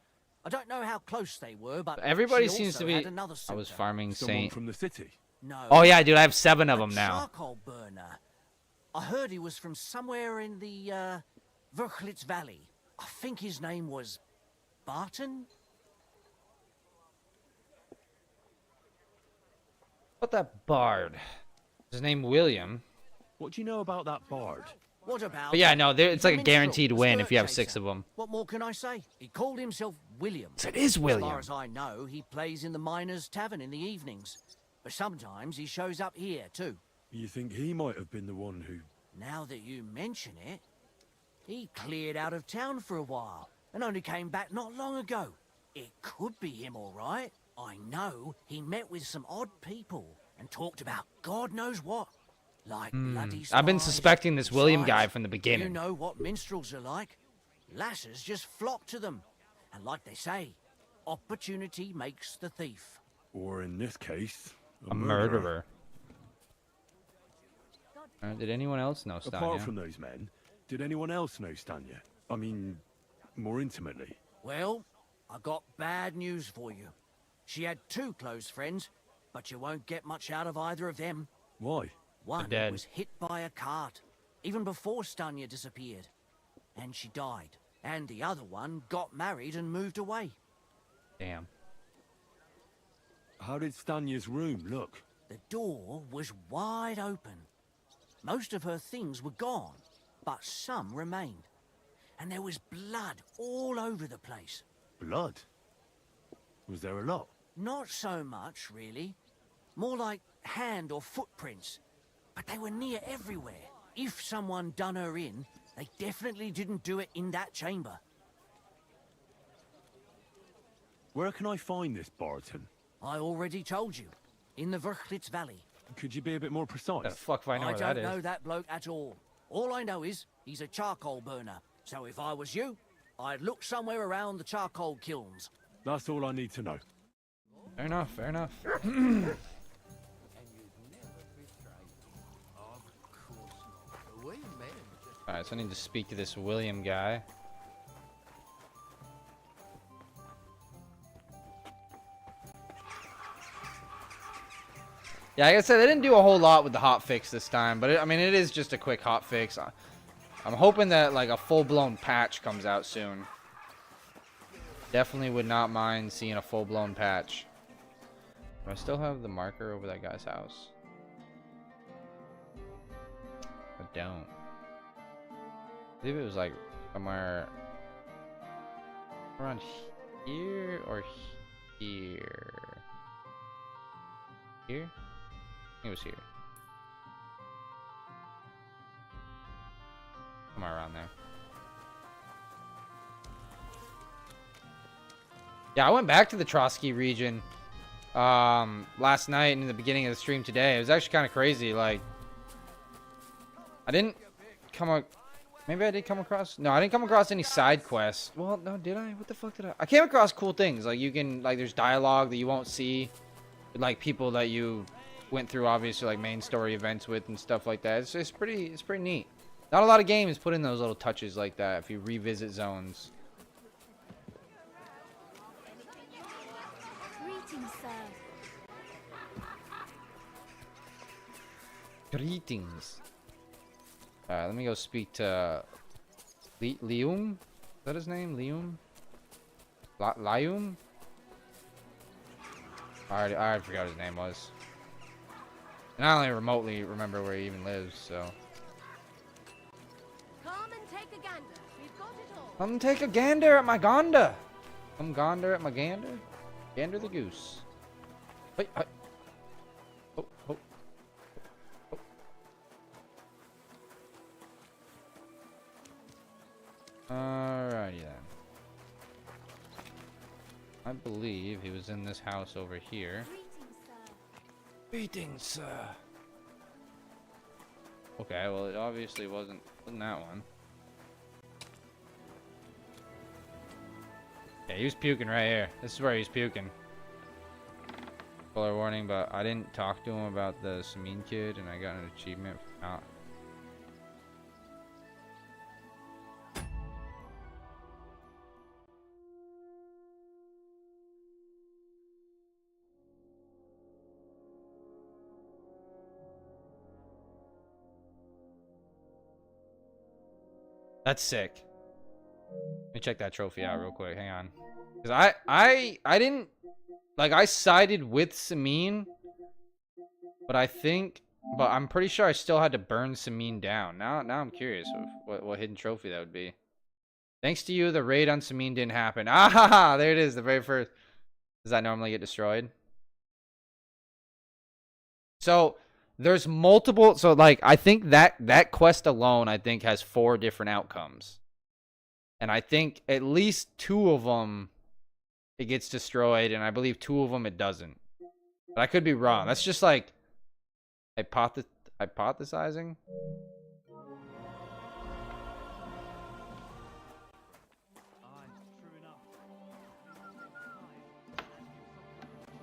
[SPEAKER 22] I don't know how close they were, but
[SPEAKER 1] Everybody
[SPEAKER 22] she
[SPEAKER 1] seems
[SPEAKER 22] also
[SPEAKER 1] to be.
[SPEAKER 22] had another
[SPEAKER 1] I was
[SPEAKER 22] suitor.
[SPEAKER 1] farming
[SPEAKER 16] Someone
[SPEAKER 1] Saint.
[SPEAKER 16] from the city?
[SPEAKER 22] No.
[SPEAKER 1] Oh yeah, dude, I have 7 of
[SPEAKER 22] A
[SPEAKER 1] them now.
[SPEAKER 22] charcoal burner. I heard he was from somewhere in the Verchlitz Valley. I think his name was Barton.
[SPEAKER 1] What that bard? His name William.
[SPEAKER 16] What do you know about that bard?
[SPEAKER 22] What about?
[SPEAKER 1] But yeah, no, it's like a
[SPEAKER 22] minstrel,
[SPEAKER 1] guaranteed win if you have
[SPEAKER 22] skirt
[SPEAKER 1] 6
[SPEAKER 22] chaser.
[SPEAKER 1] of them.
[SPEAKER 22] What more can I say? He called himself William.
[SPEAKER 1] So it is
[SPEAKER 22] As
[SPEAKER 1] William.
[SPEAKER 22] far as I know, he plays in the miners' tavern in the evenings. But sometimes he shows up here too.
[SPEAKER 16] You think he might have been the one who...
[SPEAKER 22] Now that you mention it, he cleared out of town for a while and only came back not long ago. It could be him, all right. I know he met with some odd people and talked about God knows what. Like bloody
[SPEAKER 1] I've been
[SPEAKER 22] spies.
[SPEAKER 1] suspecting this William guy
[SPEAKER 22] Besides,
[SPEAKER 1] from the
[SPEAKER 22] You
[SPEAKER 1] beginning.
[SPEAKER 22] know what minstrels are like. Lasses just flock to them. And like they say, opportunity makes the thief.
[SPEAKER 16] Or in this case,
[SPEAKER 1] A murderer. Did anyone else know
[SPEAKER 16] Apart
[SPEAKER 1] Stanya?
[SPEAKER 16] from those men, did anyone else know Stanya? I mean, more intimately.
[SPEAKER 22] Well, I got bad news for you. She had 2 close friends, but you won't get much out of either of them.
[SPEAKER 16] Why?
[SPEAKER 22] One
[SPEAKER 1] dead.
[SPEAKER 22] was hit by a cart, even before Stanya disappeared. And she died. And the other one got married and moved away.
[SPEAKER 1] Damn.
[SPEAKER 16] How did Stanya's room look?
[SPEAKER 22] The door was wide open. Most of her things were gone, but some remained. And there was blood all over the place.
[SPEAKER 16] Blood? Was there a lot?
[SPEAKER 22] Not so much, really. More like hand or footprints. But they were near everywhere. If someone done her in, they definitely didn't do it in that chamber.
[SPEAKER 16] Where can I find this Barton?
[SPEAKER 22] I already told you. In the Verchlitz Valley.
[SPEAKER 16] Could you be a bit more precise?
[SPEAKER 1] The fuck if I know where that
[SPEAKER 22] don't know
[SPEAKER 1] is?
[SPEAKER 22] that bloke at all. All I know is he's a charcoal burner. So if I was you, I'd look somewhere around the charcoal kilns.
[SPEAKER 16] That's all I need to know.
[SPEAKER 1] Fair enough, fair enough. Alright, so I need to speak to this William guy. Yeah, like I said, they didn't do a whole lot with the hotfix this time, but I mean, it is just a quick hotfix. I'm hoping that like a full-blown patch comes out soon. Definitely would not mind seeing a full-blown patch. Do I still have the marker over that guy's house? I don't. I believe it was like somewhere around here or here. Here? I think it was here. Somewhere around there. Yeah, I went back to the Trotsky region last night and in the beginning of the stream today. It was actually kind of crazy. Like, I didn't come up. Maybe I did come across. No, I didn't come across any side quests. Well, no, did I? What the fuck did I? I came across cool things. Like you can like there's dialogue that you won't see, with, like people that you went through obviously like main story events with and stuff like that. It's pretty neat. Not a lot of games put in those little touches like that if you revisit zones.
[SPEAKER 8] Greetings, sir.
[SPEAKER 1] Greetings. Alright, let me go speak to Lium? Is that his name? Lium? Lium? I already forgot what his name was. And I only remotely remember where he even lives, so.
[SPEAKER 14] Come and take a gander. We've got it all.
[SPEAKER 1] Come take a gander at my gander. Come gander at my gander. Gander the goose. Hey, hey. Oh, oh. Alrighty then. I believe he was in this house over here. Greetings, sir. Okay, well it obviously wasn't that one. Yeah, he was puking right here. This is where he's puking. Spoiler warning, but I didn't talk to him about the Samin kid, and I got an achievement. That's sick. Let me check that trophy out real quick. Hang on. Because I didn't... Like, I sided with Samin. But I'm pretty sure I still had to burn Samin down. Now I'm curious of what hidden trophy that would be. Thanks to you, the raid on Samin didn't happen. Ah, there it is. The very first. Does that normally get destroyed? So... There's multiple, so like I think that quest alone I think has 4 different outcomes. And I think at least 2 of them it gets destroyed, and I believe 2 of them it doesn't. But I could be wrong. That's just like hypothesizing.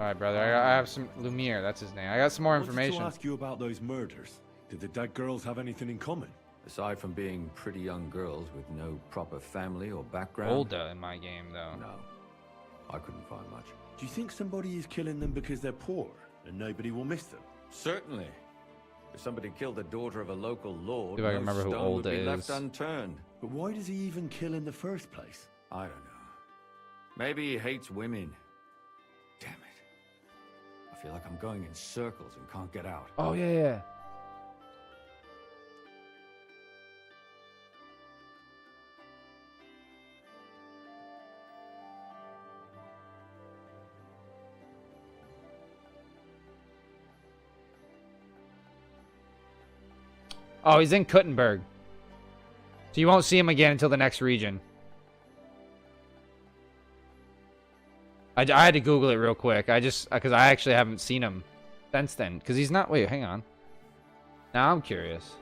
[SPEAKER 1] All right, brother. I have some Lumiere. That's his name. I got some more information.
[SPEAKER 16] I wanted to ask you about those murders. Did the dead girls have anything in common?
[SPEAKER 12] Aside from being pretty young girls with no proper family or background.
[SPEAKER 1] Older in my game, though.
[SPEAKER 12] No, I couldn't find much.
[SPEAKER 16] Do you think somebody is killing them because they're poor and nobody will miss them?
[SPEAKER 12] Certainly. If somebody killed the daughter of a local lord,
[SPEAKER 1] See if I can remember who
[SPEAKER 12] stone would
[SPEAKER 1] Olda
[SPEAKER 12] be
[SPEAKER 1] is.
[SPEAKER 12] left unturned.
[SPEAKER 16] But why does he even kill in the first place?
[SPEAKER 12] I don't know. Maybe he hates women. Damn it. I feel like I'm going in circles and can't get out.
[SPEAKER 1] Oh, yeah. Oh, he's in Kuttenberg. So you won't see him again until the next region. I had to Google it real quick. Because I actually haven't seen him since then. Because he's not... Wait, hang on. Now I'm curious.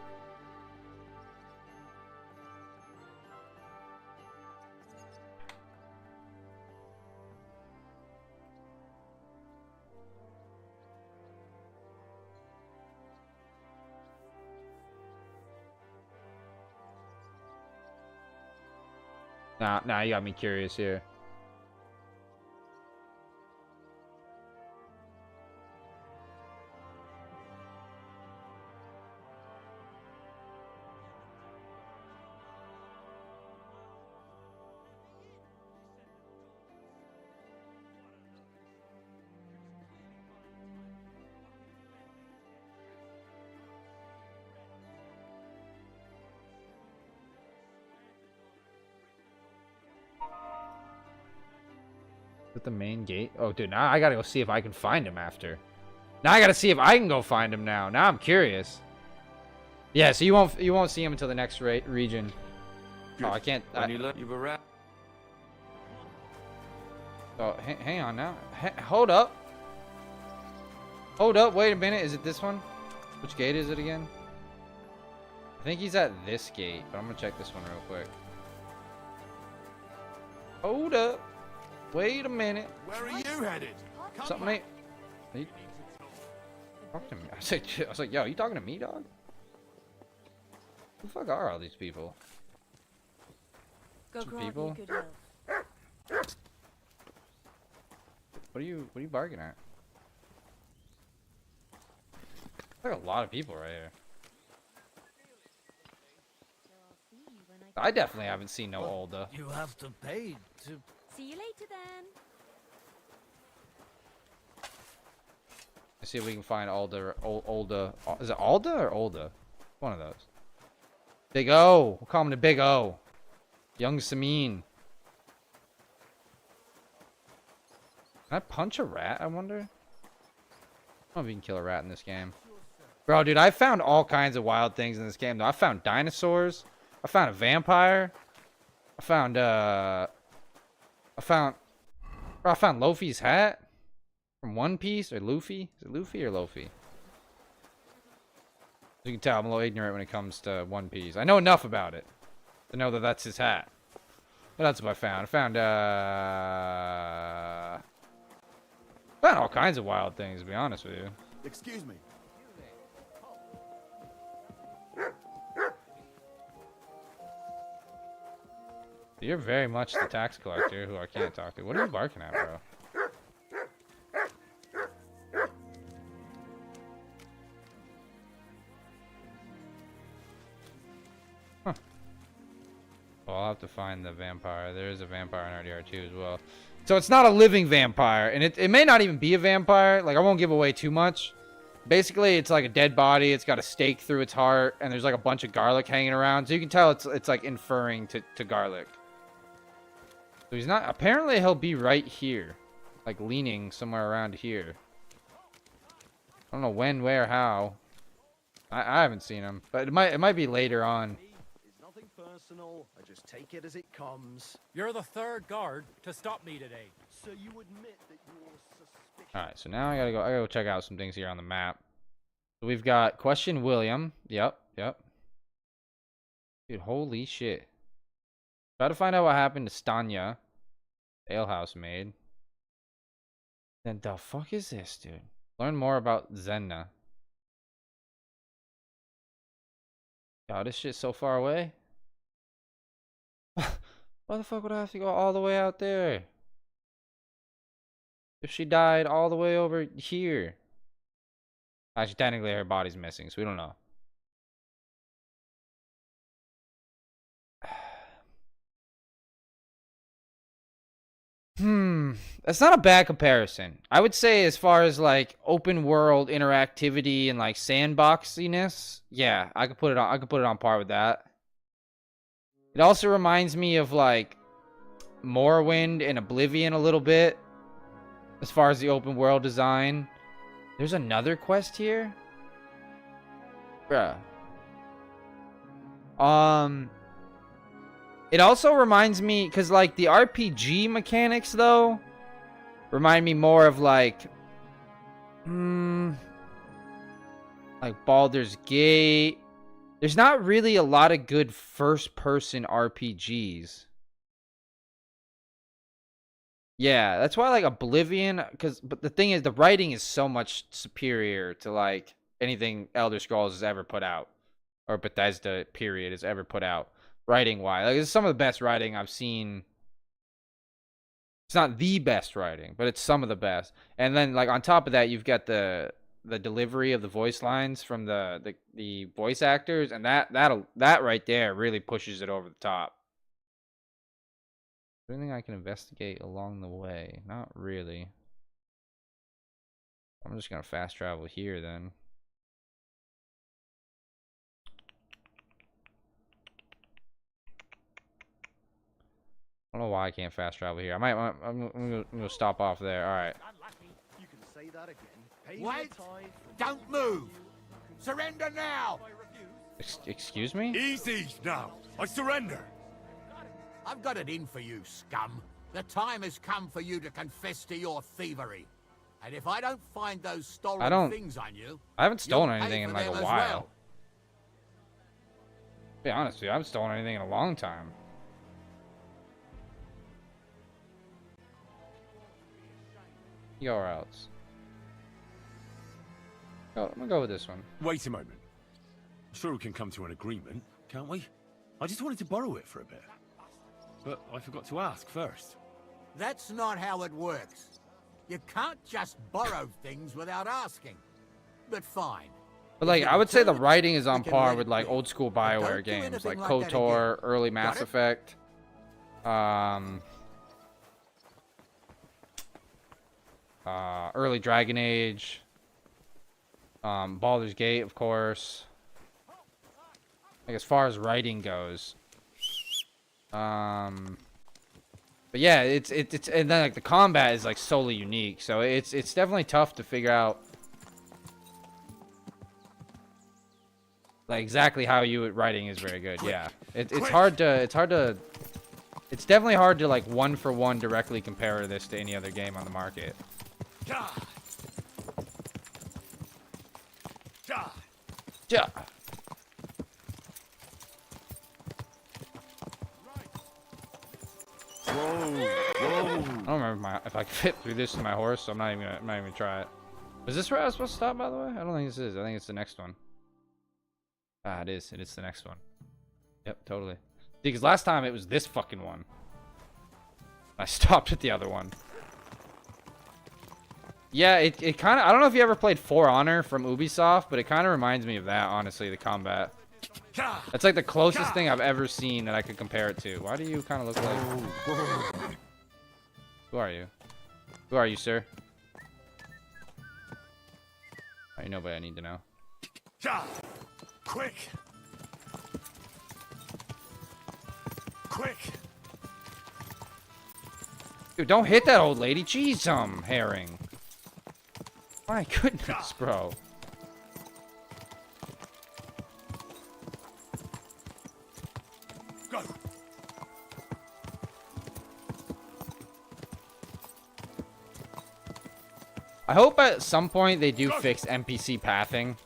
[SPEAKER 1] Nah, you got me curious here. Is it the main gate? Oh, dude, now I gotta go see if I can find him after. Now I gotta see if I can go find him now. Now I'm curious. Yeah, so you won't see him until the next region. Oh, I can't.
[SPEAKER 12] You've arrived.
[SPEAKER 1] Oh, hang on now. Hold up. Hold up. Wait a minute. Is it this one? Which gate is it again? think he's at this gate, but I'm gonna check this one real quick. Hold up. Wait a minute.
[SPEAKER 20] Where are you headed?
[SPEAKER 1] Something ain't. Talk to me. I was like, yo, you talking to me, dog? Who the fuck are all these people?
[SPEAKER 17] Go
[SPEAKER 1] Some
[SPEAKER 17] grant
[SPEAKER 1] people?
[SPEAKER 17] you good health.
[SPEAKER 1] What are you barking at? Like a lot of people right here. I definitely haven't seen no Olda.
[SPEAKER 18] You have to pay to...
[SPEAKER 17] See you later then.
[SPEAKER 1] Let's see if we can find Olda. Is it Alda or Olda? One of those. Big O. We'll call him the Big O. Young Samin. Can I punch a rat, I wonder? I don't know if you can kill a rat in this game. Bro, dude, I found all kinds of wild things in this game, though. I found dinosaurs. I found a vampire. I found Luffy's hat from One Piece, or Luffy. Is it Luffy or Luffy? As you can tell, I'm a little ignorant when it comes to One Piece. I know enough about it to know that that's his hat. But that's what I found. I found all kinds of wild things, to be honest with you.
[SPEAKER 21] Excuse me.
[SPEAKER 1] You're very much the tax collector who I can't talk to. What are you barking at, bro? Huh. Well, I'll have to find the vampire. There is a vampire in RDR2 as well. So it's not a living vampire, and it may not even be a vampire. Like, I won't give away too much. Basically, it's like a dead body. It's got a stake through its heart, and there's like a bunch of garlic hanging around. So you can tell it's like inferring to garlic. So he's not. Apparently, he'll be right here, like leaning somewhere around here. I don't know when, where, how. I haven't seen him, but it might be later on.
[SPEAKER 21] It's nothing personal. I just take it as it comes.
[SPEAKER 7] You're the third guard to stop me today.
[SPEAKER 21] So you admit that you're suspicious?
[SPEAKER 1] All right, so now I gotta go check out some things here on the map. So we've got Question William. Yep. Dude, holy shit. Try to find out what happened to Stanya, alehouse maid. Then the fuck is this, dude? Learn more about Zenna. God, this shit's so far away. Why the fuck would I have to go all the way out there? If she died all the way over here. Actually, technically her body's missing, so we don't know. That's not a bad comparison. I would say as far as like open world interactivity and like sandboxiness, yeah, I could put it on par with that. It also reminds me of like Morrowind and Oblivion a little bit as far as the open world design. There's another quest here? Bruh. It also reminds me, because like the RPG mechanics though remind me more of like Baldur's Gate. There's not really a lot of good first person RPGs. Yeah, that's why like Oblivion, but the thing is the writing is so much superior to like anything Elder Scrolls has ever put out, or Bethesda period has ever put out. Writing wise, like it's some of the best writing I've seen. It's not the best writing, but it's some of the best. And then like on top of that, you've got the delivery of the voice lines from the voice actors, and that right there really pushes it over the top. Is there anything I can investigate along the way? Not really. I'm just gonna fast travel here then. I don't know why I can't fast travel here. I'm gonna stop off there. All right.
[SPEAKER 21] You can say that again. Pay
[SPEAKER 13] Wait!
[SPEAKER 21] your tithe.
[SPEAKER 13] Don't move! Surrender now!
[SPEAKER 1] Excuse me?
[SPEAKER 13] Easy now! I surrender! I've got it in for you, scum. The time has come for you to confess to your thievery. And if I don't find those stolen things on you...
[SPEAKER 1] I haven't stolen
[SPEAKER 13] you'll pay
[SPEAKER 1] anything in
[SPEAKER 13] for
[SPEAKER 1] like
[SPEAKER 13] them
[SPEAKER 1] a
[SPEAKER 13] as
[SPEAKER 1] while.
[SPEAKER 13] well.
[SPEAKER 1] be honest with you, I haven't stolen anything in a long time. You go else. Oh, I'm gonna go with this one.
[SPEAKER 16] Wait a moment. I'm sure we can come to an agreement, can't we? I just wanted to borrow it for a bit. But I forgot to ask first.
[SPEAKER 13] That's not how it works. You can't just borrow things without asking. But fine.
[SPEAKER 1] But like, I would say the writing is on par with like old school BioWare games, like
[SPEAKER 13] anything like that
[SPEAKER 1] KOTOR, early Mass
[SPEAKER 13] Got it?
[SPEAKER 1] Effect. Early Dragon Age. Baldur's Gate, of course. Like as far as writing goes. But yeah, it's and then like the combat is like solely unique, so it's definitely tough to figure out like exactly how writing is very good. Yeah, it's definitely hard to like one for one directly compare this to any other game on the market. Yeah.
[SPEAKER 16] Whoa.
[SPEAKER 1] I don't remember if I could fit through this to my horse, so I'm not even gonna try it. Is this where I was supposed to stop, by the way? I don't think this is. I think it's the next one. Ah, it is. It is the next one. Yep, totally. Because last time it was this fucking one. I stopped at the other one. Yeah, it kind of... I don't know if you ever played For Honor from Ubisoft, but it kind of reminds me of that, honestly, the combat. That's like the closest thing I've ever seen that I could compare it to. Why do you kind of look like... Who are you? Who are you, sir? I know, but I need to know.
[SPEAKER 16] Quick! Quick!
[SPEAKER 1] Dude, don't hit that old lady. Jeez, herring. My goodness, bro.
[SPEAKER 16] Go.
[SPEAKER 1] I hope at some point they do fix NPC pathing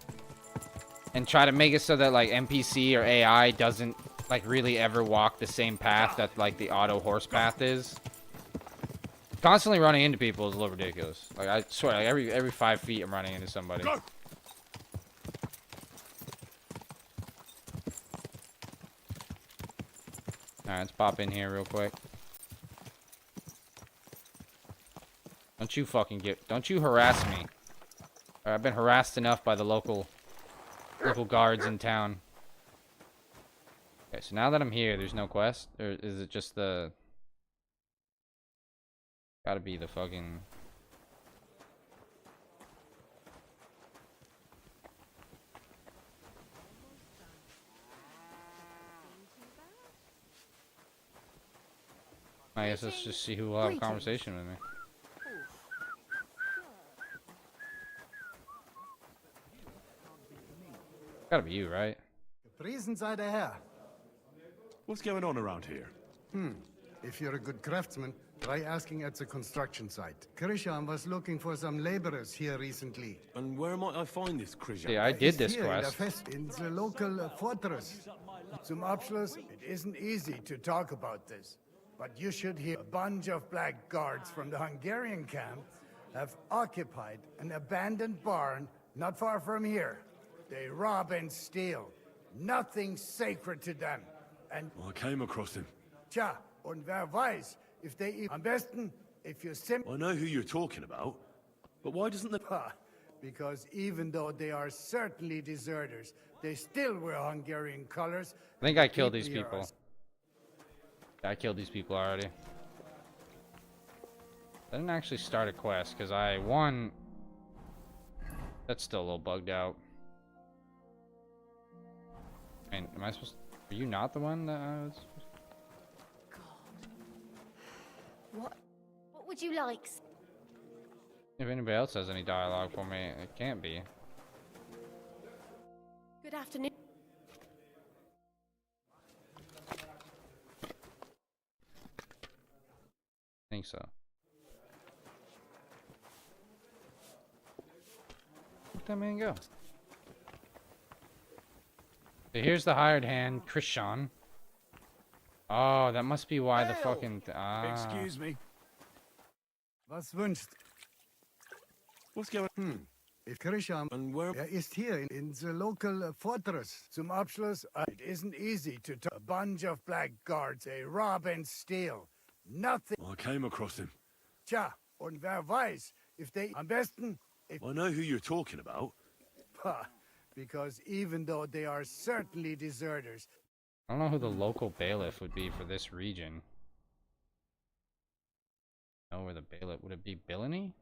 [SPEAKER 1] and try to make it so that like NPC or AI doesn't like really ever walk the same path that like the auto horse path is. Constantly running into people is a little ridiculous. Like I swear, like every 5 feet I'm running into somebody. Alright, let's pop in here real quick. Don't you harass me. I've been harassed enough by the local guards in town. Okay, so now that I'm here, there's no quest? Or is it just the... Gotta be the fucking... I guess let's just see who will have a conversation with me. Gotta be you, right?
[SPEAKER 5] Gepriesen sei der Herr.
[SPEAKER 16] What's going on around here?
[SPEAKER 5] If you're a good craftsman, try asking at the construction site. Krishan was looking for some laborers here recently.
[SPEAKER 16] And where might I find this Krishan?
[SPEAKER 1] Yeah, I did this
[SPEAKER 5] Here
[SPEAKER 1] quest.
[SPEAKER 5] in the local fortress. Zum Abschluss, it isn't easy to talk about this, but you should hear a bunch of black guards from the Hungarian camp have occupied an abandoned barn not far from here. They rob and steal. Nothing sacred to them. And
[SPEAKER 16] I came across him.
[SPEAKER 5] tja, und wer weiß, if they am besten, if you
[SPEAKER 16] I know who you're talking about, but why doesn't the...
[SPEAKER 5] Because even though they are certainly deserters, they still wear Hungarian colors.
[SPEAKER 1] I think I killed these
[SPEAKER 5] Deeply
[SPEAKER 1] people. I killed these people already. I didn't actually start a quest because I won. That's still a little bugged out. I mean, am I supposed? Are you not the one that I was?
[SPEAKER 8] What would you like?
[SPEAKER 1] If anybody else has any dialogue for me, it can't be.
[SPEAKER 14] Good afternoon.
[SPEAKER 1] I think so. Where'd that man go? So here's the hired hand, Christian. Oh, that must be why the fucking...
[SPEAKER 21] Excuse me.
[SPEAKER 5] Was wünscht?
[SPEAKER 3] What's going?
[SPEAKER 5] Ich Christian,
[SPEAKER 3] and where?
[SPEAKER 5] Ist hier in the local fortress. Zum Abschluss, it isn't easy to talk. A bunch of blackguards, rob and steal. Nothing.
[SPEAKER 16] I came across him.
[SPEAKER 5] Tja, und wer weiß, if they... Am besten... If,
[SPEAKER 16] I know who you're talking about.
[SPEAKER 5] because even though they are certainly deserters...
[SPEAKER 1] I don't know who the local bailiff would be for this region. Oh, where the bailiff... Would it be Billany?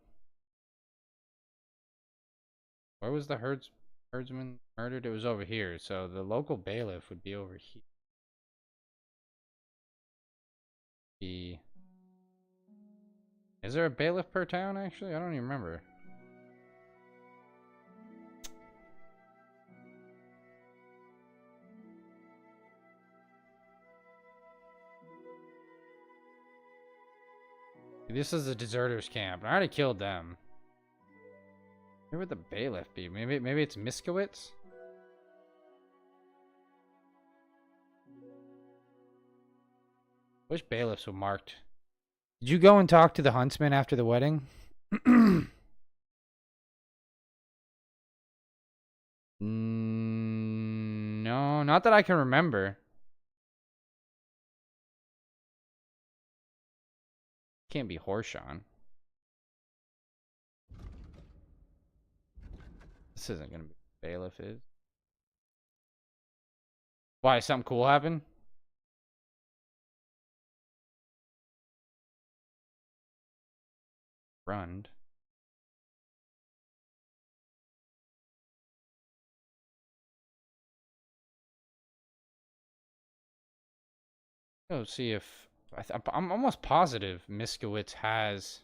[SPEAKER 1] Where was the herdsman murdered? It was over here, so the local bailiff would be over here. Is there a bailiff per town, actually? I don't even remember. This is a deserters camp. I already killed them. Where would the bailiff be? Maybe it's Miskowitz? Which bailiffs were marked? Did you go and talk to the huntsman after the wedding? No, not that I can remember. Can't be Horshan. This isn't gonna be what bailiff is. Why, something cool happened? Rund. Let's see if I'm almost positive Miskowitz has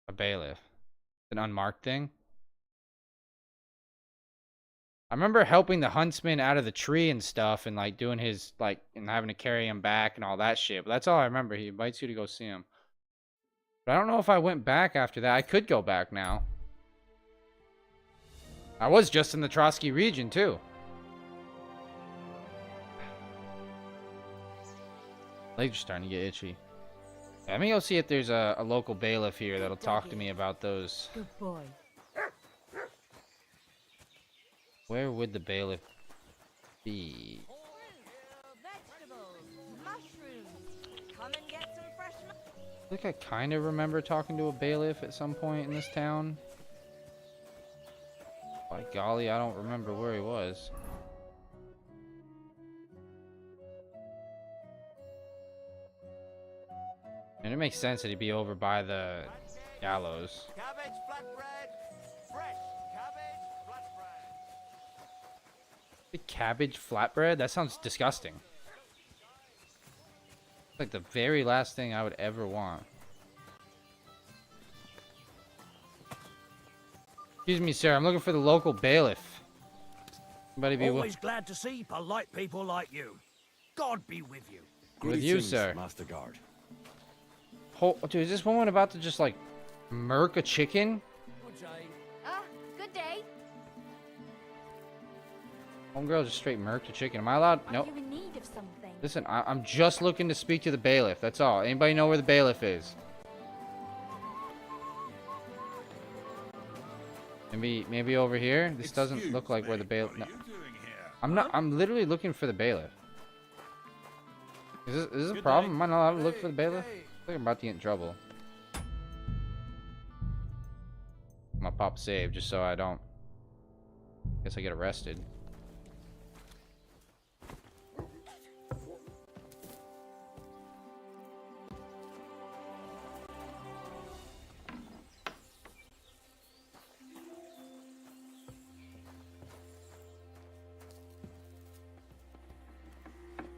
[SPEAKER 1] a bailiff, an unmarked thing. I remember helping the huntsman out of the tree and stuff, and like doing his like and having to carry him back and all that shit. But that's all I remember. He invites you to go see him. But I don't know if I went back after that. I could go back now. I was just in the Trotsky region too. Legs are starting to get itchy. Let me go see if there's a local bailiff here that'll talk to me about those.
[SPEAKER 17] Good boy.
[SPEAKER 1] Where would the bailiff be? I think I kind of remember talking to a bailiff at some point in this town. By golly, I don't remember where he was. And it makes sense that he'd be over by the gallows.
[SPEAKER 20] Cabbage flatbread, fresh cabbage flatbread.
[SPEAKER 1] The cabbage flatbread? That sounds disgusting. It's like the very last thing I would ever want. Excuse me, sir. I'm looking for the local bailiff. Somebody be
[SPEAKER 22] Always glad to see polite people like you. God be with you.
[SPEAKER 1] with you, sir.
[SPEAKER 16] Master Guard.
[SPEAKER 1] Dude, is this woman about to just like murk a chicken?
[SPEAKER 8] Good day.
[SPEAKER 1] Homegirl just straight murked a chicken. Am I allowed?
[SPEAKER 8] Are
[SPEAKER 1] Nope.
[SPEAKER 8] you in need of something?
[SPEAKER 1] Listen, I'm just looking to speak to the bailiff. That's all. Anybody know where the bailiff is? Maybe over here. This doesn't look like where the bailiff. No. I'm not. I'm literally looking for the bailiff. Is this a problem? Am I not allowed to look for the bailiff? I think I'm about to get in trouble. I'm gonna pop save just so I don't. Guess I get arrested.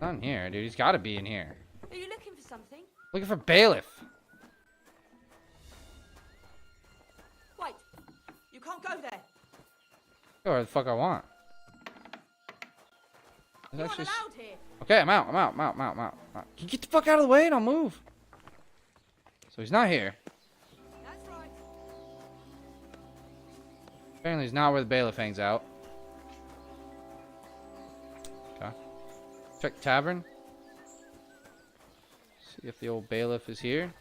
[SPEAKER 1] Not in here, dude. He's got to be in here.
[SPEAKER 19] Are you looking for something?
[SPEAKER 1] Looking for bailiff.
[SPEAKER 19] Wait. You can't go there.
[SPEAKER 1] Go where the fuck I want.
[SPEAKER 19] You're not allowed here.
[SPEAKER 1] Okay, I'm out. I'm out. Can you get the fuck out of the way and I'll move? So he's not here.
[SPEAKER 19] That's right.
[SPEAKER 1] Apparently he's not where the bailiff hangs out. Check tavern. See if the old bailiff is here.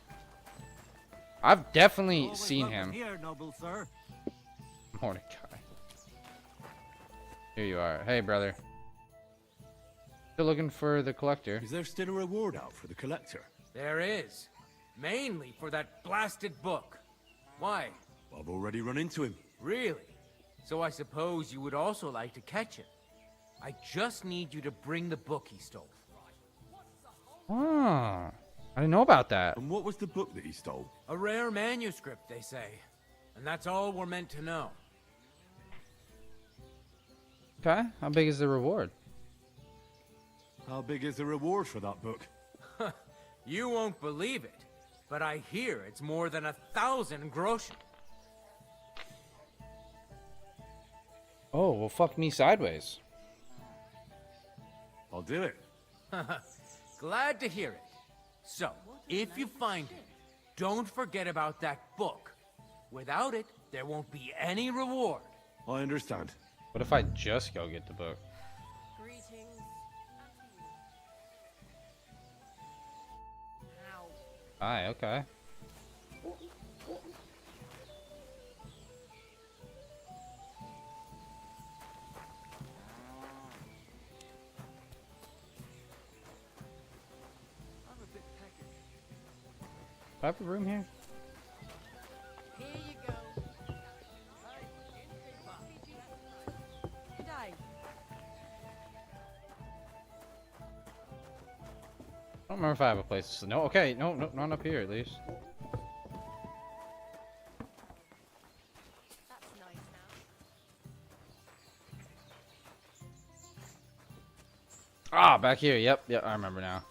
[SPEAKER 1] I've definitely seen him.
[SPEAKER 21] Here, noble sir.
[SPEAKER 1] Mordecai. Here you are. Hey, brother. Still looking for the collector.
[SPEAKER 16] Is there still a reward out for the collector?
[SPEAKER 9] There is. Mainly for that blasted book. Why?
[SPEAKER 16] I've already run into him.
[SPEAKER 9] Really? So I suppose you would also like to catch him. I just need you to bring the book he stole.
[SPEAKER 1] Oh, I didn't know about that.
[SPEAKER 16] And what was the book that he stole?
[SPEAKER 9] A rare manuscript, they say. And that's all we're meant to know.
[SPEAKER 1] Okay, how big is the reward?
[SPEAKER 16] How big is the reward for that book?
[SPEAKER 9] You won't believe it, but I hear it's more than 1,000 groschen.
[SPEAKER 1] Oh, well, fuck me sideways.
[SPEAKER 16] I'll do it.
[SPEAKER 9] Glad to hear it. So, if you find it, don't forget about that book. Without it, there won't be any reward.
[SPEAKER 16] I understand.
[SPEAKER 1] What if I just go get the book?
[SPEAKER 4] Greetings.
[SPEAKER 1] Aye, okay. Do I have a room here?
[SPEAKER 4] Here you go. G'day.
[SPEAKER 1] I don't remember if I have a place to... No, okay, no, not up here at least.
[SPEAKER 4] That's nice now.
[SPEAKER 1] Ah, back here. Yep, I remember now.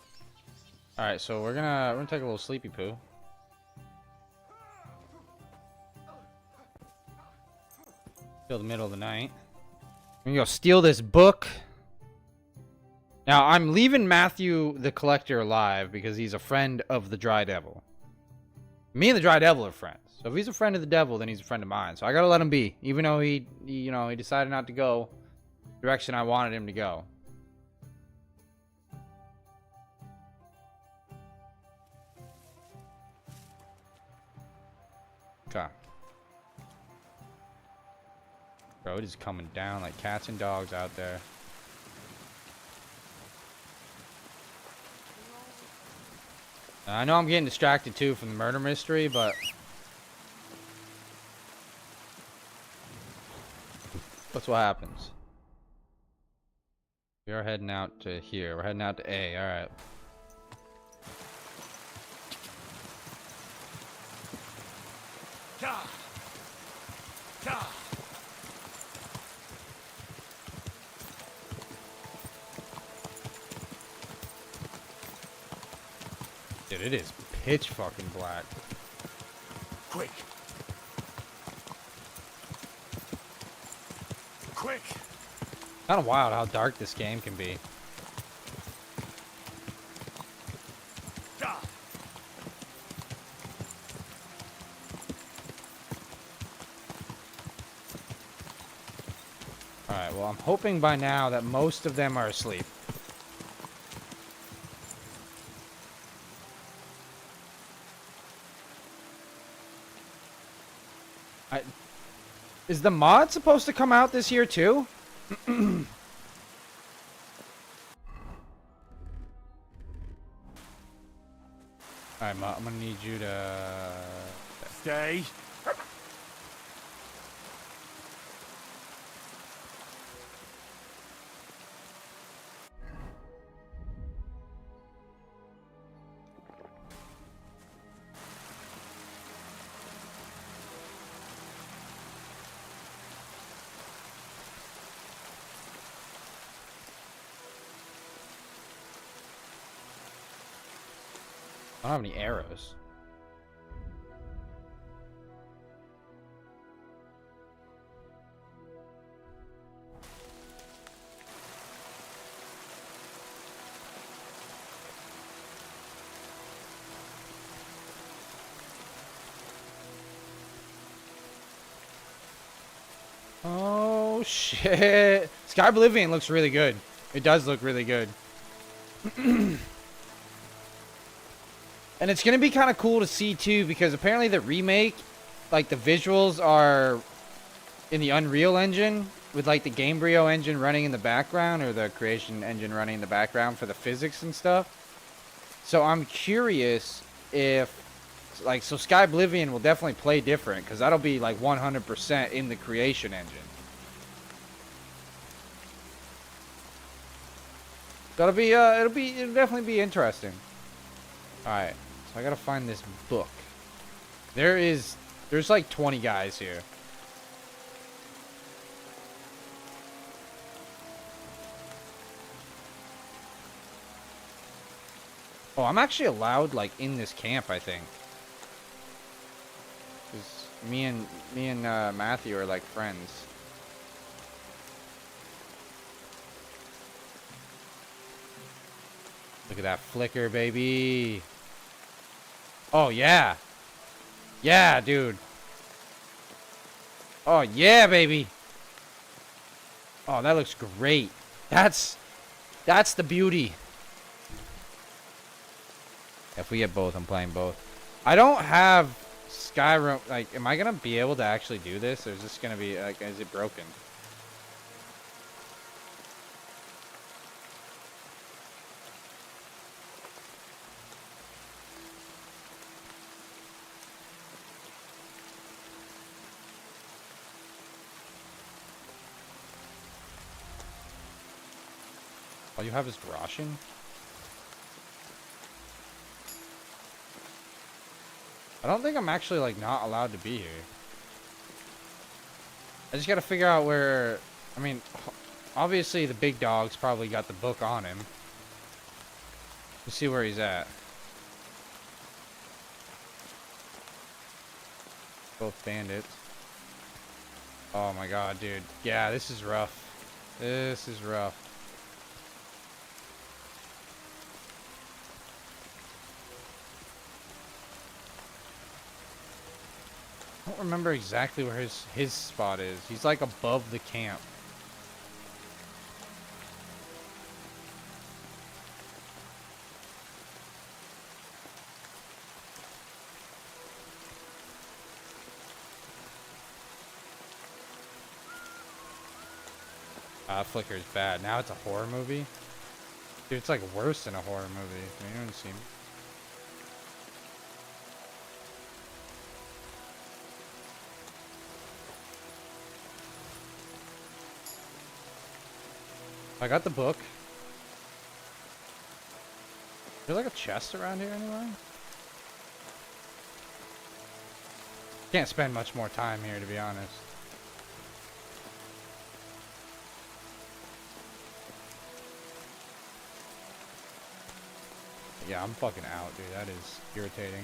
[SPEAKER 1] All right, so we're gonna take a little sleepy poo. Till the middle of the night. We're gonna go steal this book. Now, I'm leaving Matthew the Collector alive because he's a friend of the Dry Devil. Me and the Dry Devil are friends. So if he's a friend of the devil, then he's a friend of mine. So I gotta let him be, even though he decided not to go the direction I wanted him to go. Okay. Road is coming down like cats and dogs out there. I know I'm getting distracted too from the murder mystery, but that's what happens. We are heading out to here. We're heading out to A. All right. Dude, it is pitch fucking black.
[SPEAKER 11] Quick. Quick.
[SPEAKER 1] Kind of wild how dark this game can be. Alright, well, I'm hoping by now that most of them are asleep. Is the mod supposed to come out this year too? Alright, Ma, I'm gonna need you to
[SPEAKER 11] stay.
[SPEAKER 1] I don't have any arrows. Oh shit. Sky Oblivion looks really good. It does look really good. And it's gonna be kind of cool to see too, because apparently the remake, like the visuals are in the Unreal Engine with like the Gamebryo engine running in the background, or the Creation engine running in the background for the physics and stuff. So I'm curious if, like, so Sky Oblivion will definitely play different, because that'll be like 100% in the Creation engine. That'll be it'll definitely be interesting. All right, so I gotta find this book. There's like 20 guys here. Oh, I'm actually allowed, like, in this camp, I think. 'Cause me and Matthew are like friends. Look at that flicker, baby. Oh yeah. Yeah, dude. Oh yeah, baby. Oh, that looks great. That's the beauty. If we get both, I'm playing both. I don't have Skyrim. Like, am I gonna be able to actually do this, or is this gonna be like, is it broken? All you have is Groshin? I don't think I'm actually, like, not allowed to be here. I just gotta figure out where... I mean, obviously the big dog's probably got the book on him. Let's see where he's at. Both bandits. Oh my god, dude. Yeah, this is rough. This is rough. I don't remember exactly where his spot is. He's like above the camp. Flicker is bad. Now it's a horror movie? Dude, it's like worse than a horror movie. You haven't seen. I got the book. Is there like a chest around here anywhere? Can't spend much more time here, to be honest. Yeah, I'm fucking out, dude. That is irritating.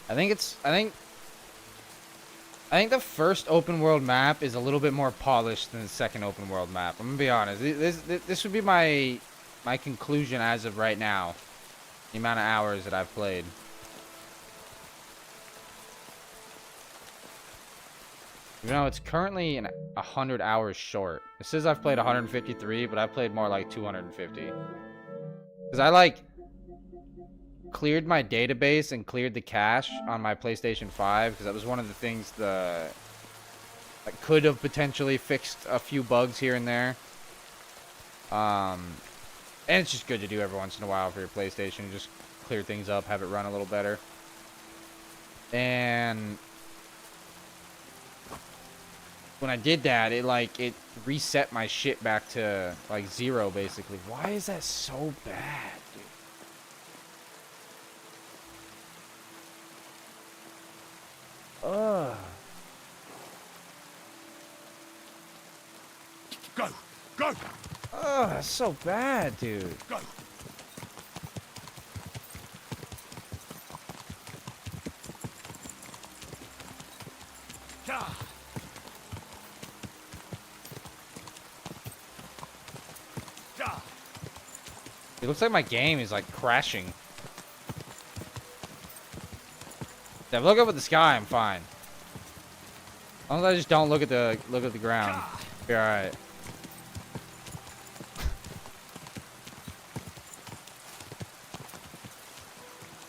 [SPEAKER 1] I think the first open world map is a little bit more polished than the second open world map. I'm gonna be honest. This would be my conclusion as of right now. The amount of hours that I've played. Even though it's currently 100 hours short. It says I've played 153, but I've played more like 250. Because I like cleared my database and cleared the cache on my PlayStation 5, because that was one of the things that could have potentially fixed a few bugs here and there. And it's just good to do every once in a while for your PlayStation. Just clear things up, have it run a little better. And when I did that, it reset my shit back to like 0 basically. Why is that so bad, dude? Ugh.
[SPEAKER 18] Go! Go!
[SPEAKER 1] Oh, that's so bad, dude.
[SPEAKER 18] Go! Ja! Ja!
[SPEAKER 1] It looks like my game is like crashing. If I look up at the sky, I'm fine. As long as I just don't look at the ground, be all right.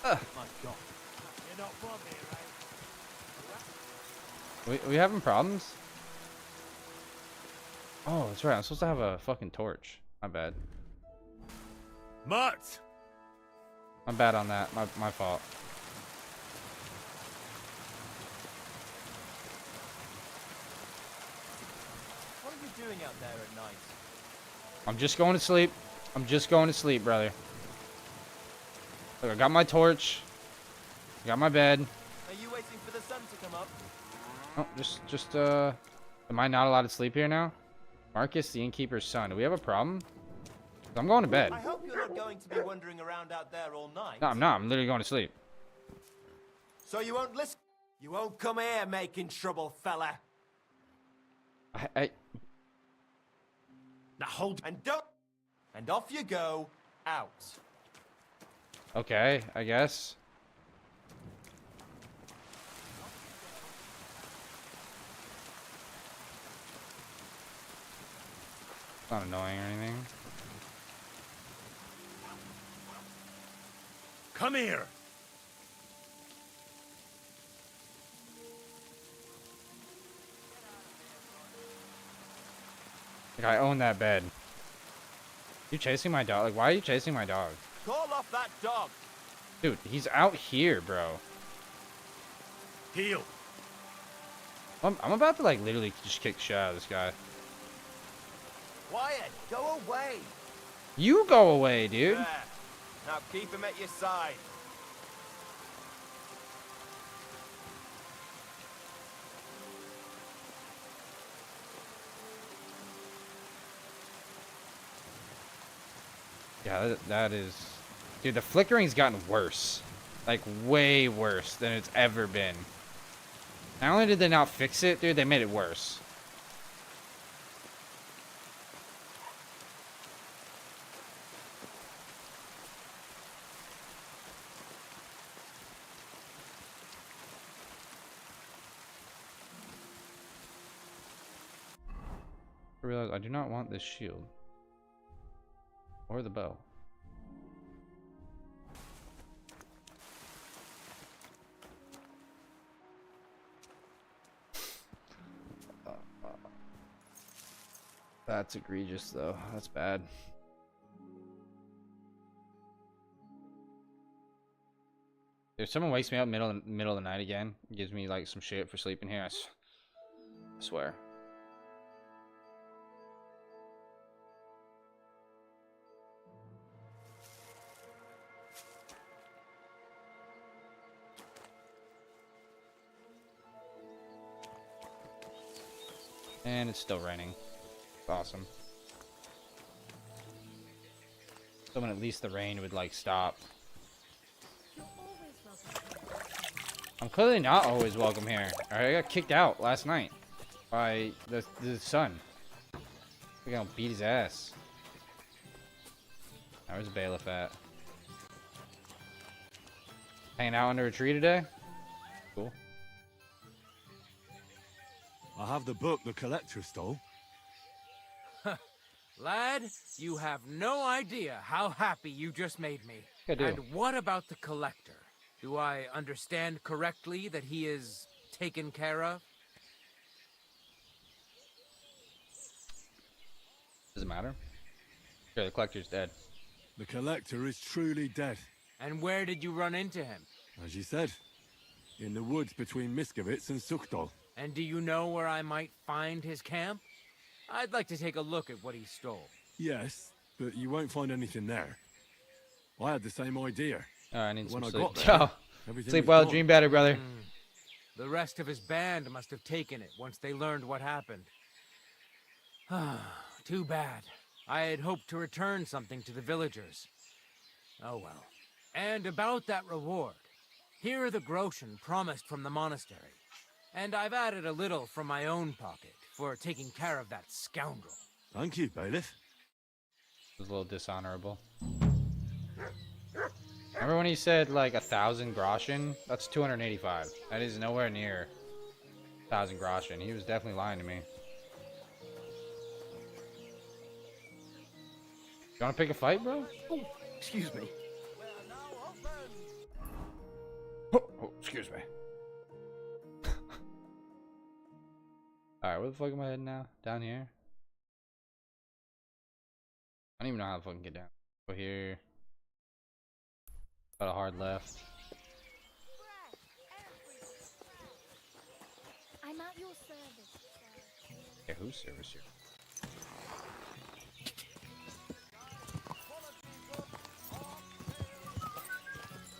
[SPEAKER 7] My God. You're not from here, right?
[SPEAKER 1] We having problems? Oh, that's right. I'm supposed to have a fucking torch. My bad.
[SPEAKER 18] Mutt!
[SPEAKER 1] I'm bad on that. My fault.
[SPEAKER 6] What are you doing out there at night?
[SPEAKER 1] I'm just going to sleep. I'm just going to sleep, brother. Look, I got my torch. I got my bed.
[SPEAKER 6] Are you waiting for the sun to come up?
[SPEAKER 1] Oh, am I not allowed to sleep here now? Marcus, the innkeeper's son. Do we have a problem? I'm going to bed.
[SPEAKER 6] I hope you're not going to be wandering around out there all night.
[SPEAKER 1] No, I'm not. I'm literally going to sleep.
[SPEAKER 6] So you won't listen? You won't come here making trouble, fella.
[SPEAKER 1] I...
[SPEAKER 6] Now hold and don't. And off you go, out.
[SPEAKER 1] Okay, I guess. It's not annoying or anything.
[SPEAKER 18] Come here!
[SPEAKER 1] Like, I own that bed. You chasing my dog? Like, why are you chasing my dog?
[SPEAKER 6] Call off that dog.
[SPEAKER 1] Dude, he's out here, bro.
[SPEAKER 18] Heel.
[SPEAKER 1] I'm about to, like, literally just kick the shit out of this guy.
[SPEAKER 6] Wyatt, go away.
[SPEAKER 1] You go away, dude.
[SPEAKER 6] There. Now keep him at your side.
[SPEAKER 1] Yeah, that is... Dude, the flickering's gotten worse. Like, way worse than it's ever been. Not only did they not fix it, dude, they made it worse. I realize I do not want this shield. Or the bow. That's egregious, though. That's bad. If someone wakes me up middle of the night again, gives me like some shit for sleeping here, I swear. And it's still raining. Awesome. So when at least the rain would like stop. I'm clearly not always welcome here. Alright, I got kicked out last night by the son. We're gonna beat his ass. Where's Bailiff at? Hanging out under a tree today? Cool.
[SPEAKER 16] I have the book the collector stole.
[SPEAKER 9] Lad, you have no idea how happy you just made me.
[SPEAKER 1] I do.
[SPEAKER 9] And what about the collector? Do I understand correctly that he is taken care of?
[SPEAKER 1] Doesn't matter. Sure, the collector's dead.
[SPEAKER 16] The collector is truly dead.
[SPEAKER 9] And where did you run into him?
[SPEAKER 16] As you said, in the woods between Miskovitz and Sukdal.
[SPEAKER 9] And do you know where I might find his camp? I'd like to take a look at what he stole.
[SPEAKER 16] Yes, but you won't find anything there. I had the same idea.
[SPEAKER 1] I need some
[SPEAKER 16] when
[SPEAKER 1] sleep.
[SPEAKER 16] I got there,
[SPEAKER 1] Oh,
[SPEAKER 16] everything
[SPEAKER 1] sleep
[SPEAKER 16] was
[SPEAKER 1] well,
[SPEAKER 16] gone.
[SPEAKER 1] dream better, brother.
[SPEAKER 9] The rest of his band must have taken it once they learned what happened. Too bad. I had hoped to return something to the villagers. Oh well. And about that reward. Here are the groschen promised from the monastery. And I've added a little from my own pocket for taking care of that scoundrel.
[SPEAKER 16] Thank you, Bailiff.
[SPEAKER 1] It was a little dishonorable. Remember when he said like 1,000 groschen? That's 285. That is nowhere near 1,000 groschen. He was definitely lying to me. You want to pick a fight, bro?
[SPEAKER 10] Oh, excuse me.
[SPEAKER 1] Oh, excuse me. Alright, where the fuck am I heading now? Down here? I don't even know how to fucking get down. Go here. Got a hard left.
[SPEAKER 8] I'm at your service, sir.
[SPEAKER 1] Yeah, whose service here?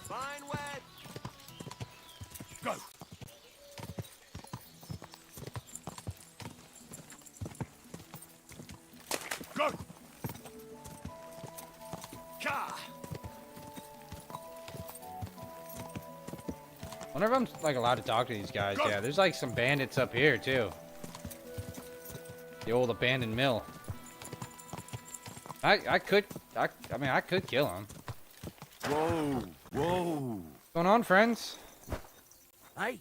[SPEAKER 20] Fine wet.
[SPEAKER 18] Go! Go! Ka!
[SPEAKER 1] I wonder if I'm like allowed to talk to these guys. Yeah, there's like some bandits up here too. The old abandoned mill. I mean I could kill him.
[SPEAKER 18] Whoa! Whoa!
[SPEAKER 1] What's going on, friends?
[SPEAKER 22] Hey,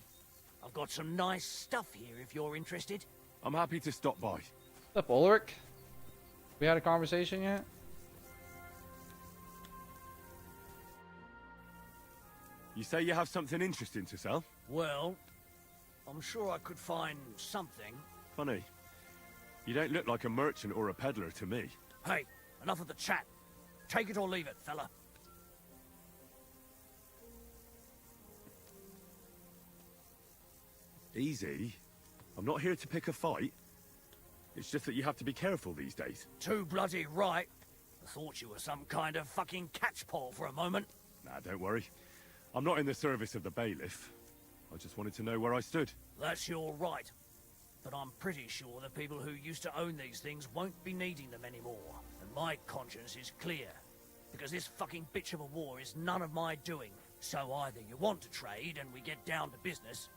[SPEAKER 22] I've got some nice stuff here if you're interested.
[SPEAKER 3] I'm happy to stop by.
[SPEAKER 1] What's up, Ulrich? We had a conversation yet?
[SPEAKER 3] You say you have something interesting to sell?
[SPEAKER 22] Well, I'm sure I could find something.
[SPEAKER 3] Funny. You don't look like a merchant or a peddler to me.
[SPEAKER 22] Hey, enough of the chat. Take it or leave it, fella.
[SPEAKER 3] Easy. I'm not here to pick a fight. It's just that you have to be careful these days.
[SPEAKER 22] Too bloody right. I thought you were some kind of fucking catchpole for a moment.
[SPEAKER 3] Nah, don't worry. I'm not in the service of the bailiff. I just wanted to know where I stood.
[SPEAKER 22] That's your right. But I'm pretty sure the people who used to own these things won't be needing them anymore. And my conscience is clear. Because this fucking bitch of a war is none of my doing. So either you want to trade and we get down to business,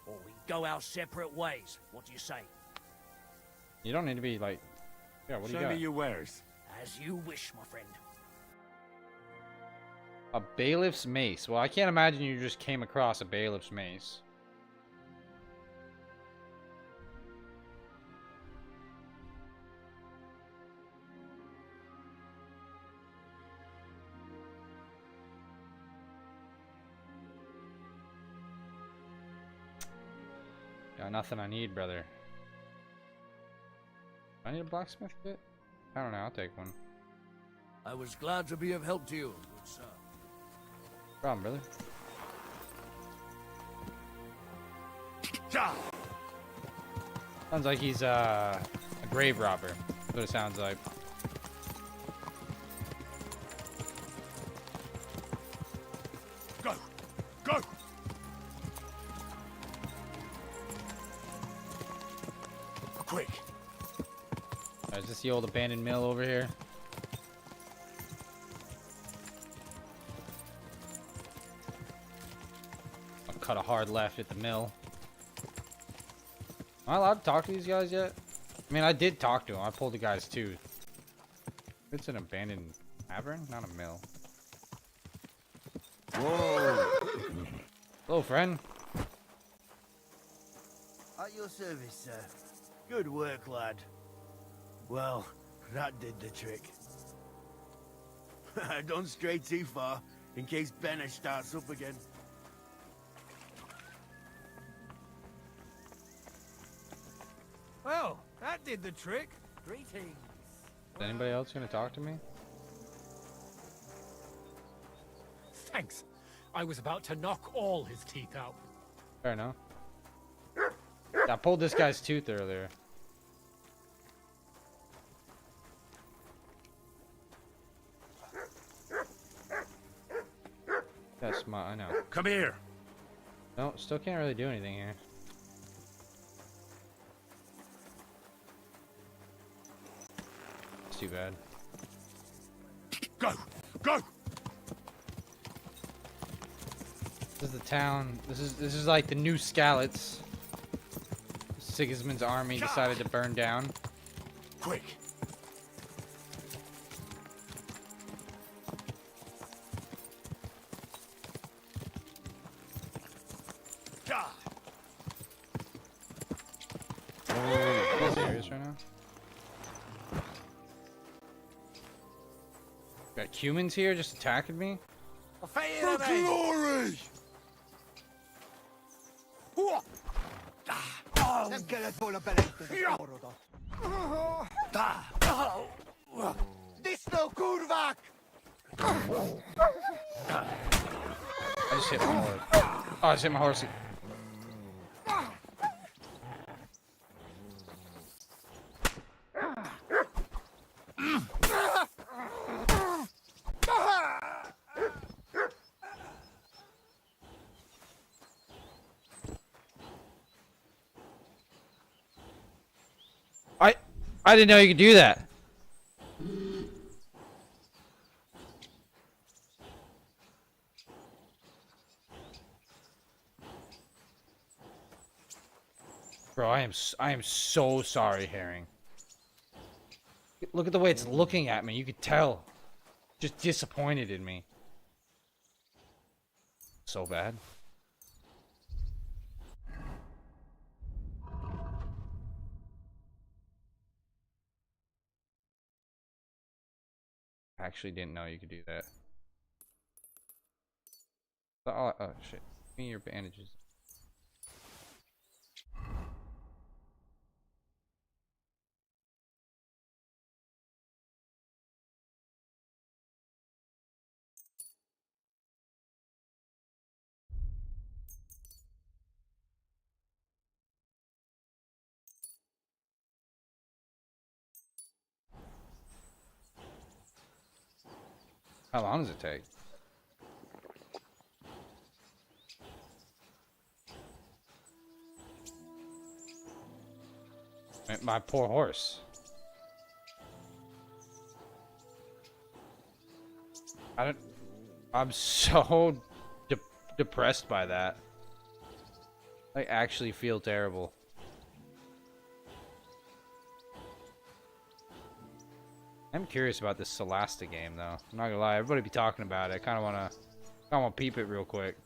[SPEAKER 22] or we go our separate ways. What do you say?
[SPEAKER 1] You don't need to be like... Yeah, what do you got?
[SPEAKER 3] Show me your wares.
[SPEAKER 22] As you wish, my friend.
[SPEAKER 1] A bailiff's mace. Well, I can't imagine you just came across a bailiff's mace. Got nothing I need, brother. I need a blacksmith kit? I don't know, I'll take one.
[SPEAKER 22] I was glad to be of help to you, good sir.
[SPEAKER 1] Problem, brother. Sounds like he's a grave robber. That's what it sounds like.
[SPEAKER 18] Go! Go! Quick!
[SPEAKER 1] Is this the old abandoned mill over here? I'll cut a hard left at the mill. Am I allowed to talk to these guys yet? I mean, I did talk to them. I pulled the guy's tooth. It's an abandoned tavern, not a mill.
[SPEAKER 6] Whoa!
[SPEAKER 1] Hello, friend.
[SPEAKER 6] At your service, sir. Good work, lad. Well, that did the trick. Don't stray too far, in case Benner starts up again.
[SPEAKER 7] Well, that did the trick. Greetings.
[SPEAKER 1] Is anybody else gonna talk to me?
[SPEAKER 7] Thanks. I was about to knock all his teeth out.
[SPEAKER 1] Fair enough. I pulled this guy's tooth earlier. That's smart, I know.
[SPEAKER 18] Come here!
[SPEAKER 1] No, still can't really do anything here. It's too bad.
[SPEAKER 18] Go! Go!
[SPEAKER 1] This is the town. This is like the new Skalitz. Sigismund's army decided to burn down.
[SPEAKER 18] Quick!
[SPEAKER 1] right now. Got humans here just attacking me.
[SPEAKER 6] For glory! Disno kurvak!
[SPEAKER 1] I just hit my horse. Oh, I just hit my horse. I didn't know you could do that. Bro, I am so sorry, Herring. Look at the way it's looking at me. You could tell. Just disappointed in me. So bad. I actually didn't know you could do that. Oh, oh shit. Give me your bandages. How long does it take? My poor horse. I'm so depressed by that. I actually feel terrible. I'm curious about this Solasta game though. I'm not gonna lie, everybody be talking about it. I kinda wanna peep it real quick.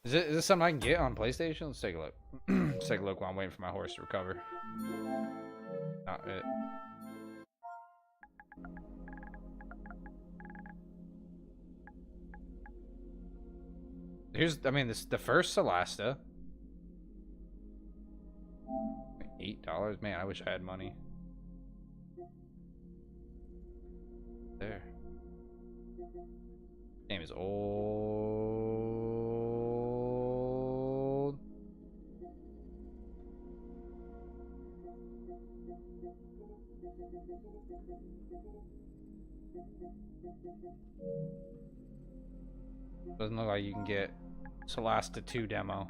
[SPEAKER 1] Is this something I can get on PlayStation? Let's take a look. Let's take a look while I'm waiting for my horse to recover. Not it. I mean, the first Solasta. $8, man. I wish I had money. There. Game is old. Doesn't look like you can get Solasta 2 demo.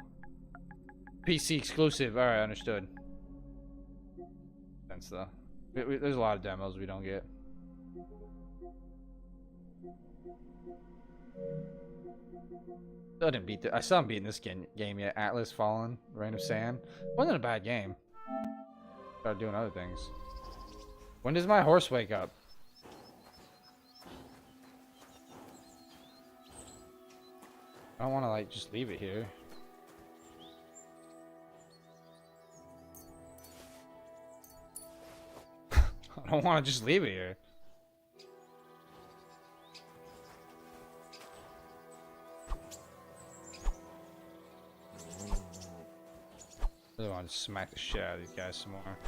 [SPEAKER 1] PC exclusive. Alright, understood. Sense though. There's a lot of demos we don't get. I didn't beat I still haven't beaten this game yet. Atlas Fallen, Rain of Sand. Wasn't a bad game. Started doing other things. When does my horse wake up? I don't want to like just leave it here. I don't want to just leave it here. I really want to smack the shit out of these guys some more.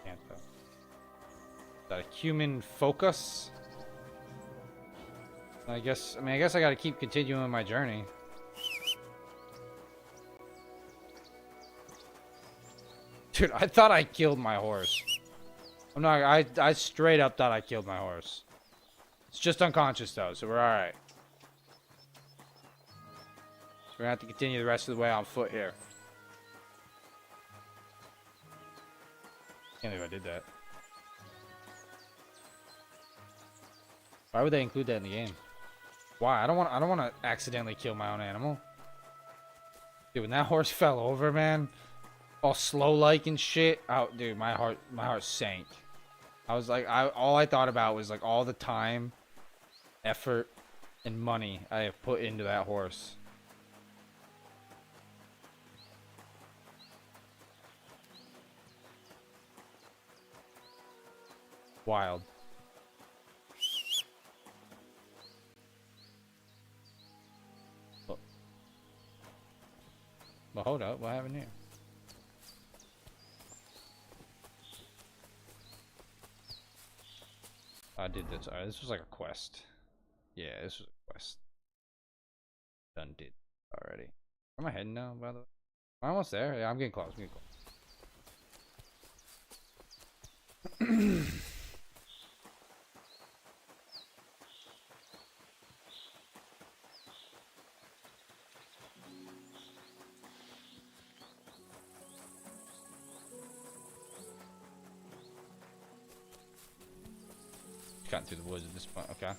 [SPEAKER 1] Can't though. Is that a human focus? I guess I gotta keep continuing my journey. Dude, I thought I killed my horse. I'm not, I straight up thought I killed my horse. It's just unconscious though, so we're alright. So we're gonna have to continue the rest of the way on foot here. Can't believe I did that. Why would they include that in the game? Why? I don't want to accidentally kill my own animal. Dude, when that horse fell over, man, all slow like and shit. Oh, dude, my heart sank. I was like, all I thought about was like all the time, effort, and money I have put into that horse. Wild. Well, hold up. What happened here? I did this. This was like a quest. Yeah, this was a quest. Done did already. Where am I heading now, by the way? I'm almost there. Yeah, I'm getting close. I'm getting close. Cutting through the woods at this point. Okay.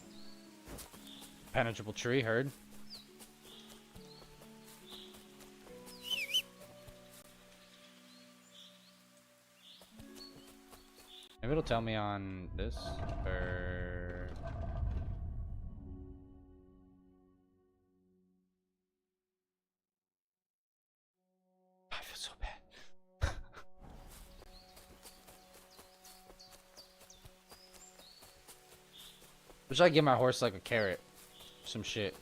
[SPEAKER 1] Penetrable tree, heard. Maybe it'll tell me on this, or... I feel so bad. Should I give my horse like a carrot? Some shit.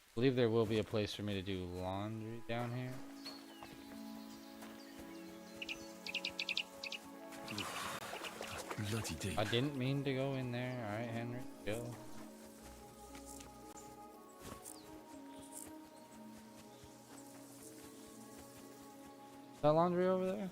[SPEAKER 1] I believe there will be a place for me to do laundry down here.
[SPEAKER 16] Bloody deep.
[SPEAKER 1] I didn't mean to go in there. Alright, Henry, go. Is that laundry over there?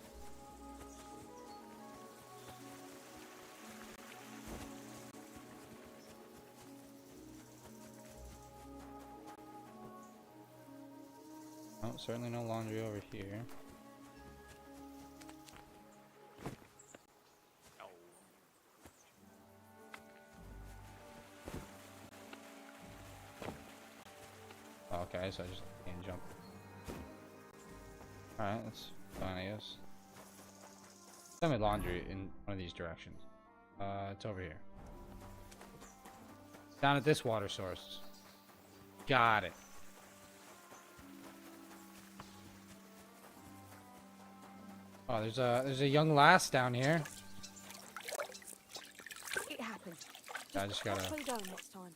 [SPEAKER 1] Oh, certainly no laundry over here. Okay, so I just can't jump. Alright, that's fine, I guess. Send me laundry in one of these directions. It's over here. Down at this water source. Got it. Oh, there's a young lass down here.
[SPEAKER 10] It happened.
[SPEAKER 1] I just gotta.
[SPEAKER 10] Slow down next time.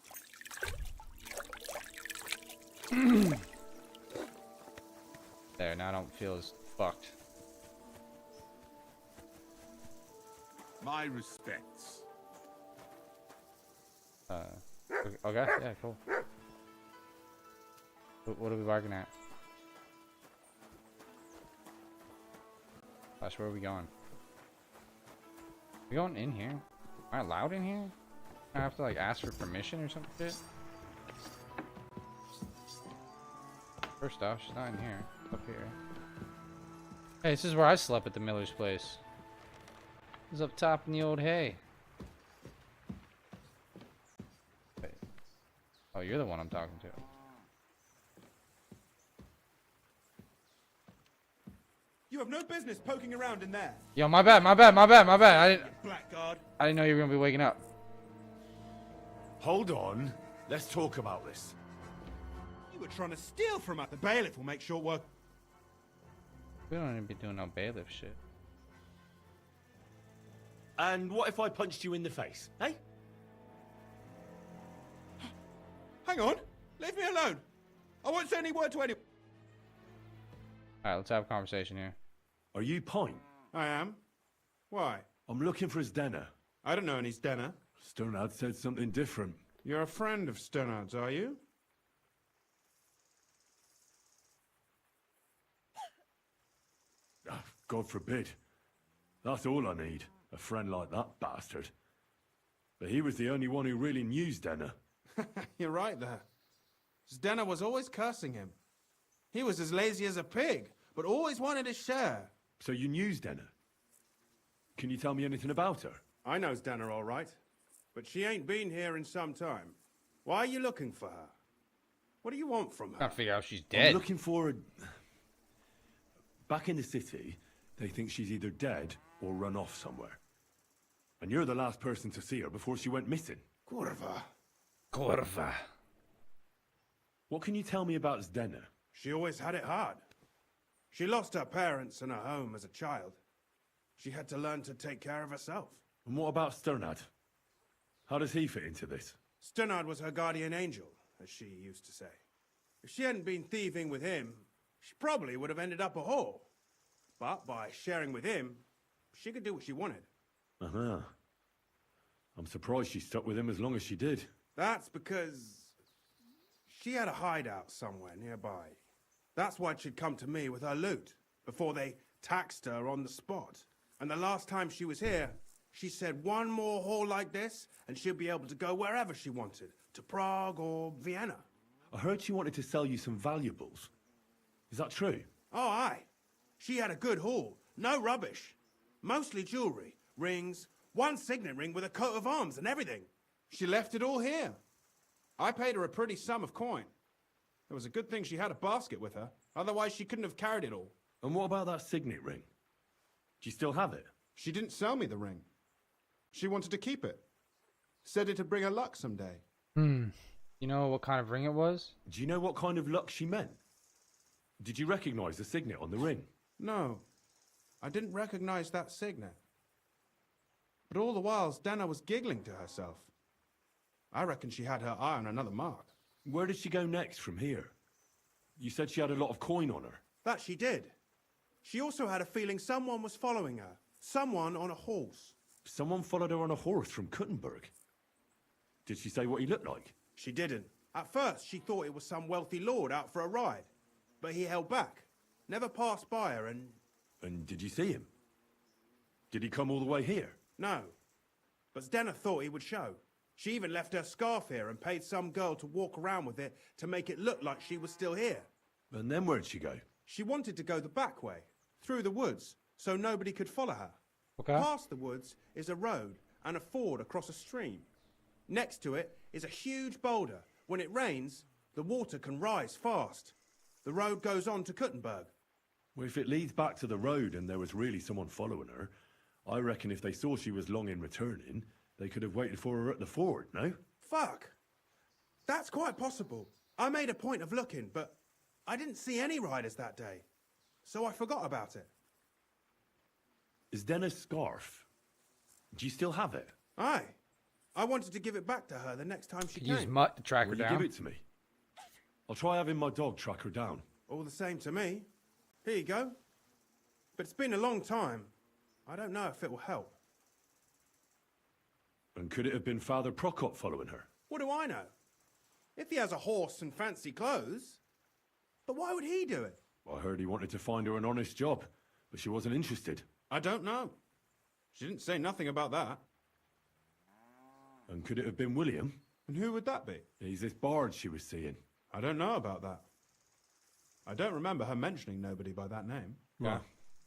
[SPEAKER 1] There, now I don't feel as fucked.
[SPEAKER 15] My respects.
[SPEAKER 1] Okay, yeah, cool. What are we barking at? Gosh, where are we going? We going in here? Am I allowed in here? I have to like ask for permission or some shit? First off, she's not in here. Up here. Hey, this is where I slept at the Miller's place. This is up top in the old hay. Wait. Oh, you're the one I'm talking to.
[SPEAKER 23] You have no business poking around in there.
[SPEAKER 1] Yo, my bad. I
[SPEAKER 23] Blackguard.
[SPEAKER 1] didn't know you were gonna be waking up.
[SPEAKER 23] Hold on. Let's talk about this. You were trying to steal from us. The bailiff will make short work.
[SPEAKER 1] We don't need to be doing no bailiff shit.
[SPEAKER 23] And what if I punched you in the face, eh? Hang on. Leave me alone. I won't say any word to anyone.
[SPEAKER 1] Alright, let's have a conversation here.
[SPEAKER 16] Are you Pint?
[SPEAKER 23] I am. Why?
[SPEAKER 16] I'm looking for his Denner.
[SPEAKER 23] I don't know any Stenner.
[SPEAKER 16] Sternad said something different.
[SPEAKER 23] You're a friend of Sternard's, are you?
[SPEAKER 16] God forbid. That's all I need. A friend like that bastard. But he was the only one who really knew Denner.
[SPEAKER 23] You're right there. Stenner was always cursing him. He was as lazy as a pig, but always wanted his share.
[SPEAKER 16] So you knew Denner? Can you tell me anything about her?
[SPEAKER 23] I know Stenner all right, but she ain't been here in some time. Why are you looking for her? What do you want from her?
[SPEAKER 1] Gotta figure out if she's dead.
[SPEAKER 16] I'm looking for her. Back in the city, they think she's either dead or run off somewhere. And you're the last person to see her before she went missing.
[SPEAKER 23] Curva.
[SPEAKER 1] Curva.
[SPEAKER 16] What can you tell me about Zdena?
[SPEAKER 23] She always had it hard. She lost her parents and her home as a child. She had to learn to take care of herself.
[SPEAKER 16] And what about Sternad? How does he fit into this?
[SPEAKER 23] Sternard was her guardian angel, as she used to say. If she hadn't been thieving with him, she probably would have ended up a whore. But by sharing with him, she could do what she wanted.
[SPEAKER 16] Uh-huh. I'm surprised she stuck with him as long as she did.
[SPEAKER 23] That's because she had a hideout somewhere nearby. That's why she'd come to me with her loot, before they taxed her on the spot. And the last time she was here, she said one more haul like this, and she'll be able to go wherever she wanted, to Prague or Vienna.
[SPEAKER 16] I heard she wanted to sell you some valuables. Is that true?
[SPEAKER 23] Oh, aye. She had a good haul. No rubbish. Mostly jewelry, rings, one signet ring with a coat of arms and everything. She left it all here. I paid her a pretty sum of coin. It was a good thing she had a basket with her. Otherwise, she couldn't have carried it all.
[SPEAKER 16] And what about that signet ring? Do you still have it?
[SPEAKER 23] She didn't sell me the ring. She wanted to keep it. Said it'd bring her luck someday.
[SPEAKER 1] You know what kind of ring it was?
[SPEAKER 16] Do you know what kind of luck she meant? Did you recognize the signet on the ring?
[SPEAKER 23] No, I didn't recognize that signet. But all the while, Dana was giggling to herself. I reckon she had her eye on another mark.
[SPEAKER 16] Where did she go next from here? You said she had a lot of coin on her.
[SPEAKER 23] That she did. She also had a feeling someone was following her. Someone on a horse.
[SPEAKER 16] Someone followed her on a horse from Kuttenberg. Did she say what he looked like?
[SPEAKER 23] She didn't. At first, she thought it was some wealthy lord out for a ride. But he held back. Never passed by her and...
[SPEAKER 16] And did you see him? Did he come all the way here?
[SPEAKER 23] No. But Zdena thought he would show. She even left her scarf here and paid some girl to walk around with it to make it look like she was still here.
[SPEAKER 16] And then where'd she go?
[SPEAKER 23] She wanted to go the back way, through the woods, so nobody could follow her.
[SPEAKER 1] Okay.
[SPEAKER 23] Past the woods is a road and a ford across a stream. Next to it is a huge boulder. When it rains, the water can rise fast. The road goes on to Kuttenberg.
[SPEAKER 16] Well, if it leads back to the road and there was really someone following her, I reckon if they saw she was long in returning, they could have waited for her at the ford, no?
[SPEAKER 23] Fuck! That's quite possible. I made a point of looking, but I didn't see any riders that day. So I forgot about it.
[SPEAKER 16] Is Dena's scarf? Do you still have it?
[SPEAKER 23] Aye. I wanted to give it back to her the next time she came.
[SPEAKER 1] Use Mutt to track her
[SPEAKER 16] Will you
[SPEAKER 1] down.
[SPEAKER 16] give it to me? I'll try having my dog track her down.
[SPEAKER 23] All the same to me. Here you go. But it's been a long time. I don't know if it will help.
[SPEAKER 16] And could it have been Father Prokop following her?
[SPEAKER 23] What do I know? If he has a horse and fancy clothes. But why would he do it?
[SPEAKER 16] I heard he wanted to find her an honest job, but she wasn't interested.
[SPEAKER 23] I don't know. She didn't say nothing about that.
[SPEAKER 16] And could it have been William?
[SPEAKER 23] And who would that be?
[SPEAKER 16] He's this bard she was seeing.
[SPEAKER 23] I don't know about that. I don't remember her mentioning nobody by that name.
[SPEAKER 16] Well,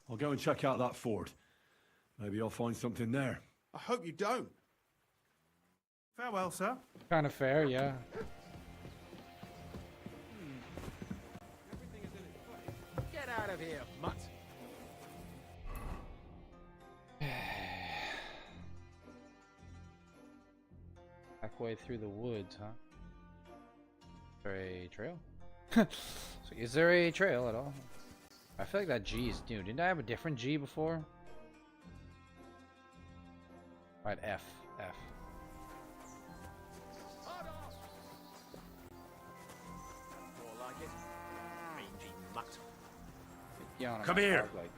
[SPEAKER 16] I'll go and check out that ford. Maybe I'll find something there.
[SPEAKER 23] I hope you don't. Farewell, sir.
[SPEAKER 1] Kind of fair, yeah.
[SPEAKER 20] Get out of here, mutt.
[SPEAKER 1] Halfway through the woods, huh? Is there a trail? So is there a trail at all? I feel like that G is new. Didn't I have a different G before? Right, F. F.
[SPEAKER 20] More like it. Mangy mutt.
[SPEAKER 1] Yeah,
[SPEAKER 16] Come here.
[SPEAKER 1] Like.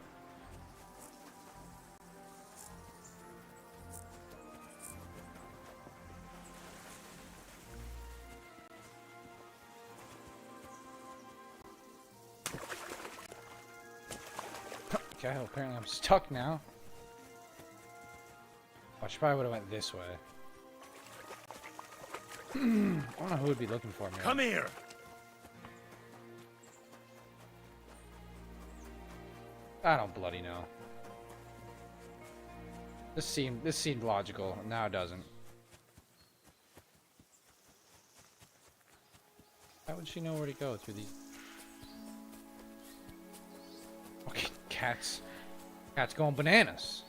[SPEAKER 1] Okay, well, apparently I'm stuck now. I should probably would have went this way. I don't know who would be looking for me.
[SPEAKER 16] Come here.
[SPEAKER 1] I don't bloody know. This seemed logical. Now it doesn't. How would she know where to go through these? Okay, cats. Cats going bananas.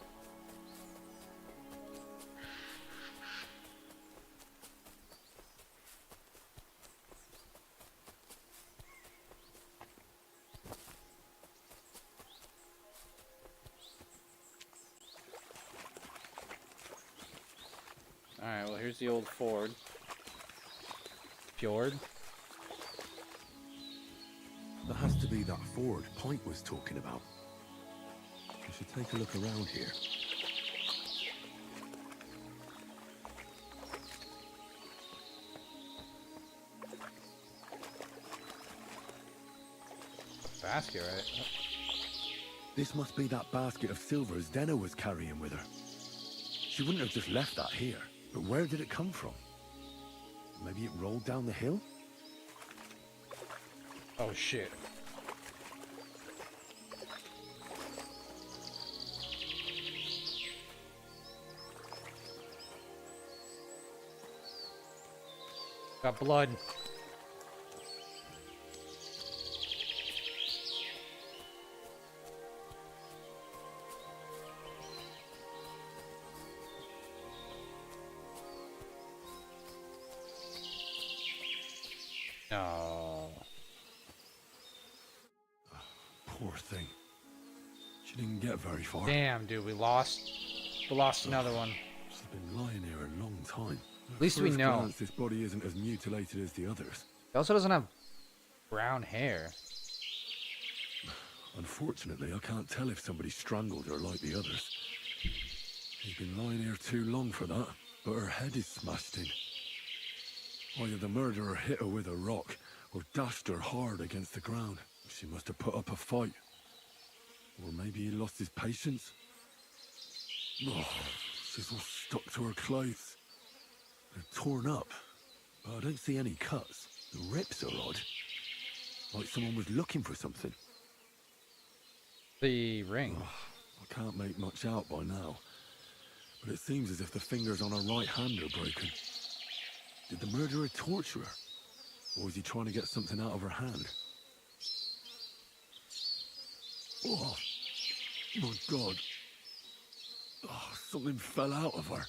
[SPEAKER 1] Here's the old Fjord.
[SPEAKER 16] That has to be that ford Pint was talking about. We should take a look around here.
[SPEAKER 1] Basket, right?
[SPEAKER 16] This must be that basket of silvers Denna was carrying with her. She wouldn't have just left that here. But where did it come from? Maybe it rolled down the hill?
[SPEAKER 1] Oh shit. Got blood. No.
[SPEAKER 16] Poor thing. She didn't get very far.
[SPEAKER 1] Damn, dude, we lost another one.
[SPEAKER 16] She's been lying here a long time.
[SPEAKER 1] At least we know.
[SPEAKER 16] Glance, this body isn't as mutilated as the others.
[SPEAKER 1] He also doesn't have brown hair.
[SPEAKER 16] Unfortunately, I can't tell if somebody strangled her like the others. She's been lying here too long for that, but her head is smashed in. Either the murderer hit her with a rock, or dashed her hard against the ground. She must have put up a fight. Or maybe he lost his patience. Oh, she's all stuck to her clothes. They're torn up, but I don't see any cuts. The rips are odd. Like someone was looking for something.
[SPEAKER 1] The ring.
[SPEAKER 16] Oh, I can't make much out by now. But it seems as if the fingers on her right hand are broken. Did the murderer torture her? Or was he trying to get something out of her hand? Oh, my God. Oh, something fell out of her.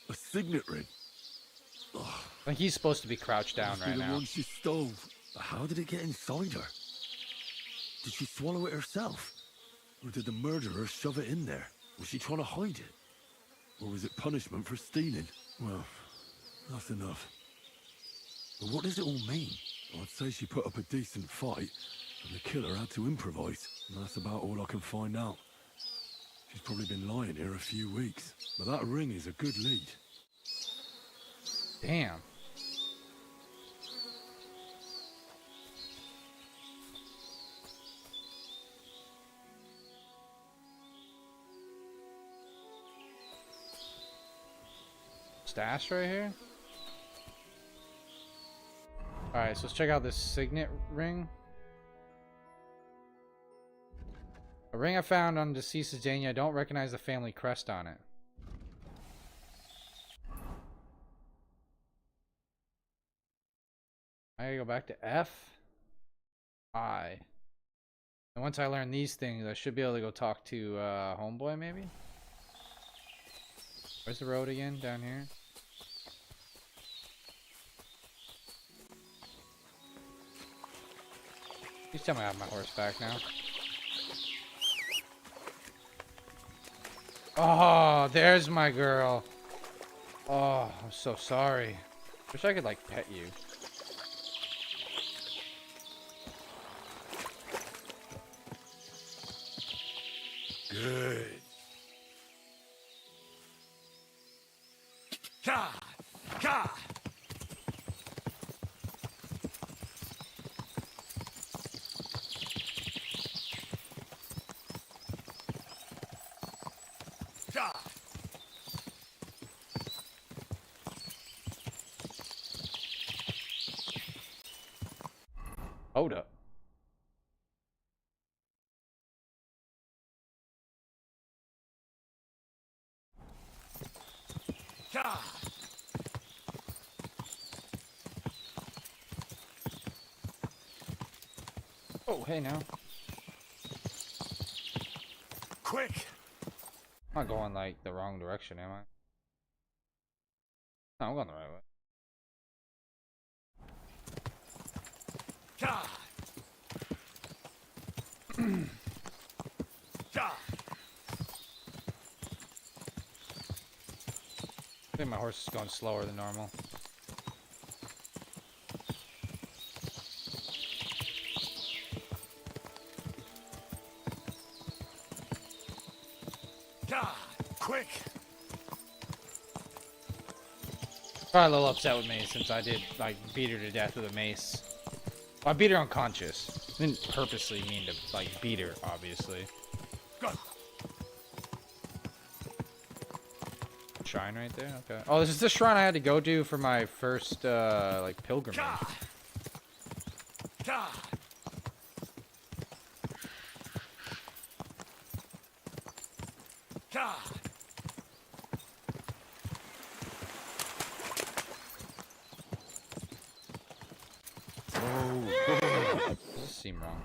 [SPEAKER 16] A signet ring. Oh,
[SPEAKER 1] I think he's supposed to be crouched down right
[SPEAKER 16] the
[SPEAKER 1] now.
[SPEAKER 16] one she stole. How did it get inside her? Did she swallow it herself? Or did the murderer shove it in there? Was she trying to hide it? Or was it punishment for stealing? Well, that's enough. But what does it all mean? I'd say she put up a decent fight, and the killer had to improvise. And that's about all I can find out. She's probably been lying here a few weeks. But that ring is a good lead.
[SPEAKER 1] Damn. Stash right here? Alright, so let's check out this signet ring. A ring I found on deceased Dania. I don't recognize the family crest on it. I gotta go back to F. I. And once I learn these things, I should be able to go talk to Homeboy maybe? Where's the road again? Down here? Please tell me I have my horse back now. Oh, there's my girl. Oh, I'm so sorry. Wish I could like pet you.
[SPEAKER 16] Good.
[SPEAKER 18] God! God! God!
[SPEAKER 1] Hold up.
[SPEAKER 18] God!
[SPEAKER 1] Oh, hey now.
[SPEAKER 18] Quick!
[SPEAKER 1] I'm not going like the wrong direction, am I? No, I'm going the right way.
[SPEAKER 18] God! God!
[SPEAKER 1] think my horse is going slower than normal.
[SPEAKER 18] Quick!
[SPEAKER 1] Probably a little upset with me since I did like beat her to death with a mace. Well, I beat her unconscious. I didn't purposely mean to like beat her, obviously.
[SPEAKER 18] Go.
[SPEAKER 1] Shrine right there. Okay. Oh, this is the shrine I had to go to for my first like pilgrimage.
[SPEAKER 18] God.
[SPEAKER 1] Does this seem wrong?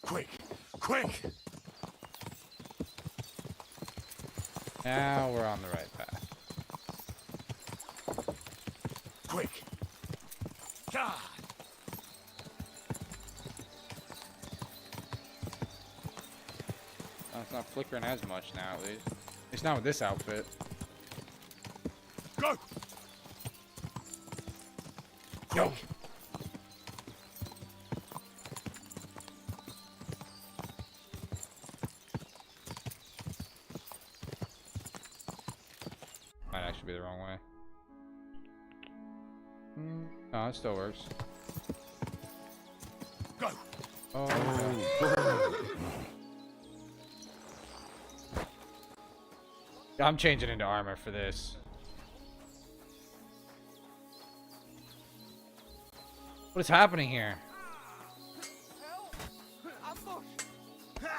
[SPEAKER 18] Quick! Quick!
[SPEAKER 1] Now we're on the right path.
[SPEAKER 18] Quick! God!
[SPEAKER 1] Oh, it's not flickering as much now, at least. It's not with this outfit.
[SPEAKER 18] Go!
[SPEAKER 1] Go! Might actually be the wrong way. No, it still works.
[SPEAKER 18] Go!
[SPEAKER 1] Oh. I'm changing into armor for this. What is happening here?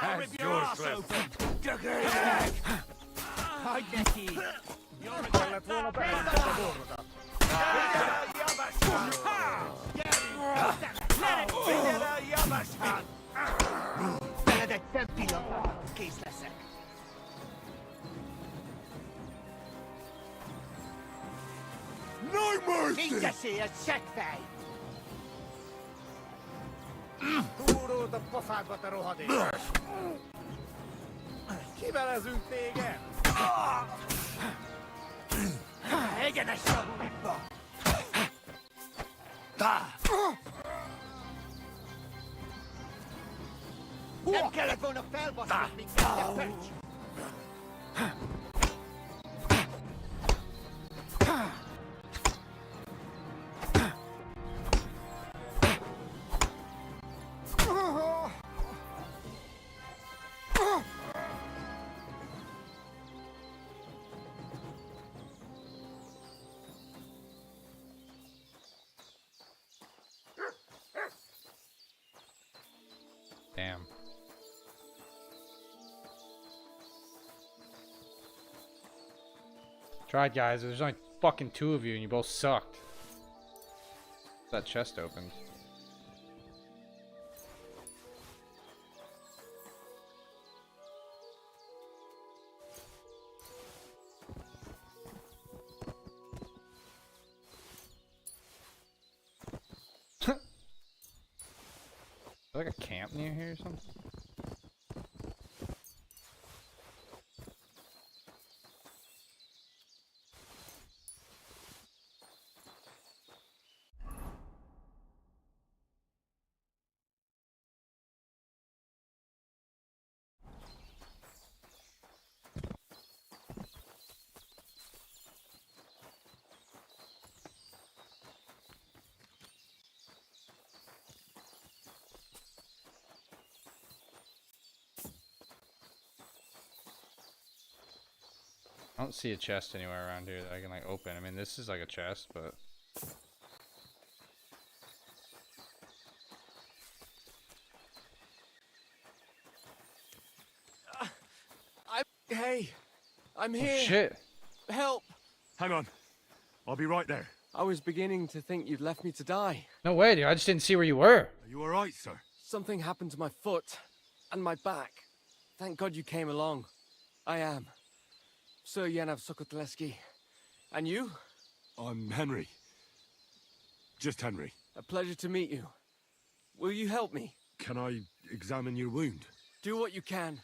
[SPEAKER 18] I'll rip your ass open!
[SPEAKER 6] Hi, Becky.
[SPEAKER 18] No mercy!
[SPEAKER 6] Need to see a check bag. Kivelezünk téged! Egyenes sabulitba! Nem kellett volna felbasznod minket, te pöcs!
[SPEAKER 1] Damn. Tried, guys. There's only fucking 2 of you, and you both sucked. That chest opened. Is there like a camp near here or something? I don't see a chest anywhere around here that I can like open. I mean, this is like a chest, but
[SPEAKER 2] Hey, I'm
[SPEAKER 1] oh,
[SPEAKER 2] here.
[SPEAKER 1] shit.
[SPEAKER 2] Help!
[SPEAKER 18] Hang on. I'll be right there.
[SPEAKER 2] I was beginning to think you'd left me to die.
[SPEAKER 1] No way, dude. I just didn't see where you were.
[SPEAKER 18] Are you alright, sir?
[SPEAKER 2] Something happened to my foot and my back. Thank God you came along. I am Sir Yanav Sokotleski. And you?
[SPEAKER 3] I'm Henry. Just Henry.
[SPEAKER 2] A pleasure to meet you. Will you help me?
[SPEAKER 3] Can I examine your wound?
[SPEAKER 2] Do what you can.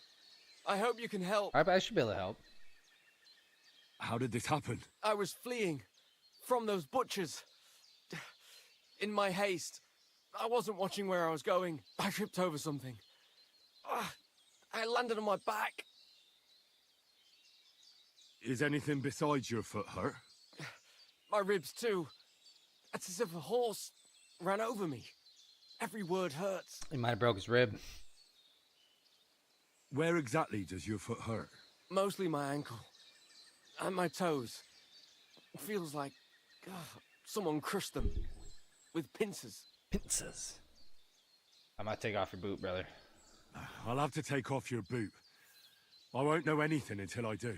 [SPEAKER 2] I hope you can help.
[SPEAKER 1] I should be able to help.
[SPEAKER 3] How did this happen?
[SPEAKER 2] I was fleeing from those butchers. In my haste, I wasn't watching where I was going. I tripped over something. I landed on my back.
[SPEAKER 3] Is anything besides your foot hurt?
[SPEAKER 2] My ribs too. It's as if a horse ran over me. Every word hurts.
[SPEAKER 1] He might have broke his rib.
[SPEAKER 3] Where exactly does your foot hurt?
[SPEAKER 2] Mostly my ankle. And my toes. It feels like someone crushed them. With pincers.
[SPEAKER 1] Pincers. I might take off your boot, brother.
[SPEAKER 3] I'll have to take off your boot. I won't know anything until I do.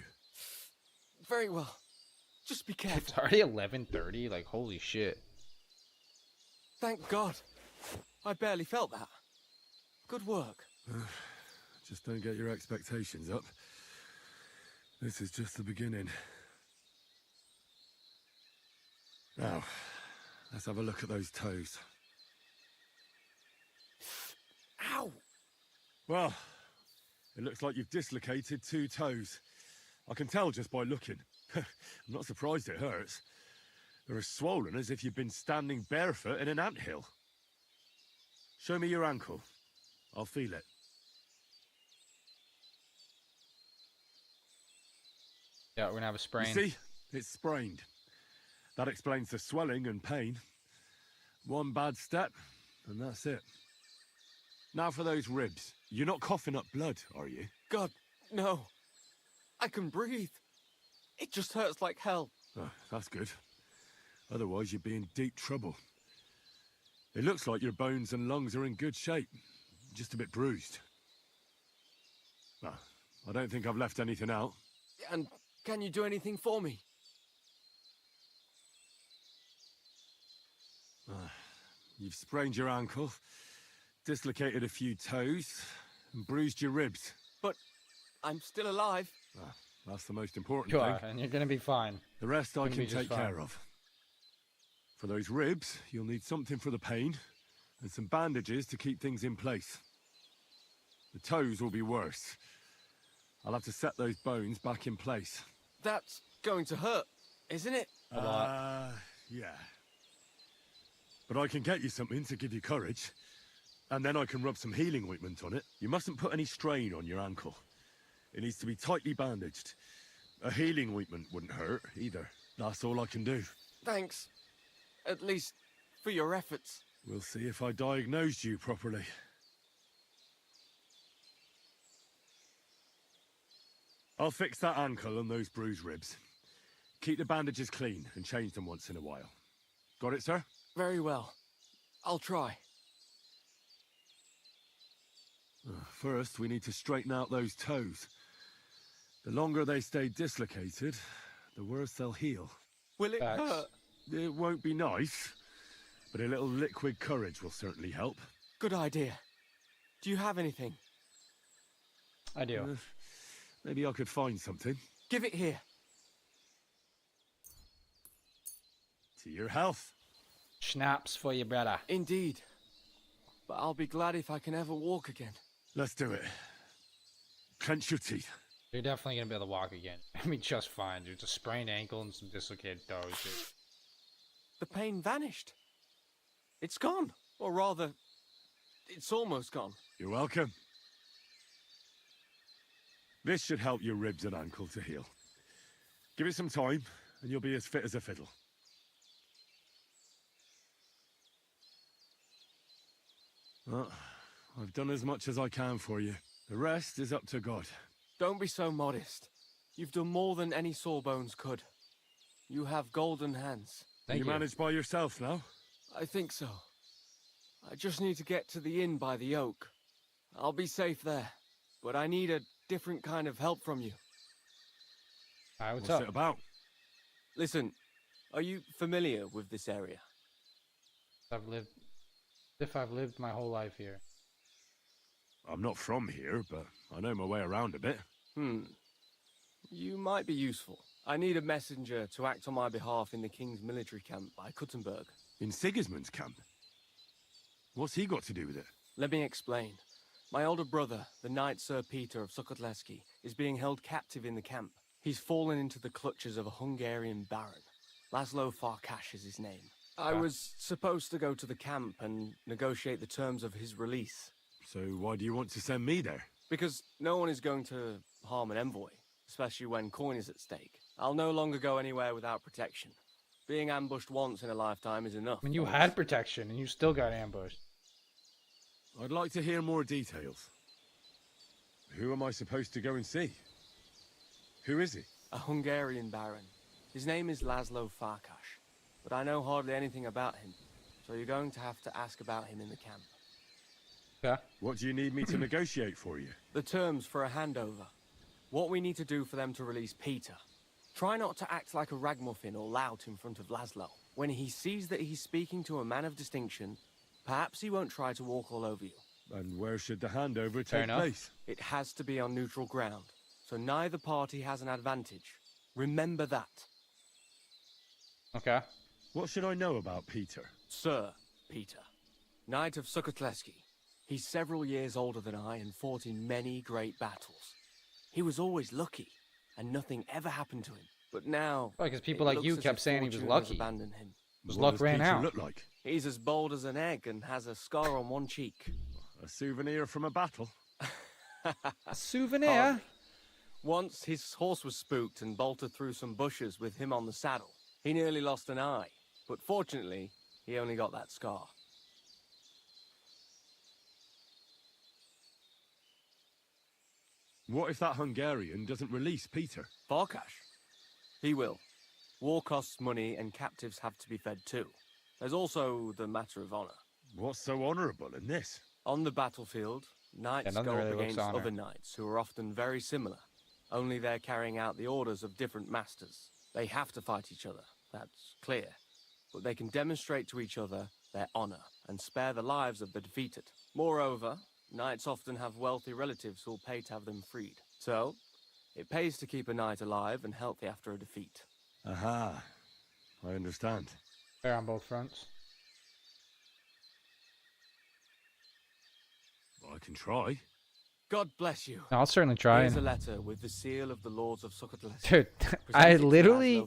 [SPEAKER 2] Very well. Just be careful.
[SPEAKER 1] It's already 11:30. Like, holy shit.
[SPEAKER 2] Thank God. I barely felt that. Good work.
[SPEAKER 3] Just don't get your expectations up. This is just the beginning. Now, let's have a look at those toes.
[SPEAKER 2] Ow!
[SPEAKER 3] Well, it looks like you've dislocated 2 toes. I can tell just by looking. I'm not surprised it hurts. They're as swollen as if you've been standing barefoot in an anthill. Show me your ankle. I'll feel it.
[SPEAKER 1] Yeah, we're gonna have a sprain.
[SPEAKER 3] You see? It's sprained. That explains the swelling and pain. One bad step, and that's it. Now for those ribs. You're not coughing up blood, are you?
[SPEAKER 2] God, no. I can breathe. It just hurts like hell.
[SPEAKER 3] Oh, that's good. Otherwise, you'd be in deep trouble. It looks like your bones and lungs are in good shape. Just a bit bruised. Well, I don't think I've left anything out.
[SPEAKER 2] And can you do anything for me?
[SPEAKER 3] You've sprained your ankle, dislocated a few toes, and bruised your ribs.
[SPEAKER 2] But I'm still alive.
[SPEAKER 3] That's the most important
[SPEAKER 1] You
[SPEAKER 3] thing.
[SPEAKER 1] are, and you're gonna be fine.
[SPEAKER 3] The rest I
[SPEAKER 1] You're gonna
[SPEAKER 3] can
[SPEAKER 1] be just
[SPEAKER 3] take care
[SPEAKER 1] fine.
[SPEAKER 3] of. For those ribs, you'll need something for the pain, and some bandages to keep things in place. The toes will be worse. I'll have to set those bones back in place.
[SPEAKER 2] That's going to hurt, isn't it?
[SPEAKER 1] A lot.
[SPEAKER 3] Yeah. But I can get you something to give you courage. And then I can rub some healing ointment on it. You mustn't put any strain on your ankle. It needs to be tightly bandaged. A healing ointment wouldn't hurt, either. That's all I can do.
[SPEAKER 2] Thanks. At least for your efforts.
[SPEAKER 3] We'll see if I diagnosed you properly. I'll fix that ankle and those bruised ribs. Keep the bandages clean and change them once in a while. Got it, sir?
[SPEAKER 2] Very well. I'll try.
[SPEAKER 3] First, we need to straighten out those toes. The longer they stay dislocated, the worse they'll heal.
[SPEAKER 2] Will it hurt?
[SPEAKER 3] It won't be nice, but a little liquid courage will certainly help.
[SPEAKER 2] Good idea. Do you have anything?
[SPEAKER 1] I do.
[SPEAKER 3] Maybe I could find something.
[SPEAKER 2] Give it here.
[SPEAKER 3] To your health.
[SPEAKER 1] Schnapps for you, brother.
[SPEAKER 2] Indeed. But I'll be glad if I can ever walk again.
[SPEAKER 3] Let's do it. Clench your teeth.
[SPEAKER 1] You're definitely gonna be able to walk again. I mean, just fine, dude. It's a sprained ankle and some dislocated toes, dude.
[SPEAKER 2] The pain vanished. It's gone. Or rather, it's almost gone.
[SPEAKER 3] You're welcome. This should help your ribs and ankle to heal. Give it some time, and you'll be as fit as a fiddle. Well, I've done as much as I can for you. The rest is up to God.
[SPEAKER 2] Don't be so modest. You've done more than any sawbones could. You have golden hands.
[SPEAKER 3] You manage by yourself now?
[SPEAKER 2] I think so. I just need to get to the inn by the oak. I'll be safe there. But I need a different kind of help from you.
[SPEAKER 1] What's
[SPEAKER 3] it about?
[SPEAKER 2] Listen, are you familiar with this area?
[SPEAKER 1] I've lived my whole life here.
[SPEAKER 3] I'm not from here, but I know my way around a bit.
[SPEAKER 2] You might be useful. I need a messenger to act on my behalf in the King's military camp by Kuttenberg.
[SPEAKER 3] In Sigismund's camp? What's he got to do with it?
[SPEAKER 2] Let me explain. My older brother, the Knight Sir Peter of Sukotleski, is being held captive in the camp. He's fallen into the clutches of a Hungarian baron. Laszlo Farkas is his name. I was supposed to go to the camp and negotiate the terms of his release.
[SPEAKER 3] So why do you want to send me there?
[SPEAKER 2] Because no one is going to harm an envoy, especially when coin is at stake. I'll no longer go anywhere without protection. Being ambushed once in a lifetime is enough.
[SPEAKER 1] I mean, you had protection, and you still got ambushed.
[SPEAKER 3] I'd like to hear more details. Who am I supposed to go and see? Who is he?
[SPEAKER 2] A Hungarian baron. His name is Laszlo Farkas, but I know hardly anything about him, so you're going to have to ask about him in the camp.
[SPEAKER 1] Yeah.
[SPEAKER 3] What do you need me to negotiate for you?
[SPEAKER 2] The terms for a handover. What we need to do for them to release Peter. Try not to act like a ragamuffin or lout in front of Laszlo. When he sees that he's speaking to a man of distinction, perhaps he won't try to walk all over you.
[SPEAKER 3] And where should the handover take place?
[SPEAKER 2] It has to be on neutral ground, so neither party has an advantage. Remember that.
[SPEAKER 1] Okay.
[SPEAKER 3] What should I know about Peter?
[SPEAKER 2] Sir Peter, Knight of Sukotleski. He's several years older than I and fought in many great battles. He was always lucky, and nothing ever happened to him. But now,
[SPEAKER 1] because people like you kept saying he was lucky.
[SPEAKER 2] Abandoned him.
[SPEAKER 1] His luck ran out.
[SPEAKER 3] Look like?
[SPEAKER 2] He's as bold as an egg and has a scar on one cheek.
[SPEAKER 3] A souvenir from a battle?
[SPEAKER 1] A souvenir?
[SPEAKER 2] Hardly. Once his horse was spooked and bolted through some bushes with him on the saddle. He nearly lost an eye, but fortunately, he only got that scar.
[SPEAKER 3] What if that Hungarian doesn't release Peter?
[SPEAKER 2] Farkas? He will. War costs money and captives have to be fed too. There's also the matter of honor.
[SPEAKER 3] What's so honorable in this?
[SPEAKER 2] On the battlefield, knights go up against other knights who are often very similar. Only they're carrying out the orders of different masters. They have to fight each other, that's clear. But they can demonstrate to each other their honor and spare the lives of the defeated. Moreover, knights often have wealthy relatives who'll pay to have them freed. So, it pays to keep a knight alive and healthy after a defeat.
[SPEAKER 3] Aha. I understand.
[SPEAKER 1] Fair on both fronts.
[SPEAKER 3] I can try.
[SPEAKER 2] God bless you.
[SPEAKER 1] I'll certainly try.
[SPEAKER 2] Here's a letter with the seal of the Lords of Sukotleski.
[SPEAKER 1] Dude, I literally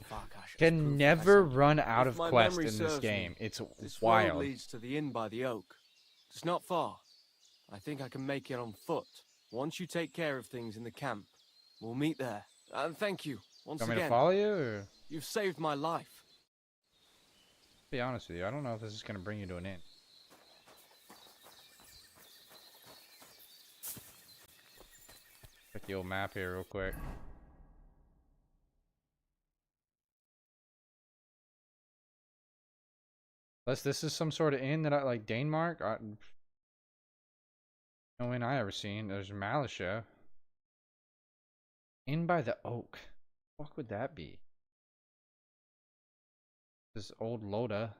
[SPEAKER 1] can never run out of quests in this game. It's
[SPEAKER 2] this
[SPEAKER 1] wild.
[SPEAKER 2] road leads to the inn by the oak. It's not far. I think I can make it on foot. Once you take care of things in the camp, we'll meet there. And thank you once
[SPEAKER 1] Want
[SPEAKER 2] again.
[SPEAKER 1] me to follow you, or?
[SPEAKER 2] You've saved my life.
[SPEAKER 1] To be honest with you, I don't know if this is gonna bring you to an inn. Check the old map here real quick. Unless this is some sort of inn that I like, Denmark. No inn I ever seen. There's Malatia. Inn by the Oak. What would that be? This old Loda.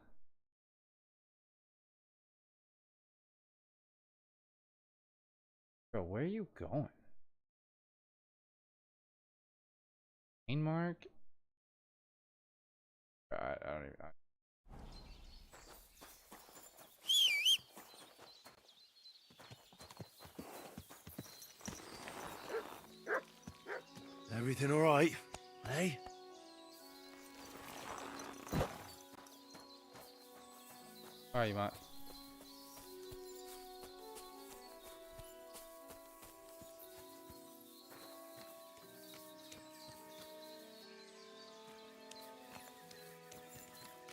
[SPEAKER 1] Bro, where are you going? Denmark? I don't even.
[SPEAKER 6] Everything all right, eh?
[SPEAKER 1] All right, you might.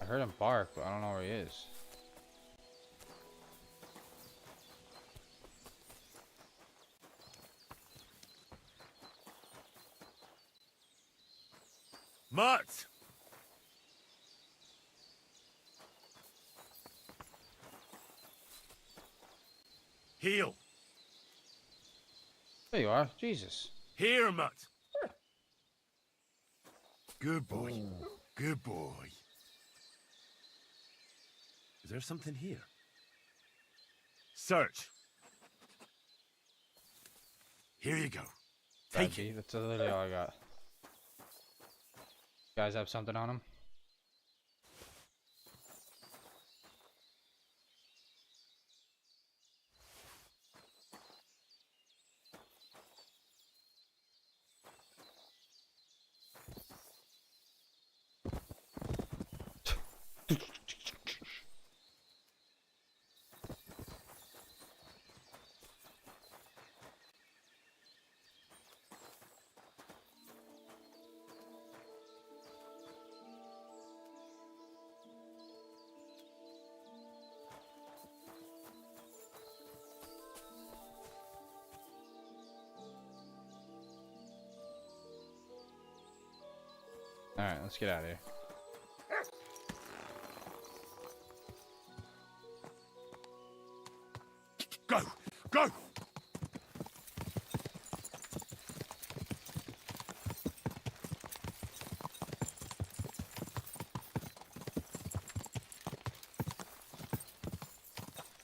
[SPEAKER 1] I heard him bark, but I don't know where he is.
[SPEAKER 6] Mutt! Heel.
[SPEAKER 1] There you are. Jesus.
[SPEAKER 6] Here, Mutt. Good boy. Good boy. Is there something here? Search. Here you go. Take it.
[SPEAKER 1] That's literally all I got. Guys have something on them? Alright, let's get out of here.
[SPEAKER 15] Go! Go!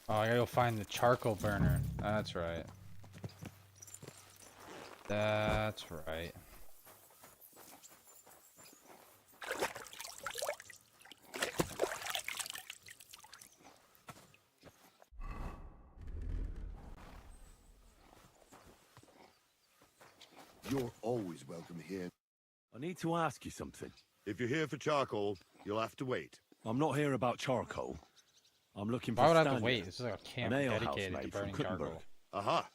[SPEAKER 1] Oh, I gotta go find the charcoal burner. That's right. That's right.
[SPEAKER 10] You're always welcome here.
[SPEAKER 16] I need to ask you something.
[SPEAKER 10] If you're here for charcoal, you'll have to wait.
[SPEAKER 16] I'm not here about charcoal. I'm looking for
[SPEAKER 1] Why would I have to
[SPEAKER 16] Stania,
[SPEAKER 1] wait? This is like a camp
[SPEAKER 16] an ale house
[SPEAKER 1] dedicated to
[SPEAKER 16] made from
[SPEAKER 1] burning
[SPEAKER 16] Kuttenberg.
[SPEAKER 1] charcoal.
[SPEAKER 10] Aha.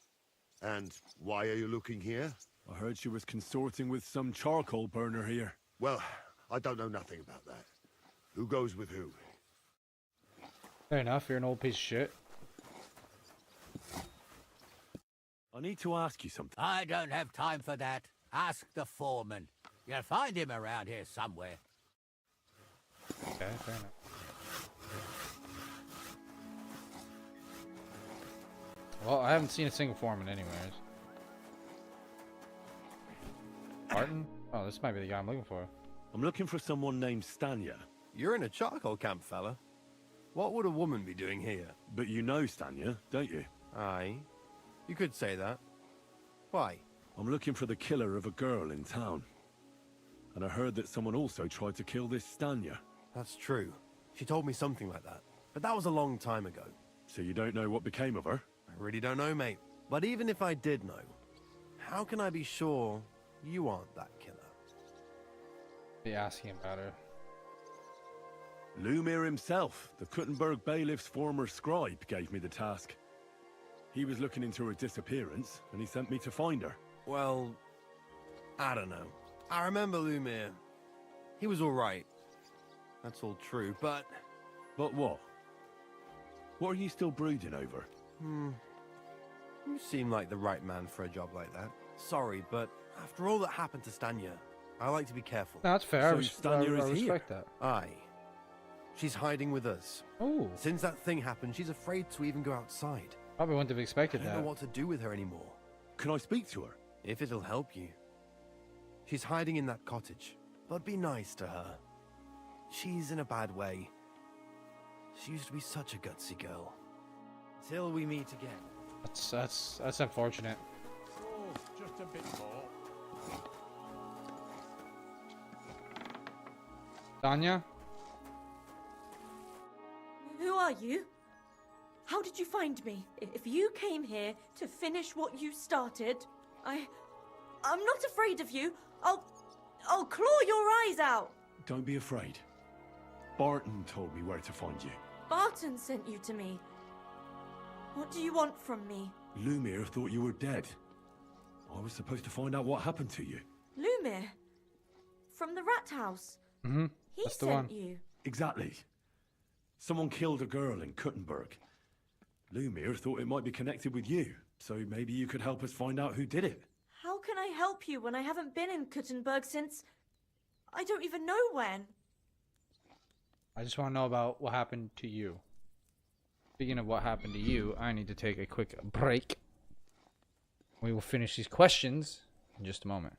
[SPEAKER 10] And why are you looking here?
[SPEAKER 16] I heard she was consorting with some charcoal burner here.
[SPEAKER 10] Well, I don't know nothing about that. Who goes with who?
[SPEAKER 1] Fair enough, you're an old piece of shit.
[SPEAKER 16] I need to ask you something.
[SPEAKER 9] I don't have time for that. Ask the foreman. You'll find him around here somewhere.
[SPEAKER 1] Okay, fair enough. Well, I haven't seen a single foreman anyways. Martin? Oh, this might be the guy I'm looking for.
[SPEAKER 16] I'm looking for someone named Stania.
[SPEAKER 2] You're in a charcoal camp, fella. What would a woman be doing here?
[SPEAKER 16] But you know Stania, don't you?
[SPEAKER 2] Aye. You could say that. Why?
[SPEAKER 16] I'm looking for the killer of a girl in town. And I heard that someone also tried to kill this Stania.
[SPEAKER 2] That's true. She told me something like that. But that was a long time ago.
[SPEAKER 16] So you don't know what became of her?
[SPEAKER 2] I really don't know, mate. But even if I did know, how can I be sure you aren't that killer?
[SPEAKER 1] Be asking about her.
[SPEAKER 16] Lumir himself, the Kuttenberg bailiff's former scribe, gave me the task. He was looking into her disappearance, and he sent me to find her.
[SPEAKER 2] Well, I don't know. I remember Lumir. He was alright. That's all true, but...
[SPEAKER 16] But what? What are you still brooding over?
[SPEAKER 2] You seem like the right man for a job like that. Sorry, but after all that happened to Stania, I like to be careful.
[SPEAKER 1] No, that's fair.
[SPEAKER 16] So Stania is here?
[SPEAKER 1] Respect that.
[SPEAKER 2] Aye. She's hiding with us.
[SPEAKER 1] Oh.
[SPEAKER 2] Since that thing happened, she's afraid to even go outside.
[SPEAKER 1] Probably wouldn't have expected
[SPEAKER 2] I don't
[SPEAKER 1] that.
[SPEAKER 2] know what to do with her anymore.
[SPEAKER 16] Can I speak to her?
[SPEAKER 2] If it'll help you. She's hiding in that cottage, but be nice to her. She's in a bad way. She used to be such a gutsy girl. Till we meet again.
[SPEAKER 1] That's unfortunate.
[SPEAKER 18] Oh, just a bit more.
[SPEAKER 1] Tanya?
[SPEAKER 19] Who are you? How did you find me? If you came here to finish what you started, I'm not afraid of you. I'll claw your eyes out.
[SPEAKER 16] Don't be afraid. Barton told me where to find you.
[SPEAKER 19] Barton sent you to me. What do you want from me?
[SPEAKER 16] Lumir thought you were dead. I was supposed to find out what happened to you.
[SPEAKER 19] Lumir? From the rat house?
[SPEAKER 1] Mm-hmm.
[SPEAKER 19] He
[SPEAKER 1] That's the
[SPEAKER 19] sent
[SPEAKER 1] one.
[SPEAKER 19] you.
[SPEAKER 16] Exactly. Someone killed a girl in Kuttenberg. Lumir thought it might be connected with you, so maybe you could help us find out who did it.
[SPEAKER 19] How can I help you when I haven't been in Kuttenberg since... I don't even know when.
[SPEAKER 1] I just want to know about what happened to you. Speaking of what happened to you, I need to take a quick break. We will finish these questions in just a moment.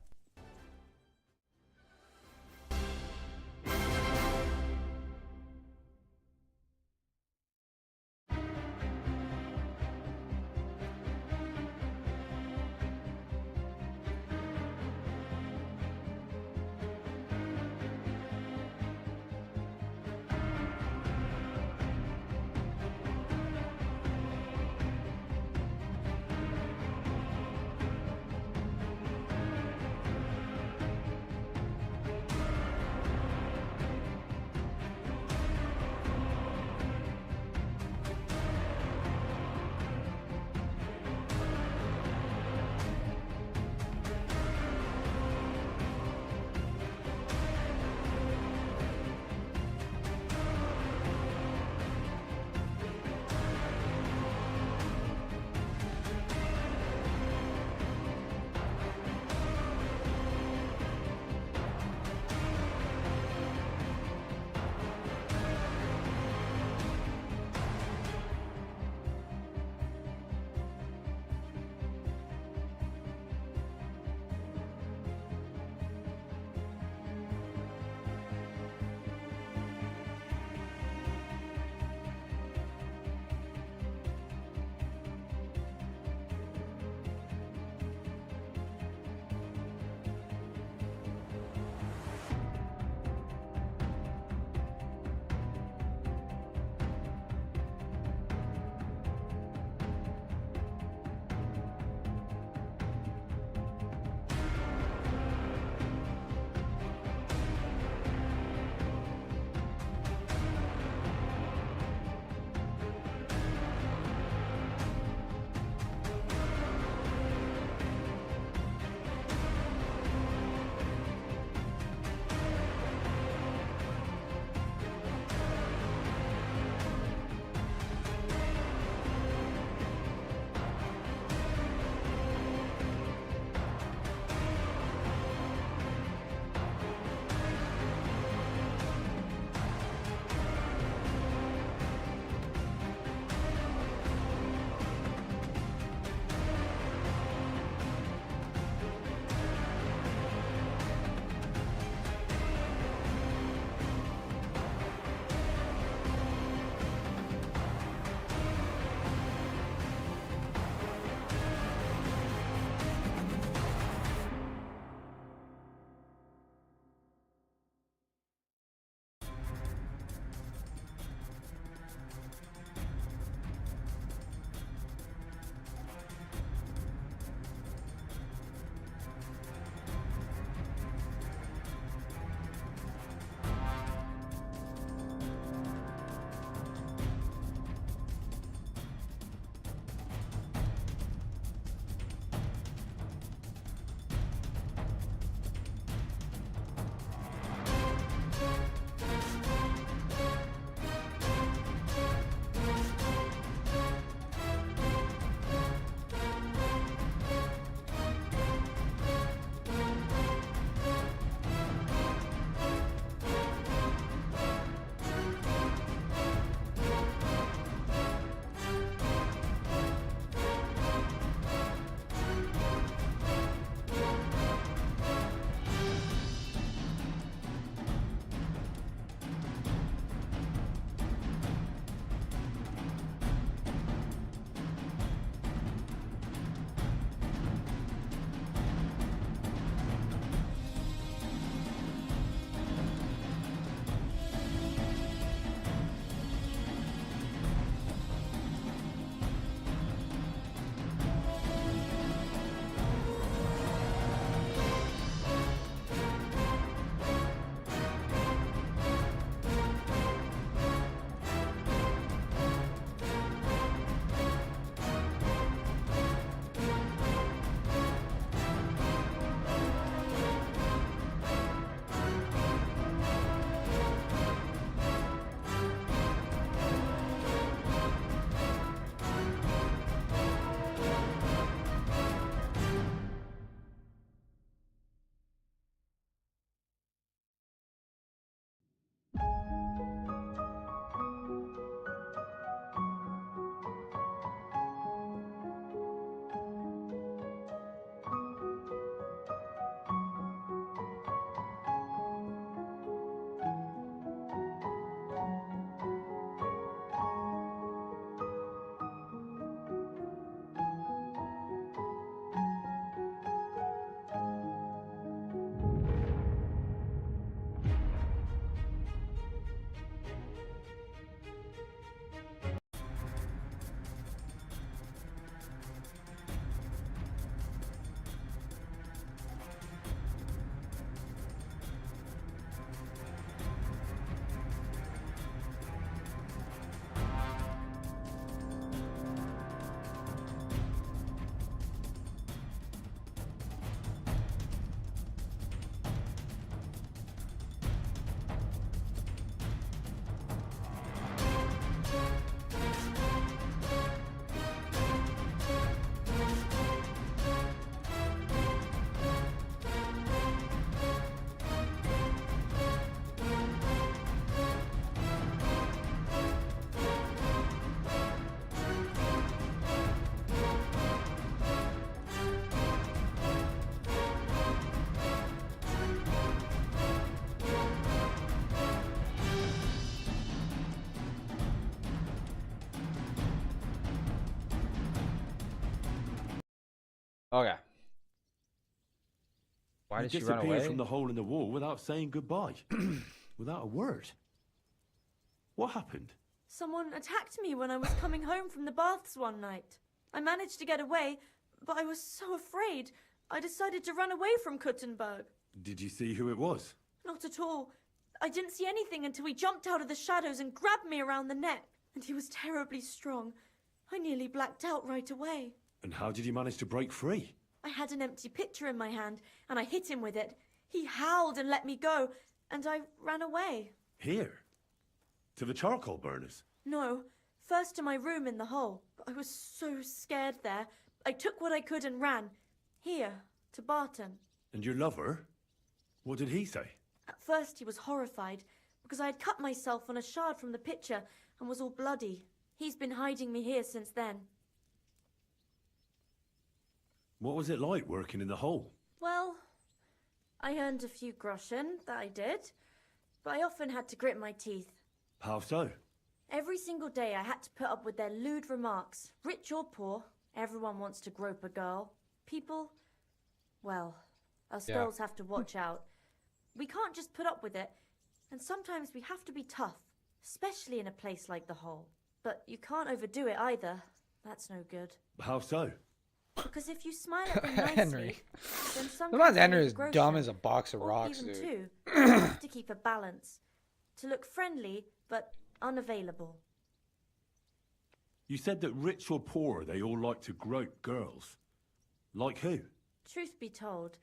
[SPEAKER 1] Okay. Why
[SPEAKER 3] You
[SPEAKER 1] did she run
[SPEAKER 3] disappeared
[SPEAKER 1] away?
[SPEAKER 3] from the hole in the wall without saying goodbye. Without a word. What happened?
[SPEAKER 17] Someone attacked me when I was coming home from the baths one night. I managed to get away, but I was so afraid. I decided to run away from Kuttenberg.
[SPEAKER 3] Did you see who it was?
[SPEAKER 17] Not at all. I didn't see anything until he jumped out of the shadows and grabbed me around the neck. And he was terribly strong. I nearly blacked out right away.
[SPEAKER 3] And how did you manage to break free?
[SPEAKER 17] I had an empty pitcher in my hand, and I hit him with it. He howled and let me go, and I ran away.
[SPEAKER 3] Here? To the charcoal burners?
[SPEAKER 17] No, first to my room in the hole. But I was so scared there. I took what I could and ran. Here, to Barton.
[SPEAKER 3] And your lover? What did he say?
[SPEAKER 17] At first he was horrified, because I had cut myself on a shard from the pitcher and was all bloody. He's been hiding me here since then.
[SPEAKER 3] What was it like working in the hole?
[SPEAKER 17] Well, I earned a few groschen, that I did. But I often had to grit my teeth.
[SPEAKER 3] How so?
[SPEAKER 17] Every single day I had to put up with their lewd remarks. Rich or poor, everyone wants to grope a girl. People, well, us girls have to watch out. We can't just put up with it, and sometimes we have to be tough, especially in a place like the hole. But you can't overdo it either. That's no good.
[SPEAKER 3] How so?
[SPEAKER 17] Because if you smile at them nicely,
[SPEAKER 1] Henry.
[SPEAKER 17] then sometimes
[SPEAKER 1] Sometimes
[SPEAKER 17] they
[SPEAKER 1] Henry
[SPEAKER 17] look
[SPEAKER 1] is
[SPEAKER 17] gross
[SPEAKER 1] dumb
[SPEAKER 17] at-
[SPEAKER 1] as a box of
[SPEAKER 17] or
[SPEAKER 1] rocks,
[SPEAKER 17] even
[SPEAKER 1] dude.
[SPEAKER 17] two. You have to keep a balance. To look friendly, but unavailable.
[SPEAKER 3] You said that rich or poor, they all like to grope girls. Like who?
[SPEAKER 17] Truth be told,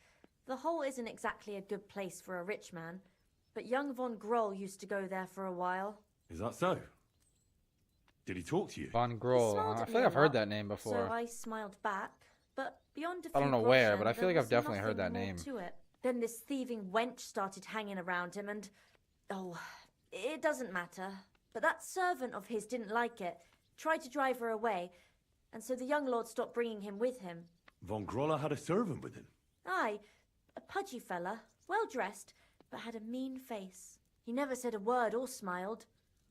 [SPEAKER 17] the hole isn't exactly a good place for a rich man, but young von Groll used to go there for a while.
[SPEAKER 3] Is that so? Did he talk to you?
[SPEAKER 1] Von
[SPEAKER 17] He
[SPEAKER 1] Groll.
[SPEAKER 17] smiled
[SPEAKER 1] I
[SPEAKER 17] at
[SPEAKER 1] feel
[SPEAKER 17] me
[SPEAKER 1] like
[SPEAKER 17] a
[SPEAKER 1] I've heard
[SPEAKER 17] lot,
[SPEAKER 1] that name before.
[SPEAKER 17] So I smiled back, but beyond a
[SPEAKER 1] I don't
[SPEAKER 17] few
[SPEAKER 1] know where,
[SPEAKER 17] groschen,
[SPEAKER 1] but I feel
[SPEAKER 17] there
[SPEAKER 1] like I've
[SPEAKER 17] was
[SPEAKER 1] definitely heard
[SPEAKER 17] nothing
[SPEAKER 1] that
[SPEAKER 17] more
[SPEAKER 1] name.
[SPEAKER 17] to it. Then this thieving wench started hanging around him and... Oh, it doesn't matter. But that servant of his didn't like it, tried to drive her away, and so the young lord stopped bringing him with him.
[SPEAKER 3] Von Groller had a servant with him.
[SPEAKER 17] Aye, a pudgy fella, well dressed, but had a mean face. He never said a word or smiled,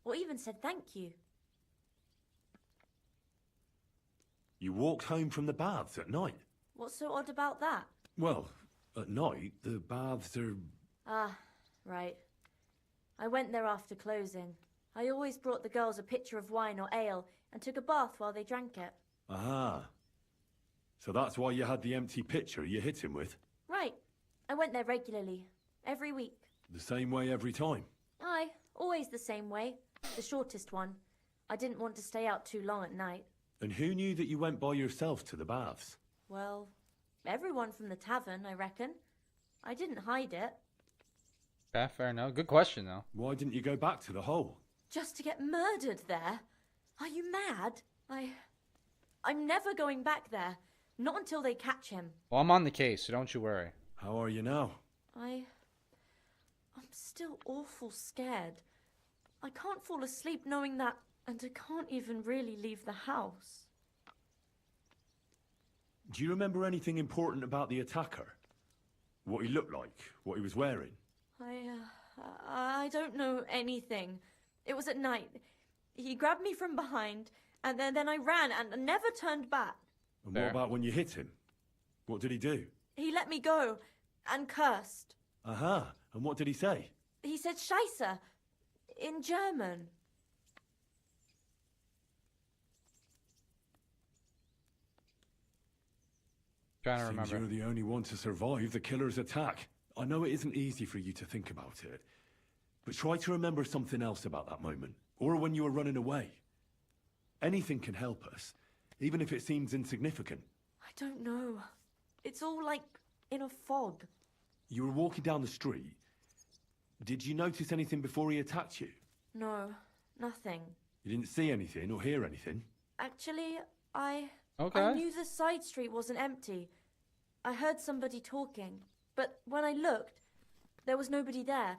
[SPEAKER 17] or even said thank you.
[SPEAKER 3] You walked home from the baths at night.
[SPEAKER 17] What's so odd about that?
[SPEAKER 3] Well, at night, the baths are...
[SPEAKER 17] Ah, right. I went there after closing. I always brought the girls a pitcher of wine or ale and took a bath while they drank it.
[SPEAKER 3] Aha. So that's why you had the empty pitcher you hit him with?
[SPEAKER 17] Right. I went there regularly, every week.
[SPEAKER 3] The same way every time?
[SPEAKER 17] Aye, always the same way. The shortest one. I didn't want to stay out too long at night.
[SPEAKER 3] And who knew that you went by yourself to the baths?
[SPEAKER 17] Well, everyone from the tavern, I reckon. I didn't hide it.
[SPEAKER 1] Yeah, fair enough. Good question, though.
[SPEAKER 3] Why didn't you go back to the hole?
[SPEAKER 17] Just to get murdered there? Are you mad? I'm never going back there. Not until they catch him.
[SPEAKER 1] Well, I'm on the case, so don't you worry.
[SPEAKER 3] How are you now?
[SPEAKER 17] I'm still awful scared. I can't fall asleep knowing that, and I can't even really leave the house.
[SPEAKER 3] Do you remember anything important about the attacker? What he looked like? What he was wearing?
[SPEAKER 17] I don't know anything. It was at night. He grabbed me from behind, and then I ran and never turned back.
[SPEAKER 3] And what about when you hit him? What did he do?
[SPEAKER 17] He let me go, and cursed.
[SPEAKER 3] Aha. And what did he say?
[SPEAKER 17] He said Scheisse, in German.
[SPEAKER 1] Trying to
[SPEAKER 3] Seems
[SPEAKER 1] remember.
[SPEAKER 3] you're the only one to survive the killer's attack. I know it isn't easy for you to think about it, but try to remember something else about that moment, or when you were running away. Anything can help us, even if it seems insignificant.
[SPEAKER 17] I don't know. It's all like in a fog.
[SPEAKER 3] You were walking down the street. Did you notice anything before he attacked you?
[SPEAKER 17] No, nothing.
[SPEAKER 3] You didn't see anything or hear anything?
[SPEAKER 17] Actually, I
[SPEAKER 1] Okay.
[SPEAKER 17] knew the side street wasn't empty. I heard somebody talking, but when I looked, there was nobody there.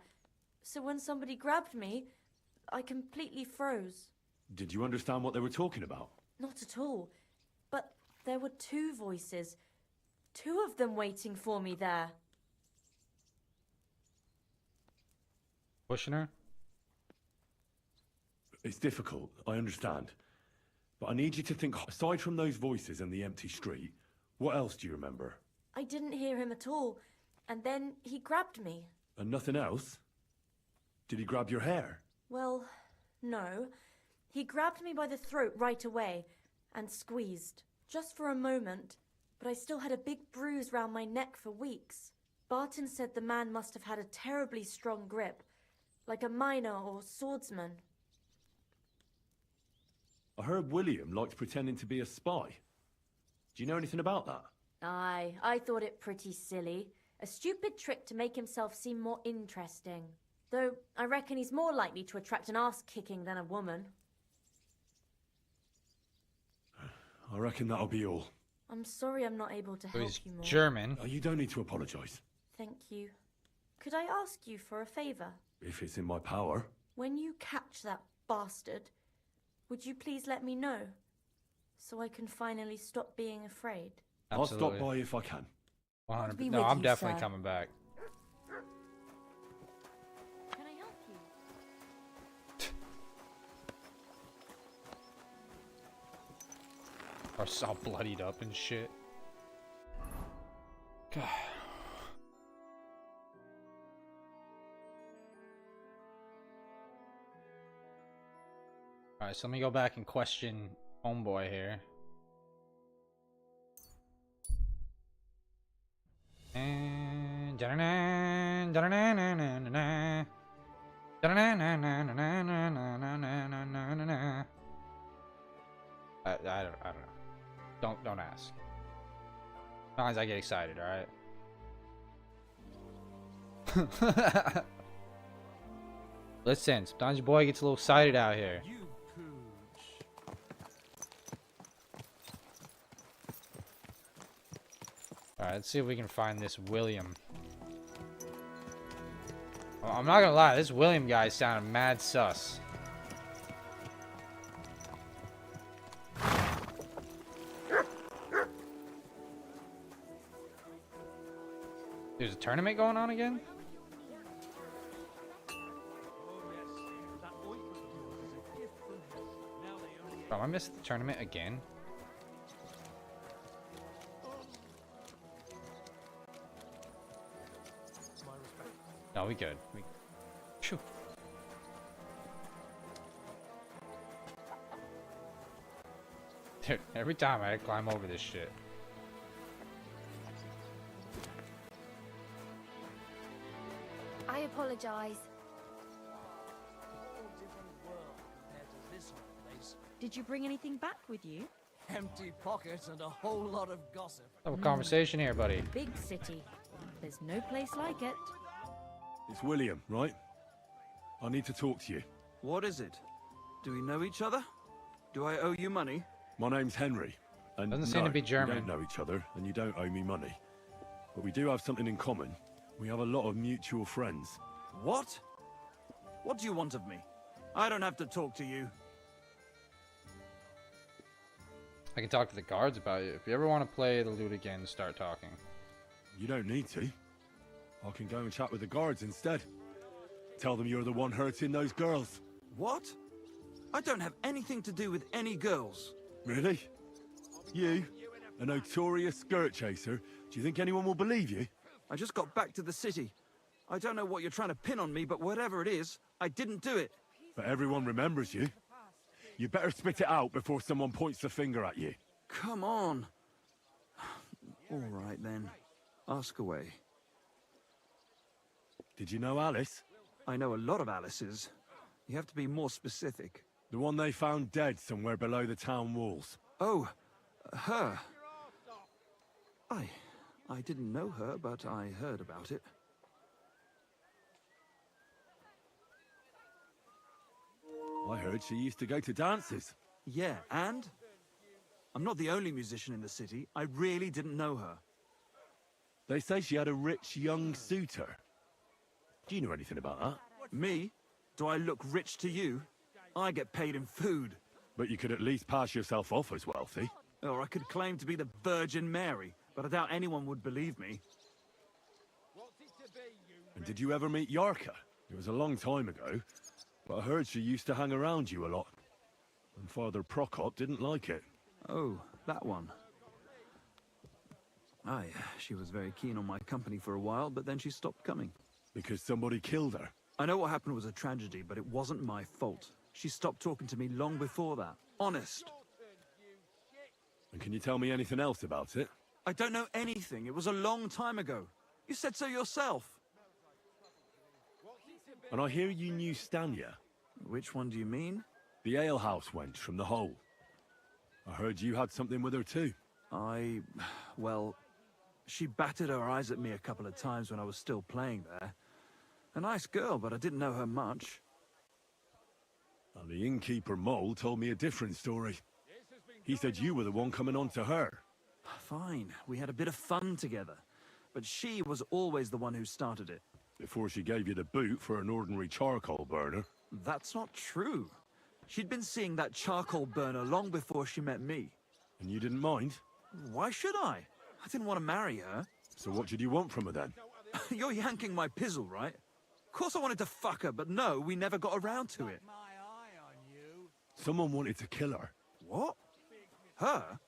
[SPEAKER 17] So when somebody grabbed me, I completely froze.
[SPEAKER 3] Did you understand what they were talking about?
[SPEAKER 17] Not at all. But there were two voices. Two of them waiting for me there.
[SPEAKER 1] Pushing her?
[SPEAKER 3] It's difficult, I understand. But I need you to think, aside from those voices and the empty street,
[SPEAKER 16] What else do you remember?
[SPEAKER 17] I didn't hear him at all, and then he grabbed me.
[SPEAKER 16] And nothing else? Did he grab your hair?
[SPEAKER 17] Well, no. He grabbed me by the throat right away and squeezed, just for a moment, but I still had a big bruise round my neck for weeks. Barton said the man must have had a terribly strong grip, like a miner or swordsman.
[SPEAKER 16] I heard William liked pretending to be a spy. Do you know anything about that?
[SPEAKER 17] Aye, I thought it pretty silly. A stupid trick to make himself seem more interesting. Though, I reckon he's more likely to attract an ass-kicking than a woman.
[SPEAKER 16] I reckon that'll be all.
[SPEAKER 17] I'm sorry I'm not able to help
[SPEAKER 1] He's
[SPEAKER 17] you more.
[SPEAKER 1] German.
[SPEAKER 16] You don't need to apologise.
[SPEAKER 17] Thank you. Could I ask you for a favour?
[SPEAKER 16] If it's in my power.
[SPEAKER 17] When you catch that bastard, would you please let me know? So I can finally stop being afraid.
[SPEAKER 1] Absolutely.
[SPEAKER 16] I'll stop by if I can.
[SPEAKER 1] 100%.
[SPEAKER 17] Be
[SPEAKER 1] No,
[SPEAKER 17] with
[SPEAKER 1] I'm
[SPEAKER 17] you,
[SPEAKER 1] definitely
[SPEAKER 17] sir.
[SPEAKER 1] coming back.
[SPEAKER 17] Can I help you?
[SPEAKER 1] Are all bloodied up and shit. God. Alright, so let me go back and question homeboy here. And I don't know. Don't ask. Sometimes I get excited, alright? Listen, sometimes your boy gets a little excited out here. Alright, let's see if we can find this William. I'm not gonna lie, this William guy sounded mad sus. There's a tournament going on again? Oh, I missed the tournament again. No, we good. Phew. Dude, every time I climb over this shit.
[SPEAKER 8] I apologize.
[SPEAKER 12] Did you bring anything back with you?
[SPEAKER 22] Empty pockets and a whole lot of gossip.
[SPEAKER 1] Have a conversation here, buddy.
[SPEAKER 12] Big city. There's no place like it.
[SPEAKER 16] It's William, right? I need to talk to you.
[SPEAKER 13] What is it? Do we know each other? Do I owe you money?
[SPEAKER 16] My name's Henry. And
[SPEAKER 1] Doesn't seem to be German.
[SPEAKER 16] We don't know each other, and you don't owe me money. But we do have something in common. We have a lot of mutual friends.
[SPEAKER 13] What? What do you want of me? I don't have to talk to you.
[SPEAKER 1] I can talk to the guards about it. If you ever want to play the loot again, start talking.
[SPEAKER 16] You don't need to. I can go and chat with the guards instead. Tell them you're the one hurting those girls.
[SPEAKER 13] What? I don't have anything to do with any girls.
[SPEAKER 16] Really? You? A notorious skirt chaser? Do you think anyone will believe you?
[SPEAKER 13] I just got back to the city. I don't know what you're trying to pin on me, but whatever it is, I didn't do it.
[SPEAKER 16] But everyone remembers you. You better spit it out before someone points the finger at you.
[SPEAKER 13] Come on. All right, then. Ask away.
[SPEAKER 16] Did you know Alice?
[SPEAKER 13] I know a lot of Alices. You have to be more specific.
[SPEAKER 16] The one they found dead somewhere below the town walls.
[SPEAKER 13] Oh, her. I didn't know her, but I heard about it.
[SPEAKER 16] I heard she used to go to dances.
[SPEAKER 13] Yeah, and? I'm not the only musician in the city. I really didn't know her.
[SPEAKER 16] They say she had a rich young suitor. Do you know anything about that?
[SPEAKER 13] Me? Do I look rich to you? I get paid in food.
[SPEAKER 16] But you could at least pass yourself off as wealthy.
[SPEAKER 13] Or I could claim to be the Virgin Mary, but I doubt anyone would believe me.
[SPEAKER 16] And did you ever meet Yarka? It was a long time ago, but I heard she used to hang around you a lot. And Father Prokop didn't like it.
[SPEAKER 13] Oh, that one. Aye, she was very keen on my company for a while, but then she stopped coming.
[SPEAKER 16] Because somebody killed her?
[SPEAKER 13] I know what happened was a tragedy, but it wasn't my fault. She stopped talking to me long before that. Honest.
[SPEAKER 16] And can you tell me anything else about it?
[SPEAKER 13] I don't know anything. It was a long time ago. You said so yourself.
[SPEAKER 16] And I hear you knew Stanya.
[SPEAKER 13] Which one do you mean?
[SPEAKER 16] The alehouse wench from the hole. I heard you had something with her too.
[SPEAKER 13] Well, she batted her eyes at me a couple of times when I was still playing there. A nice girl, but I didn't know her much.
[SPEAKER 16] And the innkeeper Mole told me a different story. He said you were the one coming on to her.
[SPEAKER 13] Fine, we had a bit of fun together. But she was always the one who started it.
[SPEAKER 16] Before she gave you the boot for an ordinary charcoal burner.
[SPEAKER 13] That's not true. She'd been seeing that charcoal burner long before she met me.
[SPEAKER 16] And you didn't mind?
[SPEAKER 13] Why should I? I didn't want to marry her.
[SPEAKER 16] So what did you want from her then?
[SPEAKER 13] You're yanking my pizzle, right? Of course I wanted to fuck her, but no, we never got around to it.
[SPEAKER 16] Someone wanted to kill her.
[SPEAKER 13] What? Her?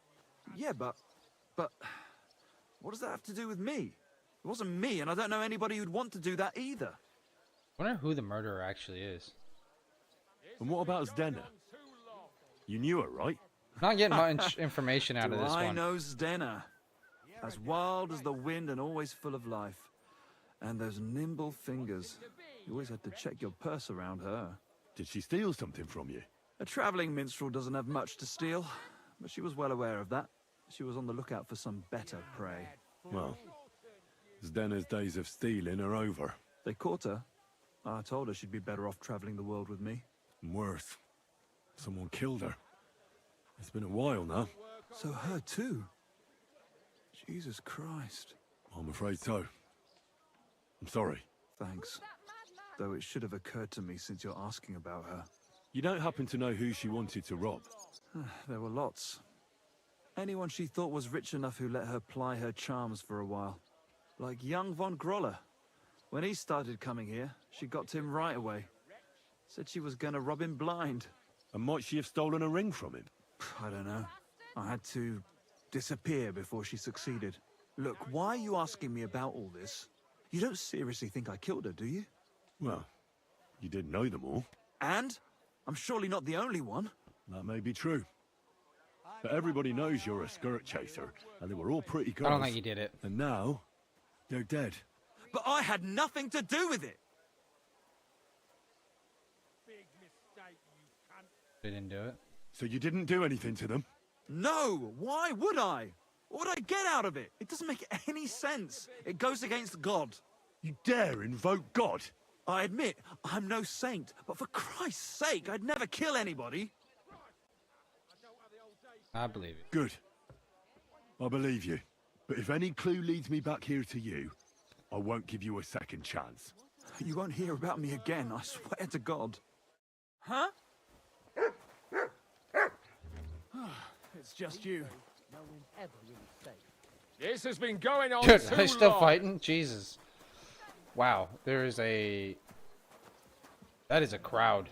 [SPEAKER 13] Yeah, but... What does that have to do with me? It wasn't me, and I don't know anybody who'd want to do that either.
[SPEAKER 1] I wonder who the murderer actually is.
[SPEAKER 16] And what about Zdena? You knew her, right?
[SPEAKER 1] Not getting much information out of this
[SPEAKER 13] I
[SPEAKER 1] one.
[SPEAKER 13] know Zdena. As wild as the wind and always full of life. And those nimble fingers. You always had to check your purse around her.
[SPEAKER 16] Did she steal something from you?
[SPEAKER 13] A traveling minstrel doesn't have much to steal, but she was well aware of that. She was on the lookout for some better prey.
[SPEAKER 16] Well, Zdena's days of stealing are over.
[SPEAKER 13] They caught her. I told her she'd be better off traveling the world with me.
[SPEAKER 16] And worse, someone killed her. It's been a while now.
[SPEAKER 13] So her too? Jesus Christ.
[SPEAKER 16] I'm afraid so. I'm sorry.
[SPEAKER 13] Thanks. Though it should have occurred to me since you're asking about her.
[SPEAKER 16] You don't happen to know who she wanted to rob?
[SPEAKER 13] There were lots. Anyone she thought was rich enough who let her ply her charms for a while. Like young von Groller. When he started coming here, she got to him right away. Said she was gonna rob him blind.
[SPEAKER 16] And might she have stolen a ring from him?
[SPEAKER 13] I don't know. I had to disappear before she succeeded. Look, why are you asking me about all this? You don't seriously think I killed her, do you?
[SPEAKER 16] Well, you did know them all.
[SPEAKER 13] And? I'm surely not the only one.
[SPEAKER 16] That may be true. But everybody knows you're a skirt chaser, and they were all pretty girls.
[SPEAKER 1] I don't think he did it.
[SPEAKER 16] And now, they're dead.
[SPEAKER 13] But I had nothing to do with it!
[SPEAKER 1] They didn't do it.
[SPEAKER 16] So you didn't do anything to them?
[SPEAKER 13] No! Why would I? What would I get out of it? It doesn't make any sense. It goes against God.
[SPEAKER 16] You dare invoke God?
[SPEAKER 13] I admit, I'm no saint, but for Christ's sake, I'd never kill anybody.
[SPEAKER 1] I believe it.
[SPEAKER 16] Good. I believe you. But if any clue leads me back here to you, I won't give you a second chance.
[SPEAKER 13] You won't hear about me again, I swear to God. Huh? It's just you.
[SPEAKER 11] This has been going on
[SPEAKER 1] Dude,
[SPEAKER 11] too
[SPEAKER 1] they're still
[SPEAKER 11] long.
[SPEAKER 1] fighting? Jesus. Wow, there is a... That is a crowd.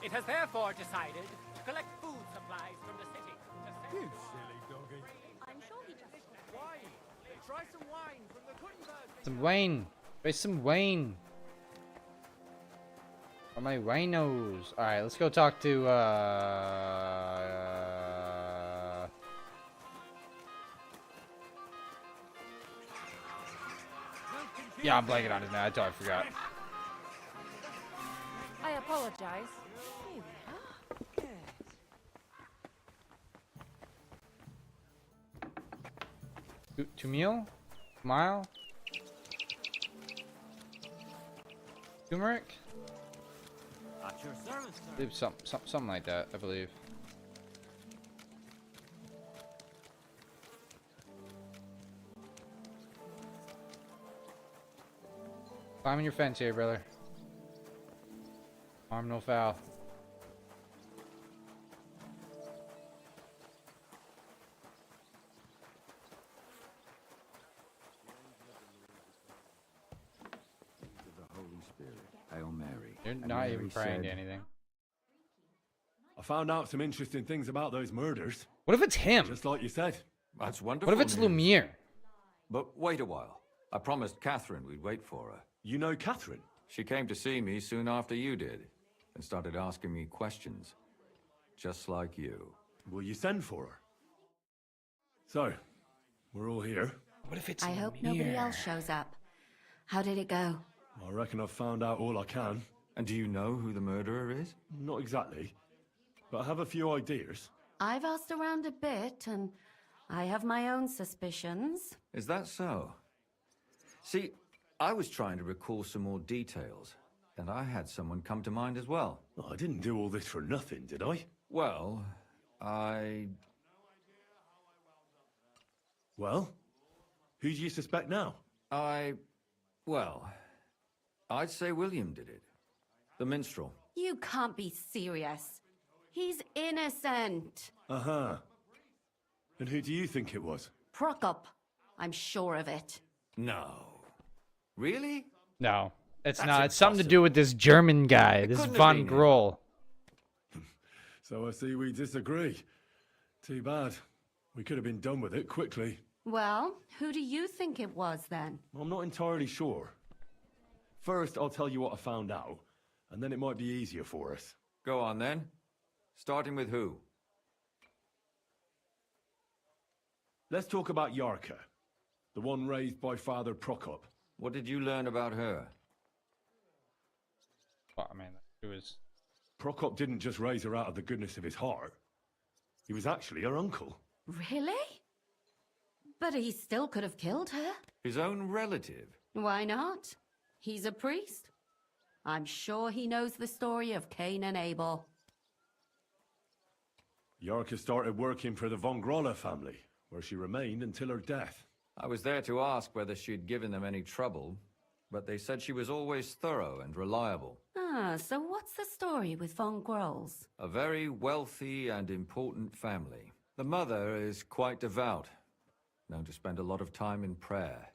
[SPEAKER 7] It has therefore decided to collect food supplies from the city. You silly doggy.
[SPEAKER 17] I'm sure he just... Wine! Try some wine from the Gutenberg...
[SPEAKER 1] Some Wayne. Try some Wayne. Oh, my winos. Alright, let's go talk to, Yeah, I'm blanking on his name. I totally forgot.
[SPEAKER 12] I apologize. Here we are. Good.
[SPEAKER 1] Tumil? Mile? Turmeric?
[SPEAKER 22] At your service, sir.
[SPEAKER 1] I believe something like that, I believe. Climbing your fence here, brother. Harm no foul.
[SPEAKER 5] The Holy Spirit. Hail Mary.
[SPEAKER 1] You're
[SPEAKER 5] And
[SPEAKER 1] not
[SPEAKER 5] Mary
[SPEAKER 1] even praying to
[SPEAKER 5] said,
[SPEAKER 1] anything.
[SPEAKER 16] I found out some interesting things about those murders.
[SPEAKER 1] What if it's him?
[SPEAKER 16] Just like you said.
[SPEAKER 5] That's wonderful.
[SPEAKER 1] What if it's
[SPEAKER 5] news.
[SPEAKER 1] Lumiere?
[SPEAKER 5] But wait a while. I promised Catherine we'd wait for her.
[SPEAKER 16] You know Catherine?
[SPEAKER 5] She came to see me soon after you did, and started asking me questions. Just like you.
[SPEAKER 16] Will you send for her? So, we're all here.
[SPEAKER 1] What if it's
[SPEAKER 12] I hope nobody else shows up. How did it go?
[SPEAKER 16] I reckon I've found out all I can.
[SPEAKER 5] And do you know who the murderer is?
[SPEAKER 16] Not exactly, but I have a few ideas.
[SPEAKER 12] I've asked around a bit, and I have my own suspicions.
[SPEAKER 5] Is that so? See, I was trying to recall some more details, and I had someone come to mind as well.
[SPEAKER 16] I didn't do all this for nothing, did I?
[SPEAKER 5] Well,
[SPEAKER 16] Well? Who do you suspect now?
[SPEAKER 5] Well, I'd say William did it. The minstrel.
[SPEAKER 12] You can't be serious. He's innocent.
[SPEAKER 16] Uh-huh. And who do you think it was?
[SPEAKER 12] Prokop. I'm sure of it.
[SPEAKER 5] No. Really?
[SPEAKER 1] No, it's
[SPEAKER 5] That's
[SPEAKER 1] not. It's something to do with this German guy, this
[SPEAKER 5] couldn't have
[SPEAKER 1] Von
[SPEAKER 5] been him.
[SPEAKER 1] Groll.
[SPEAKER 16] So I see we disagree. Too bad. We could have been done with it quickly.
[SPEAKER 12] Well, who do you think it was then?
[SPEAKER 16] I'm not entirely sure. First, I'll tell you what I found out, and then it might be easier for us.
[SPEAKER 5] Go on then. Starting with who?
[SPEAKER 16] Let's talk about Yarka, the one raised by Father Prokop.
[SPEAKER 5] What did you learn about her?
[SPEAKER 1] Well, I mean, it was.
[SPEAKER 16] Prokop didn't just raise her out of the goodness of his heart. He was actually her uncle.
[SPEAKER 12] Really? But he still could have killed her.
[SPEAKER 5] His own relative?
[SPEAKER 12] Why not? He's a priest. I'm sure he knows the story of Cain and Abel.
[SPEAKER 16] Yarka started working for the Von Groller family, where she remained until her death.
[SPEAKER 5] I was there to ask whether she'd given them any trouble, but they said she was always thorough and reliable.
[SPEAKER 12] Ah, so what's the story with Von Grolls?
[SPEAKER 5] A very wealthy and important family. The mother is quite devout, known to spend a lot of time in prayer.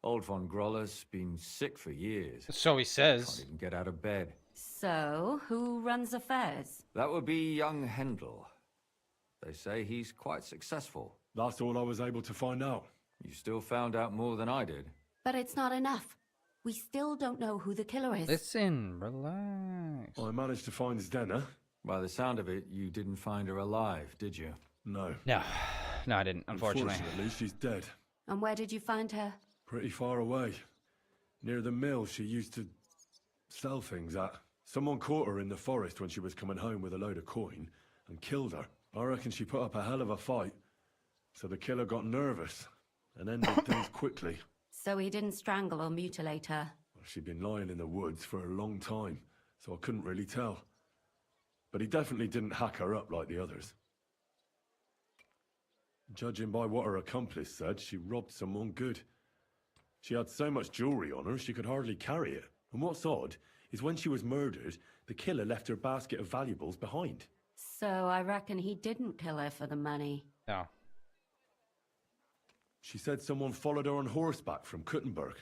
[SPEAKER 5] Old Von Groller's been sick for years.
[SPEAKER 1] So he says.
[SPEAKER 5] Can't even get out of bed.
[SPEAKER 12] So, who runs affairs?
[SPEAKER 5] That would be young Hendel. They say he's quite successful.
[SPEAKER 16] That's all I was able to find out.
[SPEAKER 5] You still found out more than I did.
[SPEAKER 12] But it's not enough. We still don't know who the killer is.
[SPEAKER 1] Listen, relax.
[SPEAKER 16] I managed to find Zdena.
[SPEAKER 5] By the sound of it, you didn't find her alive, did you?
[SPEAKER 16] No.
[SPEAKER 1] No, I didn't, unfortunately.
[SPEAKER 16] Unfortunately, she's dead.
[SPEAKER 12] And where did you find her?
[SPEAKER 16] Pretty far away. Near the mill she used to sell things at. Someone caught her in the forest when she was coming home with a load of coin and killed her. I reckon she put up a hell of a fight. So the killer got nervous and ended things quickly.
[SPEAKER 12] So he didn't strangle or mutilate her?
[SPEAKER 16] She'd been lying in the woods for a long time, so I couldn't really tell. But he definitely didn't hack her up like the others. Judging by what her accomplice said, she robbed someone good. She had so much jewelry on her, she could hardly carry it. And what's odd is when she was murdered, the killer left her basket of valuables behind.
[SPEAKER 12] So I reckon he didn't kill her for the money.
[SPEAKER 1] No.
[SPEAKER 16] She said someone followed her on horseback from Kuttenberg.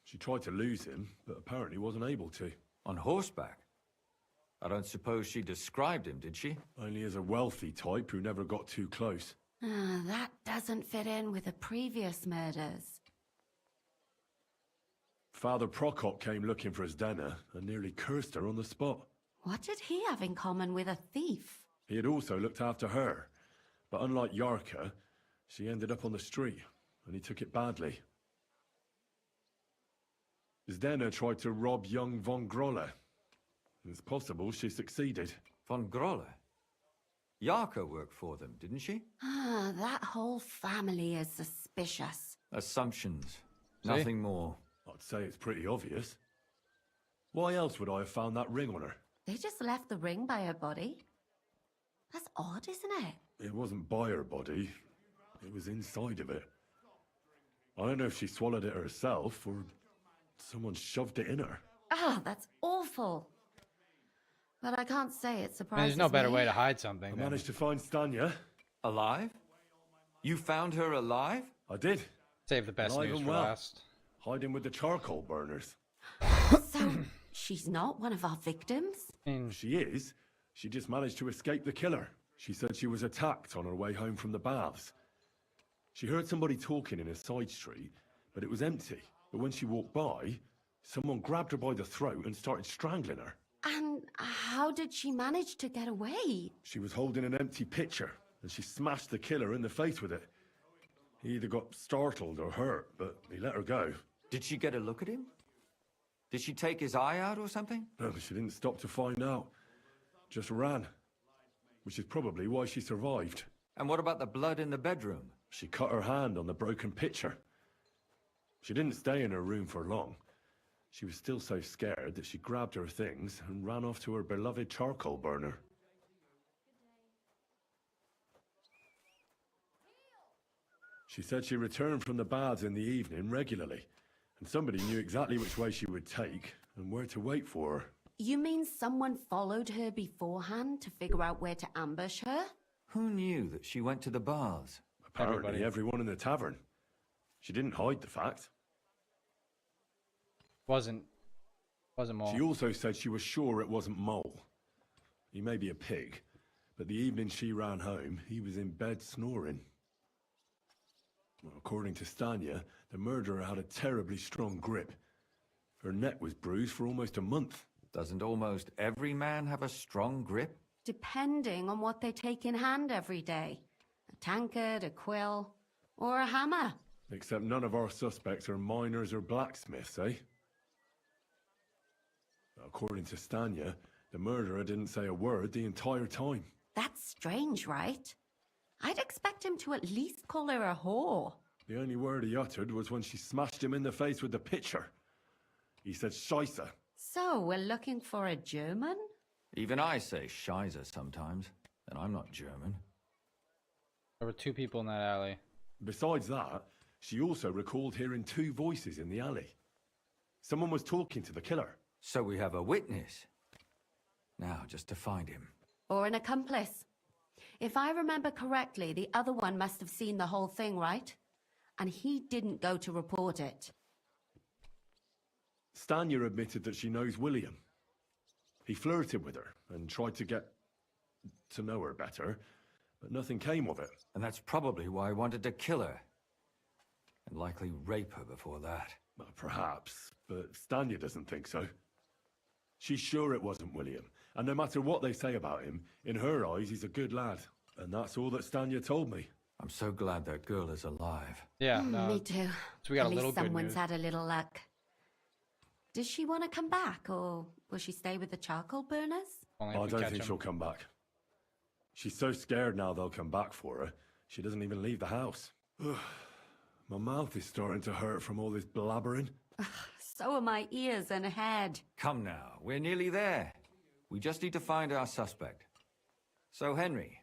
[SPEAKER 16] She tried to lose him, but apparently wasn't able to.
[SPEAKER 5] On horseback? I don't suppose she described him, did she?
[SPEAKER 16] Only as a wealthy type who never got too close.
[SPEAKER 12] Ah, that doesn't fit in with the previous murders.
[SPEAKER 16] Father Prokop came looking for Zdena and nearly cursed her on the spot.
[SPEAKER 12] What did he have in common with a thief?
[SPEAKER 16] He had also looked after her, but unlike Yarka, she ended up on the street, and he took it badly. Zdena tried to rob young Von Groller. It's possible she succeeded.
[SPEAKER 5] Von Groller? Yarka worked for them, didn't she?
[SPEAKER 12] Ah, that whole family is suspicious.
[SPEAKER 5] Assumptions. Nothing more.
[SPEAKER 16] I'd say it's pretty obvious. Why else would I have found that ring on her?
[SPEAKER 12] They just left the ring by her body. That's odd, isn't it?
[SPEAKER 16] It wasn't by her body. It was inside of it. I don't know if she swallowed it herself or someone shoved it in her.
[SPEAKER 12] Ah, that's awful. But I can't say it surprises me.
[SPEAKER 1] There's no better way to hide something.
[SPEAKER 16] I managed to find Stanya.
[SPEAKER 5] Alive? You found her alive?
[SPEAKER 16] I did.
[SPEAKER 1] Save the best
[SPEAKER 16] Alive
[SPEAKER 1] news
[SPEAKER 16] and
[SPEAKER 1] for
[SPEAKER 16] well.
[SPEAKER 1] last.
[SPEAKER 16] Hiding with the charcoal burners.
[SPEAKER 12] So, she's not one of our victims?
[SPEAKER 16] She is, She just managed to escape the killer. She said she was attacked on her way home from the baths. She heard somebody talking in a side street, but it was empty. But when she walked by, someone grabbed her by the throat and started strangling her.
[SPEAKER 12] And how did she manage to get away?
[SPEAKER 16] She was holding an empty pitcher, and she smashed the killer in the face with it. He either got startled or hurt, but he let her go.
[SPEAKER 5] Did she get a look at him? Did she take his eye out or something?
[SPEAKER 16] No, she didn't stop to find out. Just ran. Which is probably why she survived.
[SPEAKER 5] And what about the blood in the bedroom?
[SPEAKER 16] She cut her hand on the broken pitcher. She didn't stay in her room for long. She was still so scared that she grabbed her things and ran off to her beloved charcoal burner. She said she returned from the baths in the evening regularly, and somebody knew exactly which way she would take and where to wait for her.
[SPEAKER 12] You mean someone followed her beforehand to figure out where to ambush her?
[SPEAKER 5] Who knew that she went to the baths?
[SPEAKER 16] Apparently everyone in the tavern. She didn't hide the fact.
[SPEAKER 1] Wasn't Mole.
[SPEAKER 16] She also said she was sure it wasn't Mole. He may be a pig, but the evening she ran home, he was in bed snoring. Well, according to Stanya, the murderer had a terribly strong grip. Her neck was bruised for almost a month.
[SPEAKER 5] Doesn't almost every man have a strong grip?
[SPEAKER 12] Depending on what they take in hand every day. A tankard, a quill, or a hammer.
[SPEAKER 16] Except none of our suspects are miners or blacksmiths, eh? According to Stanya, the murderer didn't say a word the entire time.
[SPEAKER 12] That's strange, right? I'd expect him to at least call her a whore.
[SPEAKER 16] The only word he uttered was when she smashed him in the face with the pitcher. He said Scheisse.
[SPEAKER 12] So, we're looking for a German?
[SPEAKER 5] Even I say Scheiße sometimes, and I'm not German.
[SPEAKER 1] There were 2 people in that alley.
[SPEAKER 16] Besides that, she also recalled hearing 2 voices in the alley. Someone was talking to the killer.
[SPEAKER 5] So we have a witness. Now, just to find him.
[SPEAKER 12] Or an accomplice. If I remember correctly, the other one must have seen the whole thing, right? And he didn't go to report it.
[SPEAKER 16] Stanya admitted that she knows William. He flirted with her and tried to get to know her better, but nothing came of it.
[SPEAKER 5] And that's probably why I wanted to kill her. And likely rape her before that.
[SPEAKER 16] Well, perhaps, but Stanya doesn't think so. She's sure it wasn't William, and no matter what they say about him, in her eyes he's a good lad. And that's all that Stanya told me.
[SPEAKER 5] I'm so glad that girl is alive.
[SPEAKER 1] Yeah,
[SPEAKER 12] Me too.
[SPEAKER 1] So we got
[SPEAKER 12] At
[SPEAKER 1] a little
[SPEAKER 12] least
[SPEAKER 1] good
[SPEAKER 12] someone's
[SPEAKER 1] news.
[SPEAKER 12] had a little luck. Does she want to come back, or will she stay with the charcoal burners?
[SPEAKER 1] Only
[SPEAKER 16] I
[SPEAKER 1] if we
[SPEAKER 16] don't
[SPEAKER 1] catch
[SPEAKER 16] think
[SPEAKER 1] him.
[SPEAKER 16] she'll come back. She's so scared now they'll come back for her, she doesn't even leave the house. My mouth is starting to hurt from all this blabbering.
[SPEAKER 12] So are my ears and head.
[SPEAKER 5] Come now, we're nearly there. We just need to find our suspect. So, Henry,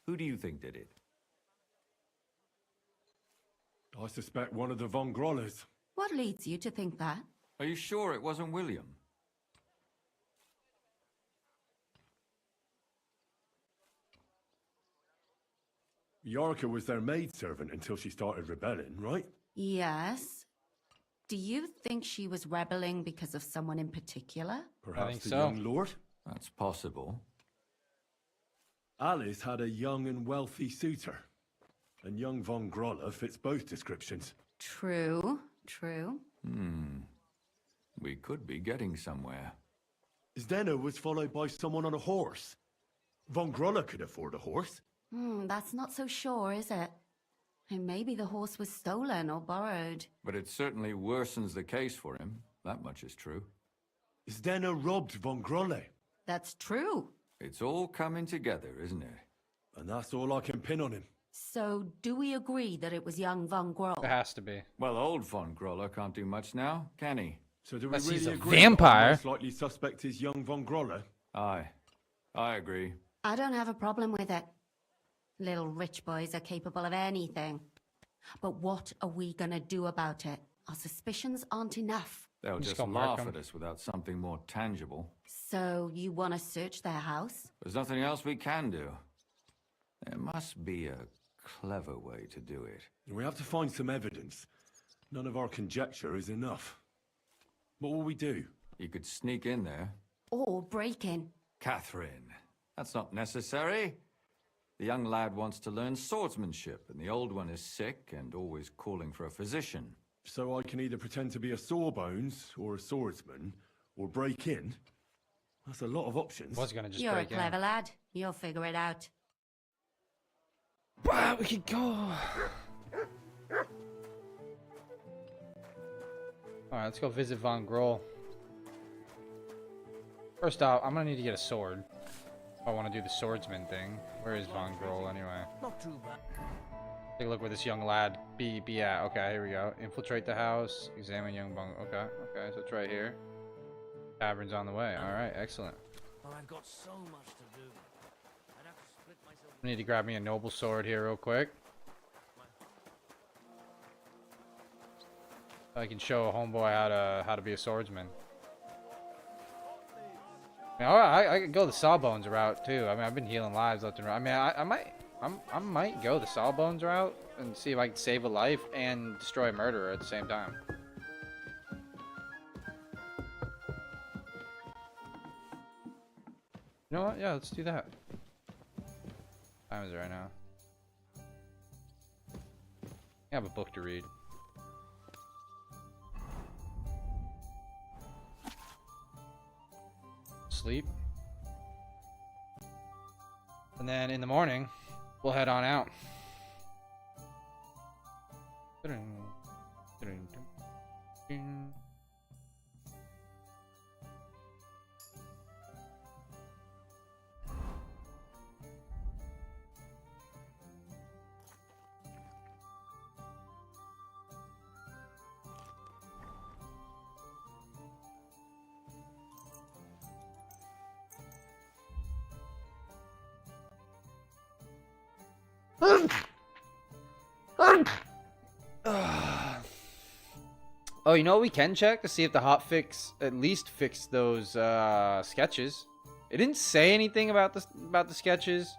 [SPEAKER 5] who do you think did it?
[SPEAKER 16] I suspect one of the Von Grollers.
[SPEAKER 12] What leads you to think that?
[SPEAKER 5] Are you sure it wasn't William?
[SPEAKER 16] Yarka was their maidservant until she started rebelling, right?
[SPEAKER 12] Yes. Do you think she was rebelling because of someone in particular?
[SPEAKER 16] Perhaps
[SPEAKER 1] think
[SPEAKER 16] the
[SPEAKER 1] so.
[SPEAKER 16] young lord?
[SPEAKER 5] That's possible.
[SPEAKER 16] Alice had a young and wealthy suitor. And young Von Groller fits both descriptions.
[SPEAKER 12] True, true.
[SPEAKER 5] We could be getting somewhere.
[SPEAKER 16] Zdeno was followed by someone on a horse. Von Groller could afford a horse.
[SPEAKER 12] That's not so sure, is it? And maybe the horse was stolen or borrowed.
[SPEAKER 5] But it certainly worsens the case for him. That much is true.
[SPEAKER 16] Zdeno robbed Von Grolle.
[SPEAKER 12] That's true.
[SPEAKER 5] It's all coming together, isn't it?
[SPEAKER 16] And that's all I can pin on him.
[SPEAKER 12] So, do we agree that it was young Von Groll?
[SPEAKER 1] It has to be.
[SPEAKER 5] Well, old Von Groller can't do much now, can he?
[SPEAKER 16] So do we
[SPEAKER 1] Unless he's
[SPEAKER 16] really
[SPEAKER 1] a
[SPEAKER 16] agree
[SPEAKER 1] vampire.
[SPEAKER 16] that the most likely suspect is young Von Groller?
[SPEAKER 5] Aye. I agree.
[SPEAKER 12] I don't have a problem with it. Little rich boys are capable of anything. But what are we gonna do about it? Our suspicions aren't enough.
[SPEAKER 5] They'll
[SPEAKER 1] just
[SPEAKER 5] just
[SPEAKER 1] gonna mark
[SPEAKER 5] laugh
[SPEAKER 1] 'em.
[SPEAKER 5] at us without something more tangible.
[SPEAKER 12] So, you want to search their house?
[SPEAKER 5] There's nothing else we can do. There must be a clever way to do it.
[SPEAKER 16] We have to find some evidence. None of our conjecture is enough. What will we do?
[SPEAKER 5] You could sneak in there.
[SPEAKER 12] Or break in?
[SPEAKER 5] Catherine, That's not necessary. The young lad wants to learn swordsmanship, and the old one is sick and always calling for a physician.
[SPEAKER 16] So I can either pretend to be a sawbones or a swordsman, or break in? That's a lot of options.
[SPEAKER 1] Was gonna just
[SPEAKER 12] You're a
[SPEAKER 1] break in.
[SPEAKER 12] clever lad. You'll figure it out.
[SPEAKER 1] Wow, we could go. Alright, let's go visit Von Groll. First off, I'm gonna need to get a sword. If I want to do the swordsman thing. Where is Von Groll anyway?
[SPEAKER 22] Not too bad.
[SPEAKER 1] Take a look where this young lad be at. Okay, here we go. Infiltrate the house. Examine young bung. Okay, so it's right here. Tavern's on the way. Alright, excellent.
[SPEAKER 22] Well, I've got so much to do. I'd have to split myself.
[SPEAKER 1] I need to grab me a noble sword here real quick. I can show a homeboy how to be a swordsman. I could go the sawbones route too. I mean, I've been healing lives left and right. I mean, I might go the sawbones route and see if I can save a life and destroy a murderer at the same time. You know what? Yeah, let's do that. What time is it right now? I have a book to read. Sleep. And then in the morning, we'll head on out. Oh, you know what we can check to see if the hotfix at least fixed those sketches. It didn't say anything about the sketches,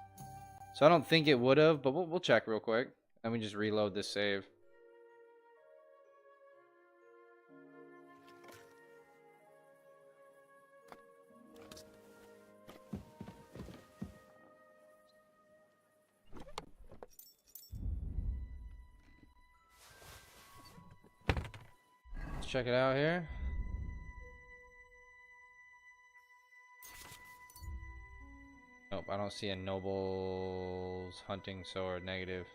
[SPEAKER 1] so I don't think it would have. But we'll check real quick, and we just reload this save. Check it out here. Nope, I don't see a noble's hunting sword negative.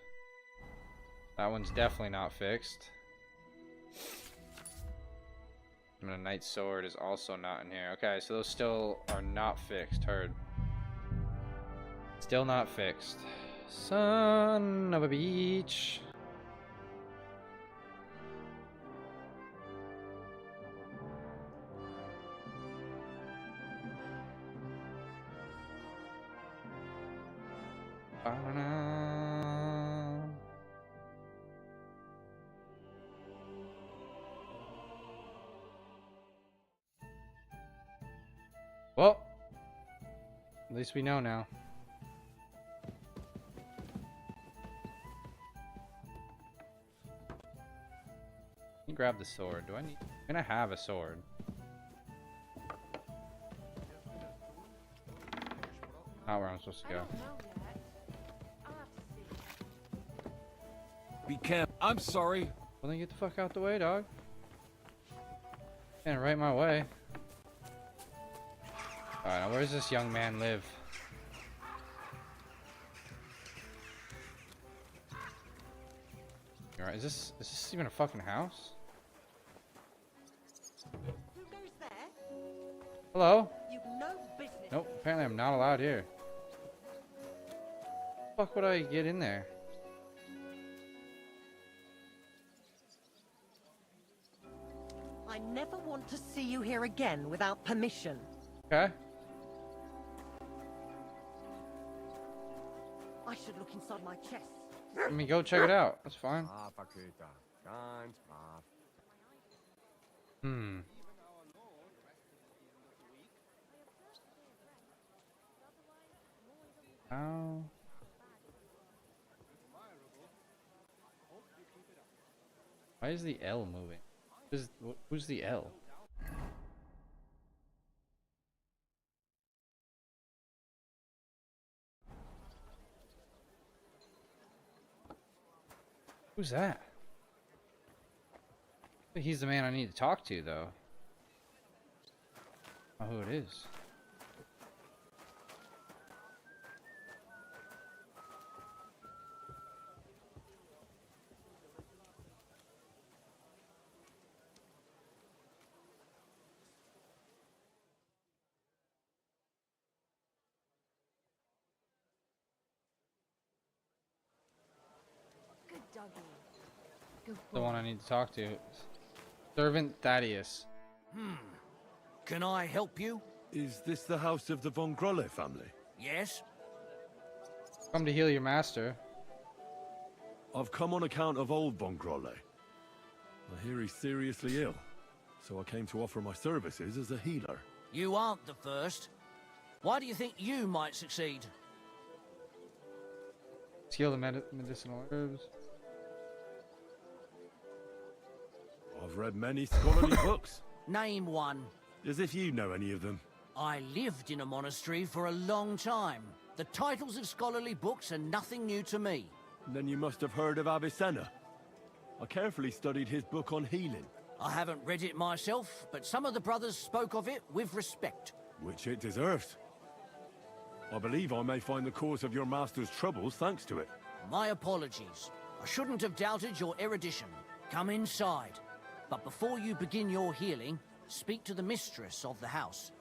[SPEAKER 1] That one's definitely not fixed. And a knight's sword is also not in here. Okay, so those still are not fixed. Heard. Still not fixed. Son of a beach. Well, at least we know now. Let me grab the sword. Do I need? I'm gonna have a sword. Not where I'm supposed to go.
[SPEAKER 18] Be careful. I'm sorry.
[SPEAKER 1] Well, then get the fuck out the way, dog. Can't right my way. Alright, now where does this young man live? Alright, is this even a fucking house?
[SPEAKER 4] Who goes there?
[SPEAKER 1] Hello?
[SPEAKER 4] You've no business.
[SPEAKER 1] Nope, apparently I'm not allowed here. How the fuck would I get in there?
[SPEAKER 4] I never want to see you here again without permission.
[SPEAKER 1] Okay.
[SPEAKER 4] I should look inside my chest.
[SPEAKER 1] Let me go check it out. That's fine. Hmm. How? Why is the L moving? Who's the L? Who's that? I think he's the man I need to talk to, though. I don't know who it is.
[SPEAKER 17] Good doggy. Good
[SPEAKER 1] The
[SPEAKER 17] boy.
[SPEAKER 1] one I need to talk to. Servant Thaddeus.
[SPEAKER 22] Can I help you?
[SPEAKER 16] Is this the house of the Von Grolle family?
[SPEAKER 22] Yes?
[SPEAKER 1] Come to heal your master.
[SPEAKER 16] I've come on account of old Von Grolle. I hear he's seriously ill, so I came to offer my services as a healer.
[SPEAKER 22] You aren't the first. Why do you think you might succeed?
[SPEAKER 1] Heal the medicinal herbs.
[SPEAKER 16] I've read many scholarly books.
[SPEAKER 22] Name one.
[SPEAKER 16] As if you know any of them.
[SPEAKER 22] I lived in a monastery for a long time. The titles of scholarly books are nothing new to me.
[SPEAKER 16] Then you must have heard of Avicenna. I carefully studied his book on healing.
[SPEAKER 22] I haven't read it myself, but some of the brothers spoke of it with respect.
[SPEAKER 16] Which it deserves. I believe I may find the cause of your master's troubles thanks to it.
[SPEAKER 22] My apologies. I shouldn't have doubted your erudition. Come inside. But before you begin your healing, speak to the mistress of the house.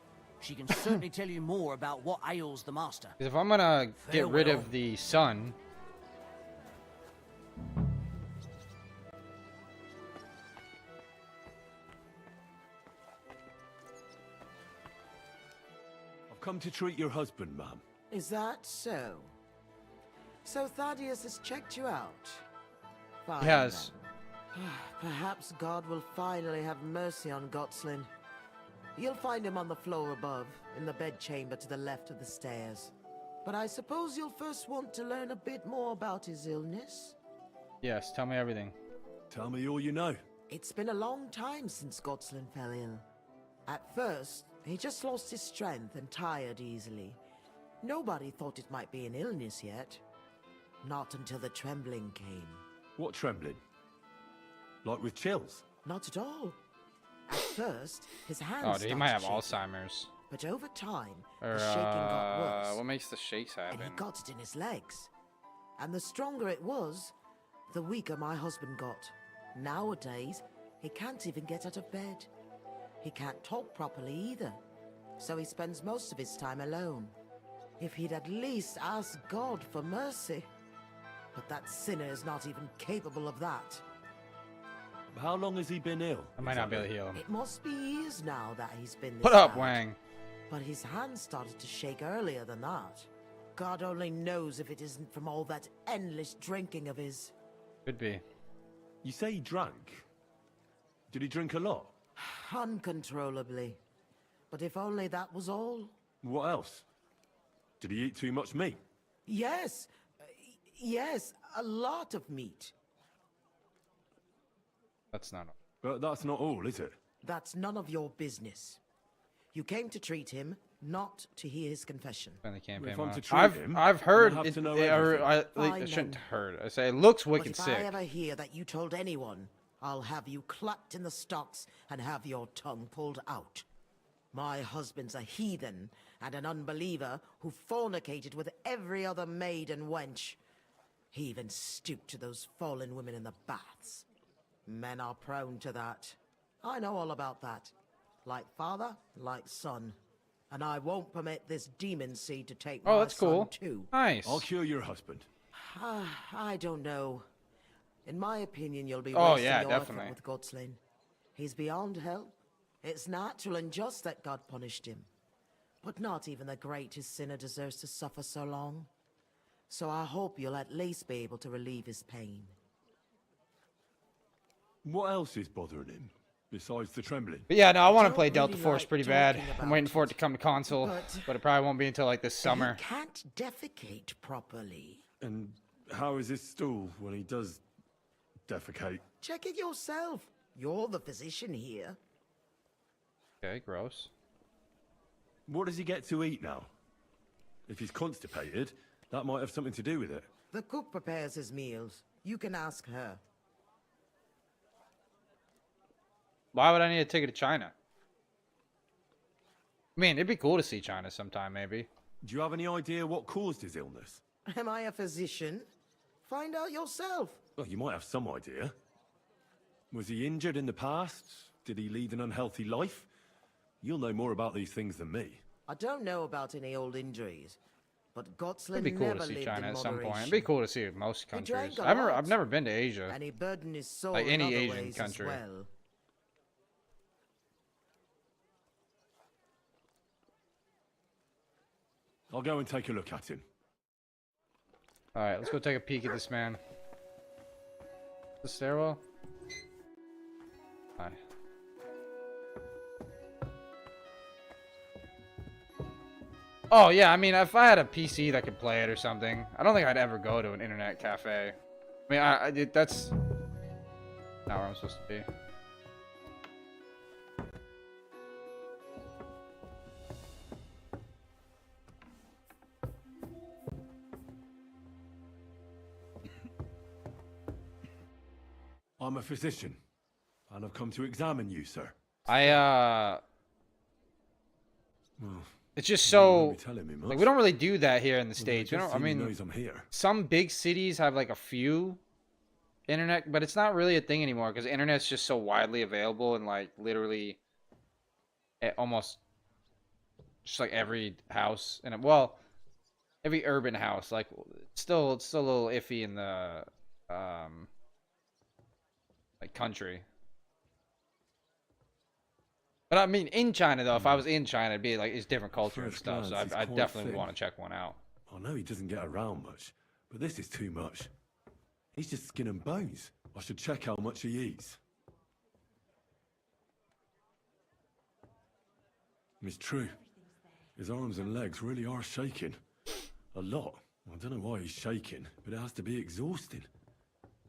[SPEAKER 22] She can certainly tell you more about what ails the master.
[SPEAKER 1] Because if I'm gonna get rid
[SPEAKER 22] Farewell.
[SPEAKER 1] of the sun,
[SPEAKER 16] I've come to treat your husband, ma'am.
[SPEAKER 14] Is that so? So Thaddeus has checked you out? Fine,
[SPEAKER 1] Yes.
[SPEAKER 14] then. Perhaps God will finally have mercy on Gotslin. You'll find him on the floor above, in the bedchamber to the left of the stairs. But I suppose you'll first want to learn a bit more about his illness?
[SPEAKER 1] yes, tell me everything.
[SPEAKER 16] Tell me all you know.
[SPEAKER 14] It's been a long time since Gotslin fell ill. At first, he just lost his strength and tired easily. Nobody thought it might be an illness yet. Not until the trembling came.
[SPEAKER 16] What trembling? Like with chills?
[SPEAKER 14] Not at all. At first, his hands
[SPEAKER 1] Oh, dude, he might have
[SPEAKER 14] started shaking,
[SPEAKER 1] Alzheimer's.
[SPEAKER 14] but over time,
[SPEAKER 1] Or,
[SPEAKER 14] the shaking got worse.
[SPEAKER 1] what makes the shakes
[SPEAKER 14] And
[SPEAKER 1] happen?
[SPEAKER 14] he got it in his legs. And the stronger it was, the weaker my husband got. Nowadays, he can't even get out of bed. He can't talk properly either. So he spends most of his time alone. If he'd at least ask God for mercy. But that sinner is not even capable of that.
[SPEAKER 16] How long has he been ill?
[SPEAKER 1] I might not be able to heal him.
[SPEAKER 14] It must be years now that he's been this
[SPEAKER 1] What up,
[SPEAKER 14] bad.
[SPEAKER 1] Wang?
[SPEAKER 14] But his hands started to shake earlier than that. God only knows if it isn't from all that endless drinking of his.
[SPEAKER 1] Could be.
[SPEAKER 16] You say he drank? Did he drink a lot?
[SPEAKER 14] Uncontrollably. But if only that was all.
[SPEAKER 16] What else? Did he eat too much meat?
[SPEAKER 14] Yes. Yes, a lot of meat.
[SPEAKER 1] That's not.
[SPEAKER 16] But that's not all, is it?
[SPEAKER 14] That's none of your business. You came to treat him, not to hear his confession.
[SPEAKER 1] Spend the campaign.
[SPEAKER 16] If I'm
[SPEAKER 1] mod.
[SPEAKER 16] to treat him,
[SPEAKER 1] I've heard
[SPEAKER 16] then I have
[SPEAKER 1] it.
[SPEAKER 16] to know
[SPEAKER 1] or
[SPEAKER 16] everything.
[SPEAKER 14] Fine,
[SPEAKER 1] I shouldn't
[SPEAKER 14] then.
[SPEAKER 1] have heard. I say it looks
[SPEAKER 14] But
[SPEAKER 1] wicked
[SPEAKER 14] if
[SPEAKER 1] sick.
[SPEAKER 14] I ever hear that you told anyone, I'll have you clapped in the stocks and have your tongue pulled out. My husband's a heathen and an unbeliever who fornicated with every other maid and wench. He even stooped to those fallen women in the baths. Men are prone to that. I know all about that. Like father, like son. And I won't permit this demon seed to take
[SPEAKER 1] Oh,
[SPEAKER 14] my
[SPEAKER 1] that's cool.
[SPEAKER 14] son too.
[SPEAKER 1] Nice.
[SPEAKER 16] I'll cure your husband.
[SPEAKER 14] I don't know. In my opinion, you'll be
[SPEAKER 1] Oh,
[SPEAKER 14] wasting
[SPEAKER 1] yeah,
[SPEAKER 14] your
[SPEAKER 1] definitely.
[SPEAKER 14] effort with Gotslin. He's beyond help. It's natural and just that God punished him. But not even the greatest sinner deserves to suffer so long. So I hope you'll at least be able to relieve his pain.
[SPEAKER 16] What else is bothering him, besides the trembling?
[SPEAKER 1] But yeah, no, I want to
[SPEAKER 14] don't
[SPEAKER 1] play Delta
[SPEAKER 14] really
[SPEAKER 1] Force
[SPEAKER 14] like
[SPEAKER 1] pretty bad.
[SPEAKER 14] talking
[SPEAKER 1] I'm
[SPEAKER 14] about
[SPEAKER 1] waiting for it to come to console, but it probably won't be until like this summer.
[SPEAKER 14] He can't defecate properly.
[SPEAKER 16] And how is his stool when he does defecate?
[SPEAKER 14] Check it yourself. You're the physician here.
[SPEAKER 1] Okay, gross.
[SPEAKER 16] What does he get to eat now? If he's constipated, that might have something to do with it.
[SPEAKER 14] The cook prepares his meals. You can ask her.
[SPEAKER 1] Why would I need a ticket to China? I mean, it'd be cool to see China sometime, maybe.
[SPEAKER 3] Do you have any idea what caused his illness?
[SPEAKER 14] Am I a physician? Find out yourself.
[SPEAKER 3] Well, you might have some idea. Was he injured in the past? Did he lead an unhealthy life? You'll know more about these things than me.
[SPEAKER 14] I don't know about any old injuries, but Gottsland
[SPEAKER 1] It'd be cool
[SPEAKER 14] never
[SPEAKER 1] to see
[SPEAKER 14] lived
[SPEAKER 1] China
[SPEAKER 14] in
[SPEAKER 1] at some point. It'd
[SPEAKER 14] moderation.
[SPEAKER 1] be cool to see most
[SPEAKER 14] He
[SPEAKER 1] countries.
[SPEAKER 14] drank a
[SPEAKER 1] I've
[SPEAKER 14] lot,
[SPEAKER 1] never been to Asia.
[SPEAKER 14] and he burdened his soul
[SPEAKER 1] Like
[SPEAKER 14] in
[SPEAKER 1] any
[SPEAKER 14] other
[SPEAKER 1] Asian
[SPEAKER 14] ways
[SPEAKER 1] country.
[SPEAKER 14] as well.
[SPEAKER 3] I'll go and take a look at him.
[SPEAKER 1] All right, let's go take a peek at this man. The stairwell. Hi. Oh yeah, I mean, if I had a PC that could play it or something, I don't think I'd ever go to an internet cafe. I mean, that's not where I'm supposed to be.
[SPEAKER 3] I'm a physician, and I've come to examine you, sir.
[SPEAKER 1] Well, it's just
[SPEAKER 3] you won't
[SPEAKER 1] so
[SPEAKER 3] be telling me much.
[SPEAKER 1] like we don't really do that here in the
[SPEAKER 3] Well,
[SPEAKER 1] States. We
[SPEAKER 3] just
[SPEAKER 1] don't. I
[SPEAKER 3] so he
[SPEAKER 1] mean,
[SPEAKER 3] knows I'm here.
[SPEAKER 1] some big cities have like a few internet, but it's not really a thing anymore because internet's just so widely available and like literally almost just like every house and well, every urban house. Like it's still a little iffy in the like country. But I mean, in China though, if I was in China, it'd be like it's different culture and
[SPEAKER 3] First
[SPEAKER 1] stuff. So
[SPEAKER 3] glance,
[SPEAKER 1] I
[SPEAKER 3] he's
[SPEAKER 1] definitely
[SPEAKER 3] quite
[SPEAKER 1] want to
[SPEAKER 3] thin.
[SPEAKER 1] check one out.
[SPEAKER 3] I know he doesn't get around much, but this is too much. He's just skin and bones. I should check how much he eats. It's true. His arms and legs really are shaking. A lot. I don't know why he's shaking, but it has to be exhausting.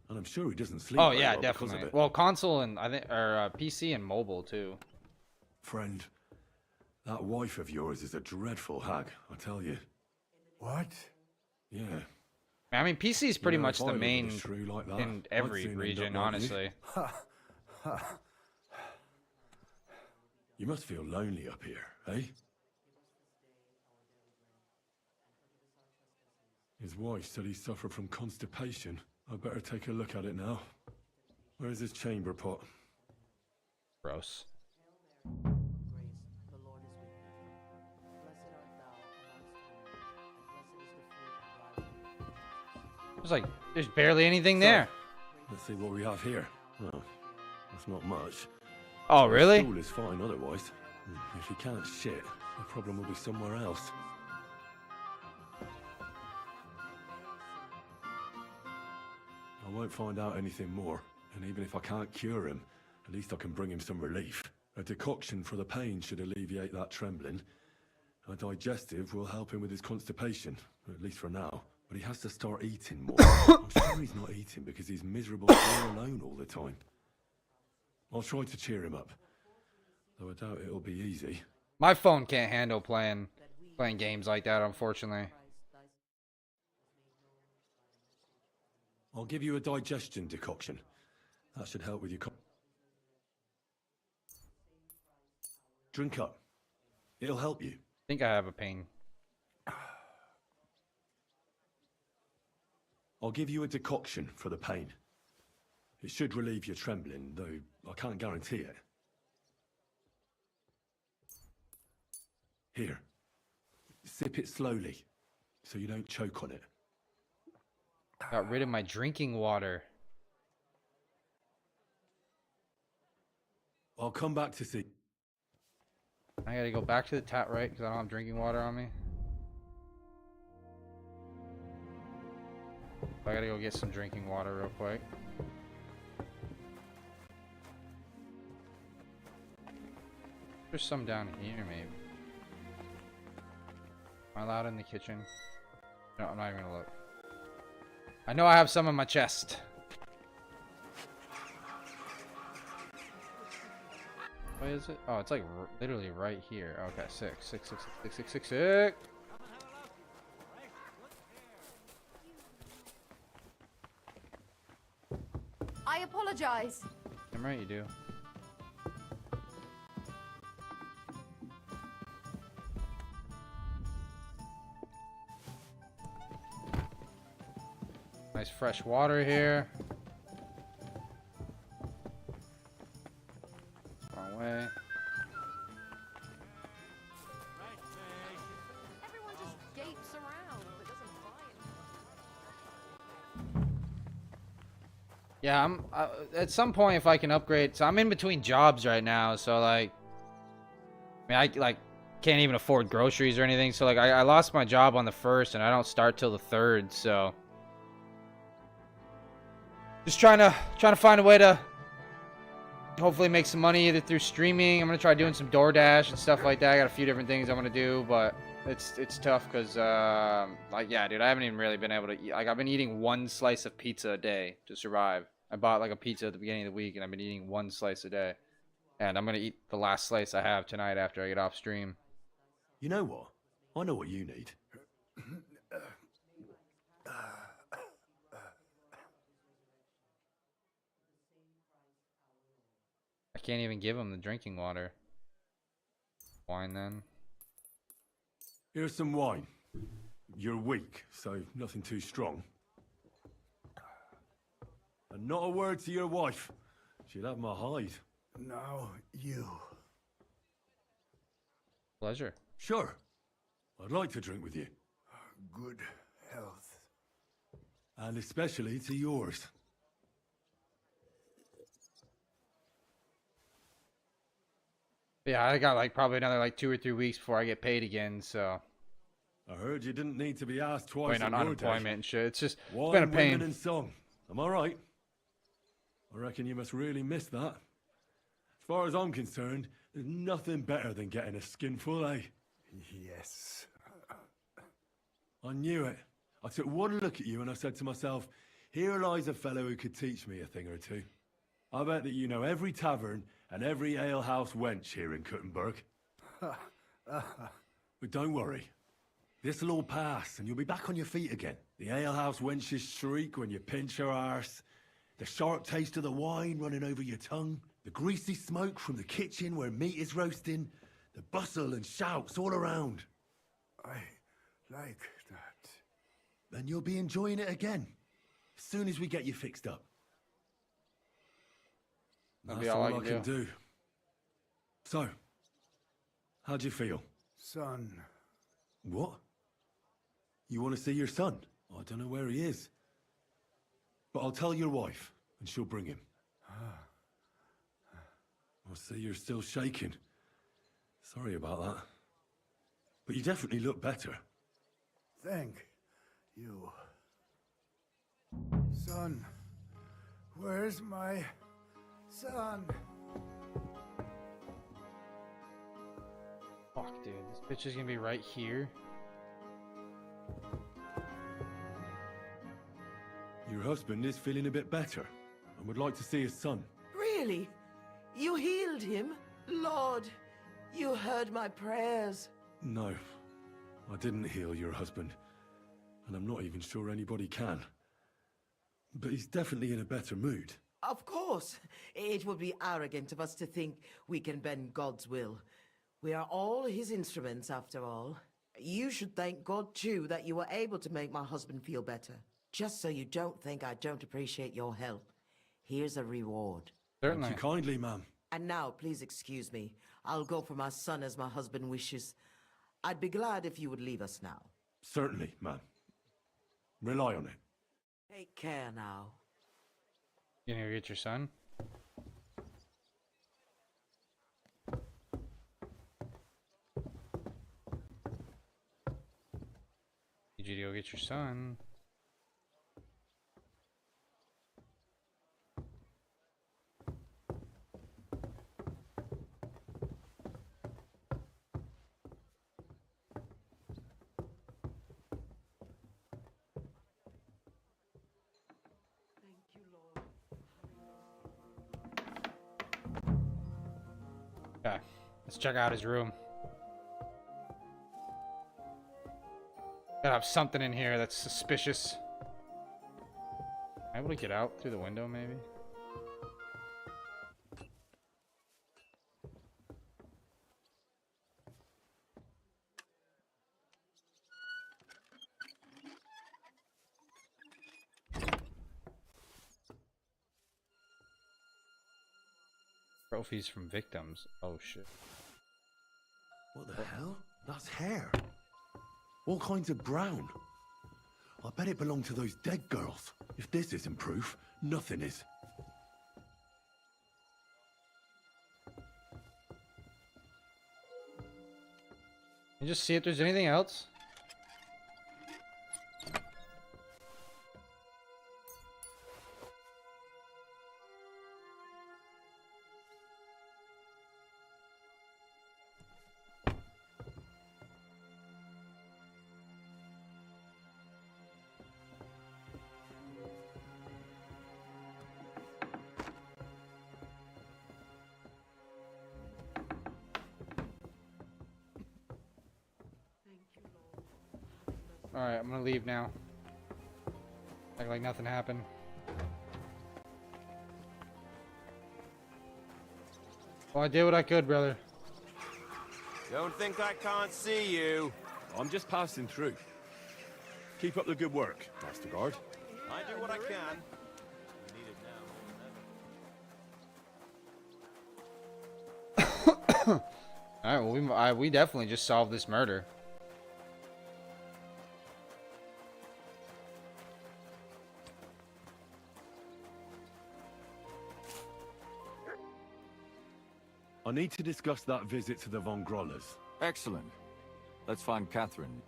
[SPEAKER 3] And I'm sure he doesn't sleep
[SPEAKER 1] Oh
[SPEAKER 3] very
[SPEAKER 1] yeah,
[SPEAKER 3] well because
[SPEAKER 1] definitely.
[SPEAKER 3] of it.
[SPEAKER 1] Well, console and I think or PC and mobile too.
[SPEAKER 3] Friend, that wife of yours is a dreadful hag, I tell you.
[SPEAKER 10] What?
[SPEAKER 3] Yeah.
[SPEAKER 1] I mean, PC is pretty
[SPEAKER 3] You know,
[SPEAKER 1] much
[SPEAKER 3] if
[SPEAKER 1] the
[SPEAKER 3] I lived in a
[SPEAKER 1] main
[SPEAKER 3] shrew like that,
[SPEAKER 1] in
[SPEAKER 3] I'd
[SPEAKER 1] every
[SPEAKER 3] soon end
[SPEAKER 1] region,
[SPEAKER 3] up like you.
[SPEAKER 1] honestly.
[SPEAKER 3] You must feel lonely up here, eh? His wife said he suffered from constipation. I'd better take a look at it now. Where's his chamber pot?
[SPEAKER 1] Gross. There's barely anything there.
[SPEAKER 3] Let's see what we have here. Well, that's not much.
[SPEAKER 1] Oh,
[SPEAKER 3] The
[SPEAKER 1] really?
[SPEAKER 3] stool is fine otherwise. If he can't shit, the problem will be somewhere else. I won't find out anything more, and even if I can't cure him, at least I can bring him some relief. A decoction for the pain should alleviate that trembling. A digestive will help him with his constipation, at least for now. But he has to start eating more. I'm sure he's not eating because he's miserable here alone all the time. I'll try to cheer him up, though I doubt it'll be easy.
[SPEAKER 1] My phone can't handle playing games like that, unfortunately.
[SPEAKER 3] I'll give you a digestion decoction. That should help with your drink up. It'll help you.
[SPEAKER 1] I think I have a pain.
[SPEAKER 3] I'll give you a decoction for the pain. It should relieve your trembling, though I can't guarantee it. Here. Sip it slowly, so you don't choke on it.
[SPEAKER 1] Got rid of my drinking water.
[SPEAKER 3] I'll come back to see.
[SPEAKER 1] I gotta go back to the tap, right? Because I don't have drinking water on me. I gotta go get some drinking water real quick. There's some down here, maybe. Am I allowed in the kitchen? No, I'm not even gonna look. I know I have some in my chest. What is it? Oh, it's like literally right here. Okay, six.
[SPEAKER 8] I apologize.
[SPEAKER 1] I'm right, you do. Nice fresh water here. Wrong way.
[SPEAKER 4] Everyone just gapes around but doesn't buy anything.
[SPEAKER 1] Yeah, I'm at some point if I can upgrade. So I'm in between jobs right now, so like, I mean, I like can't even afford groceries or anything. So like, I lost my job on the 1st, and I don't start till the 3rd. So just trying to find a way to hopefully make some money either through streaming. I'm gonna try doing some DoorDash and stuff like that. I got a few different things I'm gonna do, but it's tough because like, yeah, dude, I haven't even really been able to eat. Like, I've been eating 1 slice of pizza a day to survive. I bought like a pizza at the beginning of the week, and I've been eating 1 slice a day, and I'm gonna eat the last slice I have tonight after I get off stream.
[SPEAKER 20] You know what? I know what you need.
[SPEAKER 1] I can't even give him the drinking water. Wine then.
[SPEAKER 16] Here's some wine. You're weak, so nothing too strong. And not a word to your wife. She'll have my hide.
[SPEAKER 6] Now, you.
[SPEAKER 1] Pleasure.
[SPEAKER 16] Sure. I'd like to drink with you.
[SPEAKER 6] Good health.
[SPEAKER 16] And especially to yours.
[SPEAKER 1] Yeah, I got like probably another like 2 or 3 weeks before I get paid again, so.
[SPEAKER 16] I heard you didn't need to be asked twice
[SPEAKER 1] Waiting on
[SPEAKER 16] in your
[SPEAKER 1] unemployment
[SPEAKER 16] day.
[SPEAKER 1] and shit. It's just it's
[SPEAKER 16] Wine,
[SPEAKER 1] been a pain.
[SPEAKER 16] women, and song. Am I right? I reckon you must really miss that. As far as I'm concerned, there's nothing better than getting a skinful, eh?
[SPEAKER 6] Yes.
[SPEAKER 16] I knew it. I took one look at you and I said to myself, here lies a fellow who could teach me a thing or two. I bet that you know every tavern and every alehouse wench here in Kuttenberg. But don't worry. This'll all pass and you'll be back on your feet again. The alehouse wenches shriek when you pinch her arse. The sharp taste of the wine running over your tongue. The greasy smoke from the kitchen where meat is roasting. The bustle and shouts all around.
[SPEAKER 6] I like that.
[SPEAKER 16] Then you'll be enjoying it again. As soon as we get you fixed up.
[SPEAKER 1] That'll be
[SPEAKER 16] That's
[SPEAKER 1] all
[SPEAKER 16] all
[SPEAKER 1] I
[SPEAKER 16] I
[SPEAKER 1] can
[SPEAKER 16] can do. So, how'd you feel?
[SPEAKER 6] Son.
[SPEAKER 16] What? You want to see your son? I don't know where he is. But I'll tell your wife, and she'll bring him. I see you're still shaking. Sorry about that. But you definitely look better.
[SPEAKER 6] Thank you. Son. Where's my son?
[SPEAKER 1] Fuck, dude. This bitch is gonna be right here.
[SPEAKER 16] Your husband is feeling a bit better and would like to see his son.
[SPEAKER 14] Really? You healed him? Lord, you heard my prayers.
[SPEAKER 16] No, I didn't heal your husband. And I'm not even sure anybody can. But he's definitely in a better mood.
[SPEAKER 14] Of course. It would be arrogant of us to think we can bend God's will. We are all his instruments, after all. You should thank God, too, that you were able to make my husband feel better. Just so you don't think I don't appreciate your help. Here's a reward.
[SPEAKER 1] Certainly.
[SPEAKER 16] Thank you kindly, ma'am.
[SPEAKER 14] And now, please excuse me. I'll go for my son as my husband wishes. I'd be glad if you would leave us now.
[SPEAKER 16] Certainly, ma'am. Rely on it.
[SPEAKER 14] Take care now.
[SPEAKER 1] You gonna go get your son? Need you to go get your son. Okay, let's check out his room. Gotta have something in here that's suspicious. Am I able to get out through the window, maybe? Trophies from victims. Oh shit.
[SPEAKER 20] What the hell? That's hair. All kinds of brown. I bet it belonged to those dead girls. If this isn't proof, nothing is.
[SPEAKER 1] And just see if there's anything else. Alright, I'm gonna leave now. Act like nothing happened. Well, I did what I could, brother.
[SPEAKER 15] Don't think I can't see you.
[SPEAKER 20] I'm just passing through. Keep up the good work, Master Guard.
[SPEAKER 15] I do what I can.
[SPEAKER 1] Alright, well, we definitely just solved this murder.
[SPEAKER 20] I need to discuss that visit to the Von Grollers.
[SPEAKER 5] Excellent. Let's find Catherine.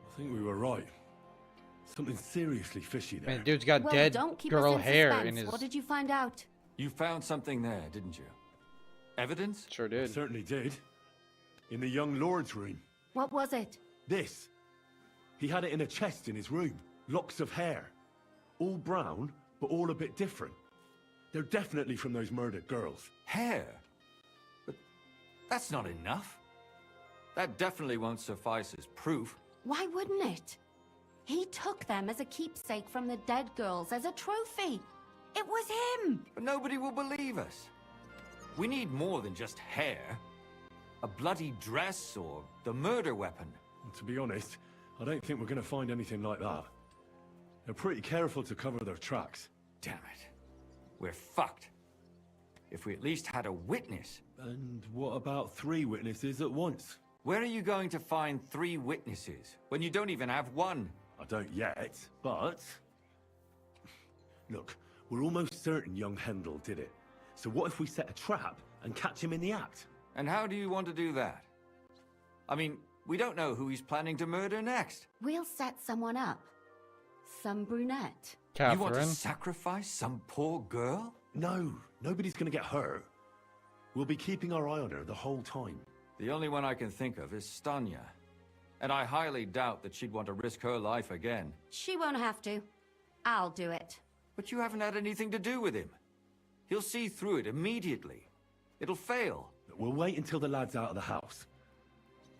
[SPEAKER 20] I think we were right. Something seriously fishy there.
[SPEAKER 1] Man, dude's got
[SPEAKER 12] Well,
[SPEAKER 1] dead
[SPEAKER 12] don't keep
[SPEAKER 1] girl
[SPEAKER 12] us in
[SPEAKER 1] hair
[SPEAKER 12] suspense.
[SPEAKER 1] in his...
[SPEAKER 12] What did you find out?
[SPEAKER 5] You found something there, didn't you? Evidence?
[SPEAKER 1] Sure did.
[SPEAKER 20] Certainly did. In the young lord's room.
[SPEAKER 12] What was it?
[SPEAKER 20] This. He had it in a chest in his room. Locks of hair. All brown, but all a bit different. They're definitely from those murdered girls.
[SPEAKER 5] Hair? But that's not enough. That definitely won't suffice as proof.
[SPEAKER 12] Why wouldn't it? He took them as a keepsake from the dead girls, as a trophy. It was him!
[SPEAKER 5] But nobody will believe us. We need more than just hair. A bloody dress or the murder weapon.
[SPEAKER 20] And to be honest, I don't think we're going to find anything like that. They're pretty careful to cover their tracks.
[SPEAKER 5] Damn it. We're fucked. If we at least had a witness.
[SPEAKER 20] And what about 3 witnesses at once?
[SPEAKER 5] Where are you going to find 3 witnesses when you don't even have one?
[SPEAKER 20] I don't yet, but... Look, we're almost certain young Hendel did it. So what if we set a trap and catch him in the act?
[SPEAKER 5] And how do you want to do that? I mean, we don't know who he's planning to murder next.
[SPEAKER 12] We'll set someone up. Some brunette.
[SPEAKER 5] You want to sacrifice some poor girl?
[SPEAKER 20] No, nobody's gonna get hurt. We'll be keeping our eye on her the whole time.
[SPEAKER 5] The only one I can think of is Stanya. And I highly doubt that she'd want to risk her life again.
[SPEAKER 12] She won't have to. I'll do it.
[SPEAKER 5] But you haven't had anything to do with him. He'll see through it immediately. It'll fail.
[SPEAKER 20] We'll wait until the lad's out of the house.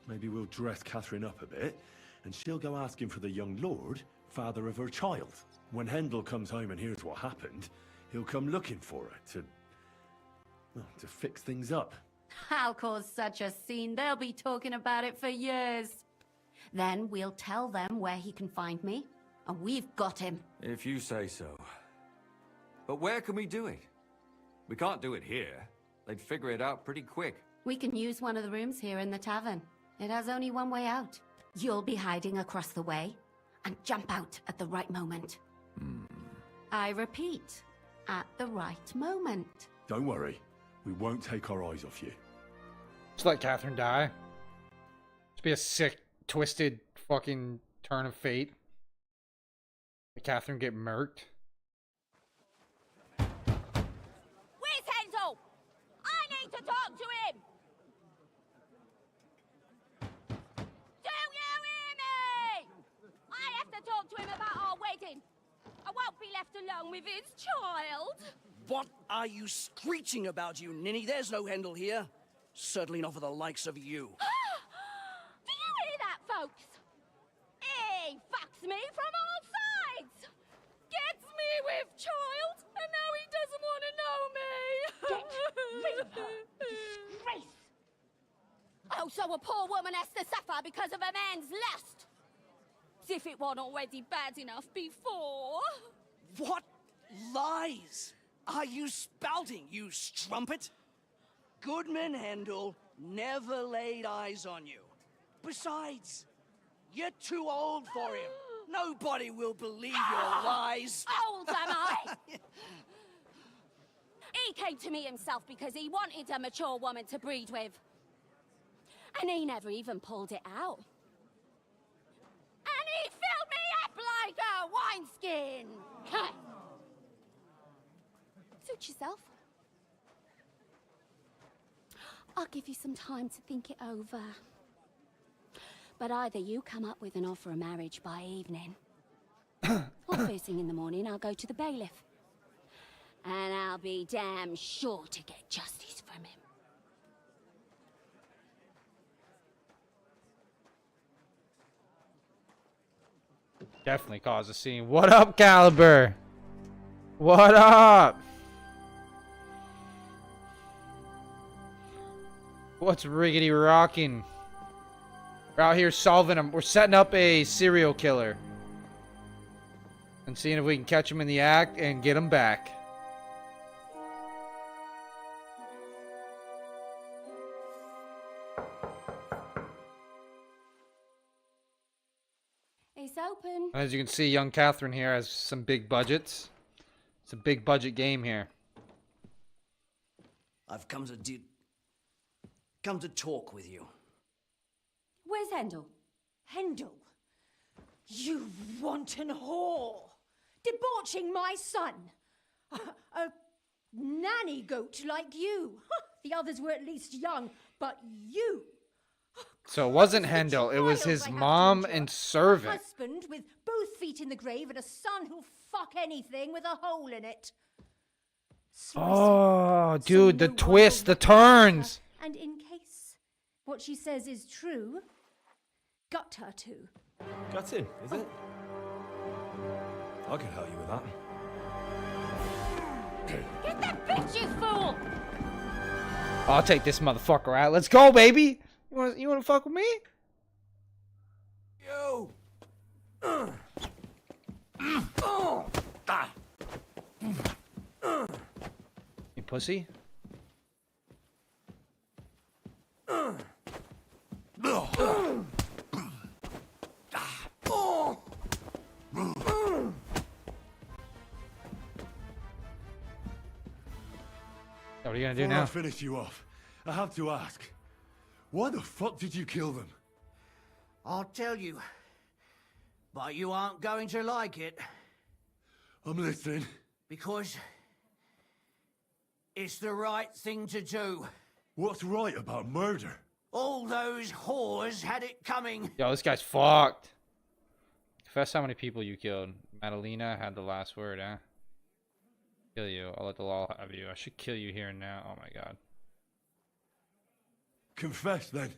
[SPEAKER 20] Maybe we'll dress Catherine up a bit, and she'll go asking for the young lord, father of her child. When Hendel comes home and hears what happened, he'll come looking for her to fix things up.
[SPEAKER 12] I'll cause such a scene, they'll be talking about it for years. Then we'll tell them where he can find me, and we've got him.
[SPEAKER 5] If you say so. But where can we do it? We can't do it here. They'd figure it out pretty quick.
[SPEAKER 12] We can use one of the rooms here in the tavern. It has only one way out. You'll be hiding across the way, and jump out at the right moment. I repeat, at the right moment.
[SPEAKER 20] Don't worry, we won't take our eyes off you.
[SPEAKER 1] Just let Catherine die. Just be a sick, twisted fucking turn of fate. Let Catherine get murked.
[SPEAKER 21] Where's Hendel? I need to talk to him! Do you hear me? I have to talk to him about our wedding. I won't be left alone with his child.
[SPEAKER 23] What are you screeching about, you ninny? There's no Hendel here. Certainly not for the likes of you.
[SPEAKER 21] Do you hear that, folks? He fucks me from all sides. Gets me with child, and now he doesn't want to know me. Get rid of her. Disgrace. Oh, so a poor woman has to suffer because of a man's lust. As if it wasn't already bad enough before.
[SPEAKER 23] What lies are you spouting, you strumpet? Goodman Hendel never laid eyes on you. Besides, you're too old for him. Nobody will believe your lies.
[SPEAKER 21] Old am I? He came to me himself because he wanted a mature woman to breed with. And he never even pulled it out. And he filled me up like a wineskin. Suit yourself. I'll give you some time to think it over. But either you come up with an offer of marriage by evening, or first thing in the morning I'll go to the bailiff. And I'll be damn sure to get justice from him.
[SPEAKER 1] Definitely cause a scene. What up, Caliber? What up? What's riggedy rocking? We're out here solving them. We're setting up a serial killer. And seeing if we can catch him in the act and get him back.
[SPEAKER 21] It's open.
[SPEAKER 1] As you can see, young Catherine here has some big budgets. It's a big budget game here.
[SPEAKER 23] I've come to talk with you.
[SPEAKER 17] Where's Hendel? Hendel? You wanton whore! Debauching my son! A nanny goat like you! The others were at least young, but you!
[SPEAKER 1] So it wasn't Hendel, it was his mom and
[SPEAKER 17] A
[SPEAKER 1] servant.
[SPEAKER 17] husband with both feet in the grave and a son who'll fuck anything with a hole in it.
[SPEAKER 1] Oh, dude, the twists, the turns.
[SPEAKER 17] And in case what she says is true, gut her too.
[SPEAKER 20] Gutting, is it? I can help you with that.
[SPEAKER 21] Get that bitch, you fool!
[SPEAKER 1] I'll take this motherfucker out. Let's go, baby. You wanna fuck with me?
[SPEAKER 23] You!
[SPEAKER 1] You pussy. What are you gonna do
[SPEAKER 20] Before
[SPEAKER 1] now?
[SPEAKER 20] I finish you off, I have to ask, why the fuck did you kill them?
[SPEAKER 22] I'll tell you. But you aren't going to like it.
[SPEAKER 20] I'm listening.
[SPEAKER 22] Because it's the right thing to do.
[SPEAKER 20] What's right about murder?
[SPEAKER 22] All those whores had it coming.
[SPEAKER 1] Yo, this guy's fucked. Confess how many people you killed. Madalena had the last word, huh? Kill you. I'll let the law have you. I should kill you here and now. Oh my god.
[SPEAKER 20] Confess then.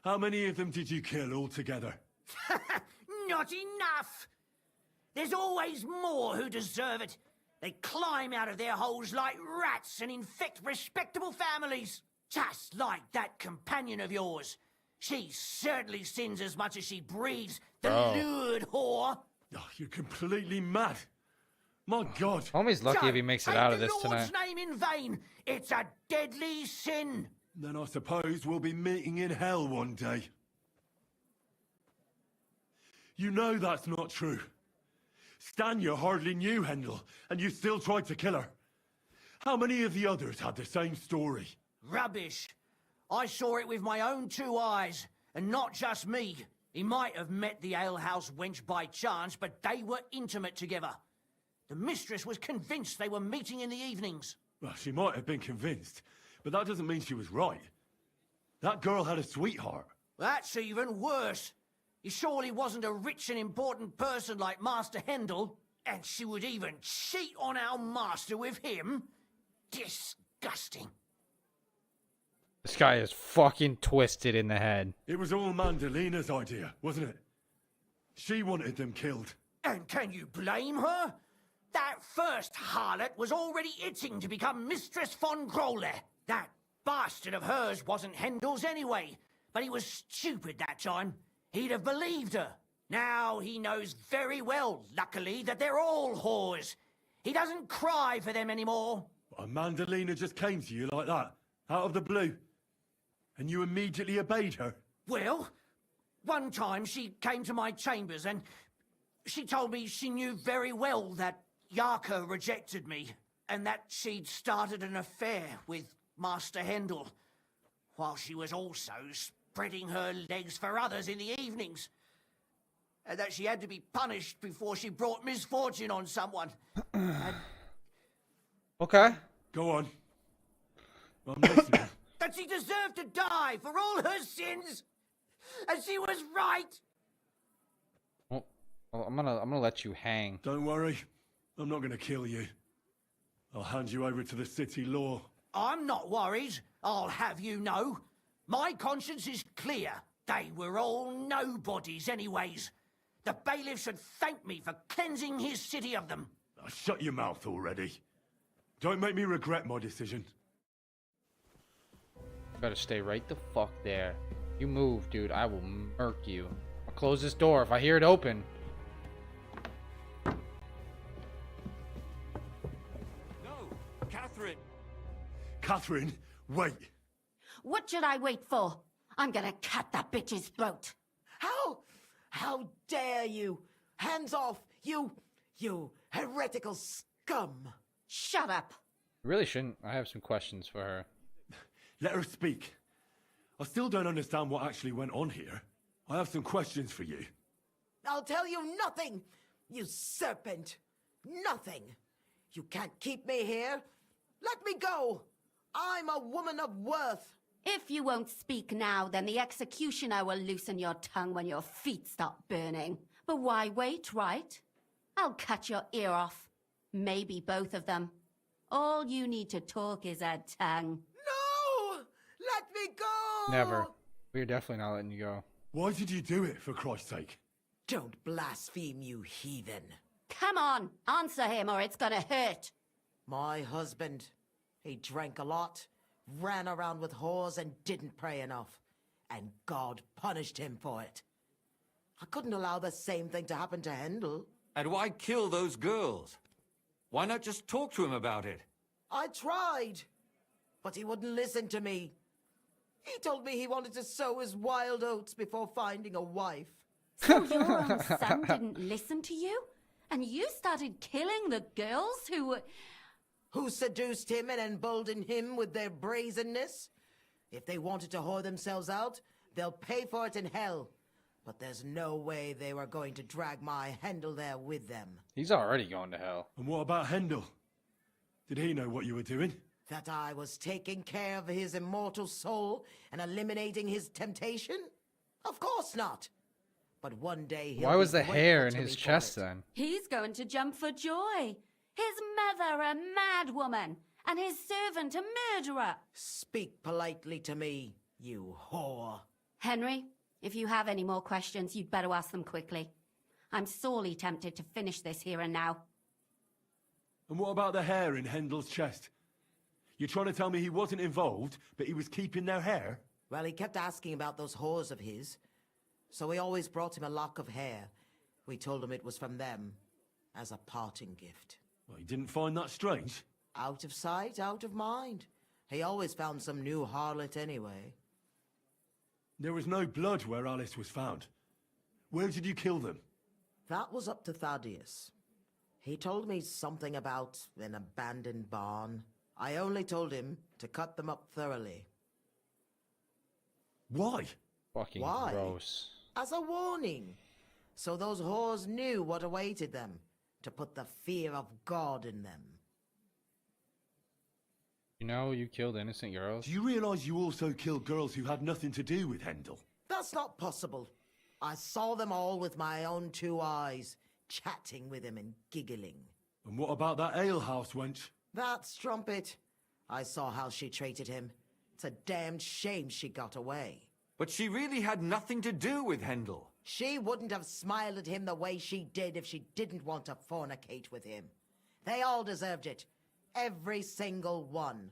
[SPEAKER 20] How many of them did you kill altogether?
[SPEAKER 22] Not enough! There's always more who deserve it. They climb out of their holes like rats and infect respectable families. Just like that companion of yours. She certainly sins as much as she breeds, the lured whore.
[SPEAKER 20] Oh, you're completely mad. My god.
[SPEAKER 1] Homie's lucky if he makes it out of this
[SPEAKER 22] Take the Lord's
[SPEAKER 1] tonight.
[SPEAKER 22] name in vain. It's a deadly sin.
[SPEAKER 20] Then I suppose we'll be meeting in hell one day. You know that's not true. Stanya hardly knew Hendel, and you still tried to kill her. How many of the others had the same story?
[SPEAKER 22] Rubbish. I saw it with my own two eyes, and not just me. He might have met the alehouse wench by chance, but they were intimate together. The mistress was convinced they were meeting in the evenings.
[SPEAKER 20] Well, she might have been convinced, but that doesn't mean she was right. That girl had a sweetheart.
[SPEAKER 22] That's even worse. He surely wasn't a rich and important person like Master Hendel, and she would even cheat on our master with him? Disgusting.
[SPEAKER 1] This guy is fucking twisted in the head.
[SPEAKER 20] It was all Mandalena's idea, wasn't it? She wanted them killed.
[SPEAKER 22] And can you blame her? That first harlot was already itching to become Mistress von Grolle. That bastard of hers wasn't Hendel's anyway, but he was stupid that time. He'd have believed her. Now he knows very well, luckily, that they're all whores. He doesn't cry for them anymore.
[SPEAKER 20] And Mandalena just came to you like that. Out of the blue? And you immediately obeyed her?
[SPEAKER 23] Well, one time she came to my chambers and she told me she knew very well that Yarka rejected me and that she'd started an affair with Master Hendel, while she was also spreading her legs for others in the evenings. And that she had to be punished before she brought misfortune on someone. And
[SPEAKER 1] Okay.
[SPEAKER 20] Go on. I'm listening.
[SPEAKER 23] that she deserved to die for all her sins. And she was right.
[SPEAKER 1] Well, I'm gonna let you hang.
[SPEAKER 20] Don't worry. I'm not gonna kill you. I'll hand you over to the city law.
[SPEAKER 23] I'm not worried, I'll have you know. My conscience is clear. They were all nobodies anyways. The bailiff should thank me for cleansing his city of them.
[SPEAKER 20] Shut your mouth already. Don't make me regret my decision.
[SPEAKER 1] You better stay right the fuck there. You move, dude, I will murk you. I'll close this door if I hear it open.
[SPEAKER 5] Catherine!
[SPEAKER 20] Catherine, wait!
[SPEAKER 12] What should I wait for? I'm gonna cut that bitch's throat.
[SPEAKER 14] How dare you? Hands off, you heretical scum!
[SPEAKER 12] Shut up!
[SPEAKER 1] You really shouldn't. I have some questions for her.
[SPEAKER 20] Let her speak. I still don't understand what actually went on here. I have some questions for you.
[SPEAKER 14] I'll tell you nothing, you serpent! Nothing! You can't keep me here! Let me go! I'm a woman of worth!
[SPEAKER 12] If you won't speak now, then the executioner will loosen your tongue when your feet stop burning. But why wait, right? I'll cut your ear off. Maybe both of them. All you need to talk is a tongue.
[SPEAKER 14] No! Let me go!
[SPEAKER 1] Never. We're definitely not letting you go.
[SPEAKER 20] Why did you do it, for Christ's sake?
[SPEAKER 14] Don't blaspheme, you heathen.
[SPEAKER 12] Come on, answer him or it's gonna hurt.
[SPEAKER 14] My husband, he drank a lot, ran around with whores and didn't pray enough. And God punished him for it. I couldn't allow the same thing to happen to Hendel.
[SPEAKER 5] And why kill those girls? Why not just talk to him about it?
[SPEAKER 14] I tried, but he wouldn't listen to me. He told me he wanted to sow his wild oats before finding a wife.
[SPEAKER 12] So your own son didn't listen to you? And you started killing the girls
[SPEAKER 14] who seduced him and emboldened him with their brazenness? If they wanted to whore themselves out, they'll pay for it in hell. But there's no way they were going to drag my Hendel there with them.
[SPEAKER 1] He's already going to hell.
[SPEAKER 20] And what about Hendel? Did he know what you were doing?
[SPEAKER 14] That I was taking care of his immortal soul and eliminating his temptation? Of course not. But one day he'll
[SPEAKER 1] Why was
[SPEAKER 14] be
[SPEAKER 1] the hair in
[SPEAKER 14] grateful to
[SPEAKER 1] his
[SPEAKER 14] me for
[SPEAKER 1] chest
[SPEAKER 14] it.
[SPEAKER 1] then?
[SPEAKER 12] He's going to jump for joy. His mother a mad woman, and his servant a murderer.
[SPEAKER 14] Speak politely to me, you whore.
[SPEAKER 12] Henry, if you have any more questions, you'd better ask them quickly. I'm sorely tempted to finish this here and now.
[SPEAKER 20] And what about the hair in Hendel's chest? You're trying to tell me he wasn't involved, but he was keeping their hair?
[SPEAKER 14] Well, he kept asking about those whores of his. So we always brought him a lock of hair. We told him it was from them, as a parting gift.
[SPEAKER 20] Well, he didn't find that strange?
[SPEAKER 14] Out of sight, out of mind. He always found some new harlot anyway.
[SPEAKER 20] There was no blood where Alice was found. Where did you kill them?
[SPEAKER 14] That was up to Thaddeus. He told me something about an abandoned barn. I only told him to cut them up thoroughly.
[SPEAKER 20] Why?
[SPEAKER 1] Fucking
[SPEAKER 14] Why?
[SPEAKER 1] gross.
[SPEAKER 14] As a warning. So those whores knew what awaited them. To put the fear of God in them.
[SPEAKER 1] You know you killed innocent girls?
[SPEAKER 20] Do you realize you also killed girls who had nothing to do with Hendel?
[SPEAKER 14] That's not possible. I saw them all with my own two eyes, chatting with him and giggling.
[SPEAKER 20] And what about that alehouse wench?
[SPEAKER 14] That strumpet. I saw how she treated him. It's a damned shame she got away.
[SPEAKER 5] But she really had nothing to do with Hendel.
[SPEAKER 14] She wouldn't have smiled at him the way she did if she didn't want to fornicate with him. They all deserved it. Every single one.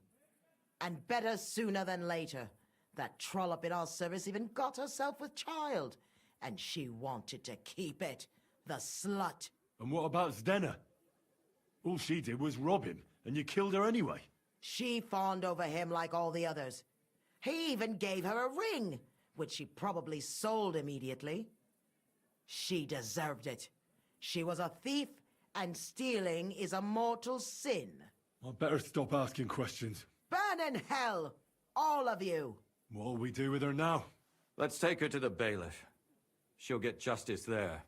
[SPEAKER 14] And better sooner than later. That trollop in our service even got herself with child. And she wanted to keep it. The slut.
[SPEAKER 20] And what about Zdena? All she did was rob him, and you killed her anyway.
[SPEAKER 14] She fawned over him like all the others. He even gave her a ring, which she probably sold immediately. She deserved it. She was a thief, and stealing is a mortal sin.
[SPEAKER 20] I'd better stop asking questions.
[SPEAKER 14] Burn in hell, all of you.
[SPEAKER 20] What'll we do with her now?
[SPEAKER 5] Let's take her to the bailiff. She'll get justice there.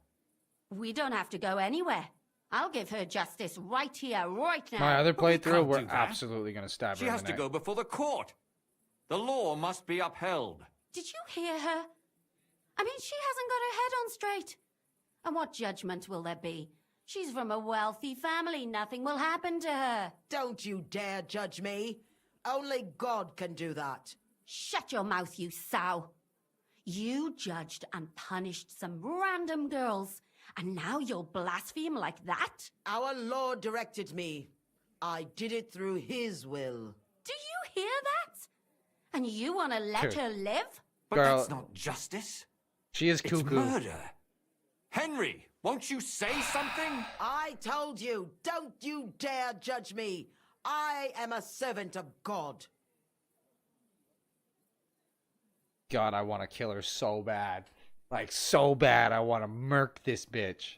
[SPEAKER 12] We don't have to go anywhere. I'll give her justice right here, right now.
[SPEAKER 1] My other playthrough,
[SPEAKER 5] can't
[SPEAKER 1] we're
[SPEAKER 5] do that.
[SPEAKER 1] absolutely gonna stab
[SPEAKER 5] She
[SPEAKER 1] her in
[SPEAKER 5] has
[SPEAKER 1] the
[SPEAKER 5] to
[SPEAKER 1] neck.
[SPEAKER 5] go before the court. The law must be upheld.
[SPEAKER 12] Did you hear her? I mean, she hasn't got her head on straight. And what judgment will there be? She's from a wealthy family. Nothing will happen to her.
[SPEAKER 14] Don't you dare judge me. Only God can do that.
[SPEAKER 12] Shut your mouth, you sow. You judged and punished some random girls, and now you'll blaspheme like that?
[SPEAKER 14] Our Lord directed me. I did it through His will.
[SPEAKER 12] Do you hear that? And you want to let her live?
[SPEAKER 5] But
[SPEAKER 1] Girl,
[SPEAKER 5] that's not justice.
[SPEAKER 1] She is
[SPEAKER 5] It's
[SPEAKER 1] cuckoo.
[SPEAKER 5] murder. Henry, won't you say something?
[SPEAKER 14] I told you, don't you dare judge me. I am a servant of God.
[SPEAKER 1] God, I want to kill her so bad. Like, so bad. I want to murk this bitch.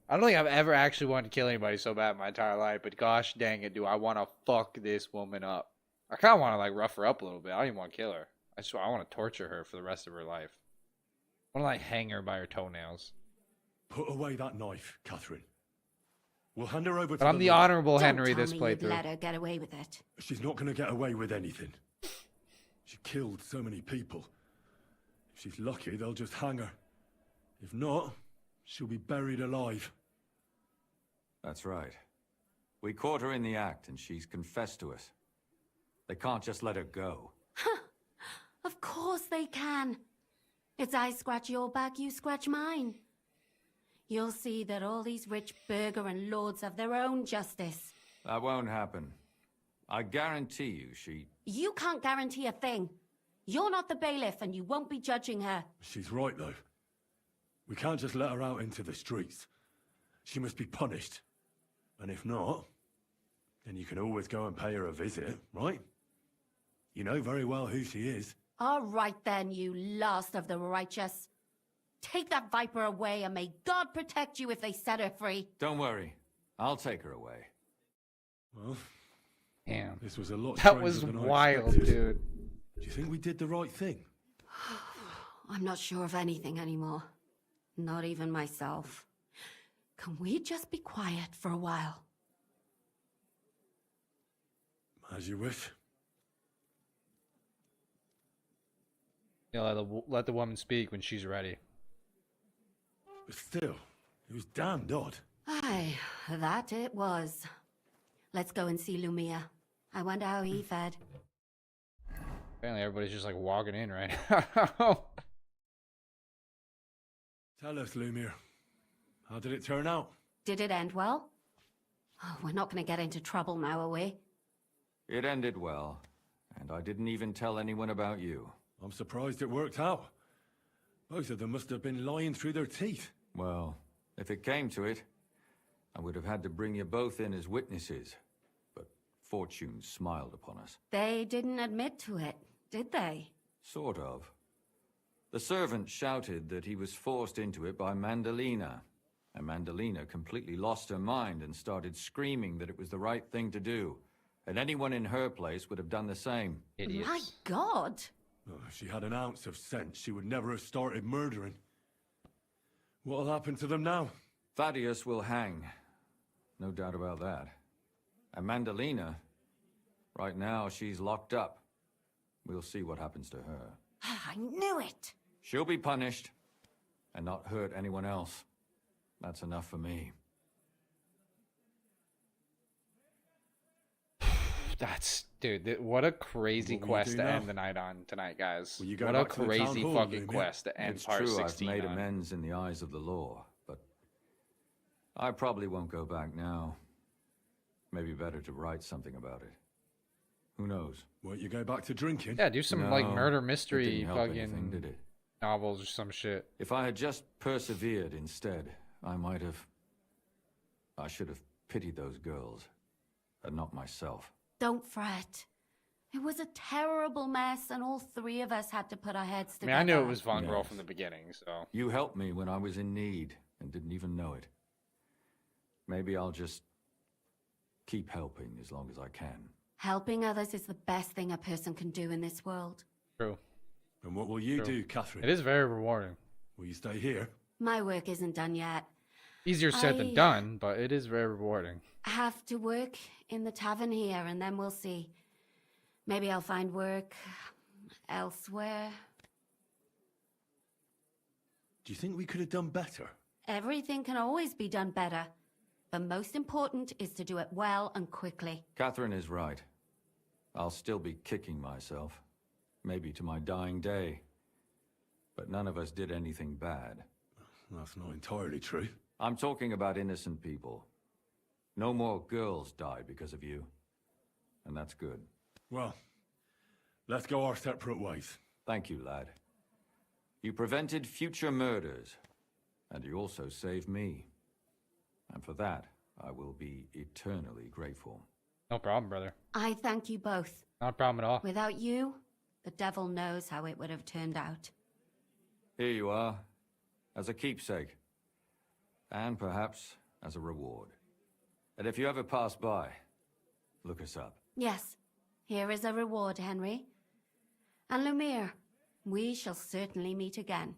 [SPEAKER 1] I don't think I've ever actually wanted to kill anybody so bad in my entire life, but gosh dang it, do I want to fuck this woman up. I kind of want to, like, rough her up a little bit. I don't even want to kill her. I swear, I want to torture her for the rest of her life. I want to, like, hang her by her toenails.
[SPEAKER 20] Put away that knife, Catherine. We'll hand her over to
[SPEAKER 1] But I'm the
[SPEAKER 20] Lord.
[SPEAKER 1] honorable Henry
[SPEAKER 12] Don't
[SPEAKER 1] this
[SPEAKER 12] tell me you'd
[SPEAKER 1] playthrough.
[SPEAKER 12] let her get away with it.
[SPEAKER 20] She's not going to get away with anything. She killed so many people. If she's lucky, they'll just hang her. If not, she'll be buried alive.
[SPEAKER 5] That's right. We caught her in the act, and she's confessed to us. They can't just let her go.
[SPEAKER 12] Of course they can. It's I scratch your back, you scratch mine. You'll see that all these rich burgher and lords have their own justice.
[SPEAKER 5] That won't happen. I guarantee you she...
[SPEAKER 12] You can't guarantee a thing. You're not the bailiff, and you won't be judging her.
[SPEAKER 20] She's right, though. We can't just let her out into the streets. She must be punished. And if not, then you can always go and pay her a visit, right? You know very well who she is.
[SPEAKER 12] All right then, you last of the righteous. Take that viper away, and may God protect you if they set her free.
[SPEAKER 5] Don't worry. I'll take her away.
[SPEAKER 20] Well,
[SPEAKER 1] damn,
[SPEAKER 20] this was a lot
[SPEAKER 1] that was
[SPEAKER 20] stranger than I
[SPEAKER 1] wild,
[SPEAKER 20] expected.
[SPEAKER 1] dude.
[SPEAKER 20] Do you think we did the right thing?
[SPEAKER 12] I'm not sure of anything anymore. Not even myself. Can we just be quiet for a while?
[SPEAKER 20] As you wish.
[SPEAKER 1] Yeah, let the woman speak when she's ready.
[SPEAKER 20] But still, it was damned odd.
[SPEAKER 12] Aye, that it was. Let's go and see Lumia. I wonder how he fared.
[SPEAKER 1] Apparently everybody's just like walking in right now.
[SPEAKER 20] Tell us, Lumiere. How did it turn out?
[SPEAKER 12] Did it end well? Oh, we're not going to get into trouble now, are we?
[SPEAKER 5] It ended well, and I didn't even tell anyone about you.
[SPEAKER 20] I'm surprised it worked out. Both of them must have been lying through their teeth.
[SPEAKER 5] Well, if it came to it, I would have had to bring you both in as witnesses. But fortune smiled upon us.
[SPEAKER 12] They didn't admit to it, did they?
[SPEAKER 5] Sort of. The servant shouted that he was forced into it by Mandalina. And Mandalina completely lost her mind and started screaming that it was the right thing to do. And anyone in her place would have done the same.
[SPEAKER 1] Idiots.
[SPEAKER 12] My God!
[SPEAKER 20] Oh, if she had an ounce of sense, she would never have started murdering. What'll happen to them now?
[SPEAKER 5] Thaddeus will hang. No doubt about that. And Mandalina, right now she's locked up. We'll see what happens to her.
[SPEAKER 12] I knew it!
[SPEAKER 5] She'll be punished, and not hurt anyone else. That's enough for me.
[SPEAKER 1] That's, dude, what a crazy
[SPEAKER 20] What will you
[SPEAKER 1] quest
[SPEAKER 20] do
[SPEAKER 1] to
[SPEAKER 20] now?
[SPEAKER 1] end the night on tonight, guys.
[SPEAKER 20] Will you go
[SPEAKER 1] What a
[SPEAKER 20] back to the town
[SPEAKER 1] crazy
[SPEAKER 20] hall,
[SPEAKER 1] fucking
[SPEAKER 20] Lumia?
[SPEAKER 1] quest to end
[SPEAKER 5] It's
[SPEAKER 1] part
[SPEAKER 5] true
[SPEAKER 1] 16
[SPEAKER 5] I've made
[SPEAKER 1] on.
[SPEAKER 5] amends in the eyes of the law, but I probably won't go back now. Maybe better to write something about it. Who knows?
[SPEAKER 20] Won't you go back to drinking?
[SPEAKER 1] Yeah, do some like
[SPEAKER 5] No,
[SPEAKER 1] murder
[SPEAKER 5] it
[SPEAKER 1] mystery
[SPEAKER 5] didn't help anything, did
[SPEAKER 1] fucking
[SPEAKER 5] it?
[SPEAKER 1] novels or some shit.
[SPEAKER 5] If I had just persevered instead, I should have pitied those girls, and not myself.
[SPEAKER 12] Don't fret. It was a terrible mess, and all three of us had to put our heads
[SPEAKER 1] I
[SPEAKER 12] together.
[SPEAKER 1] mean, I knew it was Von Grohl from the beginning, so.
[SPEAKER 5] You helped me when I was in need and didn't even know it. Maybe I'll just keep helping as long as I can.
[SPEAKER 12] Helping others is the best thing a person can do in this world.
[SPEAKER 1] True.
[SPEAKER 20] And what will you
[SPEAKER 1] True.
[SPEAKER 20] do, Catherine?
[SPEAKER 1] It is very rewarding.
[SPEAKER 20] Will you stay here?
[SPEAKER 12] My work isn't done yet.
[SPEAKER 1] Easier said than done, but it is very rewarding.
[SPEAKER 12] I have to work in the tavern here, and then we'll see. Maybe I'll find work elsewhere.
[SPEAKER 20] Do you think we could have done better?
[SPEAKER 12] Everything can always be done better. The most important is to do it well and quickly.
[SPEAKER 5] Catherine is right. I'll still be kicking myself. Maybe to my dying day. But none of us did anything bad.
[SPEAKER 20] That's not entirely true.
[SPEAKER 5] I'm talking about innocent people. No more girls died because of you. And that's good.
[SPEAKER 20] Well, let's go our separate ways.
[SPEAKER 5] Thank you, lad. You prevented future murders. And you also saved me. And for that, I will be eternally grateful.
[SPEAKER 1] No problem, brother.
[SPEAKER 12] I thank you both.
[SPEAKER 1] Not a problem at all.
[SPEAKER 12] Without you, the devil knows how it would have turned out.
[SPEAKER 5] Here you are, as a keepsake. And perhaps as a reward. And if you ever pass by, look us up.
[SPEAKER 12] Yes, here is a reward, Henry. And Lumiere, we shall certainly meet again.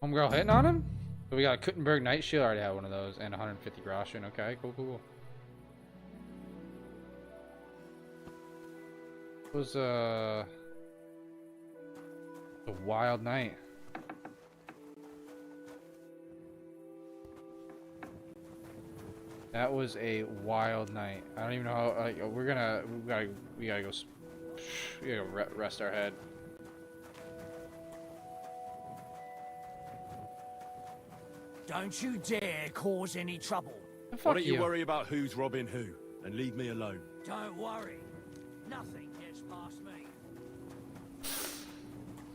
[SPEAKER 1] Homegirl hitting on him? So we got a Kuttenberg Night Shield. I already had one of those. And 150 Groschen. Okay, cool. It was a wild night. That was a wild night. I don't even know how. We gotta go. We gotta rest our head.
[SPEAKER 22] Don't you dare cause any trouble.
[SPEAKER 20] Why don't you worry about who's robbing who, and leave me alone?
[SPEAKER 22] Don't worry. Nothing gets past me.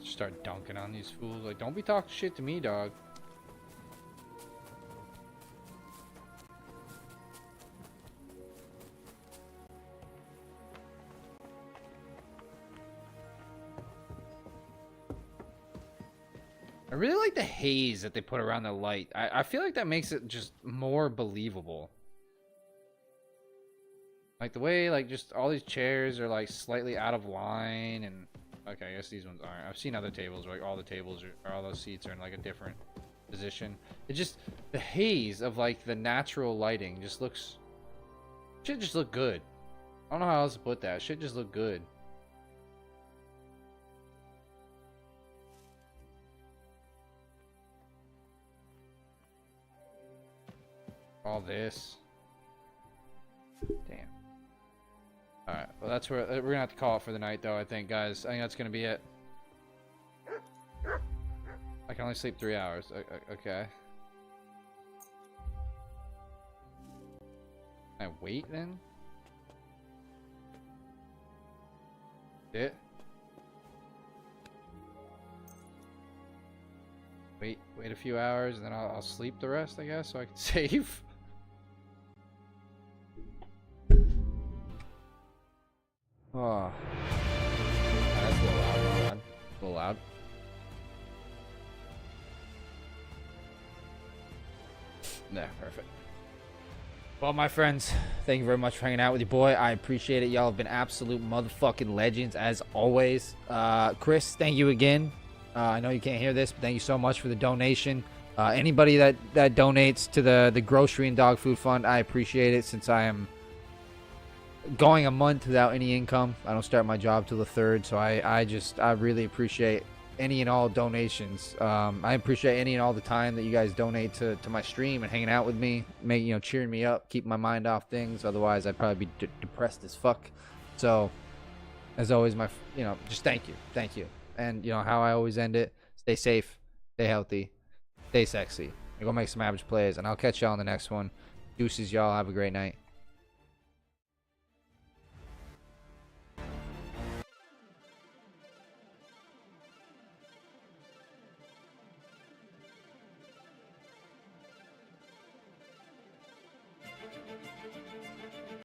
[SPEAKER 1] Start dunking on these fools. Like, don't be talking shit to me, dog. I really like the haze that they put around the light. I feel like that makes it just more believable. Like the way, like, just all these chairs are like slightly out of line, and okay, I guess these ones aren't. I've seen other tables where like all the tables are, or all those seats are in like a different position. It just, the haze of like the natural lighting just looks, should just look good. I don't know how else to put that. Should just look good. All this. Damn. Alright, well that's where we're gonna have to call it for the night though, I think, guys. I think that's gonna be it. I can only sleep 3 hours. Okay. Can I wait then? It? Wait a few hours and then I'll sleep the rest, I guess, so I can save. Oh. That's a little loud, man. A little loud. There, perfect. Well, my friends, thank you very much for hanging out with your boy. I appreciate it. Y'all have been absolute motherfucking legends, as always. Chris, thank you again. I know you can't hear this, but thank you so much for the donation. Anybody that donates to the grocery and dog food fund, I appreciate it, since I am going a month without any income. I don't start my job till the 3rd, so I really appreciate any and all donations. I appreciate any and all the time that you guys donate to my stream and hanging out with me, cheering me up, keeping my mind off things. Otherwise, I'd probably be depressed as fuck. So, as always, just thank you. And how I always end it: stay safe, stay healthy, stay sexy, and go make some average plays. And I'll catch y'all on the next one. Deuces, y'all. Have a great night.